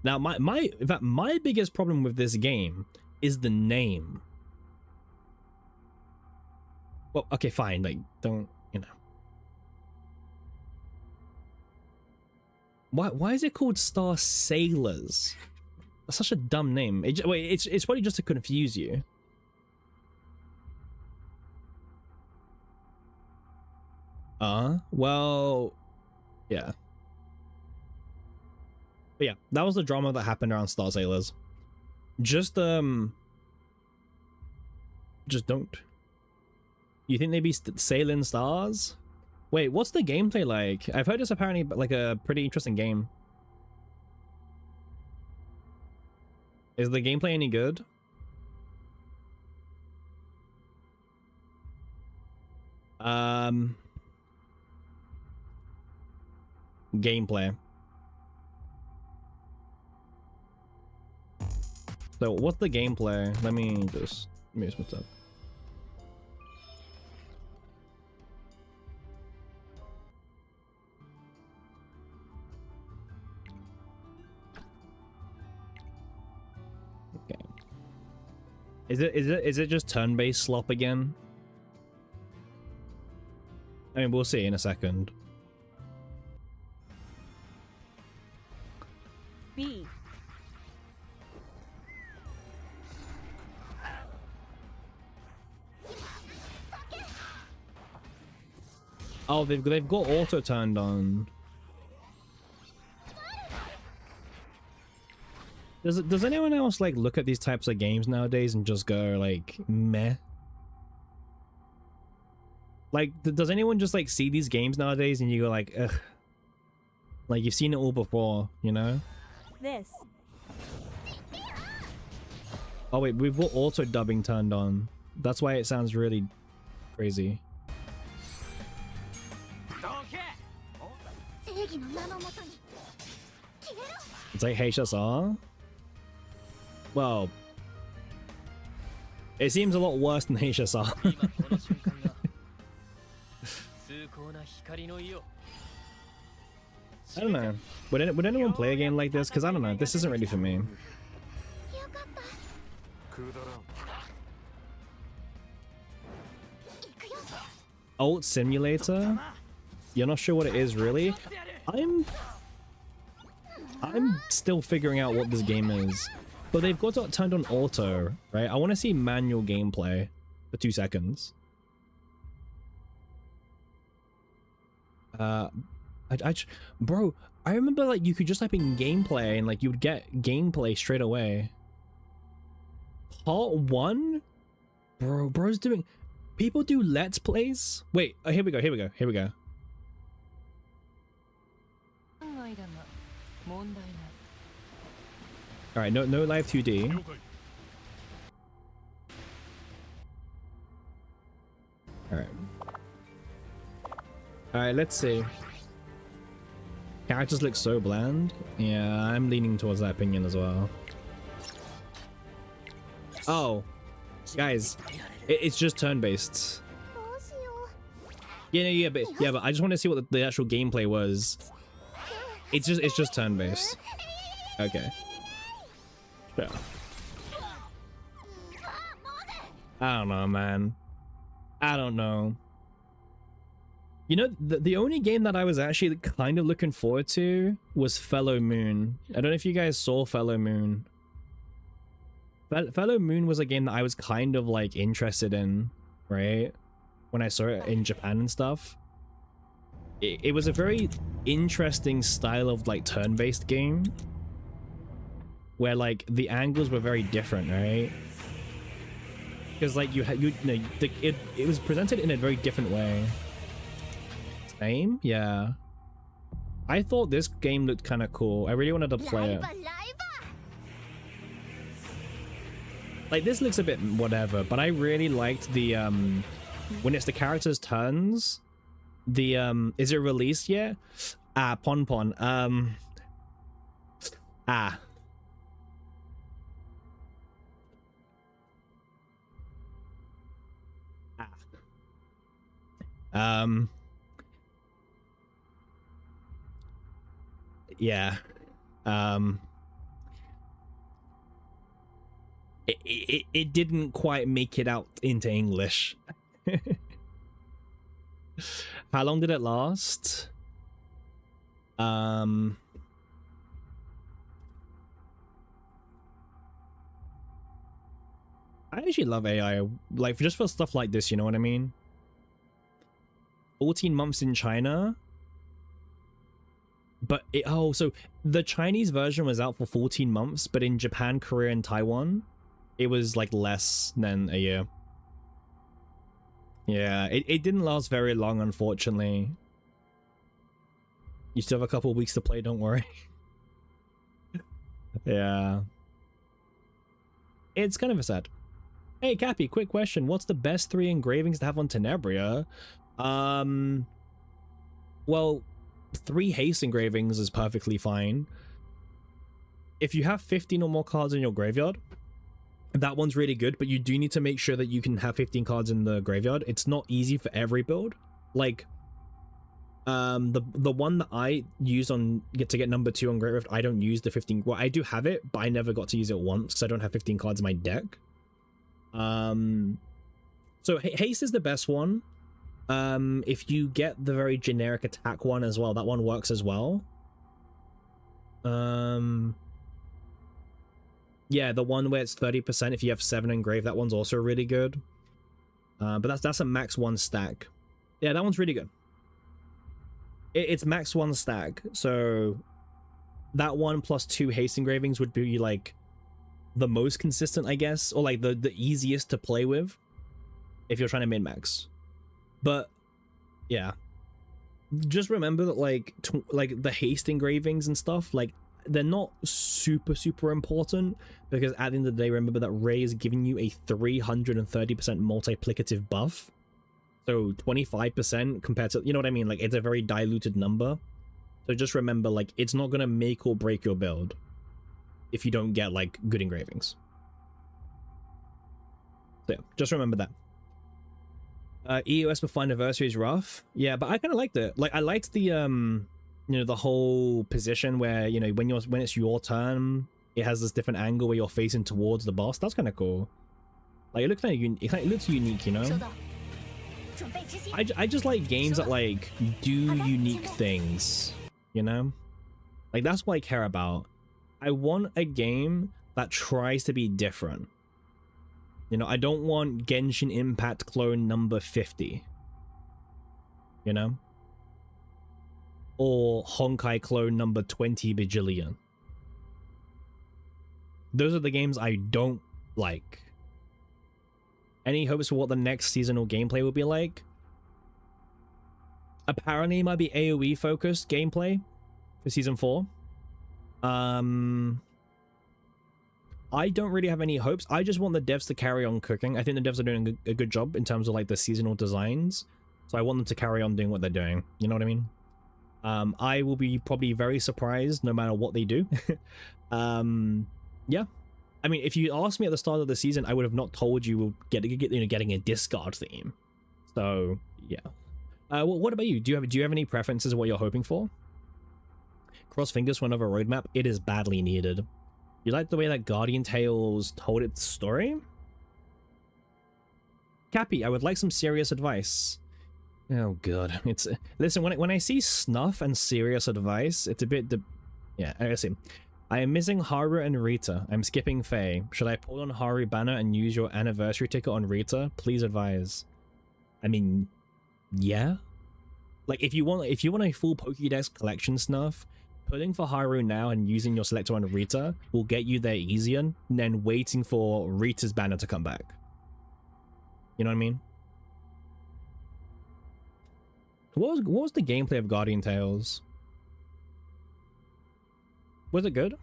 Now, in fact, my biggest problem with this game is the name. Well, okay, fine. Like, don't, you know. Why is it called Star Sailors? That's such a dumb name. It's probably just to confuse you. Well, yeah. But yeah, that was the drama that happened around Star Sailors. Just don't. You think they be sailing stars? Wait, what's the gameplay like? I've heard it's apparently like a pretty interesting game. Is the gameplay any good? Gameplay. So what's the gameplay? Let me just mute what's up. Okay. Is it just turn-based slop again? I mean, we'll see in a second. B. Oh, they've got auto turned on. Does anyone else like look at these types of games nowadays and just go like meh? Like, does anyone just like see these games nowadays and you go like, ugh? Like you've seen it all before, you know? This. Oh wait, we've got auto dubbing turned on. That's why it sounds really crazy. It's like HSR? Well, it seems a lot worse than HSR. I don't know. Would anyone play a game like this? Because I don't know. This isn't really for me. Alt Simulator? You're not sure what it is, really? I'm still figuring out what this game is. But they've got it turned on auto, right? I want to see manual gameplay for 2 seconds. Bro, I remember like you could just type in gameplay and like you would get gameplay straight away. Part 1? Bro's doing... People do let's plays? Wait, here we go. Alright, no live 2D. Alright, let's see. Characters look so bland. Yeah, I'm leaning towards that opinion as well. Oh, guys, it's just turn-based. Yeah, but I just want to see what the actual gameplay was. It's just turn-based. Okay. Yeah. I don't know, man. I don't know. You know, the only game that I was actually kind of looking forward to was Fellow Moon. I don't know if you guys saw Fellow Moon. Fellow Moon was a game that I was kind of like interested in, right? When I saw it in Japan and stuff. It was a very interesting style of like turn-based game. Where like the angles were very different, right? Because like it was presented in a very different way. Same? Yeah. I thought this game looked kind of cool. I really wanted to play it. Like this looks a bit whatever, but I really liked the when it's the characters' turns. The is it released yet? Pon. Yeah. It didn't quite make it out into English. How long did it last? I actually love AI, like just for stuff like this, you know what I mean? 14 months in China. But so the Chinese version was out for 14 months, but in Japan, Korea, and Taiwan, it was like less than a year. Yeah, it didn't last very long, unfortunately. You still have a couple of weeks to play, don't worry. Yeah. It's kind of a sad. Hey, Cappy, quick question. What's the best 3 engravings to have on Tenebria? Well, 3 haste engravings is perfectly fine. If you have 15 or more cards in your graveyard, that one's really good, but you do need to make sure that you can have 15 cards in the graveyard. It's not easy for every build. Like, the one that I used to get number 2 on Great Rift, I don't use the 15. Well, I do have it, but I never got to use it once because I don't have 15 cards in my deck. So haste is the best one. If you get the very generic attack one as well, that one works as well. Yeah, the one where it's 30% if you have 7 engraved, that one's also really good. But that's a max 1 stack. Yeah, that one's really good. It's max 1 stack, so that one plus 2 haste engravings would be like the most consistent, I guess, or like the easiest to play with if you're trying to min-max. But yeah, just remember that like the haste engravings and stuff, like they're not super important, because at the end of the day, remember that Ray is giving you a 330% multiplicative buff, so 25% compared to, you know what I mean, like it's a very diluted number. So just remember, like, it's not gonna make or break your build if you don't get like good engravings. So yeah, just remember that. EOS before anniversary is rough. Yeah, but I kind of liked it. Like, I liked the you know, the whole position where, you know, when it's your turn, it has this different angle where you're facing towards the boss. That's kind of cool. Like, it looks kind of it looks unique, you know. I just like games that like do unique things, you know? Like that's what I care about. I want a game that tries to be different. You know, I don't want Genshin Impact clone number 50. You know? Or Honkai clone number 20 bajillion. Those are the games I don't like. Any hopes for what the next seasonal gameplay will be like? Apparently it might be AoE focused gameplay for season 4. I don't really have any hopes. I just want the devs to carry on cooking. I think the devs are doing a good job in terms of like the seasonal designs. So I want them to carry on doing what they're doing. You know what I mean? I will be probably very surprised no matter what they do. Yeah. I mean, if you asked me at the start of the season, I would have not told you we'll getting a discard theme. So yeah. What about you? Do you have any preferences of what you're hoping for? Cross fingers for another roadmap. It is badly needed. You like the way that Guardian Tales told its story? Cappy, I would like some serious advice. Oh god, it's listen, when I see snuff and serious advice, it's a bit yeah, I see. I am missing Haru and Rita. I'm skipping Faye. Should I pull on Haru banner and use your anniversary ticket on Rita? Please advise. I mean, yeah. Like if you want a full Pokédex collection snuff, pulling for Haru now and using your selector on Rita will get you there easier than waiting for Rita's banner to come back. You know what I mean? What was the gameplay of Guardian Tales? Was it good?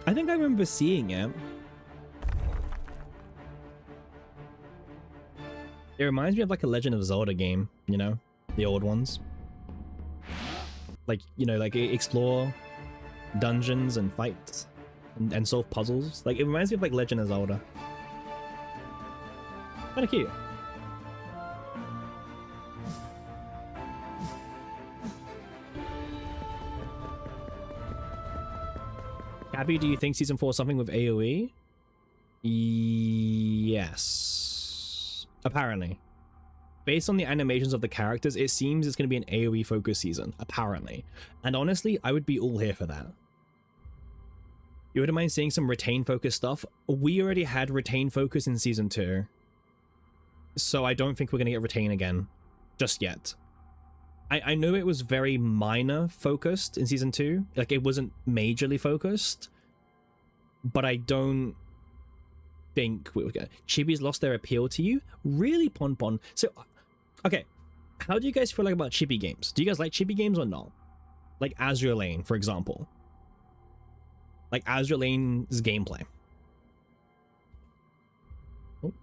I think I remember seeing it. It reminds me of like a Legend of Zelda game, you know? The old ones. Like, you know, like explore dungeons and fights and solve puzzles. Like, it reminds me of like Legend of Zelda. Kinda cute. Abby, do you think season 4 is something with AoE? Yes. Apparently. Based on the animations of the characters, it seems it's going to be an AoE focused season, apparently. And honestly, I would be all here for that. You wouldn't mind seeing some retain focus stuff? We already had retain focus in season 2. So I don't think we're going to get retain again. Just yet. I know it was very minor focused in season 2. Like, it wasn't majorly focused. But I don't think we're going to... Chibi's lost their appeal to you? Really, Ponpon? So, okay. How do you guys feel like about chibi games? Do you guys like chibi games or not? Like Azure Lane, for example. Like Azure Lane's gameplay. Oh.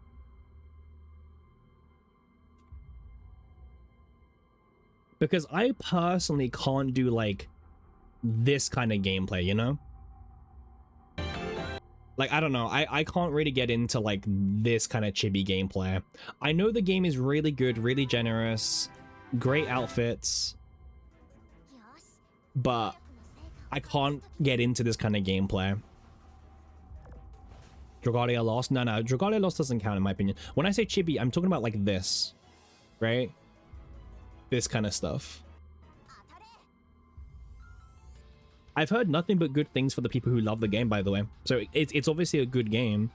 Because I personally can't do like this kind of gameplay, you know? Like, I don't know, I can't really get into like this kind of chibi gameplay. I know the game is really good, really generous, great outfits, but I can't get into this kind of gameplay. Dragalia Lost? No, Dragalia Lost doesn't count in my opinion. When I say chibi, I'm talking about like this, right? This kind of stuff. I've heard nothing but good things for the people who love the game, by the way. So it's obviously a good game.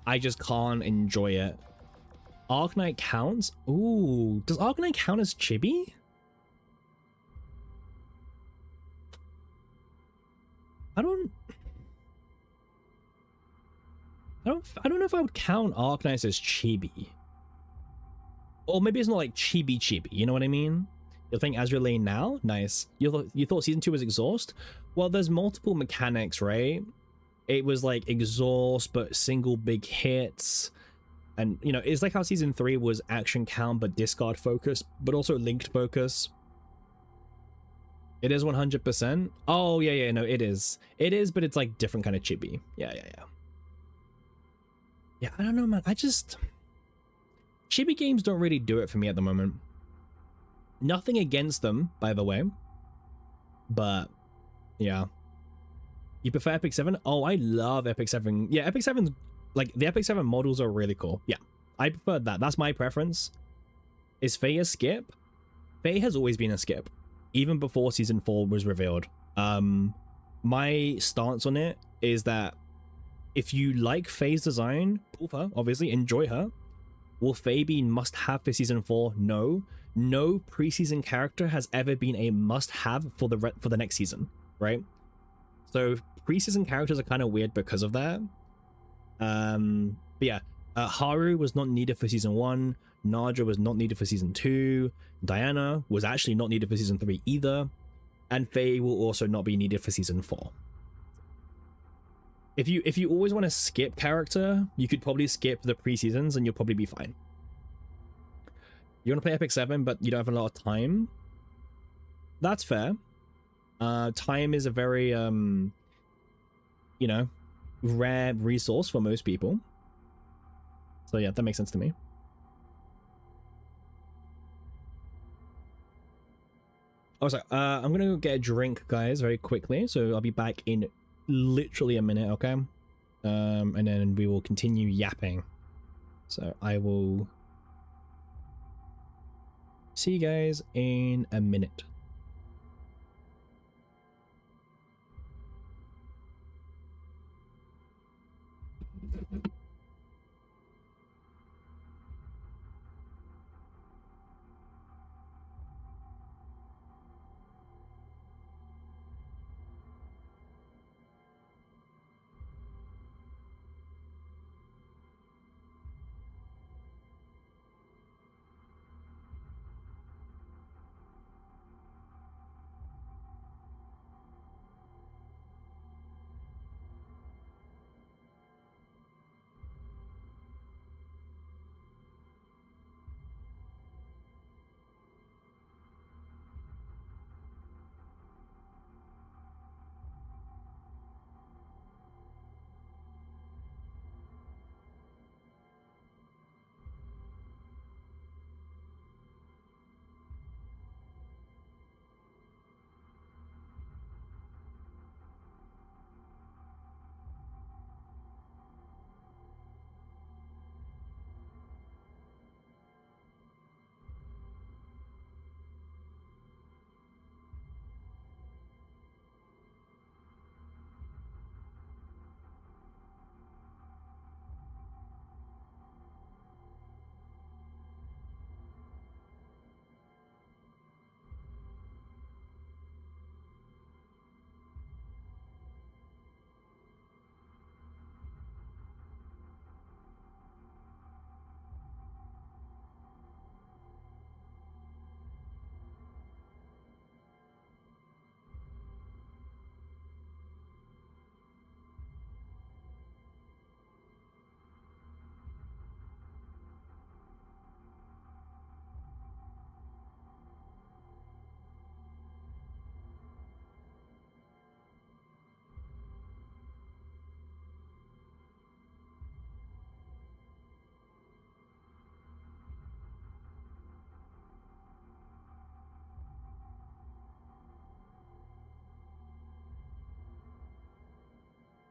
I just can't enjoy it. Arknight counts? Ooh, does Arknight count as chibi? I don't know if I would count Arknight as chibi. Or maybe it's not like chibi, you know what I mean? You're playing Azure Lane now? Nice. You thought season 2 was exhaust? Well, there's multiple mechanics, right? It was like exhaust, but single big hits. And, you know, it's like how season 3 was action count, but discard focus, but also linked focus. It is 100%? Oh, yeah, no, it is. It is, but it's like different kind of chibi. Yeah. Yeah, I don't know, man. Chibi games don't really do it for me at the moment. Nothing against them, by the way. But, yeah. You prefer Epic 7? Oh, I love Epic 7. Yeah, Epic 7's like the Epic 7 models are really cool. Yeah, I prefer that. That's my preference. Is Faye a skip? Faye has always been a skip, even before season 4 was revealed. My stance on it is that if you like Faye's design, pull her, obviously, enjoy her. Will Faye be must-have for season 4? No. No preseason character has ever been a must-have for the next season, right? So preseason characters are kind of weird because of that. But yeah, Haru was not needed for season 1. Naja was not needed for season 2. Diana was actually not needed for season 3 either. And Faye will also not be needed for season 4. If you always want to skip character, you could probably skip the pre-seasons and you'll probably be fine. You want to play Epic 7, but you don't have a lot of time? That's fair. Time is a very, you know, rare resource for most people. So yeah, that makes sense to me. Also, I'm gonna go get a drink, guys, very quickly. So I'll be back in literally a minute, okay? And then we will continue yapping. So I will see you guys in a minute.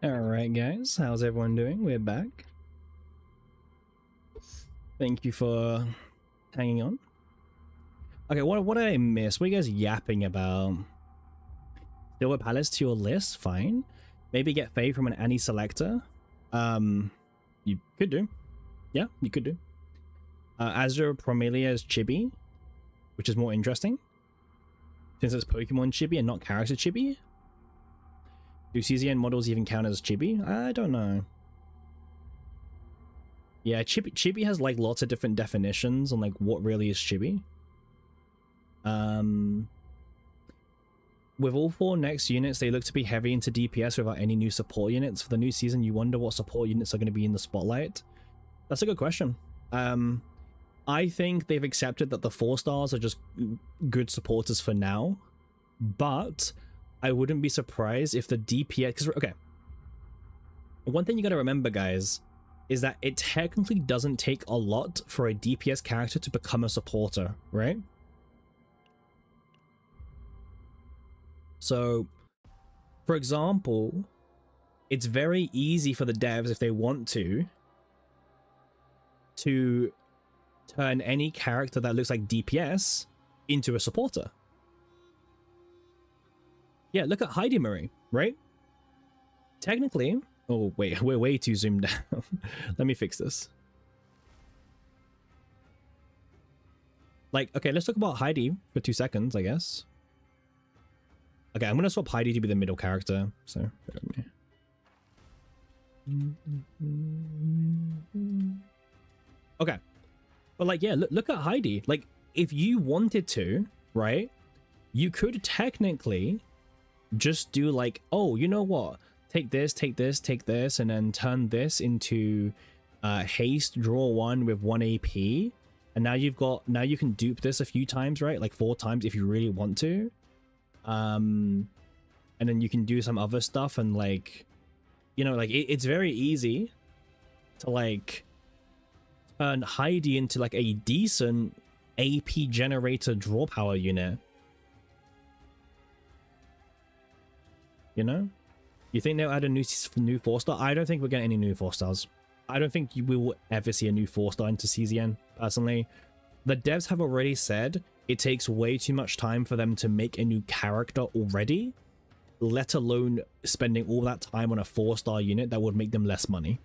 Alright guys, how's everyone doing? We're back. Thank you for hanging on. Okay, what did I miss? What are you guys yapping about? Silver Palace to your list? Fine. Maybe get Faye from an Annie selector? You could do. Yeah, you could do. Azure Promelia as Chibi, which is more interesting. Since it's Pokemon Chibi and not character Chibi. Do CZN models even count as Chibi? I don't know. Yeah, Chibi has like lots of different definitions on like what really is Chibi. With all 4 next units, they look to be heavy into DPS without any new support units. For the new season, you wonder what support units are going to be in the spotlight. That's a good question. I think they've accepted that the 4 stars are just good supporters for now, but I wouldn't be surprised if the DPS, because okay, one thing you got to remember, guys, is that it technically doesn't take a lot for a DPS character to become a supporter, right? So, for example, it's very easy for the devs, if they want to, to turn any character that looks like DPS into a supporter. Yeah, look at Heidi Marie, right? Technically, oh wait, we're way too zoomed down. Let me fix this. Like, okay, let's talk about Heidi for 2 seconds, I guess. Okay, I'm gonna swap Heidi to be the middle character, so bear with me. Okay, but like, yeah, look at Heidi. Like, if you wanted to, right, you could technically just do like, oh, you know what, take this, take this, take this, and then turn this into haste, draw 1 with 1 AP, and now you can dupe this a few times, right? Like 4 times if you really want to. And then you can do some other stuff, and like, you know, like it's very easy to like turn Heidi into like a decent AP generator draw power unit. You know, you think they'll add a new 4-star? I don't think we're getting any new 4-stars. I don't think we will ever see a new 4-star into CZN, personally. The devs have already said it takes way too much time for them to make a new character already, let alone spending all that time on a 4-star unit that would make them less money.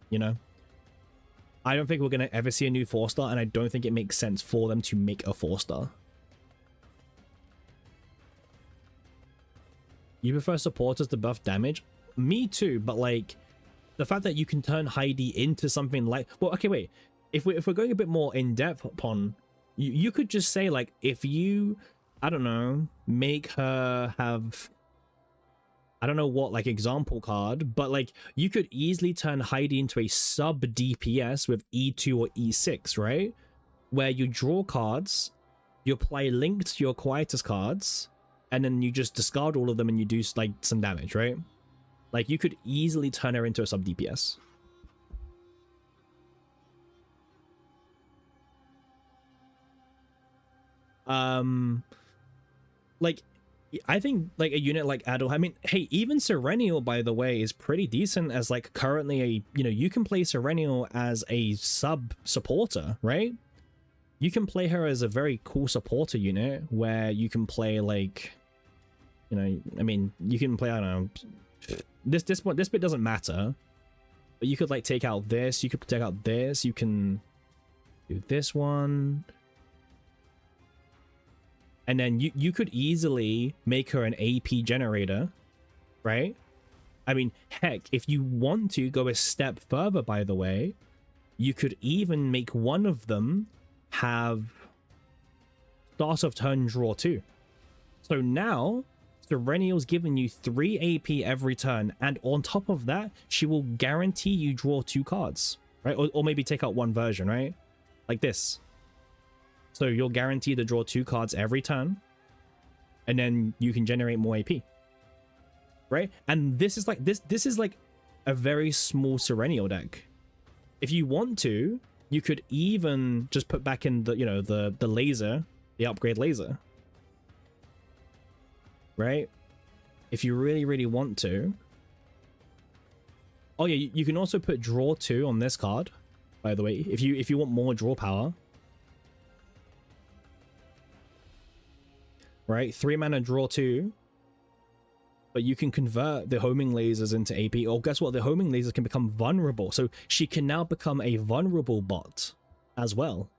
You know? I don't think we're going to ever see a new 4-star, and I don't think it makes sense for them to make a 4-star. You prefer supporters to buff damage? Me too, but like, the fact that you can turn Heidi into something like... Well, okay, wait. If we're going a bit more in-depth upon... You could just say, like, if you, I don't know, make her have... I don't know what, like, example card, but, like, you could easily turn Heidi into a sub-DPS with E2 or E6, right? Where you draw cards, you apply Link to your Quietus cards, and then you just discard all of them and you do, like, some damage, right? Like, you could easily turn her into a sub-DPS. Like, I think, like, a unit like Adol, I mean, hey, even Serenial, by the way, is pretty decent as, like, currently a, you know, you can play Serenial as a sub-supporter, right? You can play her as a very cool supporter unit where you can play, like, you know, I mean, you can play, I don't know, this bit doesn't matter, but you could, like, take out this, you could take out this, you can do this one, and then you could easily make her an AP generator, right? I mean, heck, if you want to go a step further, by the way, you could even make one of them have start of turn draw 2. So now Serenial's giving you 3 AP every turn, and on top of that, she will guarantee you draw 2 cards, right? Or maybe take out 1 version, right? Like this. So you're guaranteed to draw 2 cards every turn, and then you can generate more AP, right? And this is like this is like a very small Serenial deck. If you want to, you could even just put back in the, you know, the laser, the upgrade laser, right? If you really want to. Oh yeah, you can also put draw 2 on this card, by the way, if you want more draw power. Right, 3 mana draw 2, but you can convert the homing lasers into AP. Or guess what? The homing lasers can become vulnerable, so she can now become a vulnerable bot as well.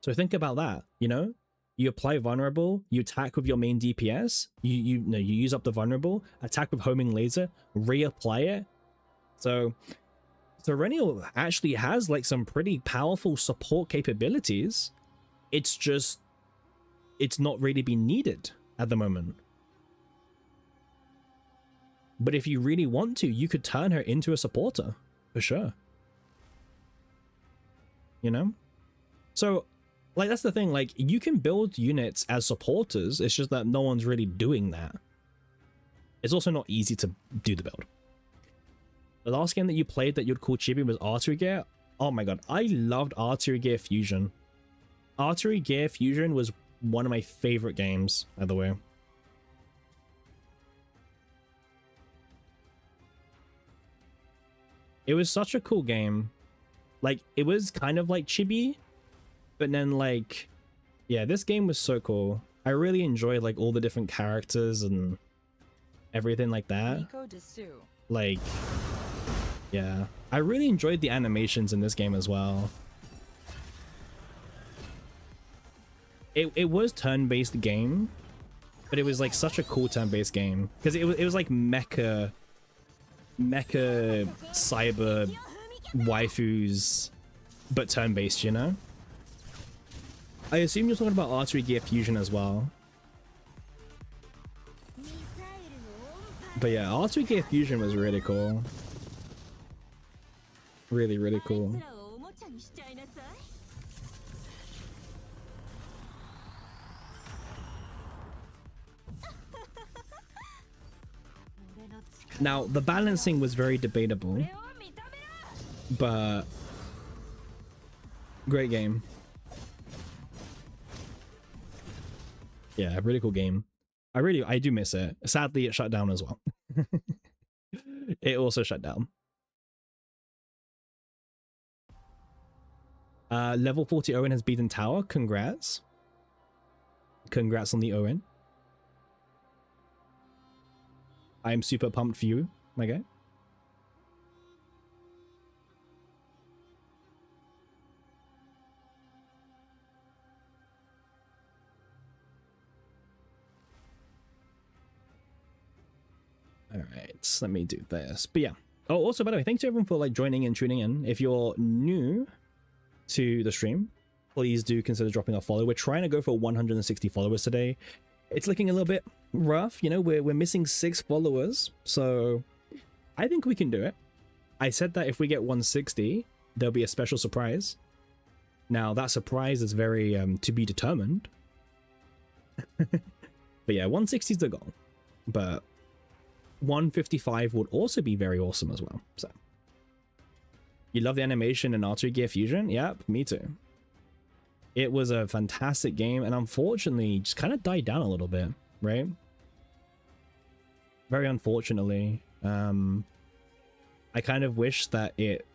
So think about that. You know, you apply vulnerable, you attack with your main DPS, you use up the vulnerable, attack with homing laser, reapply it. So Serenial actually has like some pretty powerful support capabilities. It's just, it's not really been needed at the moment. But if you really want to, you could turn her into a supporter, for sure. You know? So, like, that's the thing, like, you can build units as supporters, it's just that no one's really doing that. It's also not easy to do the build. The last game that you played that you'd call chibi was Artery Gear. Oh my god, I loved Artery Gear Fusion. Artery Gear Fusion was one of my favorite games, by the way. It was such a cool game. Like, it was kind of like chibi, but then like, yeah, this game was so cool. I really enjoyed like all the different characters and everything like that. Like, yeah, I really enjoyed the animations in this game as well. It was turn-based game, but it was like such a cool turn-based game because it was like mecha cyber waifus, but turn-based, you know? I assume you're talking about Artery Gear Fusion as well. But yeah, Artery Gear Fusion was really cool. Really, really cool. Now, the balancing was very debatable, but great game. Yeah, really cool game. I do miss it. Sadly, it shut down as well. It also shut down. Level 40 Owen has beaten Tower. Congrats. Congrats on the Owen. I'm super pumped for you, my guy. All right, let me do this. But yeah. Oh, also, by the way, thanks to everyone for like joining and tuning in. If you're new to the stream, please do consider dropping a follow. We're trying to go for 160 followers today. It's looking a little bit rough, you know. We're missing 6 followers, so I think we can do it. I said that if we get 160, there'll be a special surprise. Now that surprise is very to be determined. But yeah, 160 is the goal. But 155 would also be very awesome as well. So you love the animation in Artery Gear Fusion? Yep, me too. It was a fantastic game, and unfortunately just kind of died down a little bit, right? Very unfortunately. I kind of wish that it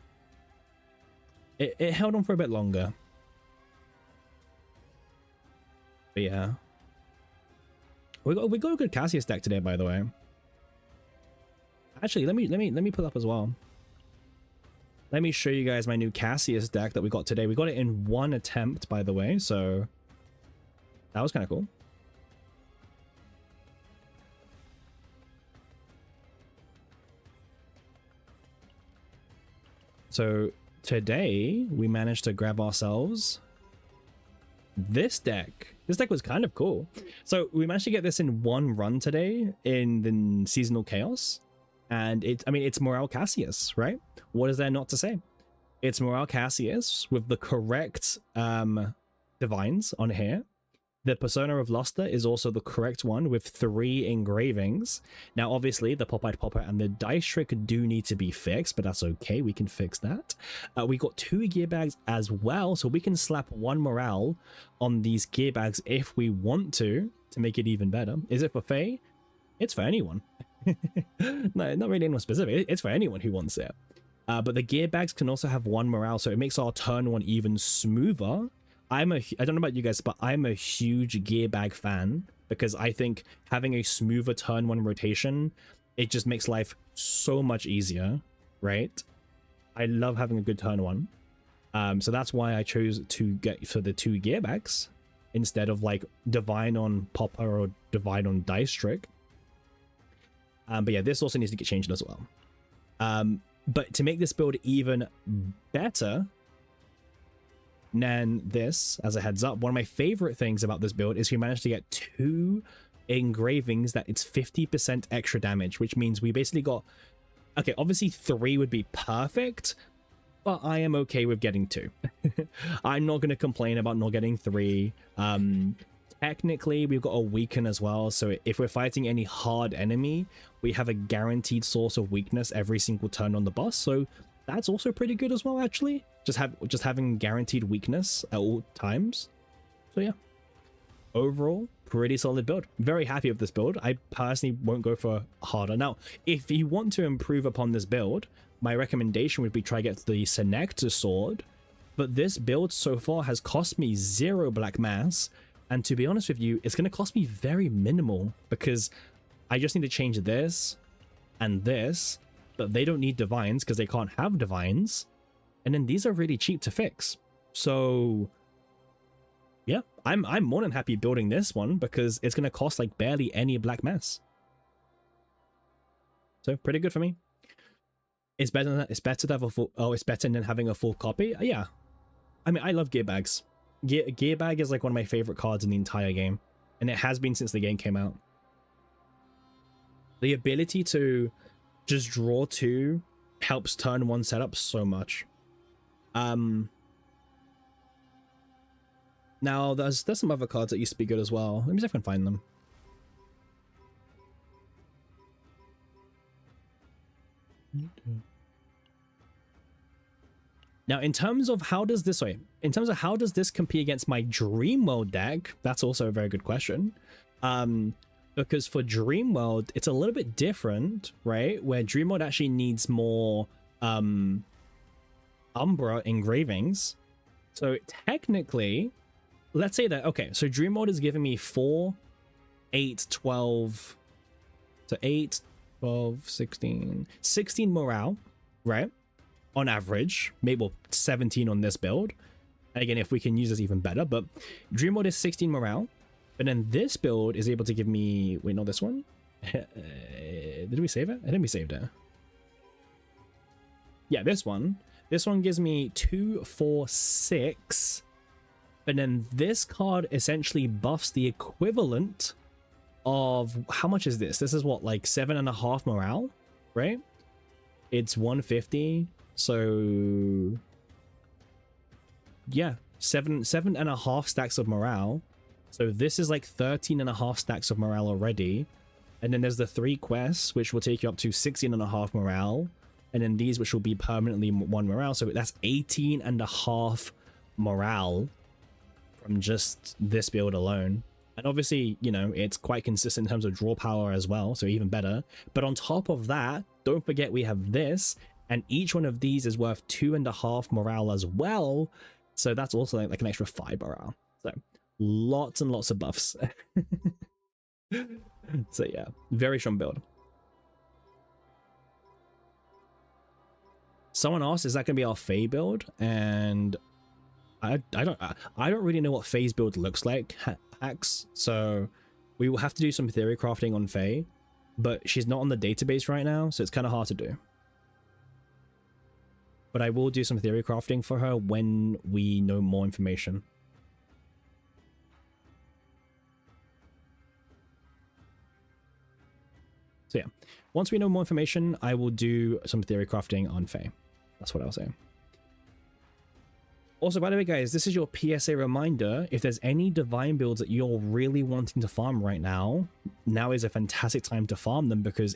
held on for a bit longer. But yeah. We got a good Cassius deck today, by the way. Actually, let me pull up as well. Let me show you guys my new Cassius deck that we got today. We got it in one attempt, by the way, so that was kind of cool. So today we managed to grab ourselves this deck. This deck was kind of cool. So we managed to get this in one run today in the Seasonal Chaos. And it's Morale Cassius, right? What is there not to say? It's Morale Cassius with the correct divines on here. The Persona of Luster is also the correct one with 3 engravings. Now, obviously, the Pop-Eyed Popper and the Dice Trick do need to be fixed, but that's okay. We can fix that. We got 2 gear bags as well, so we can slap 1 morale on these gear bags if we want to make it even better. Is it for Faye? It's for anyone. No, not really anyone specific. It's for anyone who wants it. But the gear bags can also have 1 morale, so it makes our turn 1 even smoother. I don't know about you guys, but I'm a huge gear bag fan because I think having a smoother turn 1 rotation, it just makes life so much easier, right? I love having a good turn 1. So that's why I chose to get for the 2 gear bags instead of like Divine on Popper or Divine on Dice Trick. But yeah, this also needs to get changed as well. But to make this build even better than this, as a heads up, one of my favorite things about this build is we managed to get 2 engravings that it's 50% extra damage, which means we basically got, okay, obviously 3 would be perfect, but I am okay with getting 2. I'm not going to complain about not getting 3. Technically, we've got a weaken as well, so if we're fighting any hard enemy, we have a guaranteed source of weakness every single turn on the boss, so that's also pretty good as well, actually. Just having guaranteed weakness at all times. So yeah, overall, pretty solid build. Very happy with this build. I personally won't go for harder. Now, if you want to improve upon this build, my recommendation would be try get the Senecta sword, but this build so far has cost me 0 black mass, and to be honest with you, it's going to cost me very minimal because I just need to change this and this, but they don't need divines because they can't have divines, and then these are really cheap to fix. So yeah, I'm more than happy building this one because it's going to cost like barely any black mass. So pretty good for me. It's better than, it's better to have a full, oh, it's better than having a full copy. Yeah, I mean, I love gear bags. Gear bag is like one of my favorite cards in the entire game, and it has been since the game came out. The ability to just draw 2 helps turn 1 setup so much. Now there's some other cards that used to be good as well. Let me see if I can find them. Now, in terms of how does this compete against my Dreamworld deck? That's also a very good question. Because for Dreamworld, it's a little bit different, right? Where Dreamworld actually needs more Umbra engravings. So technically, let's say that, okay, so Dreamworld is giving me 4, 8, 12, so 8, 12, 16 morale, right? On average, maybe 17 on this build. And again, if we can use this even better, but Dreamworld is 16 morale. But then this build is able to give me, wait, not this one. Did we save it? I think we saved it. Yeah, this one. This one gives me 2, 4, 6. But then this card essentially buffs the equivalent of, how much is this? This is what, like 7.5 morale, right? It's 150. So yeah, 7.5 stacks of morale. So this is like 13.5 stacks of morale already. And then there's the 3 quests, which will take you up to 16.5 morale. And then these, which will be permanently 1 morale. So that's 18.5 morale from just this build alone. And obviously, you know, it's quite consistent in terms of draw power as well, so even better. But on top of that, don't forget we have this, and each one of these is worth 2.5 morale as well. So that's also like an extra 5 morale. So lots and lots of buffs. So yeah, very strong build. Someone asked, is that going to be our Faye build? And I don't really know what Faye's build looks like, hacks. So we will have to do some theory crafting on Faye, but she's not on the database right now, so it's kind of hard to do. But I will do some theory crafting for her when we know more information. So yeah, once we know more information, I will do some theory crafting on Faye. That's what I'll say. Also, by the way, guys, this is your PSA reminder. If there's any divine builds that you're really wanting to farm right now, now is a fantastic time to farm them, because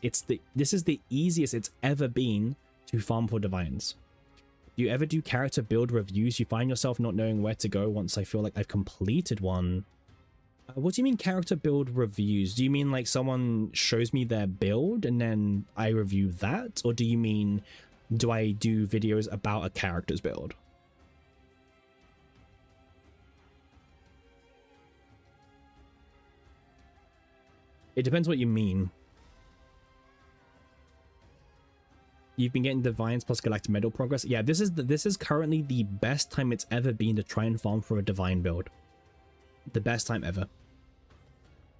this is the easiest it's ever been to farm for divines. Do you ever do character build reviews? You find yourself not knowing where to go once I feel like I've completed one. What do you mean character build reviews? Do you mean like someone shows me their build and then I review that? Or do you mean, do I do videos about a character's build? It depends what you mean. You've been getting divines plus galactic medal progress. Yeah, this is currently the best time it's ever been to try and farm for a divine build. The best time ever.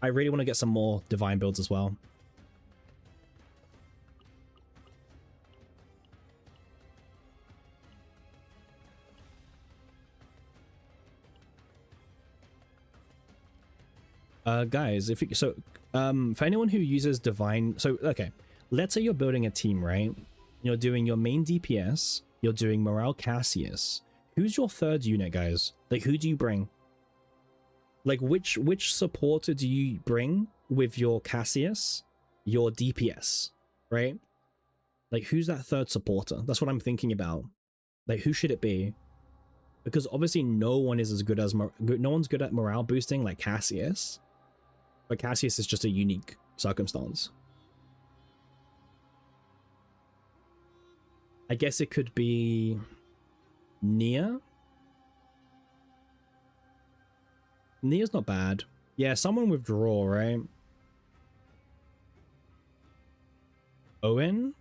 I really want to get some more divine builds as well. Guys, if you, so for anyone who uses divine, so okay, let's say you're building a team, right? You're doing your main DPS, you're doing Morale Cassius. Who's your third unit, guys? Like, who do you bring? Like, which supporter do you bring with your Cassius, your DPS, right? Like, who's that third supporter? That's what I'm thinking about. Like, who should it be? Because obviously no one is as good as no one's good at morale boosting like Cassius. But Cassius is just a unique circumstance. I guess it could be Nia. Nia's not bad. Yeah, someone with draw, right? Owen?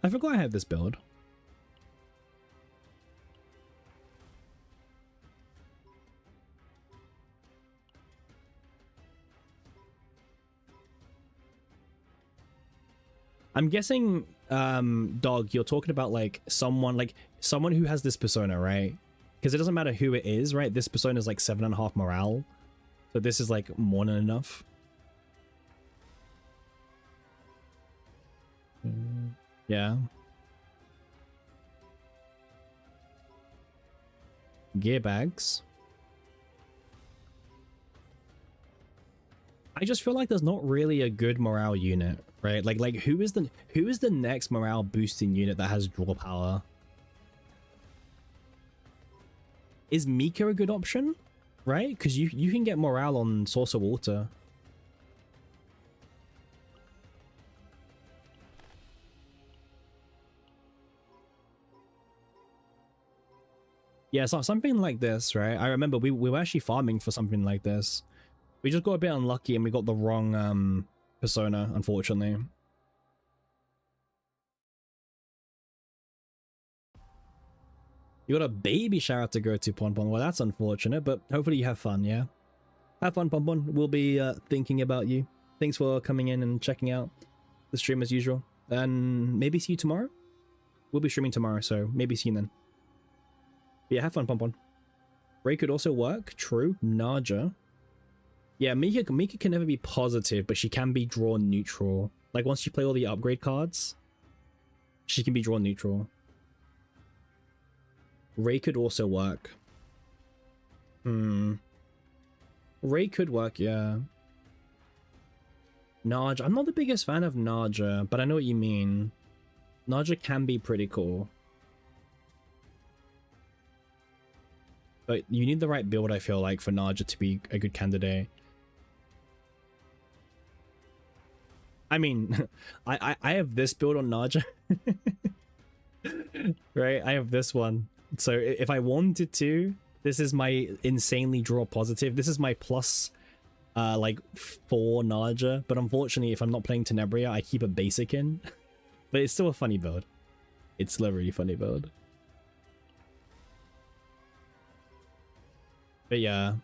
I forgot I had this build. I'm guessing, Dog, you're talking about like someone who has this persona, right? Because it doesn't matter who it is, right? This persona is like 7.5 morale. So this is like more than enough. Yeah. Gear bags. I just feel like there's not really a good morale unit, right? Like who is the next morale boosting unit that has draw power? Is Mika a good option? Right? Because you can get morale on Source of Water. Yeah, so something like this, right? I remember we were actually farming for something like this. We just got a bit unlucky and we got the wrong persona, unfortunately. You got a baby shower to go to, Pon Pon. Well, that's unfortunate, but hopefully you have fun, yeah? Have fun, Pon Pon. We'll be thinking about you. Thanks for coming in and checking out the stream as usual. And maybe see you tomorrow? We'll be streaming tomorrow, so maybe see you then. But yeah, have fun, Pon Pon. Ray could also work. True. Naja. Yeah, Mika can never be positive, but she can be draw neutral. Like once you play all the upgrade cards, she can be draw neutral. Ray could also work. Ray could work, yeah. Naja. I'm not the biggest fan of Naja, but I know what you mean. Naja can be pretty cool. But you need the right build, I feel like, for Naja to be a good candidate. I mean, I have this build on Naja. Right? I have this one. So if I wanted to, this is my insanely draw positive. This is my plus like 4 Naja. But unfortunately, if I'm not playing Tenebria, I keep a basic in. But it's still a funny build. It's still a really funny build. But yeah.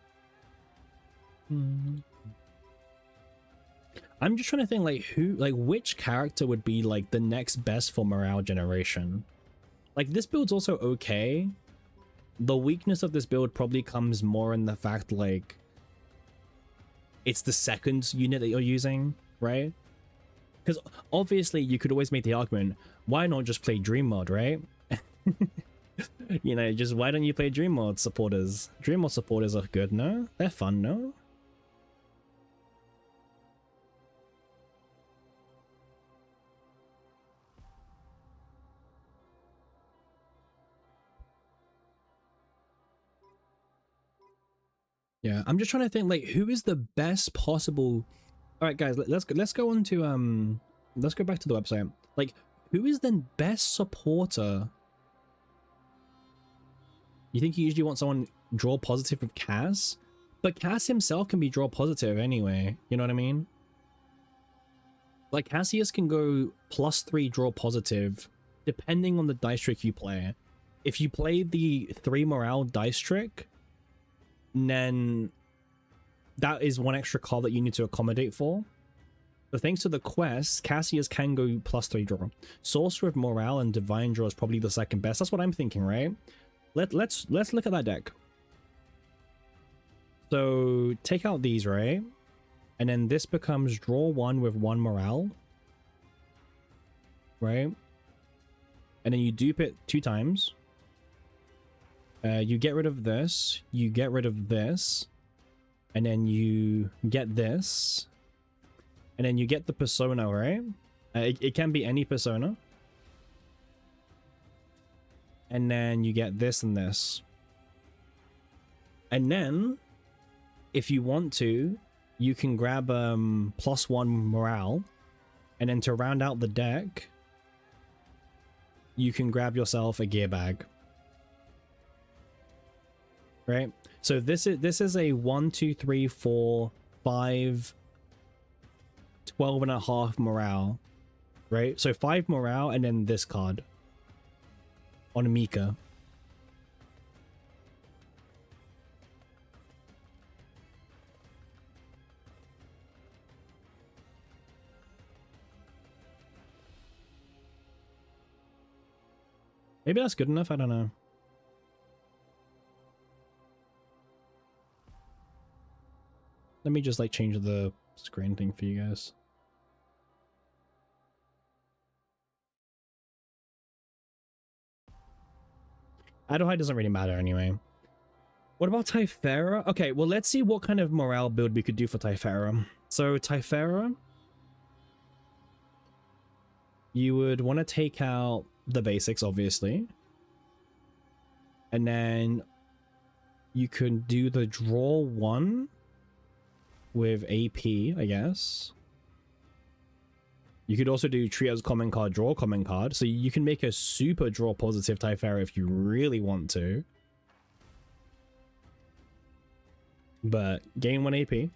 I'm just trying to think which character would be like the next best for morale generation. Like this build's also okay. The weakness of this build probably comes more in the fact like it's the second unit that you're using, right? Because obviously you could always make the argument, why not just play Dream Mod, right? You know, just why don't you play Dream Mod supporters? Dream Mod supporters are good, no? They're fun, no? Yeah, I'm just trying to think like who is the best possible. All right, guys, let's go on to let's go back to the website. Like, who is the best supporter? You think you usually want someone draw positive with Cass? But Cass himself can be draw positive anyway. You know what I mean? Like Cassius can go +3 draw positive depending on the dice trick you play. If you play the 3 morale dice trick, then that is one extra card that you need to accommodate for. But thanks to the quest, Cassius can go +3 draw. Sorcerer with morale and divine draw is probably the second best. That's what I'm thinking, right? Let's look at that deck. So take out these, right? And then this becomes draw 1 with 1 morale. Right? And then you dupe it 2 times. You get rid of this. You get rid of this. and then you get this, and then you get the persona, right? It can be any persona. And then you get this and this. And then, if you want to, you can grab +1 morale. And then to round out the deck, you can grab yourself a gear bag. Right? So this is a 1, 2, 3, 4, 5, 12.5 morale. Right? So 5 morale and then this card. On Mika. Maybe that's good enough, I don't know. Let me just like change the screen thing for you guys. Adelheid doesn't really matter anyway. What about Typhera? Okay, well, let's see what kind of morale build we could do for Typhera. So Typhera, you would want to take out the basics, obviously. And then you can do the draw 1 with AP, I guess. You could also do treat as common card, draw common card. So you can make a super draw positive Typhera if you really want to. But gain 1 AP.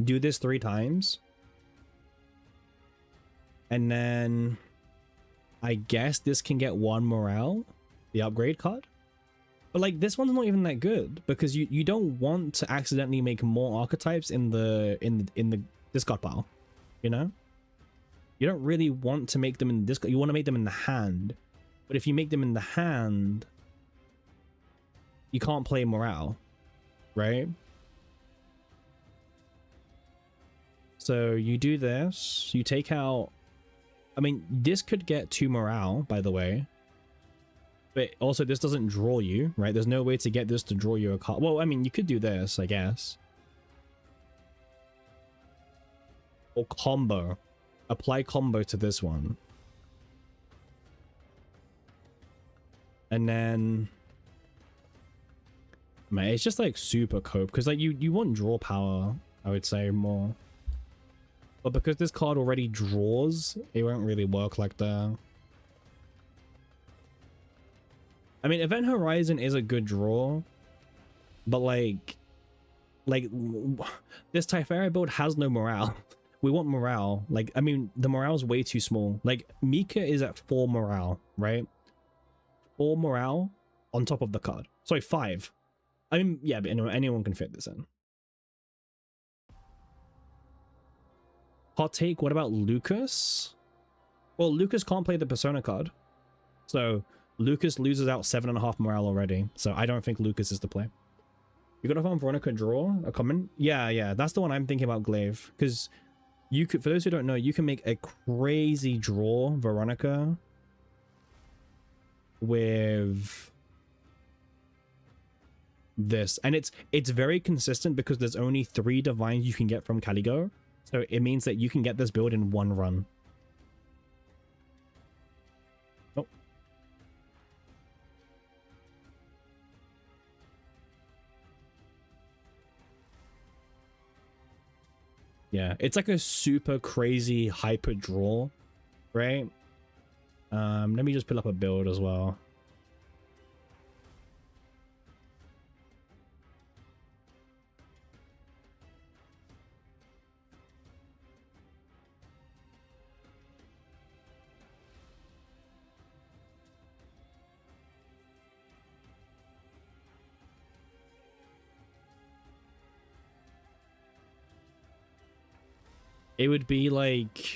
Do this 3 times. And then I guess this can get 1 morale, the upgrade card. But like this one's not even that good because you don't want to accidentally make more archetypes in the discard pile, you know? You don't really want to make them in the discard. You want to make them in the hand. But if you make them in the hand, you can't play morale, right? So you do this, you take out, I mean, this could get 2 morale, by the way. But also this doesn't draw you, right? There's no way to get this to draw you a card. Well, I mean, you could do this, I guess. Or combo. Apply combo to this one. And then... man, it's just like super cope. Because like you want draw power, I would say, more. But because this card already draws, it won't really work like that. I mean, Event Horizon is a good draw, but like this Typhera build has no morale. We want morale. Like, I mean, the morale is way too small. Like, Mika is at 4 morale, right? 4 morale on top of the card. Sorry, 5. I mean, yeah, but anyone can fit this in. Hot take, what about Lucas? Well, Lucas can't play the Persona card. So, Lucas loses out 7.5 morale already. So, I don't think Lucas is the play. You gotta find Veronica draw a common? Yeah, that's the one I'm thinking about, Glaive. Because you could, for those who don't know, you can make a crazy draw Veronica with this. And it's very consistent because there's only 3 divines you can get from Caligo. So it means that you can get this build in 1 run. Oh. Yeah, it's like a super crazy hyper draw, right? Let me just pull up a build as well. It would be like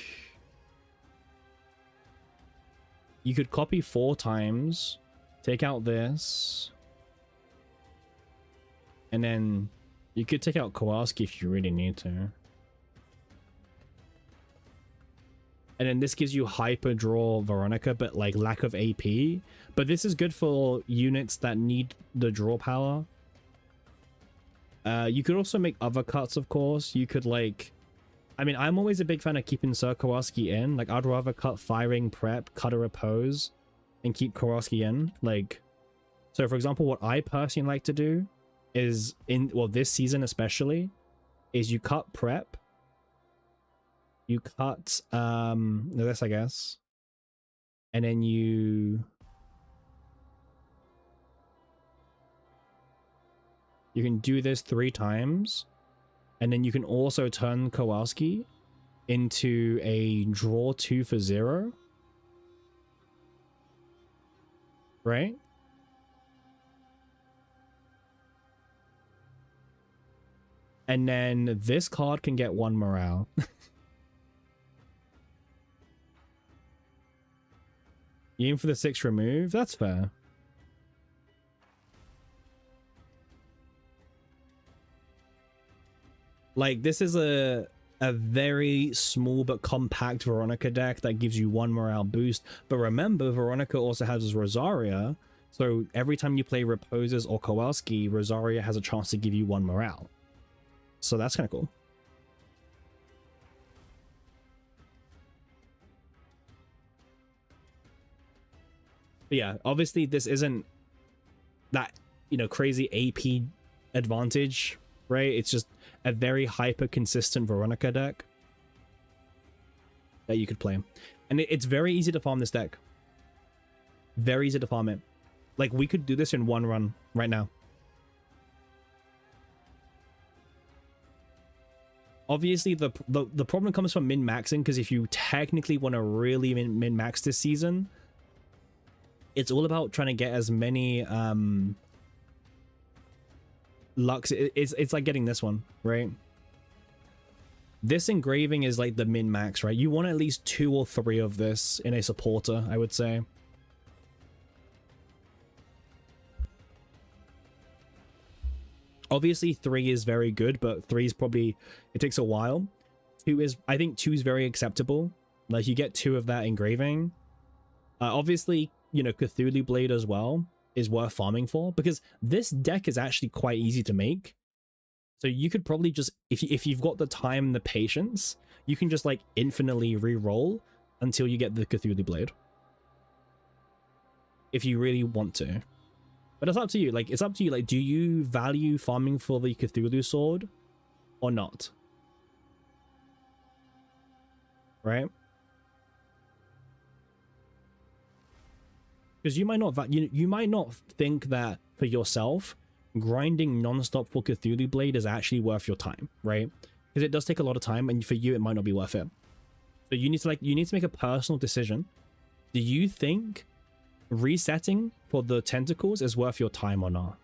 you could copy 4 times, take out this, and then you could take out Kowalski if you really need to. And then this gives you hyper draw Veronica, but like lack of AP. But this is good for units that need the draw power. You could also make other cuts, of course. You could like, I mean, I'm always a big fan of keeping Sir Kowalski in. Like, I'd rather cut firing prep, cut a repose, and keep Kowalski in. Like, so for example, what I personally like to do is well, this season especially, is you cut prep, you cut this, I guess, and then you can do this 3 times, and then you can also turn Kowalski into a draw 2 for 0, right? And then this card can get 1 morale. You aim for the 6 remove? That's fair. Like, this is a very small but compact Veronica deck that gives you 1 morale boost. But remember, Veronica also has Rosaria, so every time you play Reposes or Kowalski, Rosaria has a chance to give you 1 morale. So that's kind of cool. But yeah, obviously this isn't that, you know, crazy AP advantage, right? It's just a very hyper consistent Veronica deck that you could play. And it's very easy to farm this deck. Very easy to farm it. Like, we could do this in 1 run right now. Obviously, the problem comes from min-maxing, because if you technically want to really min-max this season, it's all about trying to get as many Lux. It's like getting this one, right? This engraving is like the min-max, right? You want at least 2 or 3 of this in a supporter, I would say. Obviously 3 is very good, but 3 is probably, it takes a while. 2 is, I think 2 is very acceptable. Like, you get 2 of that engraving. Obviously, you know, Cthulhu Blade as well is worth farming for, because this deck is actually quite easy to make. So you could probably just, if you've got the time and the patience, you can just like infinitely re-roll until you get the Cthulhu Blade, if you really want to. But it's up to you. Like, it's up to you. Like, do you value farming for the Cthulhu Sword or not? Right? Because you might not you might not think that for yourself grinding non-stop for Cthulhu Blade is actually worth your time, right? Because it does take a lot of time, and for you it might not be worth it. So you need to make a personal decision. Do you think resetting for the tentacles is worth your time or not?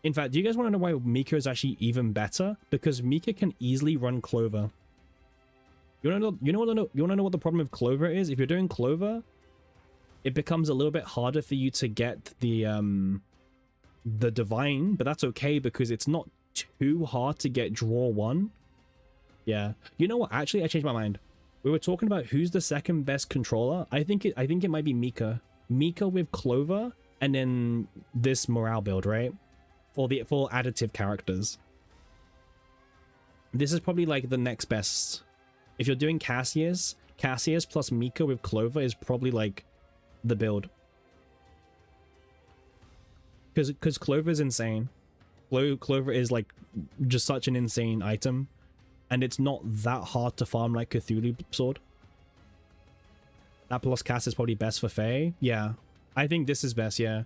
In fact, do you guys want to know why Mika is actually even better? Because Mika can easily run Clover. You want to know what the problem with Clover is? If you're doing Clover, it becomes a little bit harder for you to get the Divine, but that's okay because it's not too hard to get draw 1. Yeah. You know what? Actually, I changed my mind. We were talking about who's the second best controller. I think it might be Mika. Mika with Clover, and then this morale build, right? For additive characters. This is probably like the next best. If you're doing Cassius plus Mika with Clover is probably like the build. Because Clover is insane. Clover is like just such an insane item. And it's not that hard to farm like Cthulhu Sword. That plus Cass is probably best for Faye. Yeah. I think this is best, yeah.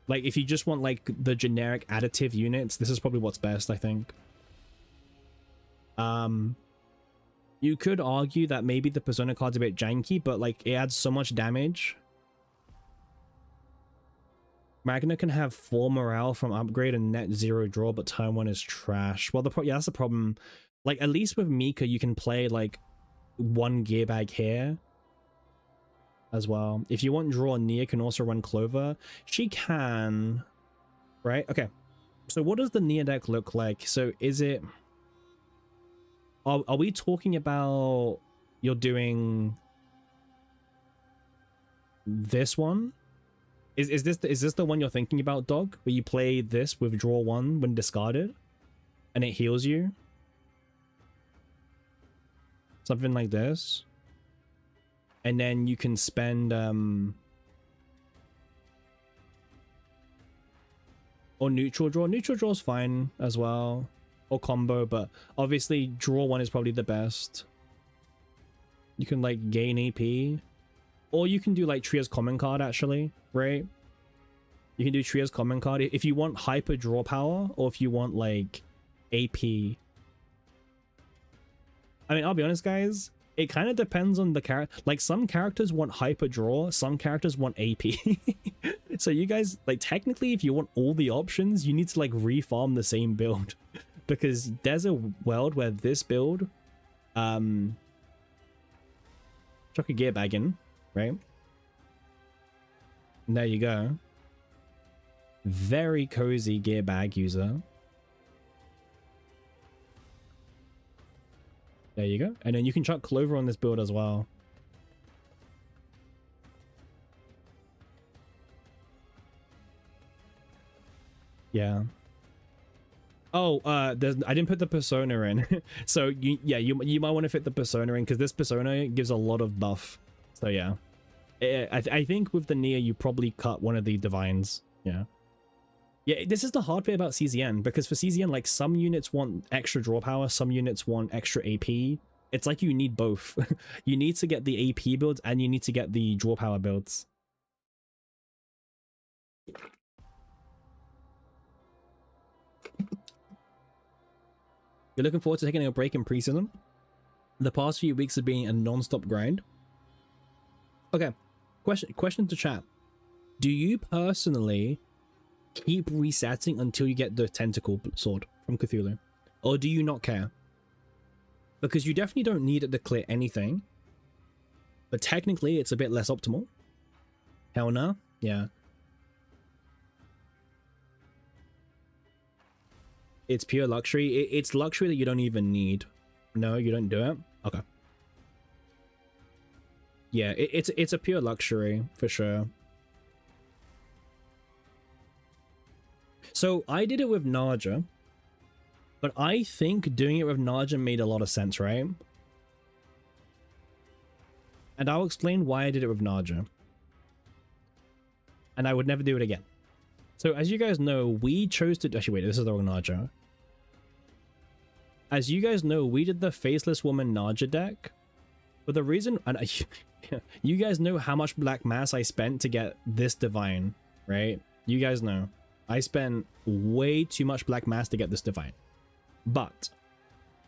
Like, if you just want like the generic additive units, this is probably what's best, I think. You could argue that maybe the Persona card's a bit janky, but like it adds so much damage. Magna can have 4 morale from upgrade and net 0 draw, but turn 1 is trash. Well, yeah, that's the problem. Like, at least with Mika, you can play like 1 gear bag here as well. If you want draw, Nia can also run Clover. She can, right? Okay. So what does the Nia deck look like? So is it... Are we talking about you're doing this one? Is this the one you're thinking about, Dog? Where you play this with draw 1 when discarded, and it heals you? Something like this. And then you can spend or neutral draw. Neutral draw is fine as well, or combo, but obviously draw 1 is probably the best. You can like gain AP, or you can do like Tria's common card actually, right? You can do Tria's common card if you want hyper draw power, or if you want like AP. I mean, I'll be honest, guys. It kind of depends on the character. Like, some characters want hyper draw, some characters want AP. So you guys, like, technically, if you want all the options, you need to like refarm the same build, because there's a world where this build, chuck a gear bag in, right? And there you go. Very cozy gear bag user. There you go. And then you can chuck Clover on this build as well. Yeah. Oh, I didn't put the persona in. So you might want to fit the persona in, because this persona gives a lot of buff. So yeah. I think with the Nia you probably cut one of the divines. Yeah. Yeah, this is the hard bit about CZN, because for CZN, like, some units want extra draw power, some units want extra AP. It's like you need both. You need to get the AP builds and you need to get the draw power builds. You're looking forward to taking a break in preseason? The past few weeks have been a non-stop grind. Okay, question to chat. Do you personally keep resetting until you get the tentacle sword from Cthulhu, or do you not care? Because you definitely don't need it to clear anything, but technically it's a bit less optimal. Hell no. Yeah, it's pure luxury. It's luxury that you don't even need. No, you don't do it. Okay. Yeah, it's a pure luxury for sure. So I did it with Naja, but I think doing it with Naja made a lot of sense, right? And I'll explain why I did it with Naja. And I would never do it again. So as you guys know, we chose to... Actually, wait, this is the wrong Naja. As you guys know, we did the Faceless Woman Naja deck. But the reason... And you guys know how much black mass I spent to get this divine, right? You guys know. I spent way too much black mass to get this divine. But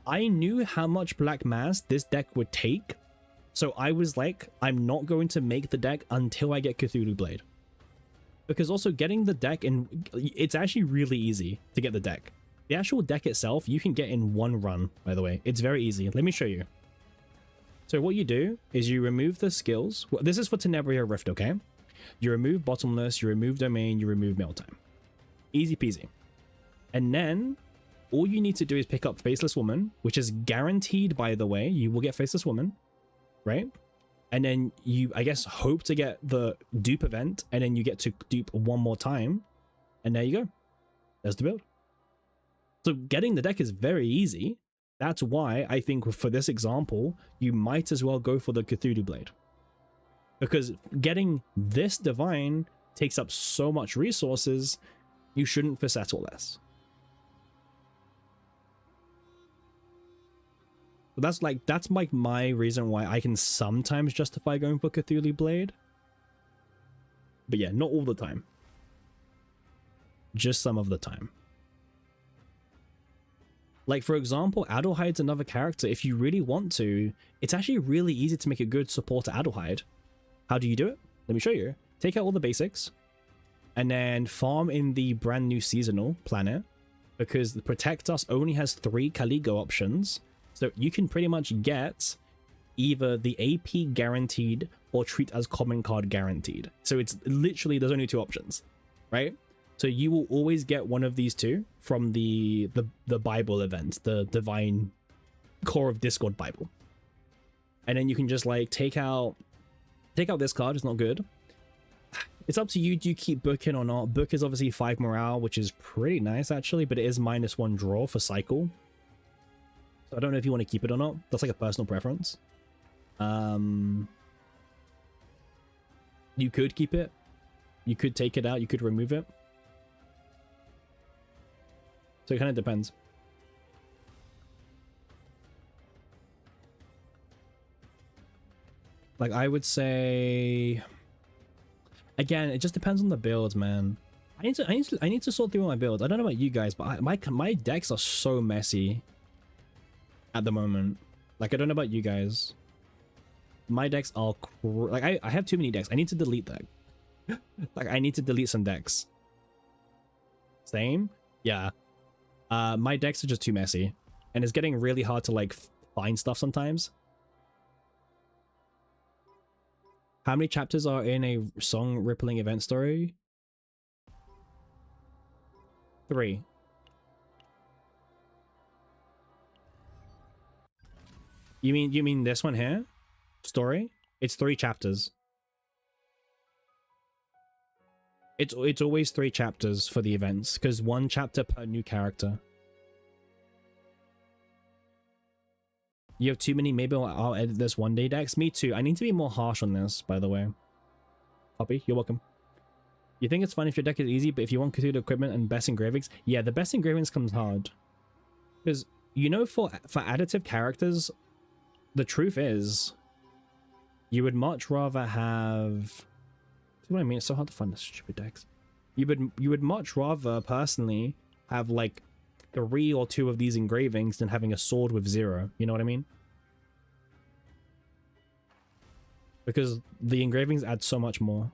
I knew how much black mass this deck would take. So I was like, I'm not going to make the deck until I get Cthulhu Blade. Because also getting the deck in... It's actually really easy to get the deck. The actual deck itself, you can get in one run, by the way. It's very easy. Let me show you. So what you do is you remove the skills. Well, this is for Tenebria Rift, okay? You remove Bottomless, you remove Domain, you remove Mailtime. Easy peasy. And then all you need to do is pick up Faceless Woman, which is guaranteed, by the way. You will get Faceless Woman, right? And then you, I guess, hope to get the dupe event, and then you get to dupe one more time. And there you go. There's the build. So getting the deck is very easy. That's why I think for this example, you might as well go for the Cthulhu Blade. Because getting this divine takes up so much resources, you shouldn't for settle less. So that's like my reason why I can sometimes justify going for Cthulhu Blade. But yeah, not all the time. Just some of the time. Like, for example, Adelhide's another character. If you really want to, it's actually really easy to make a good supporter Adelhide. How do you do it? Let me show you. Take out all the basics, and then farm in the brand new seasonal planet, because the Protect Us only has 3 Caligo options, so you can pretty much get either the AP guaranteed or treat as common card guaranteed. So it's literally, there's only 2 options, right? So you will always get one of these 2 from the Bible event, the Divine Core of Discord Bible. And then you can just like take out this card. It's not good. It's up to you. Do you keep booking or not? Book is obviously 5 morale, which is pretty nice actually, but it is -1 draw for cycle. So I don't know if you want to keep it or not. That's like a personal preference. You could keep it. You could take it out. You could remove it. So it kind of depends. Like I would say, again, it just depends on the builds, man. I need to sort through my builds. I don't know about you guys, but my decks are so messy at the moment. Like I don't know about you guys. My decks are like I have too many decks. I need to delete that. Like I need to delete some decks. Same, yeah. My decks are just too messy, and it's getting really hard to like find stuff sometimes. How many chapters are in a song rippling event story? 3. You mean this one here? Story? It's 3 chapters. It's always 3 chapters for the events, because 1 chapter per new character. You have too many. Maybe I'll edit this one day decks. Me too. I need to be more harsh on this, by the way. Poppy, you're welcome. You think it's fun if your deck is easy, but if you want Cthulhu equipment and best engravings, yeah, the best engravings comes hard. Because, you know, for additive characters, the truth is, you would much rather have... See what I mean? It's so hard to find the stupid decks. You would much rather, personally, have like 3 or 2 of these engravings than having a sword with 0. You know what I mean? Because the engravings add so much more.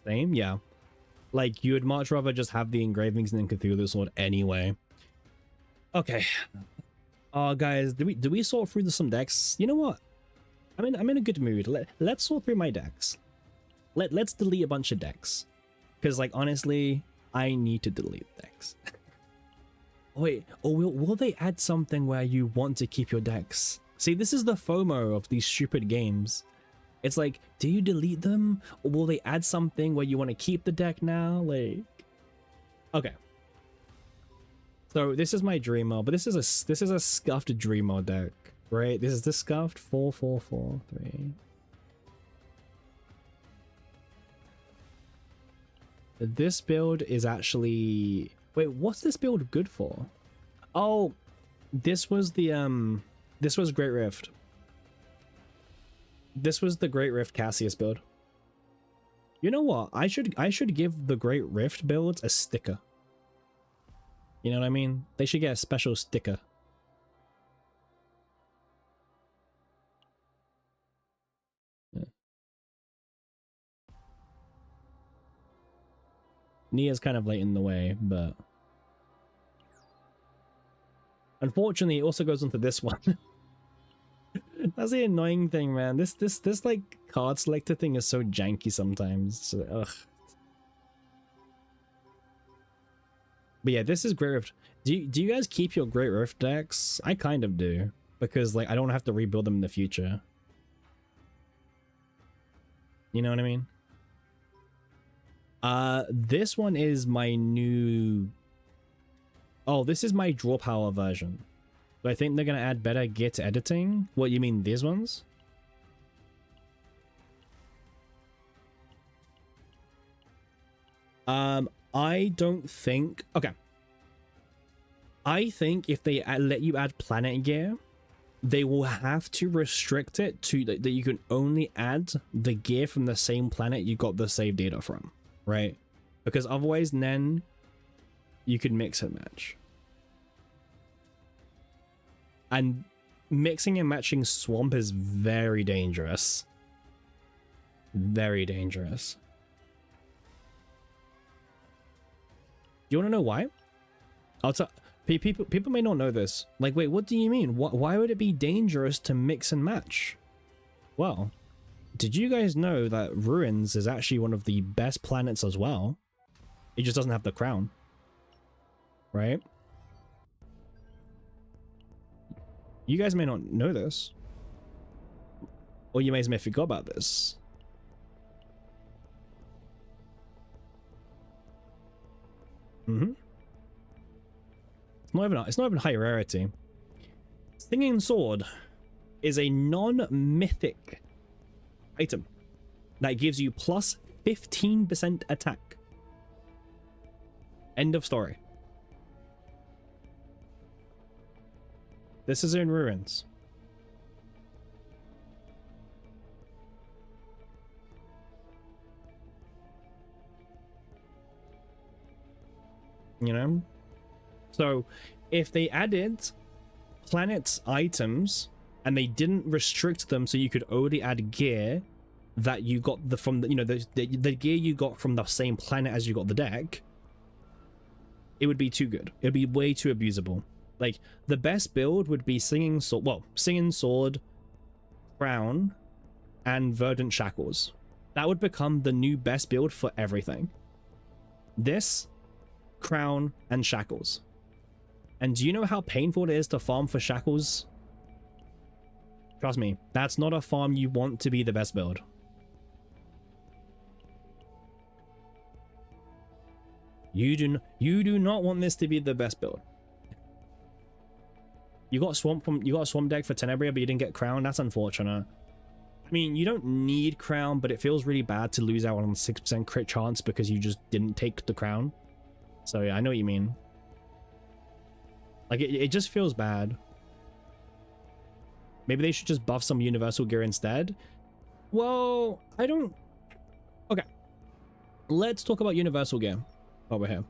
Same, yeah. Like, you would much rather just have the engravings than Cthulhu Sword anyway. Okay. Guys, do we sort through some decks? You know what? I'm in a good mood. Let's sort through my decks. Let's delete a bunch of decks. Because, like, honestly, I need to delete decks. Wait, or will they add something where you want to keep your decks? See, this is the FOMO of these stupid games. It's like, do you delete them? Or will they add something where you want to keep the deck now? Like, okay. So this is my Dreamer, but this is a scuffed Dreamer deck, right? This is the scuffed 4-4-4-3. This build is actually... Wait, what's this build good for? Oh, this was the this was Great Rift. This was the Great Rift Cassius build. You know what? I should give the Great Rift builds a sticker. You know what I mean? They should get a special sticker. Yeah. Nia's kind of late in the way, but unfortunately it also goes onto this one. That's the annoying thing, man. This like card selector thing is so janky sometimes. So, ugh. But yeah, this is Great Rift. Do you guys keep your Great Rift decks? I kind of do, because like I don't have to rebuild them in the future. You know what I mean? This one is my new... Oh, this is my draw power version. So I think they're gonna add better git editing. What, you mean these ones? I don't think... Okay. I think if they let you add planet gear, they will have to restrict it to that you can only add the gear from the same planet you got the save data from, right? Because otherwise then you could mix and match. And mixing and matching swamp is very dangerous. Very dangerous. You want to know why? I'll tell people may not know this. Like, wait, what do you mean? Why would it be dangerous to mix and match? Well, did you guys know that Ruins is actually one of the best planets as well? It just doesn't have the crown. Right? You guys may not know this. Or you may have forgot about this. It's not even high rarity. Singing Sword is a non-mythic item that gives you plus 15% attack. End of story. This is in Ruins. You know? So, if they added planets items and they didn't restrict them so you could only add gear that you got from the, you know, the gear you got from the same planet as you got the deck, it would be too good. It would be way too abusable. Like, the best build would be Singing Sword, well, Singing Sword, Crown, and Verdant Shackles. That would become the new best build for everything. This, Crown, and Shackles. And do you know how painful it is to farm for Shackles? Trust me, that's not a farm you want to be the best build. You do not want this to be the best build. You got Swamp deck for Tenebria, but you didn't get Crown. That's unfortunate. I mean, you don't need Crown, but it feels really bad to lose out on 6% crit chance because you just didn't take the Crown. So yeah, I know what you mean. Like, it just feels bad. Maybe they should just buff some universal gear instead. Well, I don't... Okay. Let's talk about universal gear while we're here.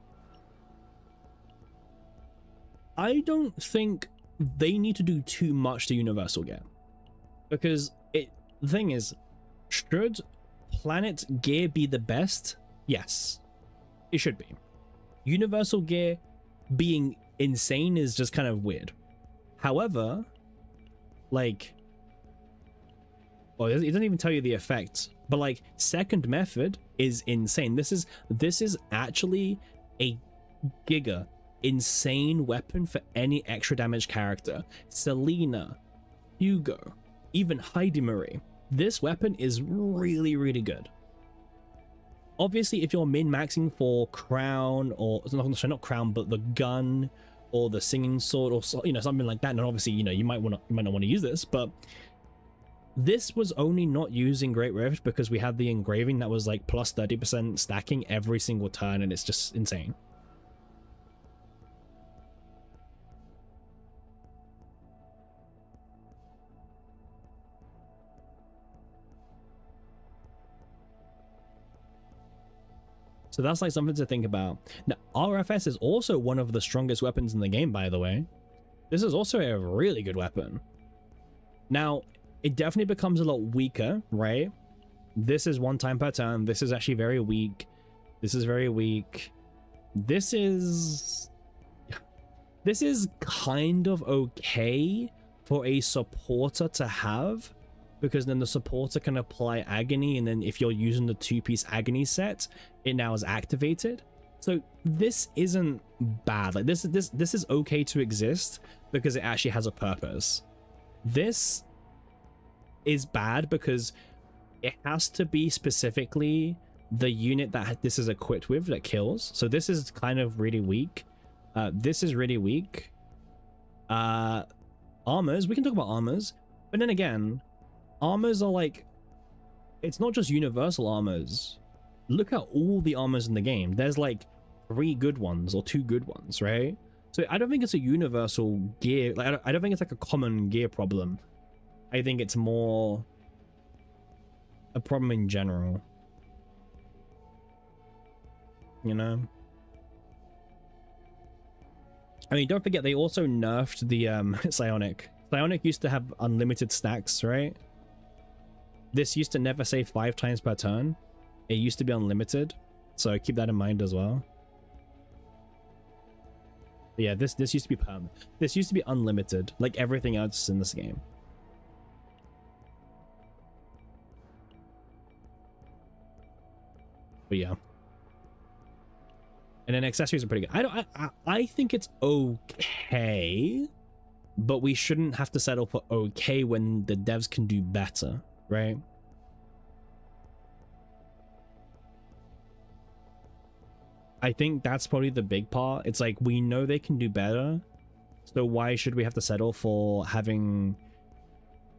I don't think they need to do too much to universal gear. Because the thing is, should planet gear be the best? Yes. It should be. Universal gear being insane is just kind of weird. However, like, well, it doesn't even tell you the effects, but like, second method is insane. This is actually a giga insane weapon for any extra damage character. Selena, Hugo, even Heidi Marie. This weapon is really, really good. Obviously, if you're min-maxing for Crown, or sorry, not Crown, but the gun or the Singing Sword, or, you know, something like that, and obviously, you know, you might not want to use this, but this was only not used in Great Rift because we had the engraving that was like plus 30% stacking every single turn, and it's just insane. So that's like something to think about. Now, RFS is also one of the strongest weapons in the game, by the way. This is also a really good weapon. Now, it definitely becomes a lot weaker, right? This is 1 time per turn. This is actually very weak. This is very weak. This is kind of okay for a supporter to have, because then the supporter can apply Agony, and then if you're using the 2-piece Agony set, it now is activated. So this isn't bad. Like, this is okay to exist because it actually has a purpose. This is bad because it has to be specifically the unit that this is equipped with that kills. So this is kind of really weak. This is really weak. Armors, we can talk about armors, but then again, armors are like, it's not just universal armors. Look at all the armors in the game. There's like 3 good ones or 2 good ones, right? So I don't think it's a universal gear. Like, I don't think it's like a common gear problem. I think it's more a problem in general. You know? I mean, don't forget, they also nerfed the Psionic. Psionic used to have unlimited stacks, right? This used to never say 5 times per turn. It used to be unlimited, so keep that in mind as well. But yeah, this used to be permanent. This used to be unlimited, like everything else in this game. But yeah. And then accessories are pretty good. I think it's okay, but we shouldn't have to settle for okay when the devs can do better, right? I think that's probably the big part. It's like, we know they can do better, so why should we have to settle for having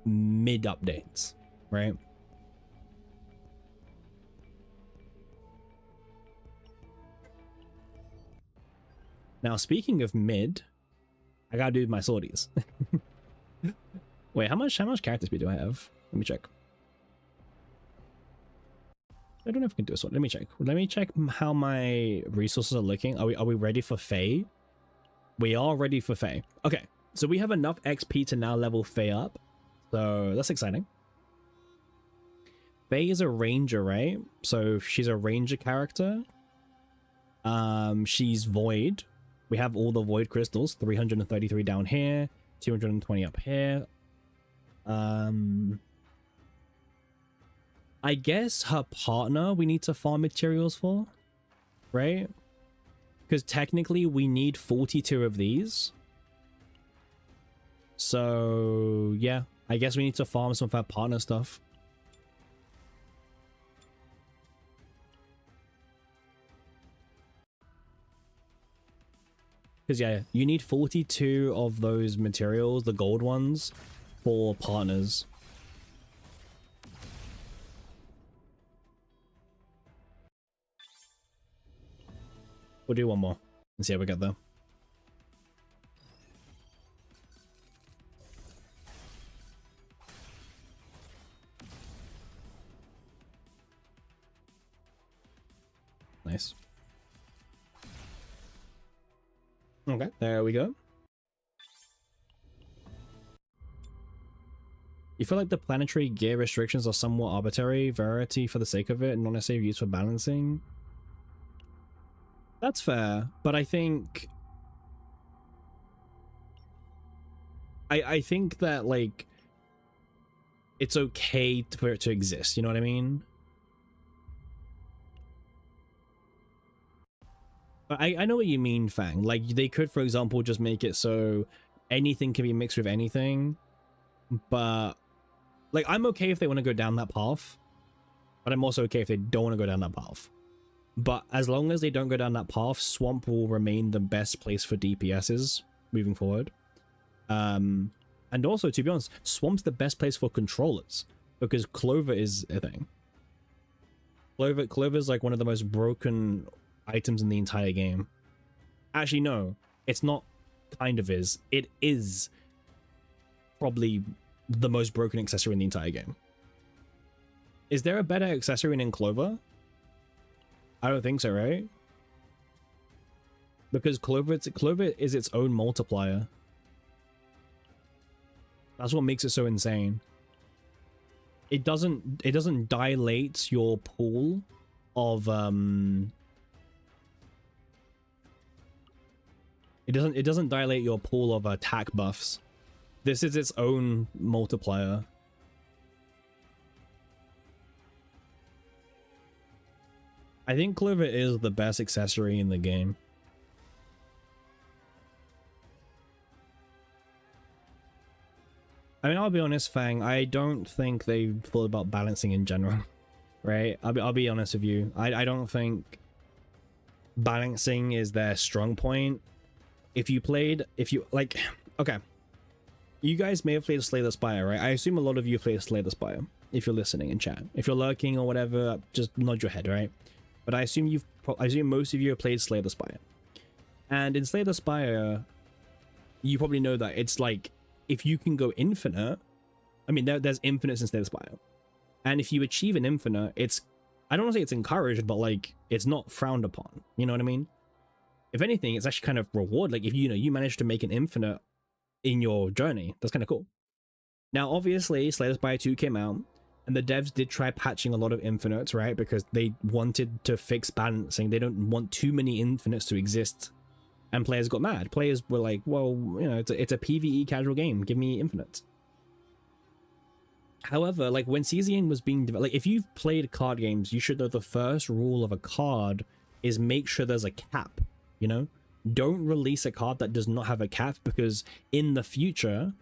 mid updates, right? Now, speaking of mid, I gotta do my sorties. Wait, how much character speed do I have? Let me check. I don't know if we can do a sword. Let me check. Let me check how my resources are looking. Are we ready for Faye? We are ready for Faye. Okay, so we have enough XP to now level Faye up. So that's exciting. Faye is a ranger, right? So she's a ranger character. She's void. We have all the void crystals, 333 down here, 220 up here. I guess her partner we need to farm materials for, right? Because technically we need 42 of these. So yeah, I guess we need to farm some of her partner stuff. Because yeah, you need 42 of those materials, the gold ones, for partners. We'll do one more and see how we get there. Nice. Okay, there we go. You feel like the planetary gear restrictions are somewhat arbitrary, variety for the sake of it, and not necessarily used for balancing? That's fair, but I think... I think that, like, it's okay for it to exist, you know what I mean? I know what you mean, Fang. Like, they could, for example, just make it so anything can be mixed with anything, but... Like, I'm okay if they want to go down that path, but I'm also okay if they don't want to go down that path. But as long as they don't go down that path, Swamp will remain the best place for DPSs moving forward. And also, to be honest, Swamp's the best place for controllers, because Clover is a thing. Clover's like one of the most broken items in the entire game. Actually, no, it's not kind of is. It is probably the most broken accessory in the entire game. Is there a better accessory than Clover? I don't think so, right? Because Clover is its own multiplier. That's what makes it so insane. It doesn't dilate your pool of it doesn't dilate your pool of attack buffs. This is its own multiplier. I think Clover is the best accessory in the game. I mean, I'll be honest, Fang, I don't think they thought about balancing in general, right? I'll be honest with you. I don't think balancing is their strong point. Okay. You guys may have played Slay the Spire, right? I assume a lot of you played Slay the Spire, if you're listening in chat. If you're lurking or whatever, just nod your head, right? But I assume most of you have played Slay the Spire. And in Slay the Spire, you probably know that it's like, if you can go infinite, I mean, there's infinites in Slay the Spire. And if you achieve an infinite, I don't want to say it's encouraged, but like, it's not frowned upon. You know what I mean? If anything, it's actually kind of reward. Like, if you manage to make an infinite in your journey, that's kind of cool. Now, obviously, Slay the Spire 2 came out, and the devs did try patching a lot of infinites, right? Because they wanted to fix balancing. They don't want too many infinites to exist. And players got mad. Players were like, well, you know, it's a PvE casual game. Give me infinites. However, like when CZN was being developed, like if you've played card games, you should know the first rule of a card is make sure there's a cap, you know? Don't release a card that does not have a cap, because in the future,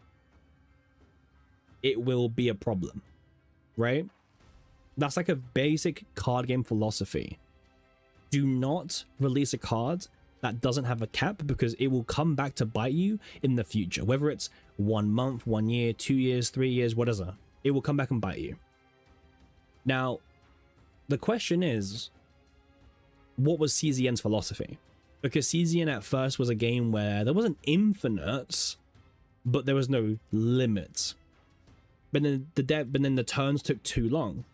it will be a problem, right? That's like a basic card game philosophy. Do not release a card that doesn't have a cap, because it will come back to bite you in the future, whether it's 1 month, 1 year, 2 years, 3 years, whatever. It will come back and bite you. Now, the question is, what was CZN's philosophy? Because CZN at first was a game where there wasn't infinite, but there was no limit. But then the turns took too long,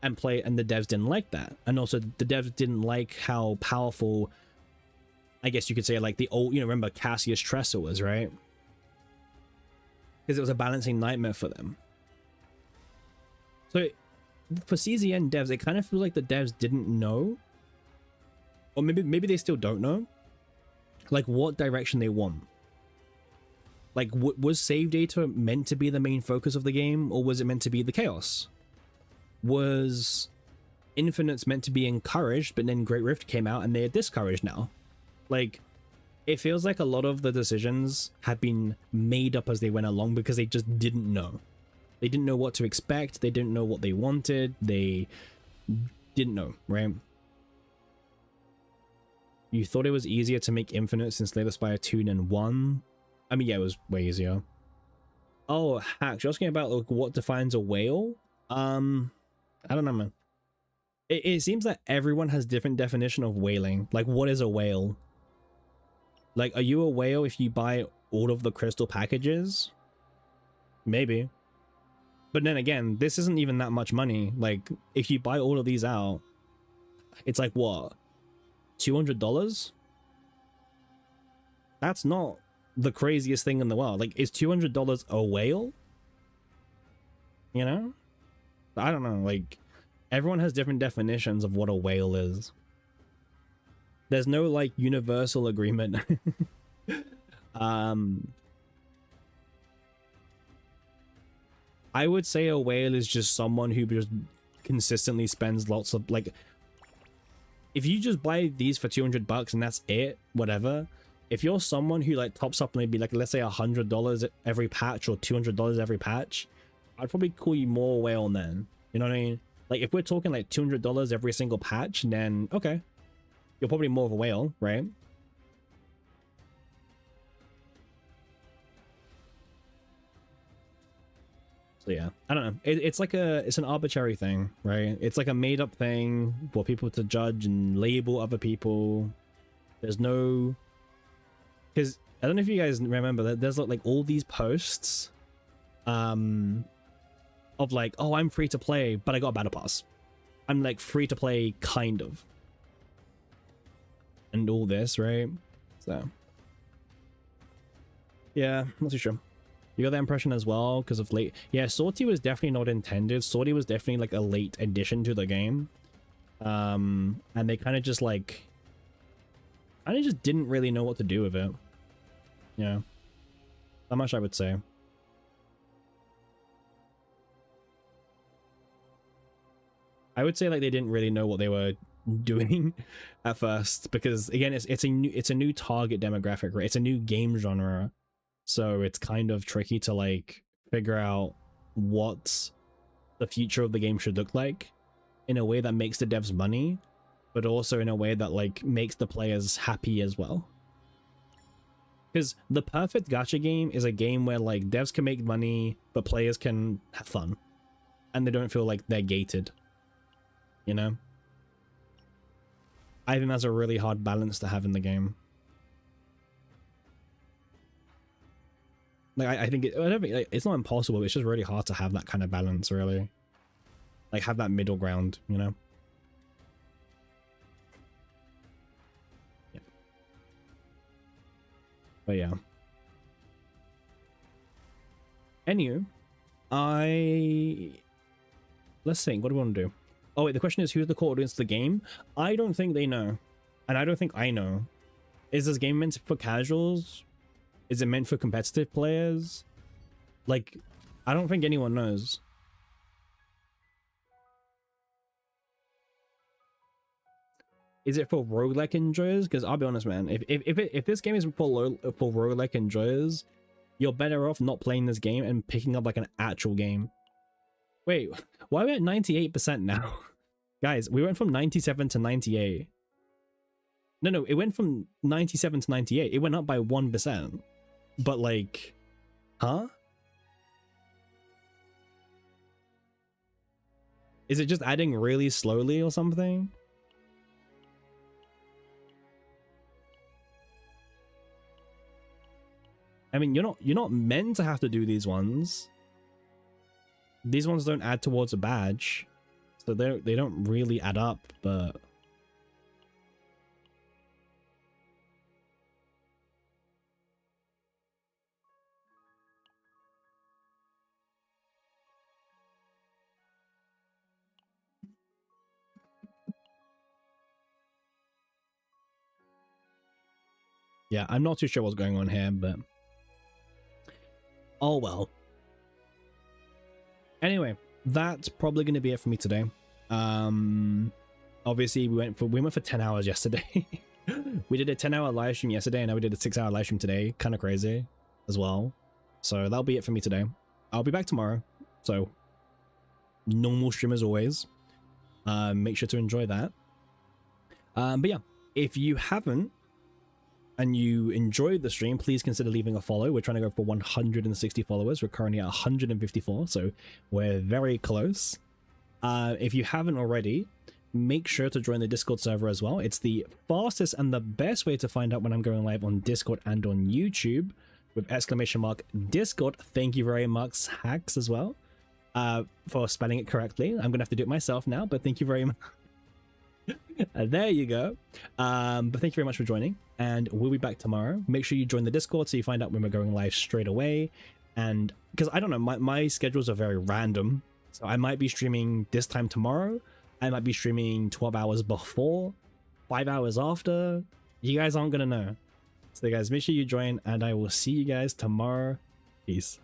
and the devs didn't like that, and also the devs didn't like how powerful, I guess you could say, like the old, remember Cassius Tressa was, right? Because it was a balancing nightmare for them. So for CZN devs, it kind of feels like the devs didn't know, or maybe they still don't know, like what direction they want. Like, was save data meant to be the main focus of the game, or was it meant to be the chaos? Was Infinites meant to be encouraged, but then Great Rift came out and they are discouraged now? Like, it feels like a lot of the decisions have been made up as they went along, because they just didn't know. They didn't know what to expect. They didn't know what they wanted. They didn't know, right? You thought it was easier to make Infinite since Slay the Spire 2 than 1? I mean, yeah, it was way easier. Oh, Hacks, you're asking about like what defines a whale? I don't know, man. It seems that everyone has different definition of whaling. Like, what is a whale? Like, are you a whale if you buy all of the crystal packages? Maybe. But then again, this isn't even that much money. Like, if you buy all of these out, it's like, what? $200? That's not the craziest thing in the world. Like, is $200 a whale? You know? I don't know. Like, everyone has different definitions of what a whale is. There's no, like, universal agreement. I would say a whale is just someone who just consistently spends lots of, like, if you just buy these for $200 and that's it, whatever. If you're someone who like tops up maybe like, let's say $100 every patch or $200 every patch, I'd probably call you more a whale then. You know what I mean? Like, if we're talking like $200 every single patch, then okay, you're probably more of a whale, right? So yeah, I don't know. It's like it's an arbitrary thing, right? It's like a made up thing for people to judge and label other people. There's no, because I don't know if you guys remember that there's like all these posts, of like, oh, I'm free to play, but I got a battle pass. I'm like free to play, kind of, and all this, right? So yeah, not too sure. You got that impression as well because of late. Yeah, Sortie was definitely not intended. Sortie was definitely like a late addition to the game. And they kind of just like, I just didn't really know what to do with it. Yeah, that much I would say. I would say like they didn't really know what they were doing at first, because again, it's a new target demographic, right? It's a new game genre. So it's kind of tricky to like figure out what the future of the game should look like in a way that makes the devs money, but also in a way that like makes the players happy as well. Because the perfect gacha game is a game where like devs can make money, but players can have fun and they don't feel like they're gated, you know? I think that's a really hard balance to have in the game. Like, I think I don't think like, it's not impossible, it's just really hard to have that kind of balance, really. Like, have that middle ground, you know? Yeah. But yeah. Anywho, let's think, what do we want to do? Oh wait, the question is, who's the core audience of the game? I don't think they know. And I don't think I know. Is this game meant for casuals? Is it meant for competitive players? Like, I don't think anyone knows. is it for roguelike enjoyers? Because I'll be honest, man, if this game is for roguelike enjoyers, you're better off not playing this game and picking up like an actual game. Wait, why are we at 98% now? Guys, we went from 97 to 98. No, it went from 97 to 98. It went up by 1%. But like, huh? Is it just adding really slowly or something? I mean, you're not meant to have to do these ones. These ones don't add towards a badge, so they don't really add up, but yeah, I'm not too sure what's going on here, but oh well. Anyway, that's probably going to be it for me today. Obviously we went for 10 hours yesterday. We did a 10-hour live stream yesterday, and now we did a 6-hour live stream today. Kind of crazy as well. So that'll be it for me today. I'll be back tomorrow, so normal stream as always. Make sure to enjoy that. But yeah, if you haven't and you enjoyed the stream, please consider leaving a follow. We're trying to go for 160 followers. We're currently at 154, so we're very close. If you haven't already, make sure to join the Discord server as well. It's the fastest and the best way to find out when I'm going live on Discord and on YouTube with !Discord. Thank you very much, Hacks, as well, for spelling it correctly. I'm gonna have to do it myself now, but thank you very much. There you go. But thank you very much for joining, and we'll be back tomorrow. Make sure you join the Discord so you find out when we're going live straight away. And because I don't know, my schedules are very random, so I might be streaming this time tomorrow, I might be streaming 12 hours before, 5 hours after. You guys aren't gonna know. So guys, make sure you join, and I will see you guys tomorrow. Peace.